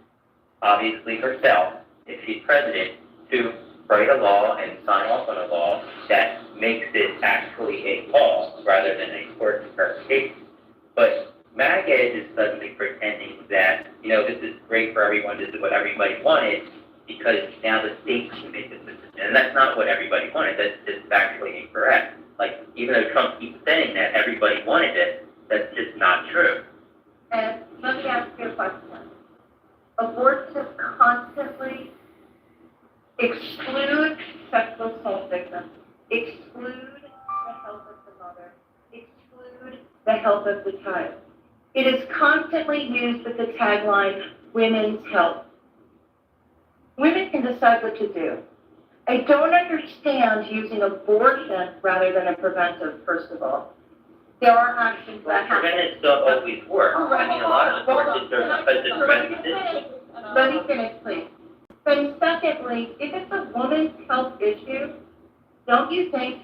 obviously herself, if she's president, to write a law and sign off on a law that makes it actually a law rather than a court interpretation. But MAGA is suddenly pretending that, this is great for everyone, this is what everybody wanted, because now the states can make this decision. And that's not what everybody wanted, that's just factually incorrect. Like, even though Trump keeps saying that everybody wanted it, that's just not true. And let me ask you a question. Abortionists constantly exclude sexual assault victims, exclude the health of the mother, exclude the health of the child. It is constantly used with the tagline, women's health. Women can decide what to do. I don't understand using abortion rather than a preventive, first of all. There are actions that happen. Preventives don't always work. I mean, a lot of abortions are because it's preventive. Let me finish, please. Then secondly, if it's a woman's health issue, don't you think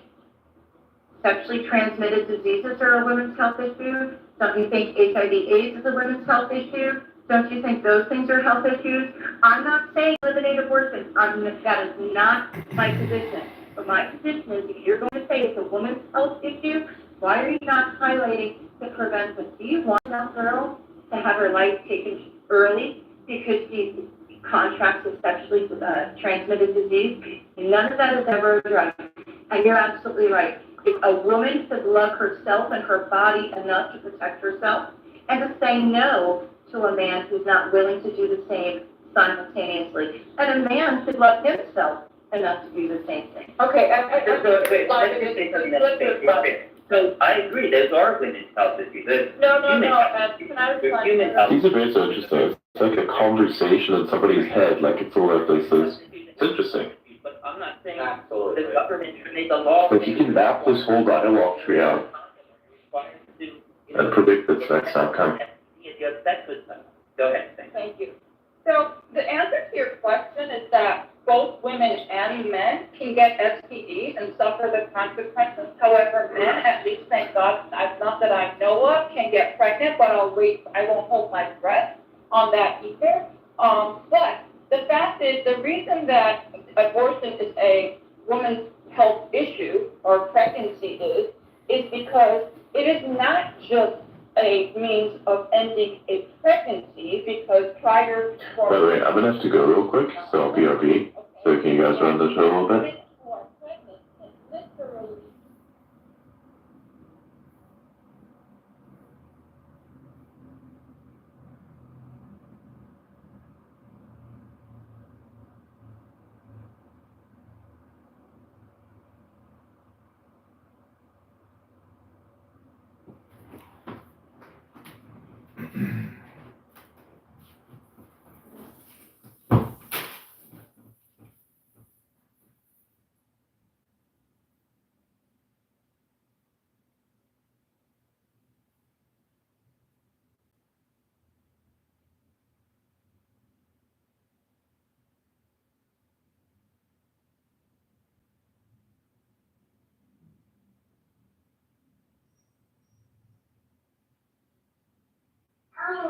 sexually transmitted diseases are a women's health issue? Don't you think HIV/AIDS is a women's health issue? Don't you think those things are health issues? I'm not saying eliminate abortion. That is not my position. But my position is if you're going to say it's a woman's health issue, why are you not highlighting the prevention? Do you want that girl to have her life taken early because she contracts with sexually transmitted disease? None of that is ever addressed. And you're absolutely right. If a woman should love herself and her body enough to protect herself and to say no to a man who's not willing to do the same simultaneously. And a man should love himself enough to do the same thing. Okay, Let me say something that's fair. So I agree, those are women's health issues. No, Can I human health. These debates are just it's like a conversation in somebody's head, like it's all over places. It's interesting. But I'm not saying the government should make a law. But you can map this whole dialogue tree out and predict its next outcome. If you have sex with them. Go ahead. Thank you. So the answer to your question is that both women and men can get STDs and suffer the consequences. However, men, at least thank God, not that I know of, can get pregnant, but I won't hold my breath on that either. But the fact is, the reason that abortion is a woman's health issue, or pregnancy is because it is not just a means of ending a pregnancy, because prior By the way, I'm gonna have to go real quick, so I'll BRB. So can you guys run the show a little bit?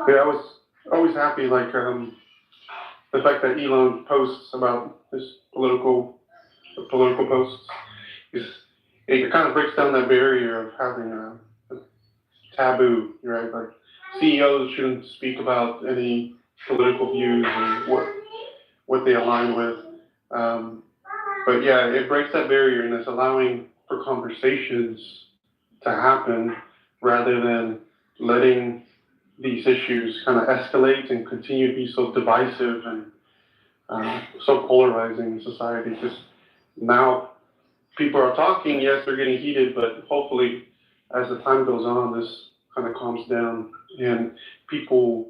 Yeah, I was always happy, like, the fact that Elon posts about his political posts. It kind of breaks down that barrier of having a taboo, right? Like, CEOs shouldn't speak about any political views and what they align with. But yeah, it breaks that barrier, and it's allowing for conversations to happen rather than letting these issues kind of escalate and continue to be so divisive and so polarizing in society. Just now, people are talking, yes, they're getting heated, but hopefully, as the time goes on, this kind of calms down and people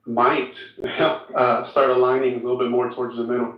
might start aligning a little bit more towards the middle.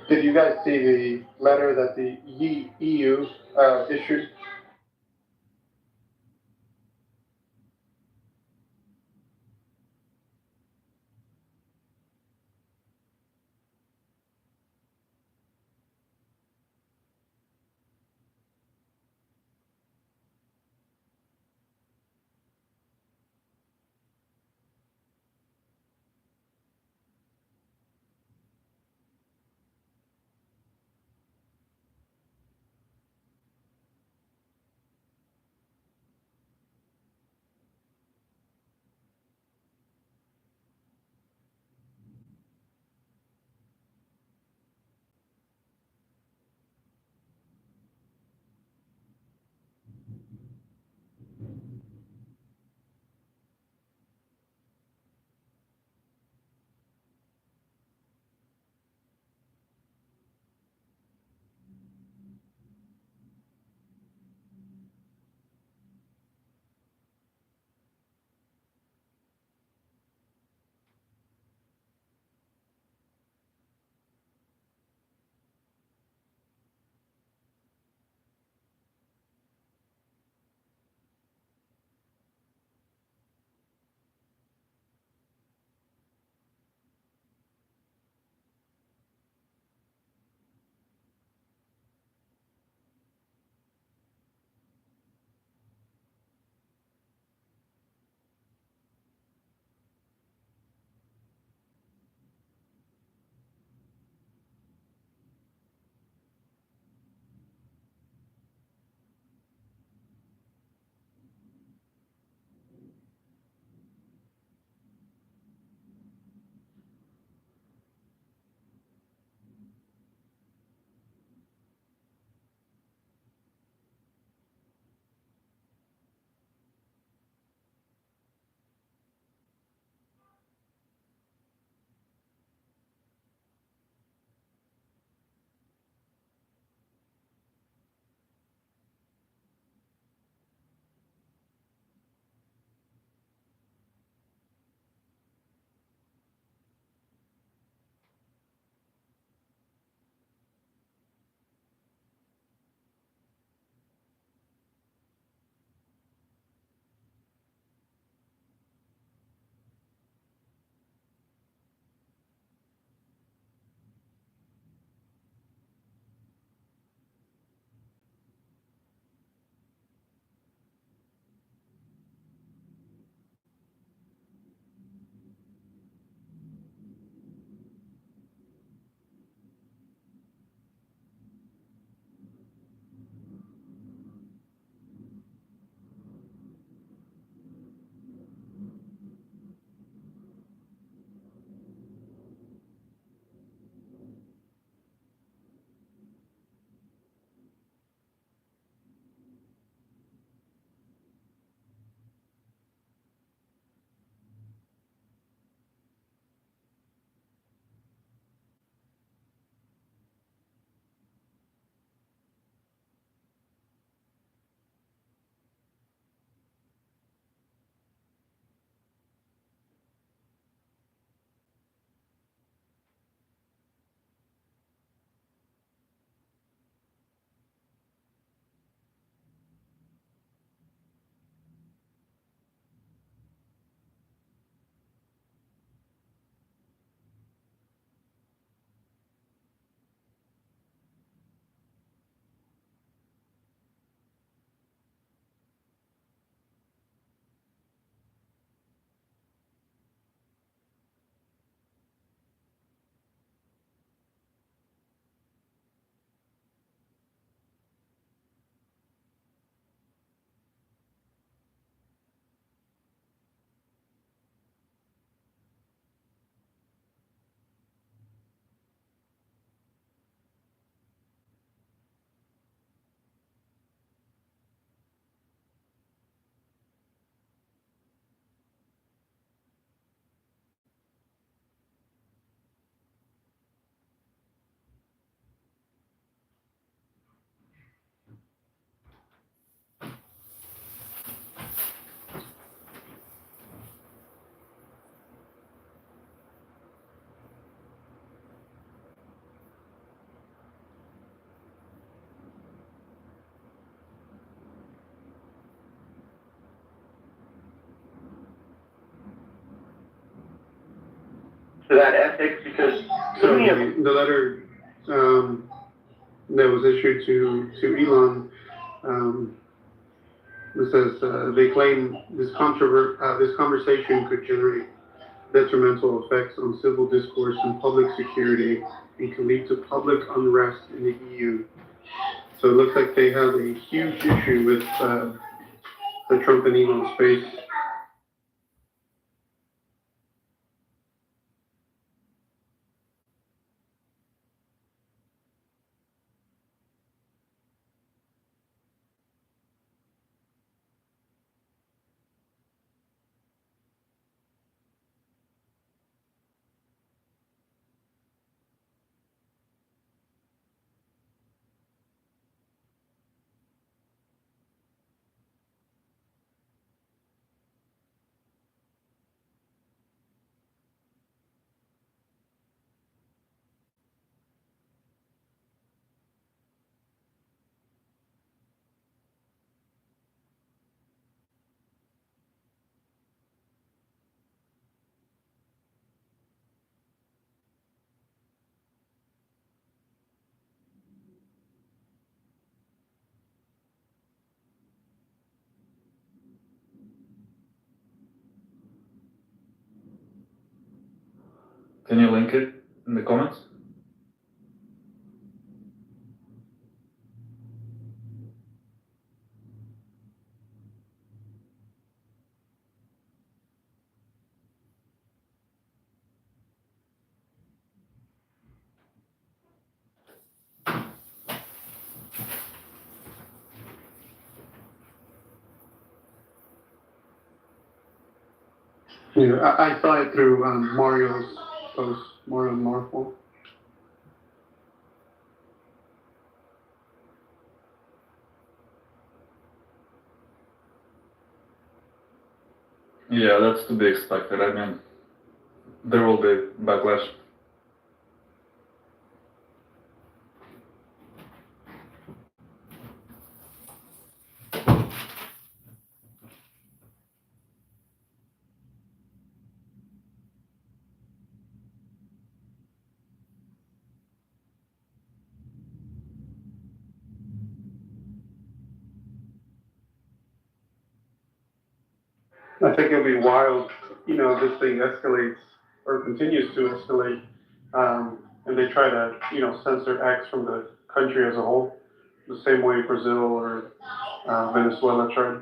Did you guys see the letter that the EU issued? to that ethics? Because So the letter, that was issued to Elon, it says, they claim this conversation could generate detrimental effects on civil discourse and public security and can lead to public unrest in the EU. So it looks like they have a huge issue with the Trump and Elon space. Can you link it in the comments? Yeah, I saw it through Mario's post, Mario Marful. Yeah, that's to be expected. I mean, there will be backlash. I think it'll be wild, this thing escalates or continues to escalate, and they try to, censor X from the country as a whole, the same way Brazil or Venezuela tried.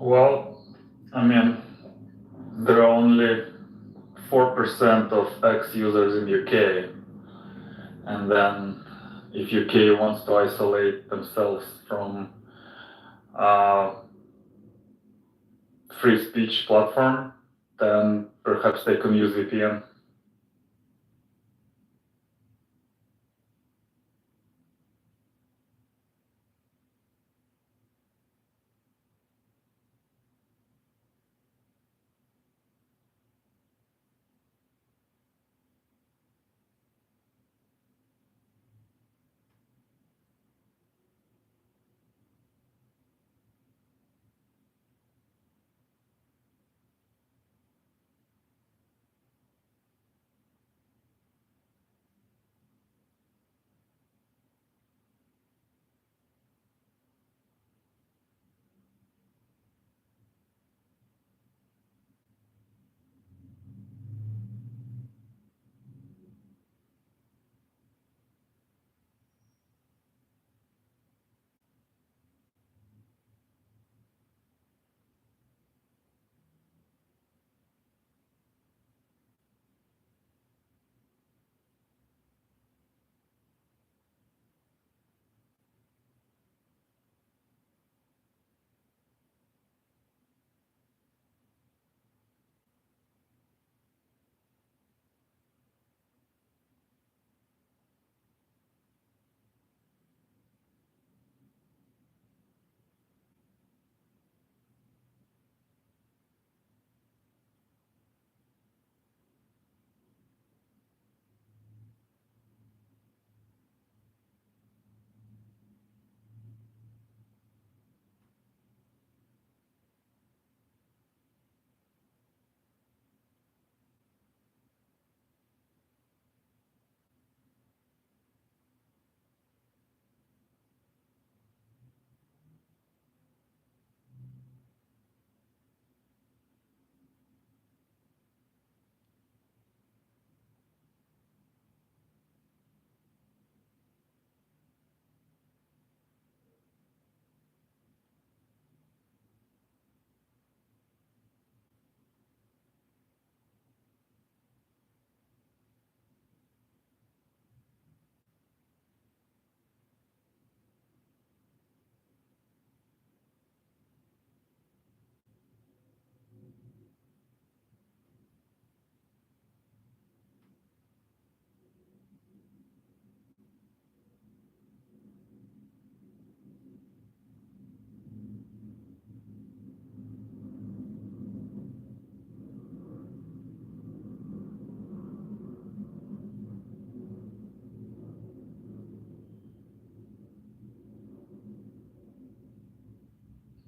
Well, I mean, there are only 4% of X users in UK, and then if UK wants to isolate themselves from free speech platform, then perhaps they can use VPN.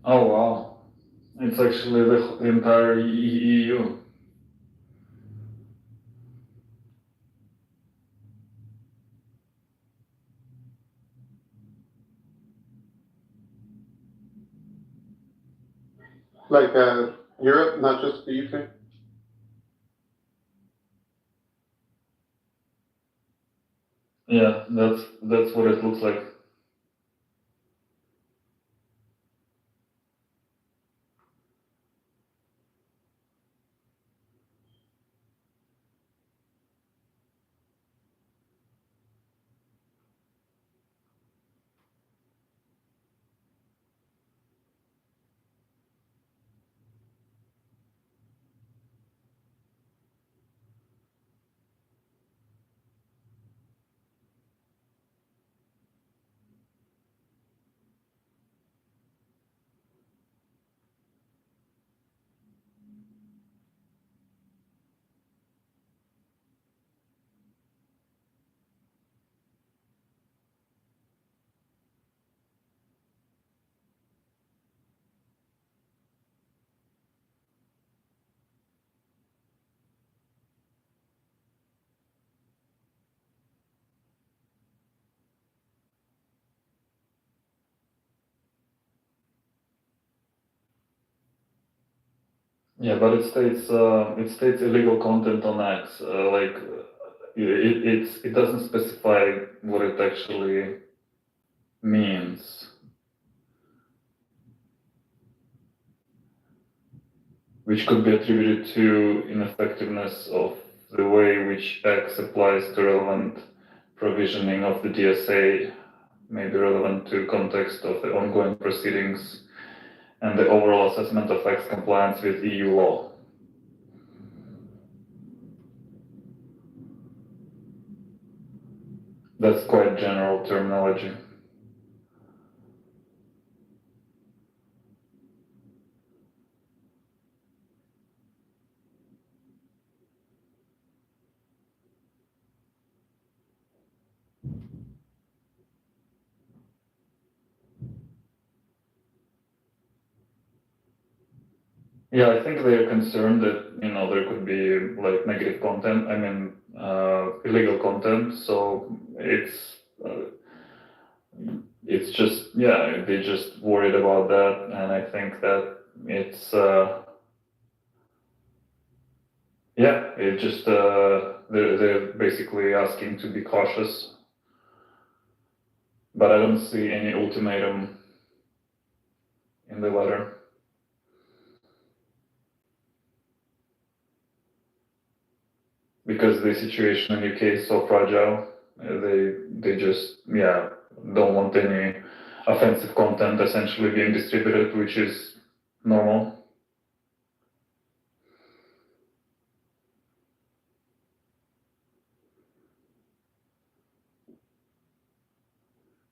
Oh wow, it's actually the entire EU. Like Europe, not just the UK. Yeah, that's what it looks like. Yeah, but it states illegal content on X. It doesn't specify what it actually means, which could be attributed to ineffectiveness of the way which X applies to relevant provisioning of the DSA, may be relevant to context of the ongoing proceedings and the overall assessment of X compliance with EU law. That's quite general terminology. Yeah, I think they're concerned that, there could be like negative content, illegal content. So it's just, yeah, they just worried about that. And I think that it's, they're basically asking to be cautious. But I don't see any ultimatum in the letter. Because the situation in UK is so fragile, they just don't want any offensive content essentially being distributed, which is normal.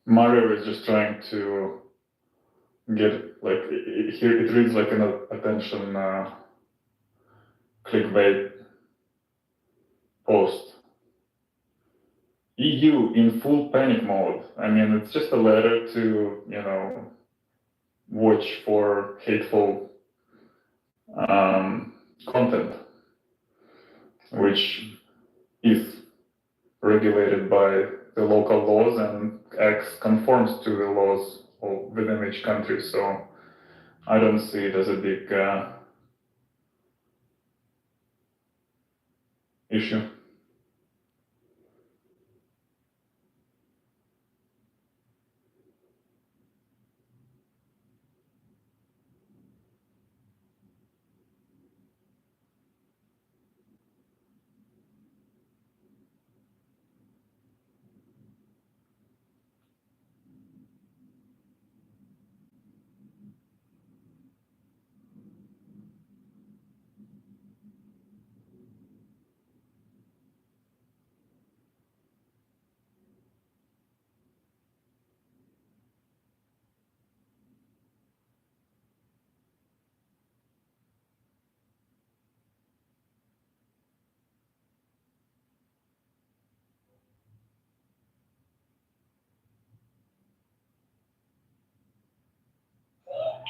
Mario is just trying to get here. It reads like an attention clickbait post. EU in full panic mode. It's just a letter to watch for hateful content, which is regulated by the local laws and X conforms to the laws within each country. So I don't see it as a big issue.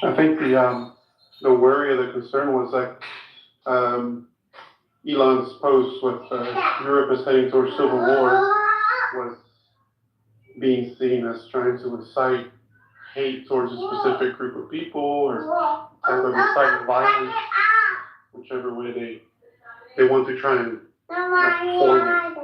I think the worry or the concern was like, Elon's post with Europe is heading towards civil war was being seen as trying to incite hate towards a specific group of people or type of incite violence, whichever way they want to try and form it.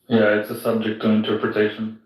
Yeah, it's a subject to interpretation.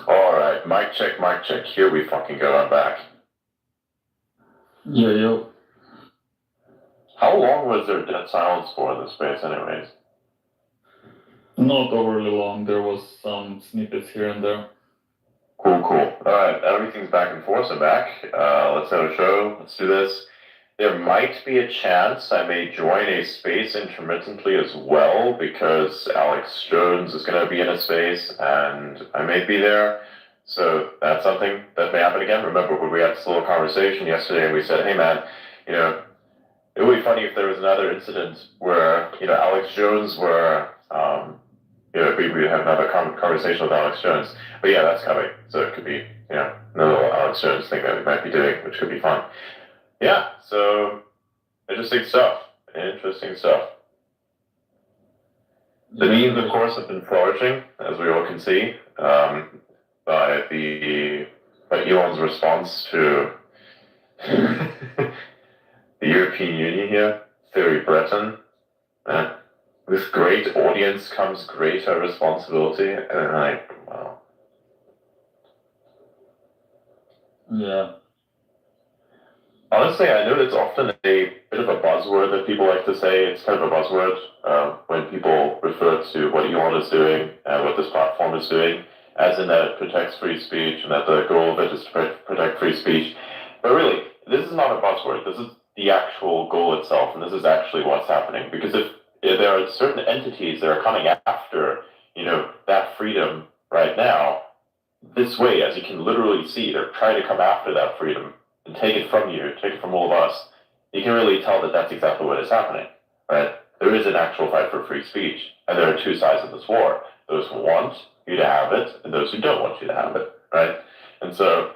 Alright, mic check. Here we fucking go, I'm back. Yeah, yeah. How long was there dead silence for in the space anyways? Not overly long. There was some snippets here and there. Cool. Alright, everything's back in force, I'm back. Let's have a show, let's do this. There might be a chance I may join a space intermittently as well, because Alex Jones is going to be in a space, and I may be there. So that's something that may happen again. Remember when we had this little conversation yesterday and we said, hey man, it would be funny if there was another incident where, Alex Jones were, we would have another conversation with Alex Jones. But yeah, that's coming. So it could be, another little Alex Jones thing that we might be doing, which could be fun. Yeah, so interesting stuff. The memes, of course, have been flourishing, as we all can see, by Elon's response to the European Union here, very Breton. With great audience comes greater responsibility, and wow. Yeah. Honestly, I know it's often a bit of a buzzword that people like to say. It's kind of a buzzword when people refer to what Elon is doing and what this platform is doing, as in that it protects free speech and that the goal of it is to protect free speech. But really, this is not a buzzword. This is the actual goal itself, and this is actually what's happening. Because if there are certain entities that are coming after, that freedom right now, this way, as you can literally see, they're trying to come after that freedom and take it from you, take it from all of us. You can really tell that that's exactly what is happening, right? there is an actual fight for free speech, and there are two sides of this war. Those who want you to have it, and those who don't want you to have it, right? And so,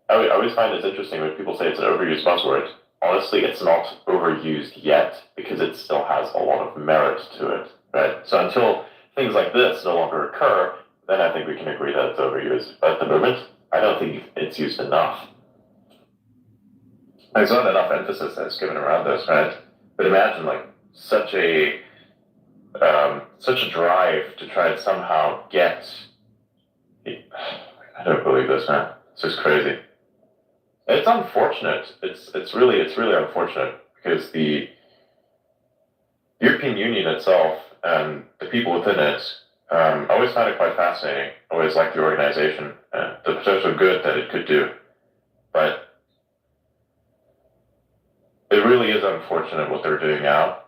I always find this interesting when people say it's an overused buzzword. Honestly, it's not overused yet, because it still has a lot of merit to it, right? So until things like this no longer occur, then I think we can agree that it's overused. But at the moment, I don't think it's used enough. There's not enough emphasis that's given around this, right? But imagine like such a drive to try and somehow get. I don't believe this, man. It's just crazy. It's unfortunate. It's really unfortunate because the European Union itself and the people within it, I always find it quite fascinating. I always liked the organization and the potential good that it could do, but it really is unfortunate what they're doing now.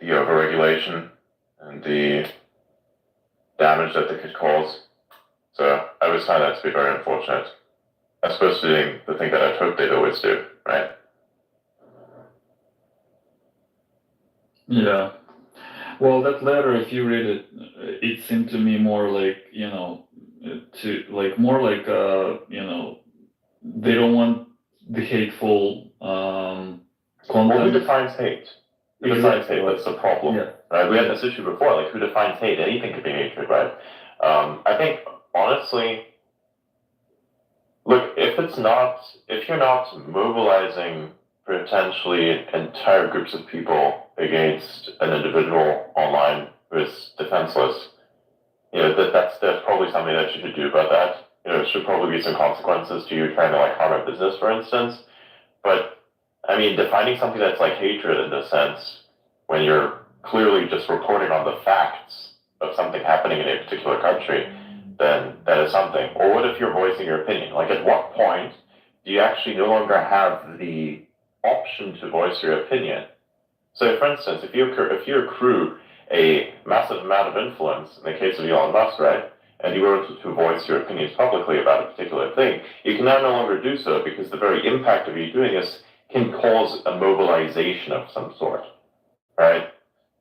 The overregulation and the damage that they could cause. So I always find that to be very unfortunate. As opposed to doing the thing that I'd hoped they'd always do, right? Yeah. Well, that letter, if you read it, it seemed to me more like, you know, they don't want the hateful Well, content. who defines hate? Who defines hate? That's the problem, Yeah. right? We had this issue before, like who defines hate? Anything could be hatred, right? I think, honestly, look, if you're not mobilizing potentially entire groups of people against an individual online who is defenseless, you know, that's probably something that you should do about that. You know, there should probably be some consequences to you trying to like harm a business, for instance. But I mean, defining something that's like hatred in this sense, when you're clearly just reporting on the facts of something happening in a particular country, then that is something. Or what if you're voicing your opinion? Like, at what point do you actually no longer have the option to voice your opinion? So, for instance, if you accrue a massive amount of influence, in the case of Elon Musk, right, and you were to voice your opinions publicly about a particular thing, you can now no longer do so because the very impact of you doing this can cause a mobilization of some sort, right?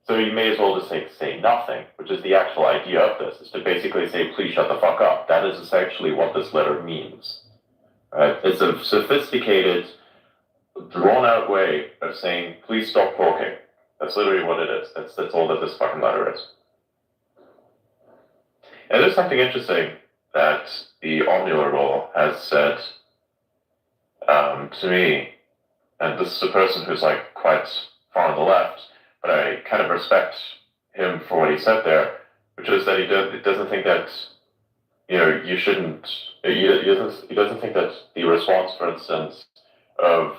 So you may as well just say nothing, which is the actual idea of this, is to basically say, please shut the fuck up. That is essentially what this letter means. Right? It's a sophisticated, drawn-out way of saying, please stop talking. That's literally what it is. That's all that this fucking letter is. And there's something interesting that the Omniliberal has said to me, and this is a person who's like quite far on the left, but I kind of respect him for what he said there, which is that he doesn't think that, you know, you shouldn't, he doesn't think that the response, for instance, of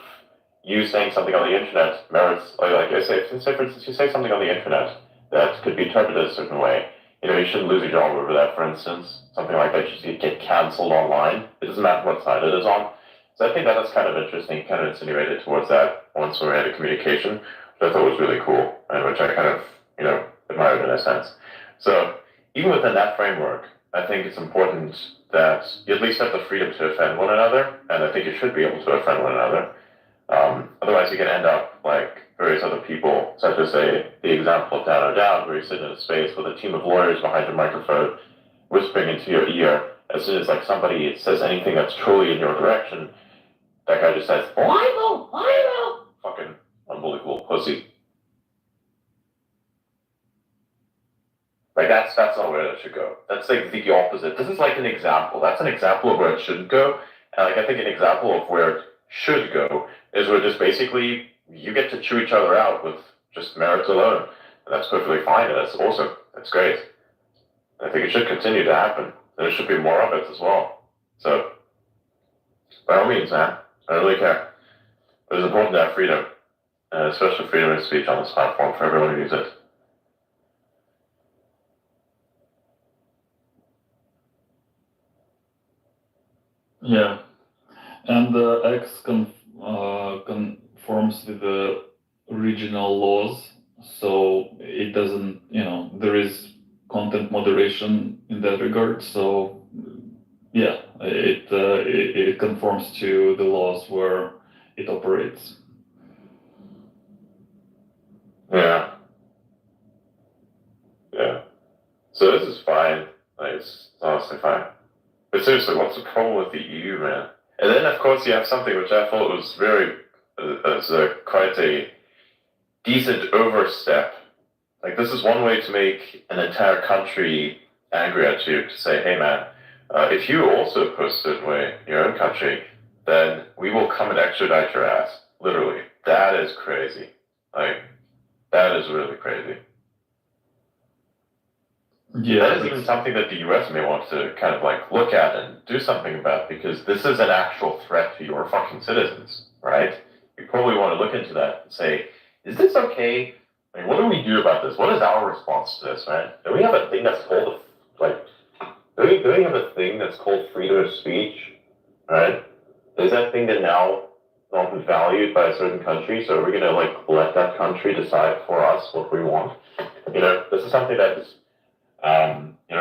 you saying something on the internet merits, like I say, for instance, you say something on the internet that could be interpreted a certain way, you know, you shouldn't lose your job over that, for instance, something like that, you should get cancelled online. It doesn't matter what side it is on. So I think that is kind of interesting, kind of insinuated towards that once we had a communication, which I thought was really cool, and which I kind of, you know, admired in a sense. So even within that framework, I think it's important that you at least have the freedom to offend one another, and I think you should be able to offend one another. Otherwise, you can end up like various other people, such as the example of Down or Down, where you sit in a space with a team of lawyers behind a microphone, whispering into your ear. As soon as like somebody says anything that's truly in your direction, that guy just says, libel, libel, fucking unbelievable pussy. Like that's not where it should go. That's like the opposite. This is like an example. That's an example of where it shouldn't go. And like I think an example of where it should go is where just basically you get to chew each other out with just merits alone. And that's perfectly fine, and that's awesome. That's great. I think it should continue to happen. And there should be more of it as well. So by all means, man, I don't really care. But it's important to have freedom, and especially freedom of speech on this platform for everyone who uses it. Yeah, and X conforms with the original laws, so it doesn't, you know, there is content moderation in that regard. So yeah, it conforms to the laws where it operates. Yeah, Yeah. So this is fine. Like, it's honestly fine. But seriously, what's the problem with the EU, man? And then, of course, you have something which I thought was quite a decent overstep. Like, this is one way to make an entire country angry at you, to say, hey, man, if you also post a certain way in your own country, then we will come and extradite your ass. Literally. That is crazy. Like, that is really crazy. Yeah, that is even something that the US may want to kind of like look at and do something about, because this is an actual threat to your fucking citizens, right? You probably want to look into that and say, is this okay? I mean, what do we do about this? What is our response to this, right? Do we have a thing that's called, like, do we have a thing that's called freedom of speech, right? Is that thing that now not valued by a certain country, so we're gonna, like, let that country decide for us what we want? You know, this is something that's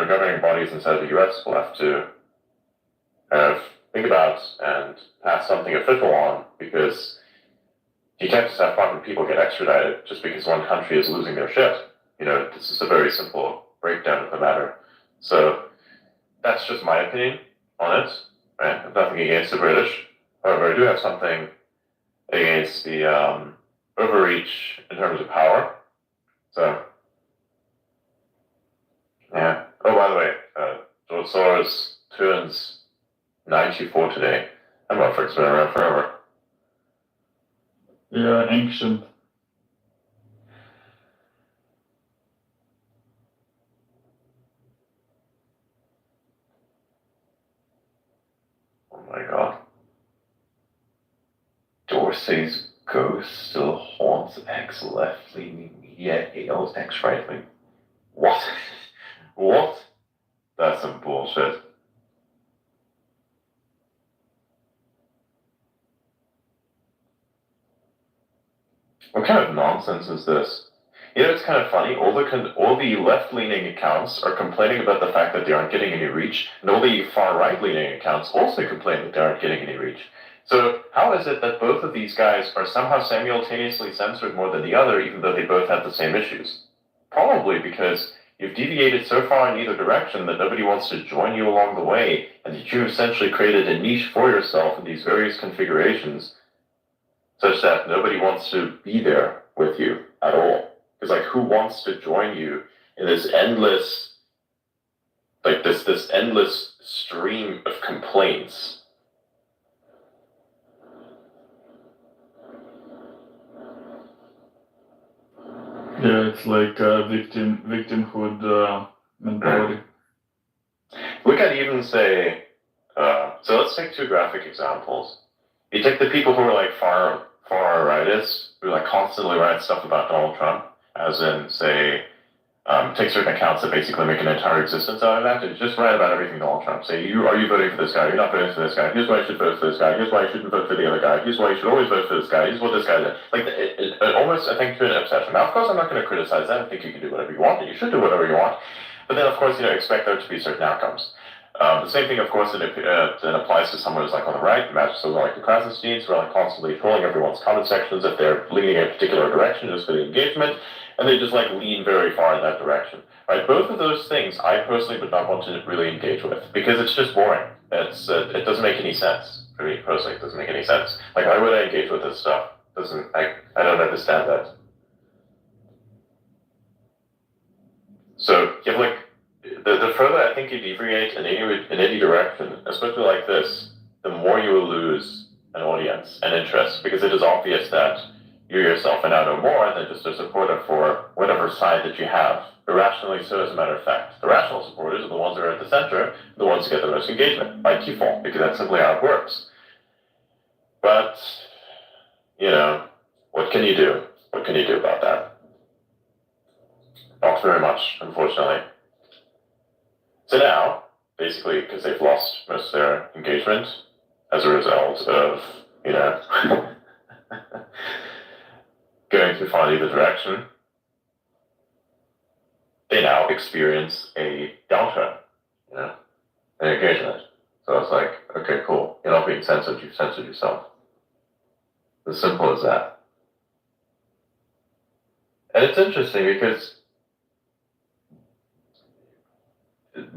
governing bodies inside the US will have to think about and pass something official on, because you can't just have fucking people get extradited just because one country is losing their shit. You know, this is a very simple breakdown of the matter. So that's just my opinion on it. Right? I have nothing against the British. However, I do have something against the overreach in terms of power. So, yeah. Oh, by the way, George Soros turns 94 today. That motherfucker's been around forever. Yeah, ancient. Oh my god. Dorsey's ghost still haunts ex-left-leaning media, hails ex-right-wing. What? What? That's some bullshit. What kind of nonsense is this? You know, it's kind of funny. All the left-leaning accounts are complaining about the fact that they aren't getting any reach, and all the far right-leaning accounts also complain that they aren't getting any reach. So how is it that both of these guys are somehow simultaneously censored more than the other, even though they both have the same issues? Probably because you've deviated so far in either direction that nobody wants to join you along the way, and that you've essentially created a niche for yourself in these various configurations, such that nobody wants to be there with you at all. Because, like, who wants to join you in this endless, like, this endless stream of complaints? Yeah, it's like victimhood mentality. We can even say, so let's take two graphic examples. You take the people who are like far rightists, who like constantly write stuff about Donald Trump, as in, say, take certain accounts that basically make an entire existence out of that, and just write about everything Donald Trump. Say, are you voting for this guy? You're not voting for this guy. Here's why you should vote for this guy. Here's why you shouldn't vote for the other guy. Here's why you should always vote for this guy. Here's what this guy did. Like, it almost, I think, to an obsession. Now, of course, I'm not going to criticize that. I think you can do whatever you want, and you should do whatever you want. But then, of course, expect there to be certain outcomes. The same thing, of course, that applies to someone who's like on the right. Imagine someone like the Krasensteins, who are like constantly trolling everyone's comment sections if they're leaning in a particular direction just for the engagement, and they just like lean very far in that direction. Right? Both of those things, I personally would not want to really engage with, because it's just boring. It doesn't make any sense for me personally. It doesn't make any sense. Like, why would I engage with this stuff? I don't understand that. So you have like the further I think you deviate in any direction, especially like this, the more you will lose an audience and interest, because it is obvious that you yourself are now no more than just a supporter for whatever side that you have. Irrationally so, as a matter of fact. The rational supporters are the ones that are at the center, the ones who get the most engagement, by default, because that's simply how it works. But, what can you do? What can you do about that? Not very much, unfortunately. So now, basically, because they've lost most of their engagement as a result of, going too far in either direction, they now experience a downturn, in engagement. So it's like, okay, cool. You're not being censored, you've censored yourself. As simple as that. And it's interesting because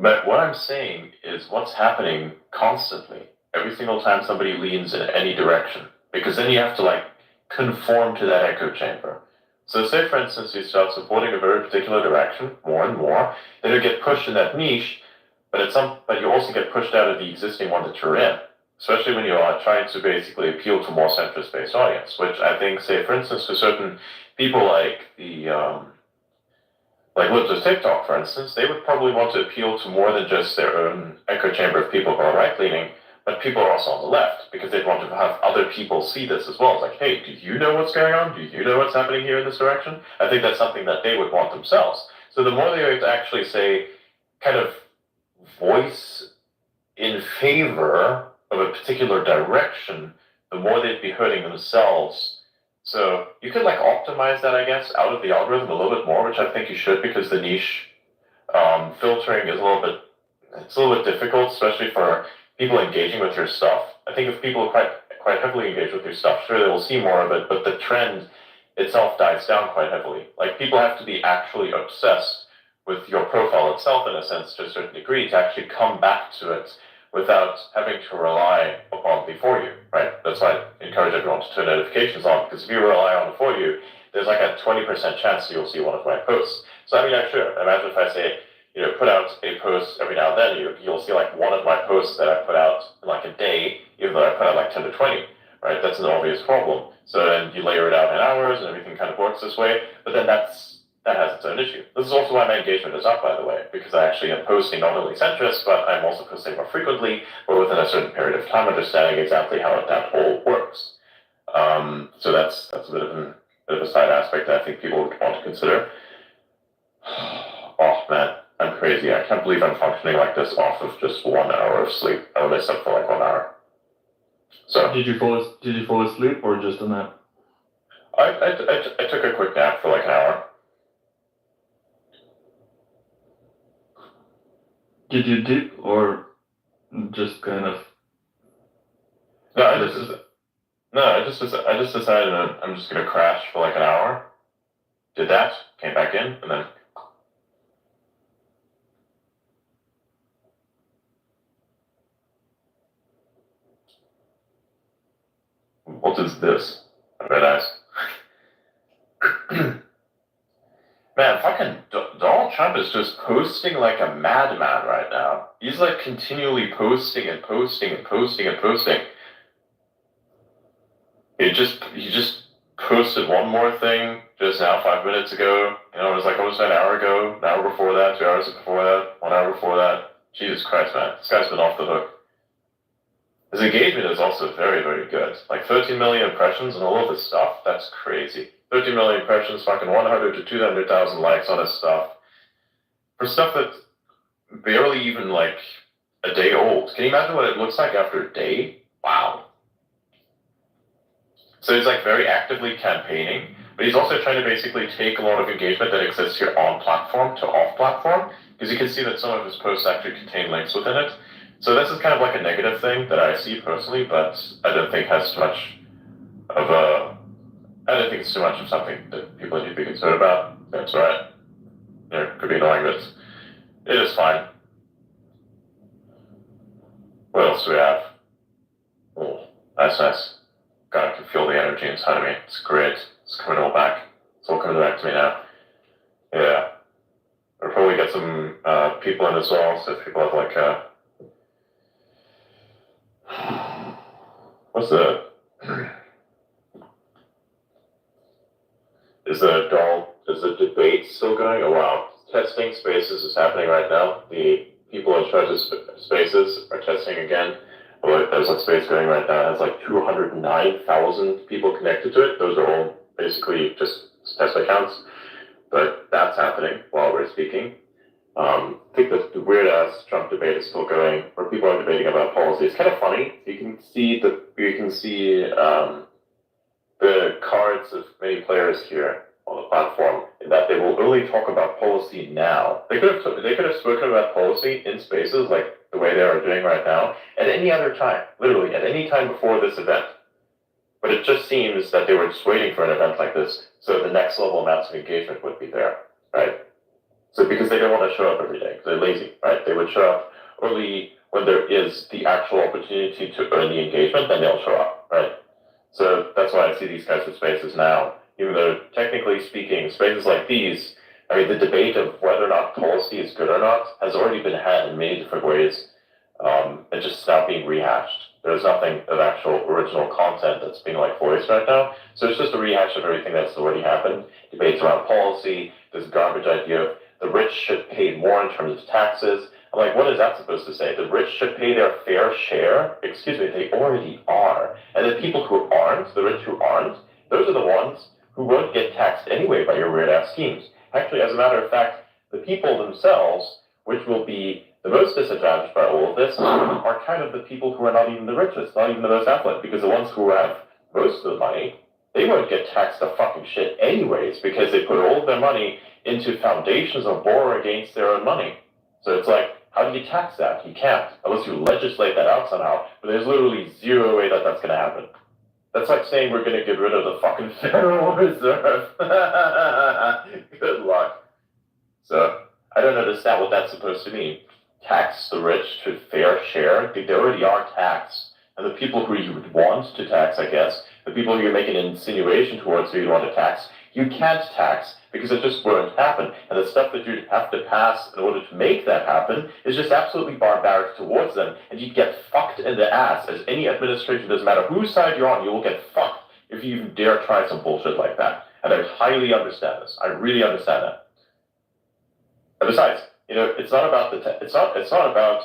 But what I'm saying is what's happening constantly, every single time somebody leans in any direction, because then you have to like conform to that echo chamber. So say for instance you start supporting a very particular direction more and more, then you get pushed in that niche, but you also get pushed out of the existing one that you're in. Especially when you are trying to basically appeal to more centrist-based audience, which I think, say for instance, for certain people like like libs of TikTok, for instance, they would probably want to appeal to more than just their own echo chamber of people who are right-leaning, but people are also on the left, because they'd want to have other people see this as well. It's like, hey, do you know what's going on? Do you know what's happening here in this direction? I think that's something that they would want themselves. So the more they have to actually say, kind of voice in favor of a particular direction, the more they'd be hurting themselves. So you could like optimize that, I guess, out of the algorithm a little bit more, which I think you should, because the niche filtering is a little bit difficult, especially for people engaging with your stuff. I think if people are quite heavily engaged with your stuff, sure, they will see more of it, but the trend itself dies down quite heavily. Like people have to be actually obsessed with your profile itself in a sense to a certain degree to actually come back to it without having to rely upon the For You, right? That's why I encourage everyone to turn notifications on, because if you rely on the For You, there's like a 20% chance that you'll see one of my posts. So I mean, sure, imagine if I say, put out a post every now and then, you'll see like one of my posts that I put out in like a day, even though I put out like 10 to 20, right? That's an obvious problem. So then you layer it out in hours and everything kind of works this way, but then that has its own issue. This is also why my engagement is up, by the way, because I actually am posting not only centrist, but I'm also posting more frequently, or within a certain period of time, understanding exactly how that all works. So that's a bit of a side aspect that I think people would want to consider. Oh man, I'm crazy. I can't believe I'm functioning like this off of just 1 hour of sleep. I only slept for like 1 hour. So Did you fall asleep or just a nap? I took a quick nap for like an hour. Did you dip or just kind of? No, I just decided that I'm just gonna crash for like an hour. Did that, came back in, and then. What is this? Red eyes. Man, fucking Donald Trump is just posting like a madman right now. He's like continually posting and posting and posting and posting. He just posted one more thing just now, 5 minutes ago. It was like almost an hour ago, an hour before that, 2 hours before that, 1 hour before that. Jesus Christ, man. This guy's been off the hook. His engagement is also very, very good. Like 13 million impressions and all of his stuff, that's crazy. 13 million impressions, fucking 100 to 200,000 likes on his stuff. For stuff that's barely even like a day old. Can you imagine what it looks like after a day? Wow. So he's like very actively campaigning, but he's also trying to basically take a lot of engagement that exists here on platform to off platform, because you can see that some of his posts actually contain links within it. So this is kind of like a negative thing that I see personally, but I don't think has too much of I don't think it's too much of something that people need to be concerned about. That's right. It could be annoying, but it is fine. What else do we have? Oh, that's nice. God, I can feel the energy inside of me. It's great. It's coming all back. It's all coming back to me now. Yeah. We'll probably get some people in as well, so if people have like what's the is the debate still going? Oh wow. Testing Spaces is happening right now. The people in charge of Spaces are testing again. There's a space going right now. It has like 209,000 people connected to it. Those are all basically just test accounts. But that's happening while we're speaking. I think the weird-ass Trump debate is still going, where people are debating about policy. It's kind of funny. You can see the cards of many players here on the platform, in that they will only talk about policy now. They could have spoken about policy in Spaces like the way they are doing right now at any other time, literally at any time before this event. But it just seems that they were just waiting for an event like this so the next level amounts of engagement would be there, right? So because they don't want to show up every day, because they're lazy, right? They would show up early when there is the actual opportunity to earn the engagement, then they'll show up, right? So that's why I see these kinds of spaces now, even though technically speaking, spaces like these, I mean, the debate of whether or not policy is good or not has already been had in many different ways. It's just now being rehashed. There's nothing of actual original content that's being like voiced right now. So it's just a rehash of everything that's already happened. Debates around policy, this garbage idea of the rich should pay more in terms of taxes. I'm like, what is that supposed to say? The rich should pay their fair share? Excuse me, they already are. And the people who aren't, the rich who aren't, those are the ones who won't get taxed anyway by your weird-ass schemes. Actually, as a matter of fact, the people themselves, which will be the most disadvantaged by all of this, are kind of the people who are not even the richest, not even the most affluent, because the ones who have most of the money, they won't get taxed a fucking shit anyways, because they put all of their money into foundations or borrow against their own money. So it's like, how do you tax that? You can't, unless you legislate that out somehow. But there's literally zero way that that's going to happen. That's like saying we're going to get rid of the fucking Federal Reserve. Good luck. So, I don't understand what that's supposed to mean. Tax the rich to fair share? They already are taxed. And the people who you would want to tax, I guess, the people who you're making an insinuation towards who you want to tax, you can't tax because it just won't happen. And the stuff that you'd have to pass in order to make that happen is just absolutely barbaric towards them. And you'd get fucked in the ass as any administration, doesn't matter whose side you're on, you will get fucked if you even dare try some bullshit like that. And I highly understand this. I really understand that. And besides, you know, it's not about it's not about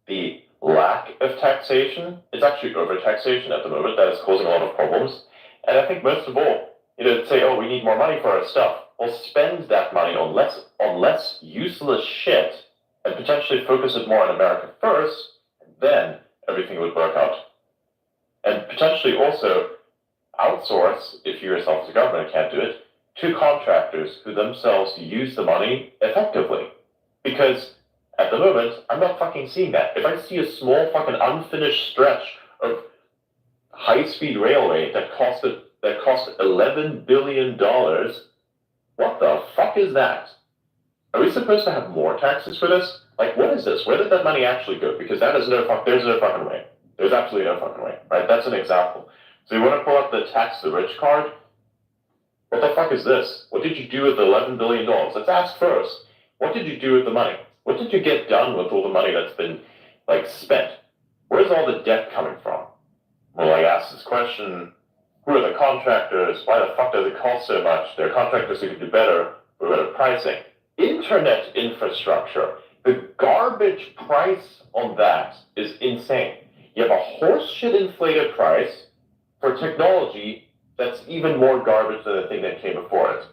the lack of taxation. It's actually over-taxation at the moment that is causing a lot of problems. And I think most of all, you know, say, oh, we need more money for our stuff. Well, spend that money on less useless shit and potentially focus it more on America first, and then everything would work out. And potentially also outsource, if you yourself as a government can't do it, to contractors who themselves use the money effectively. Because at the moment, I'm not fucking seeing that. If I see a small fucking unfinished stretch of high-speed railway that cost $11 billion, what the fuck is that? Are we supposed to have more taxes for this? Like, what is this? Where did that money actually go? Because there's no fucking way. There's absolutely no fucking way, right? That's an example. So you want to pull up the tax the rich card? What the fuck is this? What did you do with the $11 billion? Let's ask first. What did you do with the money? What did you get done with all the money that's been, like, spent? Where's all the debt coming from? Well, I ask this question, who are the contractors? Why the fuck does it cost so much? There are contractors who can do better with better pricing. Internet infrastructure. The garbage price on that is insane. You have a horseshit inflated price for technology that's even more garbage than the thing that came before it.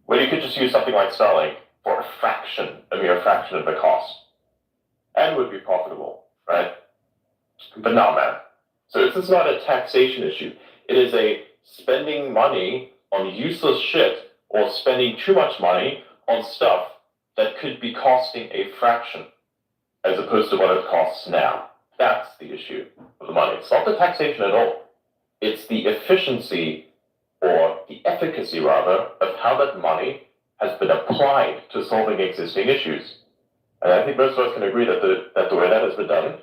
When you could just use something like Starlink for a mere fraction of the cost. And would be profitable, right? But no, man. So this is not a taxation issue. It is a spending money on useless shit or spending too much money on stuff that could be costing a fraction as opposed to what it costs now. That's the issue of the money. It's not the taxation at all. It's the efficiency, or the efficacy rather, of how that money has been applied to solving existing issues. And I think most of us can agree that the way that has been done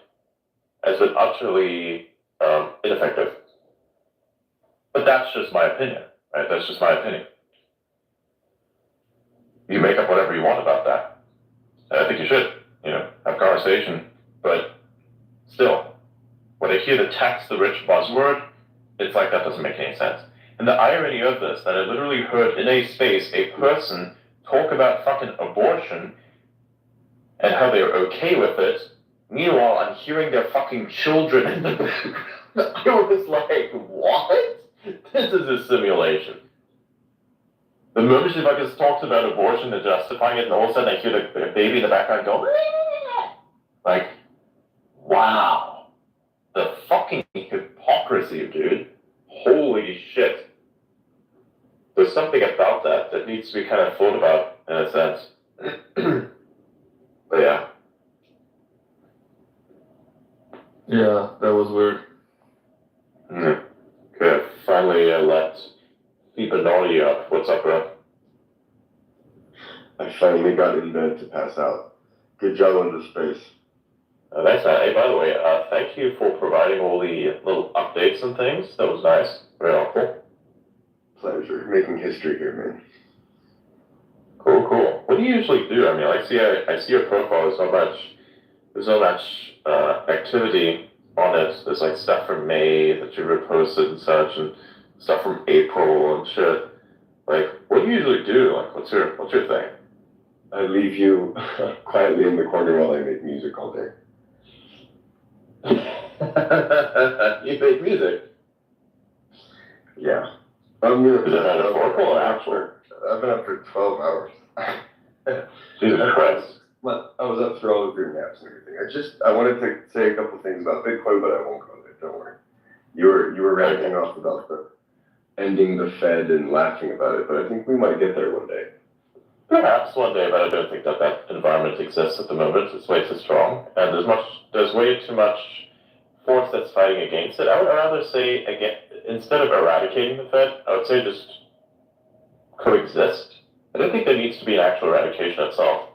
has been utterly ineffective. But that's just my opinion, right? That's just my opinion. You make up whatever you want about that. And I think you should, you know, have conversation. But still, when I hear the tax the rich buzzword, it's like that doesn't make any sense. And the irony of this, that I literally heard in a space a person talk about fucking abortion and how they're okay with it. Meanwhile, I'm hearing their fucking children in the background. I was like, what? This is a simulation. The moment she fucking talks about abortion and justifying it, and all of a sudden I hear the baby in the background go, like, wow. The fucking hypocrisy, dude. Holy shit. There's something about that that needs to be kind of thought about, in a sense. But yeah. Yeah, that was weird. Okay, finally let Fibonacci up. What's up, bro? I finally got in bed to pass out. Good job on the space. Thanks, man. Hey, by the way, thank you for providing all the little updates and things. That was nice. Very helpful. Pleasure. Making history here, man. Cool, cool. What do you usually do? I mean, I see your profile. There's not much activity on it. There's like stuff from May that you reposted and such, and stuff from April and shit. Like, what do you usually do? Like, what's your thing? I leave you quietly in the corner while I make music all day. You make music? Yeah. I'm gonna. Is it metaphorical or actual? I've been up for 12 hours. Jesus Christ. But I was up for all of your naps and everything. I wanted to say a couple things about Bitcoin, but I won't go there. Don't worry. You were ranting off about the ending the Fed and laughing about it, but I think we might get there one day. Perhaps one day, but I don't think that environment exists at the moment. It's way too strong, and there's way too much force that's fighting against it. I would rather say, again, instead of eradicating the Fed, I would say just coexist. I don't think there needs to be an actual eradication itself.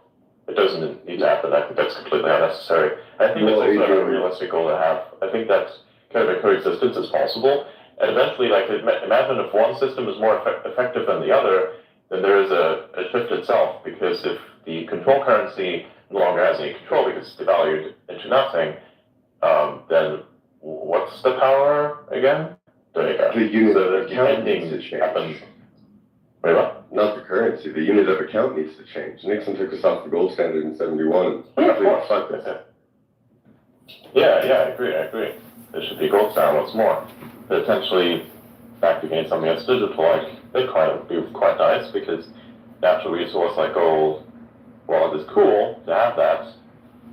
It doesn't need to happen. I think that's completely unnecessary. I think that's also a realistic goal to have. I think that kind of a coexistence is possible. And eventually, like, imagine if one system is more effective than the other, then there is a shift itself. Because if the control currency no longer has any control because it's devalued into nothing, then what's the power again? There you go. The unit so of account needs to change. Happens. Wait, what? Not the currency. The unit of account needs to change. Nixon took us off the gold standard in 71. Yeah, of course. Fuck this. Yeah, I agree. There should be gold standard once more. Potentially back against something that's digital like Bitcoin would be quite nice because natural resource like gold, while it is cool to have that,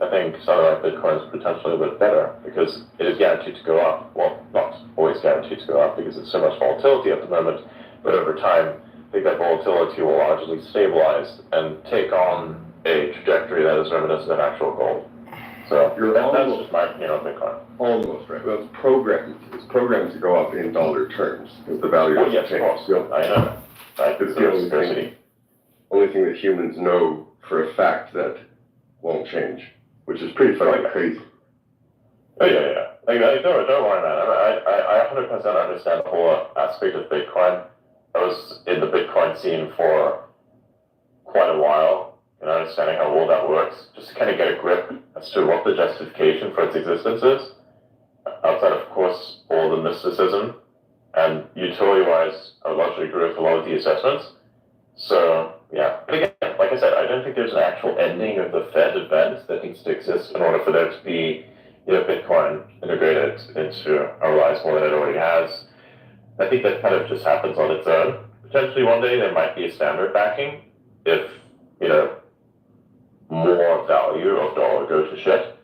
I think something like Bitcoin is potentially a bit better because it is guaranteed to go up. Well, not always guaranteed to go up because there's so much volatility at the moment, but over time, I think that volatility will largely stabilize and take on a trajectory that is reminiscent of actual gold. So that's just my opinion on Bitcoin. Almost right. Well, it's programmed to go up in dollar terms because the value of yes, of course. I know. It's the only thing that humans know for a fact that won't change, which is pretty fucking crazy. Oh yeah. Like, don't worry, man. I 100% understand the whole aspect of Bitcoin. I was in the Bitcoin scene for quite a while, and understanding how all that works, just to kind of get a grip as to what the justification for its existence is. Outside, of course, all the mysticism, and utility-wise, I would largely agree with a lot of the assessments. So, yeah. But again, like I said, I don't think there's an actual ending of the Fed event that needs to exist in order for there to be, Bitcoin integrated into our lives more than it already has. I think that kind of just happens on its own. Potentially one day there might be a standard backing if, more value of dollar goes to shit.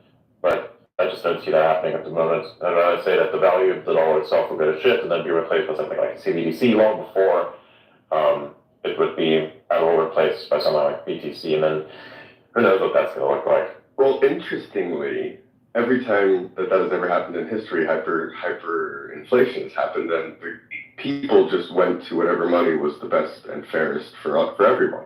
But I just don't see that happening at the moment. I'd rather say that the value of the dollar itself will go to shit and then be replaced with something like CBDC long before it would be at all replaced by something like BTC, and then who knows what that's going to look like. Well, interestingly, every time that has ever happened in history, hyperinflation has happened, and the people just went to whatever money was the best and fairest for everyone.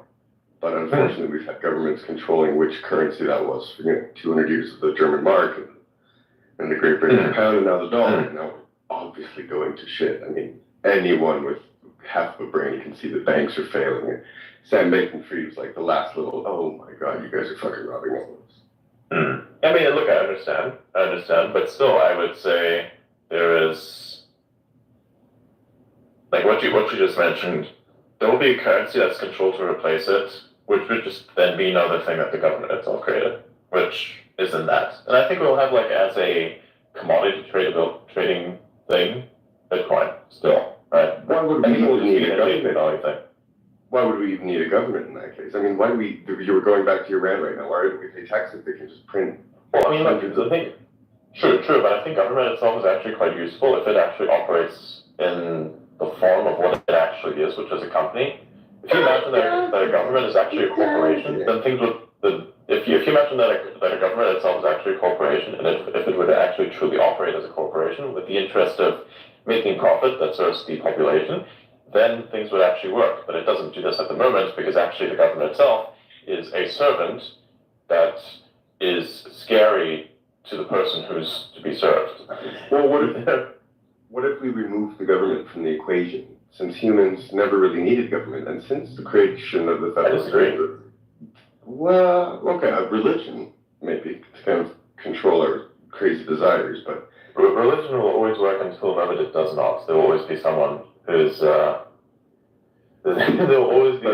But unfortunately, we've had governments controlling which currency that was for 200 years of the German mark and the Great British pound, and now the dollar. And now we're obviously going to shit. I mean, anyone with half of a brain can see the banks are failing. And Sam Bankman-Fried was like the last little, oh my God, you guys are fucking robbing all of us. I mean, look, I understand, but still, I would say there is, like what you just mentioned, there will be a currency that's controlled to replace it, which would just then be another thing that the government itself created, which isn't that. And I think we'll have, like, as a commodity trading thing, Bitcoin still, right? Why would we even need a government? Why would we even need a government in that case? I mean, you were going back to your rant right now, why do we pay taxes if they can just print? Well, I mean, look, the thing, true, but I think government itself is actually quite useful if it actually operates in the form of what it actually is, which is a company. If you imagine that a government is actually a corporation, then things would, if you imagine that a government itself is actually a corporation, and if it would actually truly operate as a corporation with the interest of making profit that serves the population, then things would actually work. But it doesn't do this at the moment because actually the government itself is a servant that is scary to the person who's to be served. Well, what if we remove the government from the equation? Since humans never really needed government, and since the creation of the federal state, well, okay, religion maybe to kind of control our crazy desires, but religion will always work until the moment it does not. There will always be someone who's there will always be.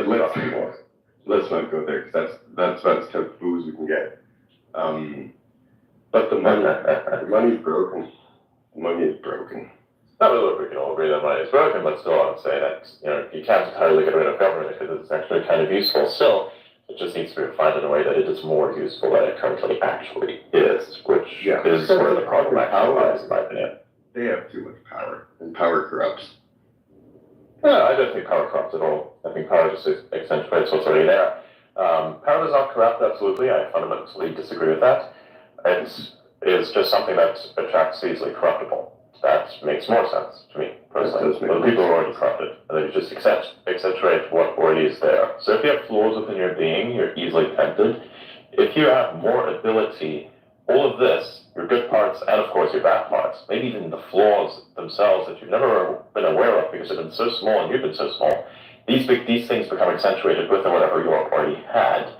Let's not go there because that's about as taboo as we can get. But the money's broken. The money is broken. Not really we can all agree that money is broken, but still I would say that you can't entirely get rid of government because it's actually kind of useful. Still, it just needs to be refined in a way that it is more useful than it currently actually is, which is where the problem actually lies, in my opinion. They have too much power, and power corrupts. No, I don't think power corrupts at all. I think power just accentuates what's already there. Power does not corrupt, absolutely. I fundamentally disagree with that. It is just something that attracts easily corruptible. That makes more sense to me, personally. The people are already corrupted, and then you just accentuate what already is there. So if you have flaws within your being, you're easily tempted. If you have more ability, all of this, your good parts, and of course your bad parts, maybe even the flaws themselves that you've never been aware of because they've been so small and you've been so small, these things become accentuated with whatever you already had.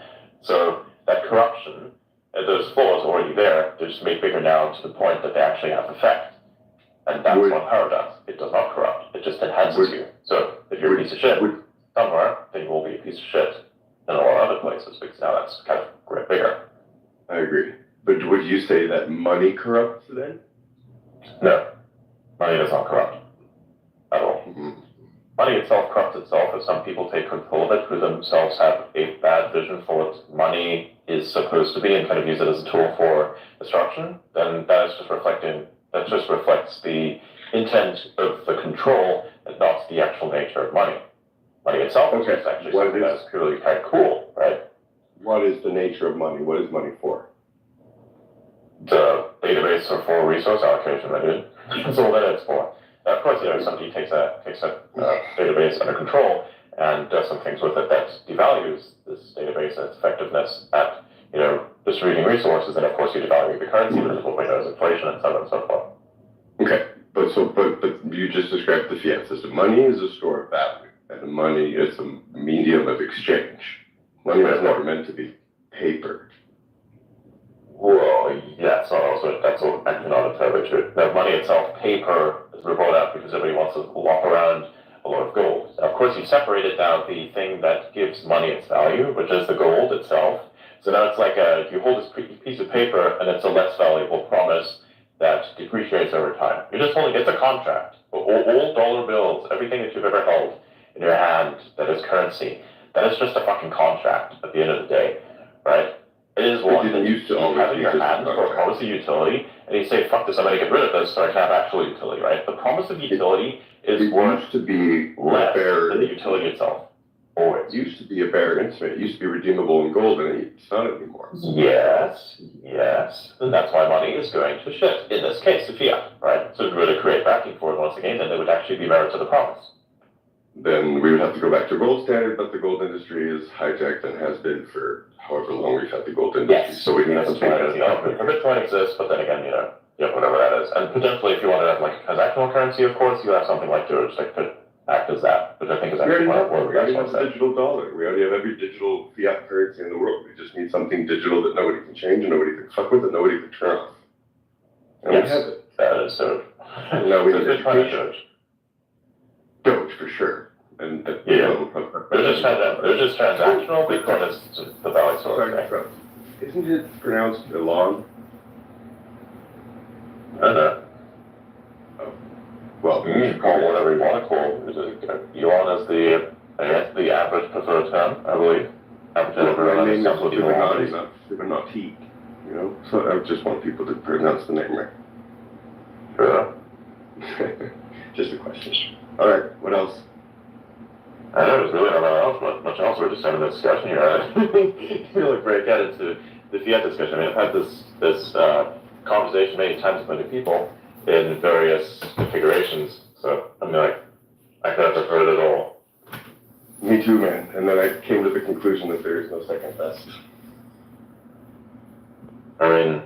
So that corruption, and those flaws already there, they're just made bigger now to the point that they actually have effect. And that's what power does. It does not corrupt. It just enhances you. So if you're a piece of shit somewhere, then you will be a piece of shit in a lot of other places because now that's kind of bigger. I agree. But would you say that money corrupts then? No. Money does not corrupt. At all. Mm-hmm. Money itself corrupts itself if some people take control of it who themselves have a bad vision for what money is supposed to be and kind of use it as a tool for destruction, then that just reflects the intent of the control and not the actual nature of money. Money itself is actually something that's purely kind of cool, right? What is the nature of money? What is money for? The database for resource allocation, I did. That's all that it's for. Now, of course, if somebody takes a database under control and does some things with it that devalues this database and its effectiveness at, distributing resources, then of course you devalue the currency, which is what we know as inflation and so on and so forth. Okay, but you just described the fiat system. Money is a store of value, and money is a medium of exchange. Money was never meant to be paper. Well, yeah, that's actually not entirely true. The money itself, paper, is brought out because everybody wants to walk around a lot of gold. Now, of course, you separated out the thing that gives money its value, which is the gold itself. So now it's like you hold this piece of paper and it's a less valuable promise that depreciates over time. You're just holding, it's a contract. All dollar bills, everything that you've ever held in your hand that is currency, that is just a fucking contract at the end of the day, right? It is one that you have in your hand for a promise of utility, and you say, fuck this, I'm going to get rid of this so I can have actual utility, right? The promise of utility is worth to be less than the utility itself. Always. It used to be a bare instrument. It used to be redeemable in gold, and it's not anymore. Yes. And that's why money is going to shit. In this case, the fiat, right? So if we were to create backing for it once again, then there would actually be merit to the promise. Then we would have to go back to gold standard, but the gold industry is hijacked and has been for however long we've had the gold industry. Yes. So we need to Bitcoin exists, but then again, whatever that is. And potentially, if you wanted to have like a transactional currency, of course, you have something like Doge that could act as that, which I think is actually one of we already have the digital dollar. We already have every digital fiat currency in the world. We just need something digital that nobody can change and nobody can fuck with and nobody can turn off. And we have it. That is so. Now we need Bitcoin and Doge. Doge for sure. And they're just transactional. Bitcoin is just the value source. Sorry, isn't it pronounced Elon? I don't know. Well, you can call it whatever you want to call it. Elon is the average preferred term, I believe. Fibonacci, So I just want people to pronounce the name right. Sure. Just a question. All right, what else? I know there's really not much else. We're just having a discussion here. I didn't really break out into the fiat discussion. I mean, I've had this conversation many times with many people in various configurations. So I mean, I could have preferred it all. Me too, man. And then I came to the conclusion that there is no second best. I mean,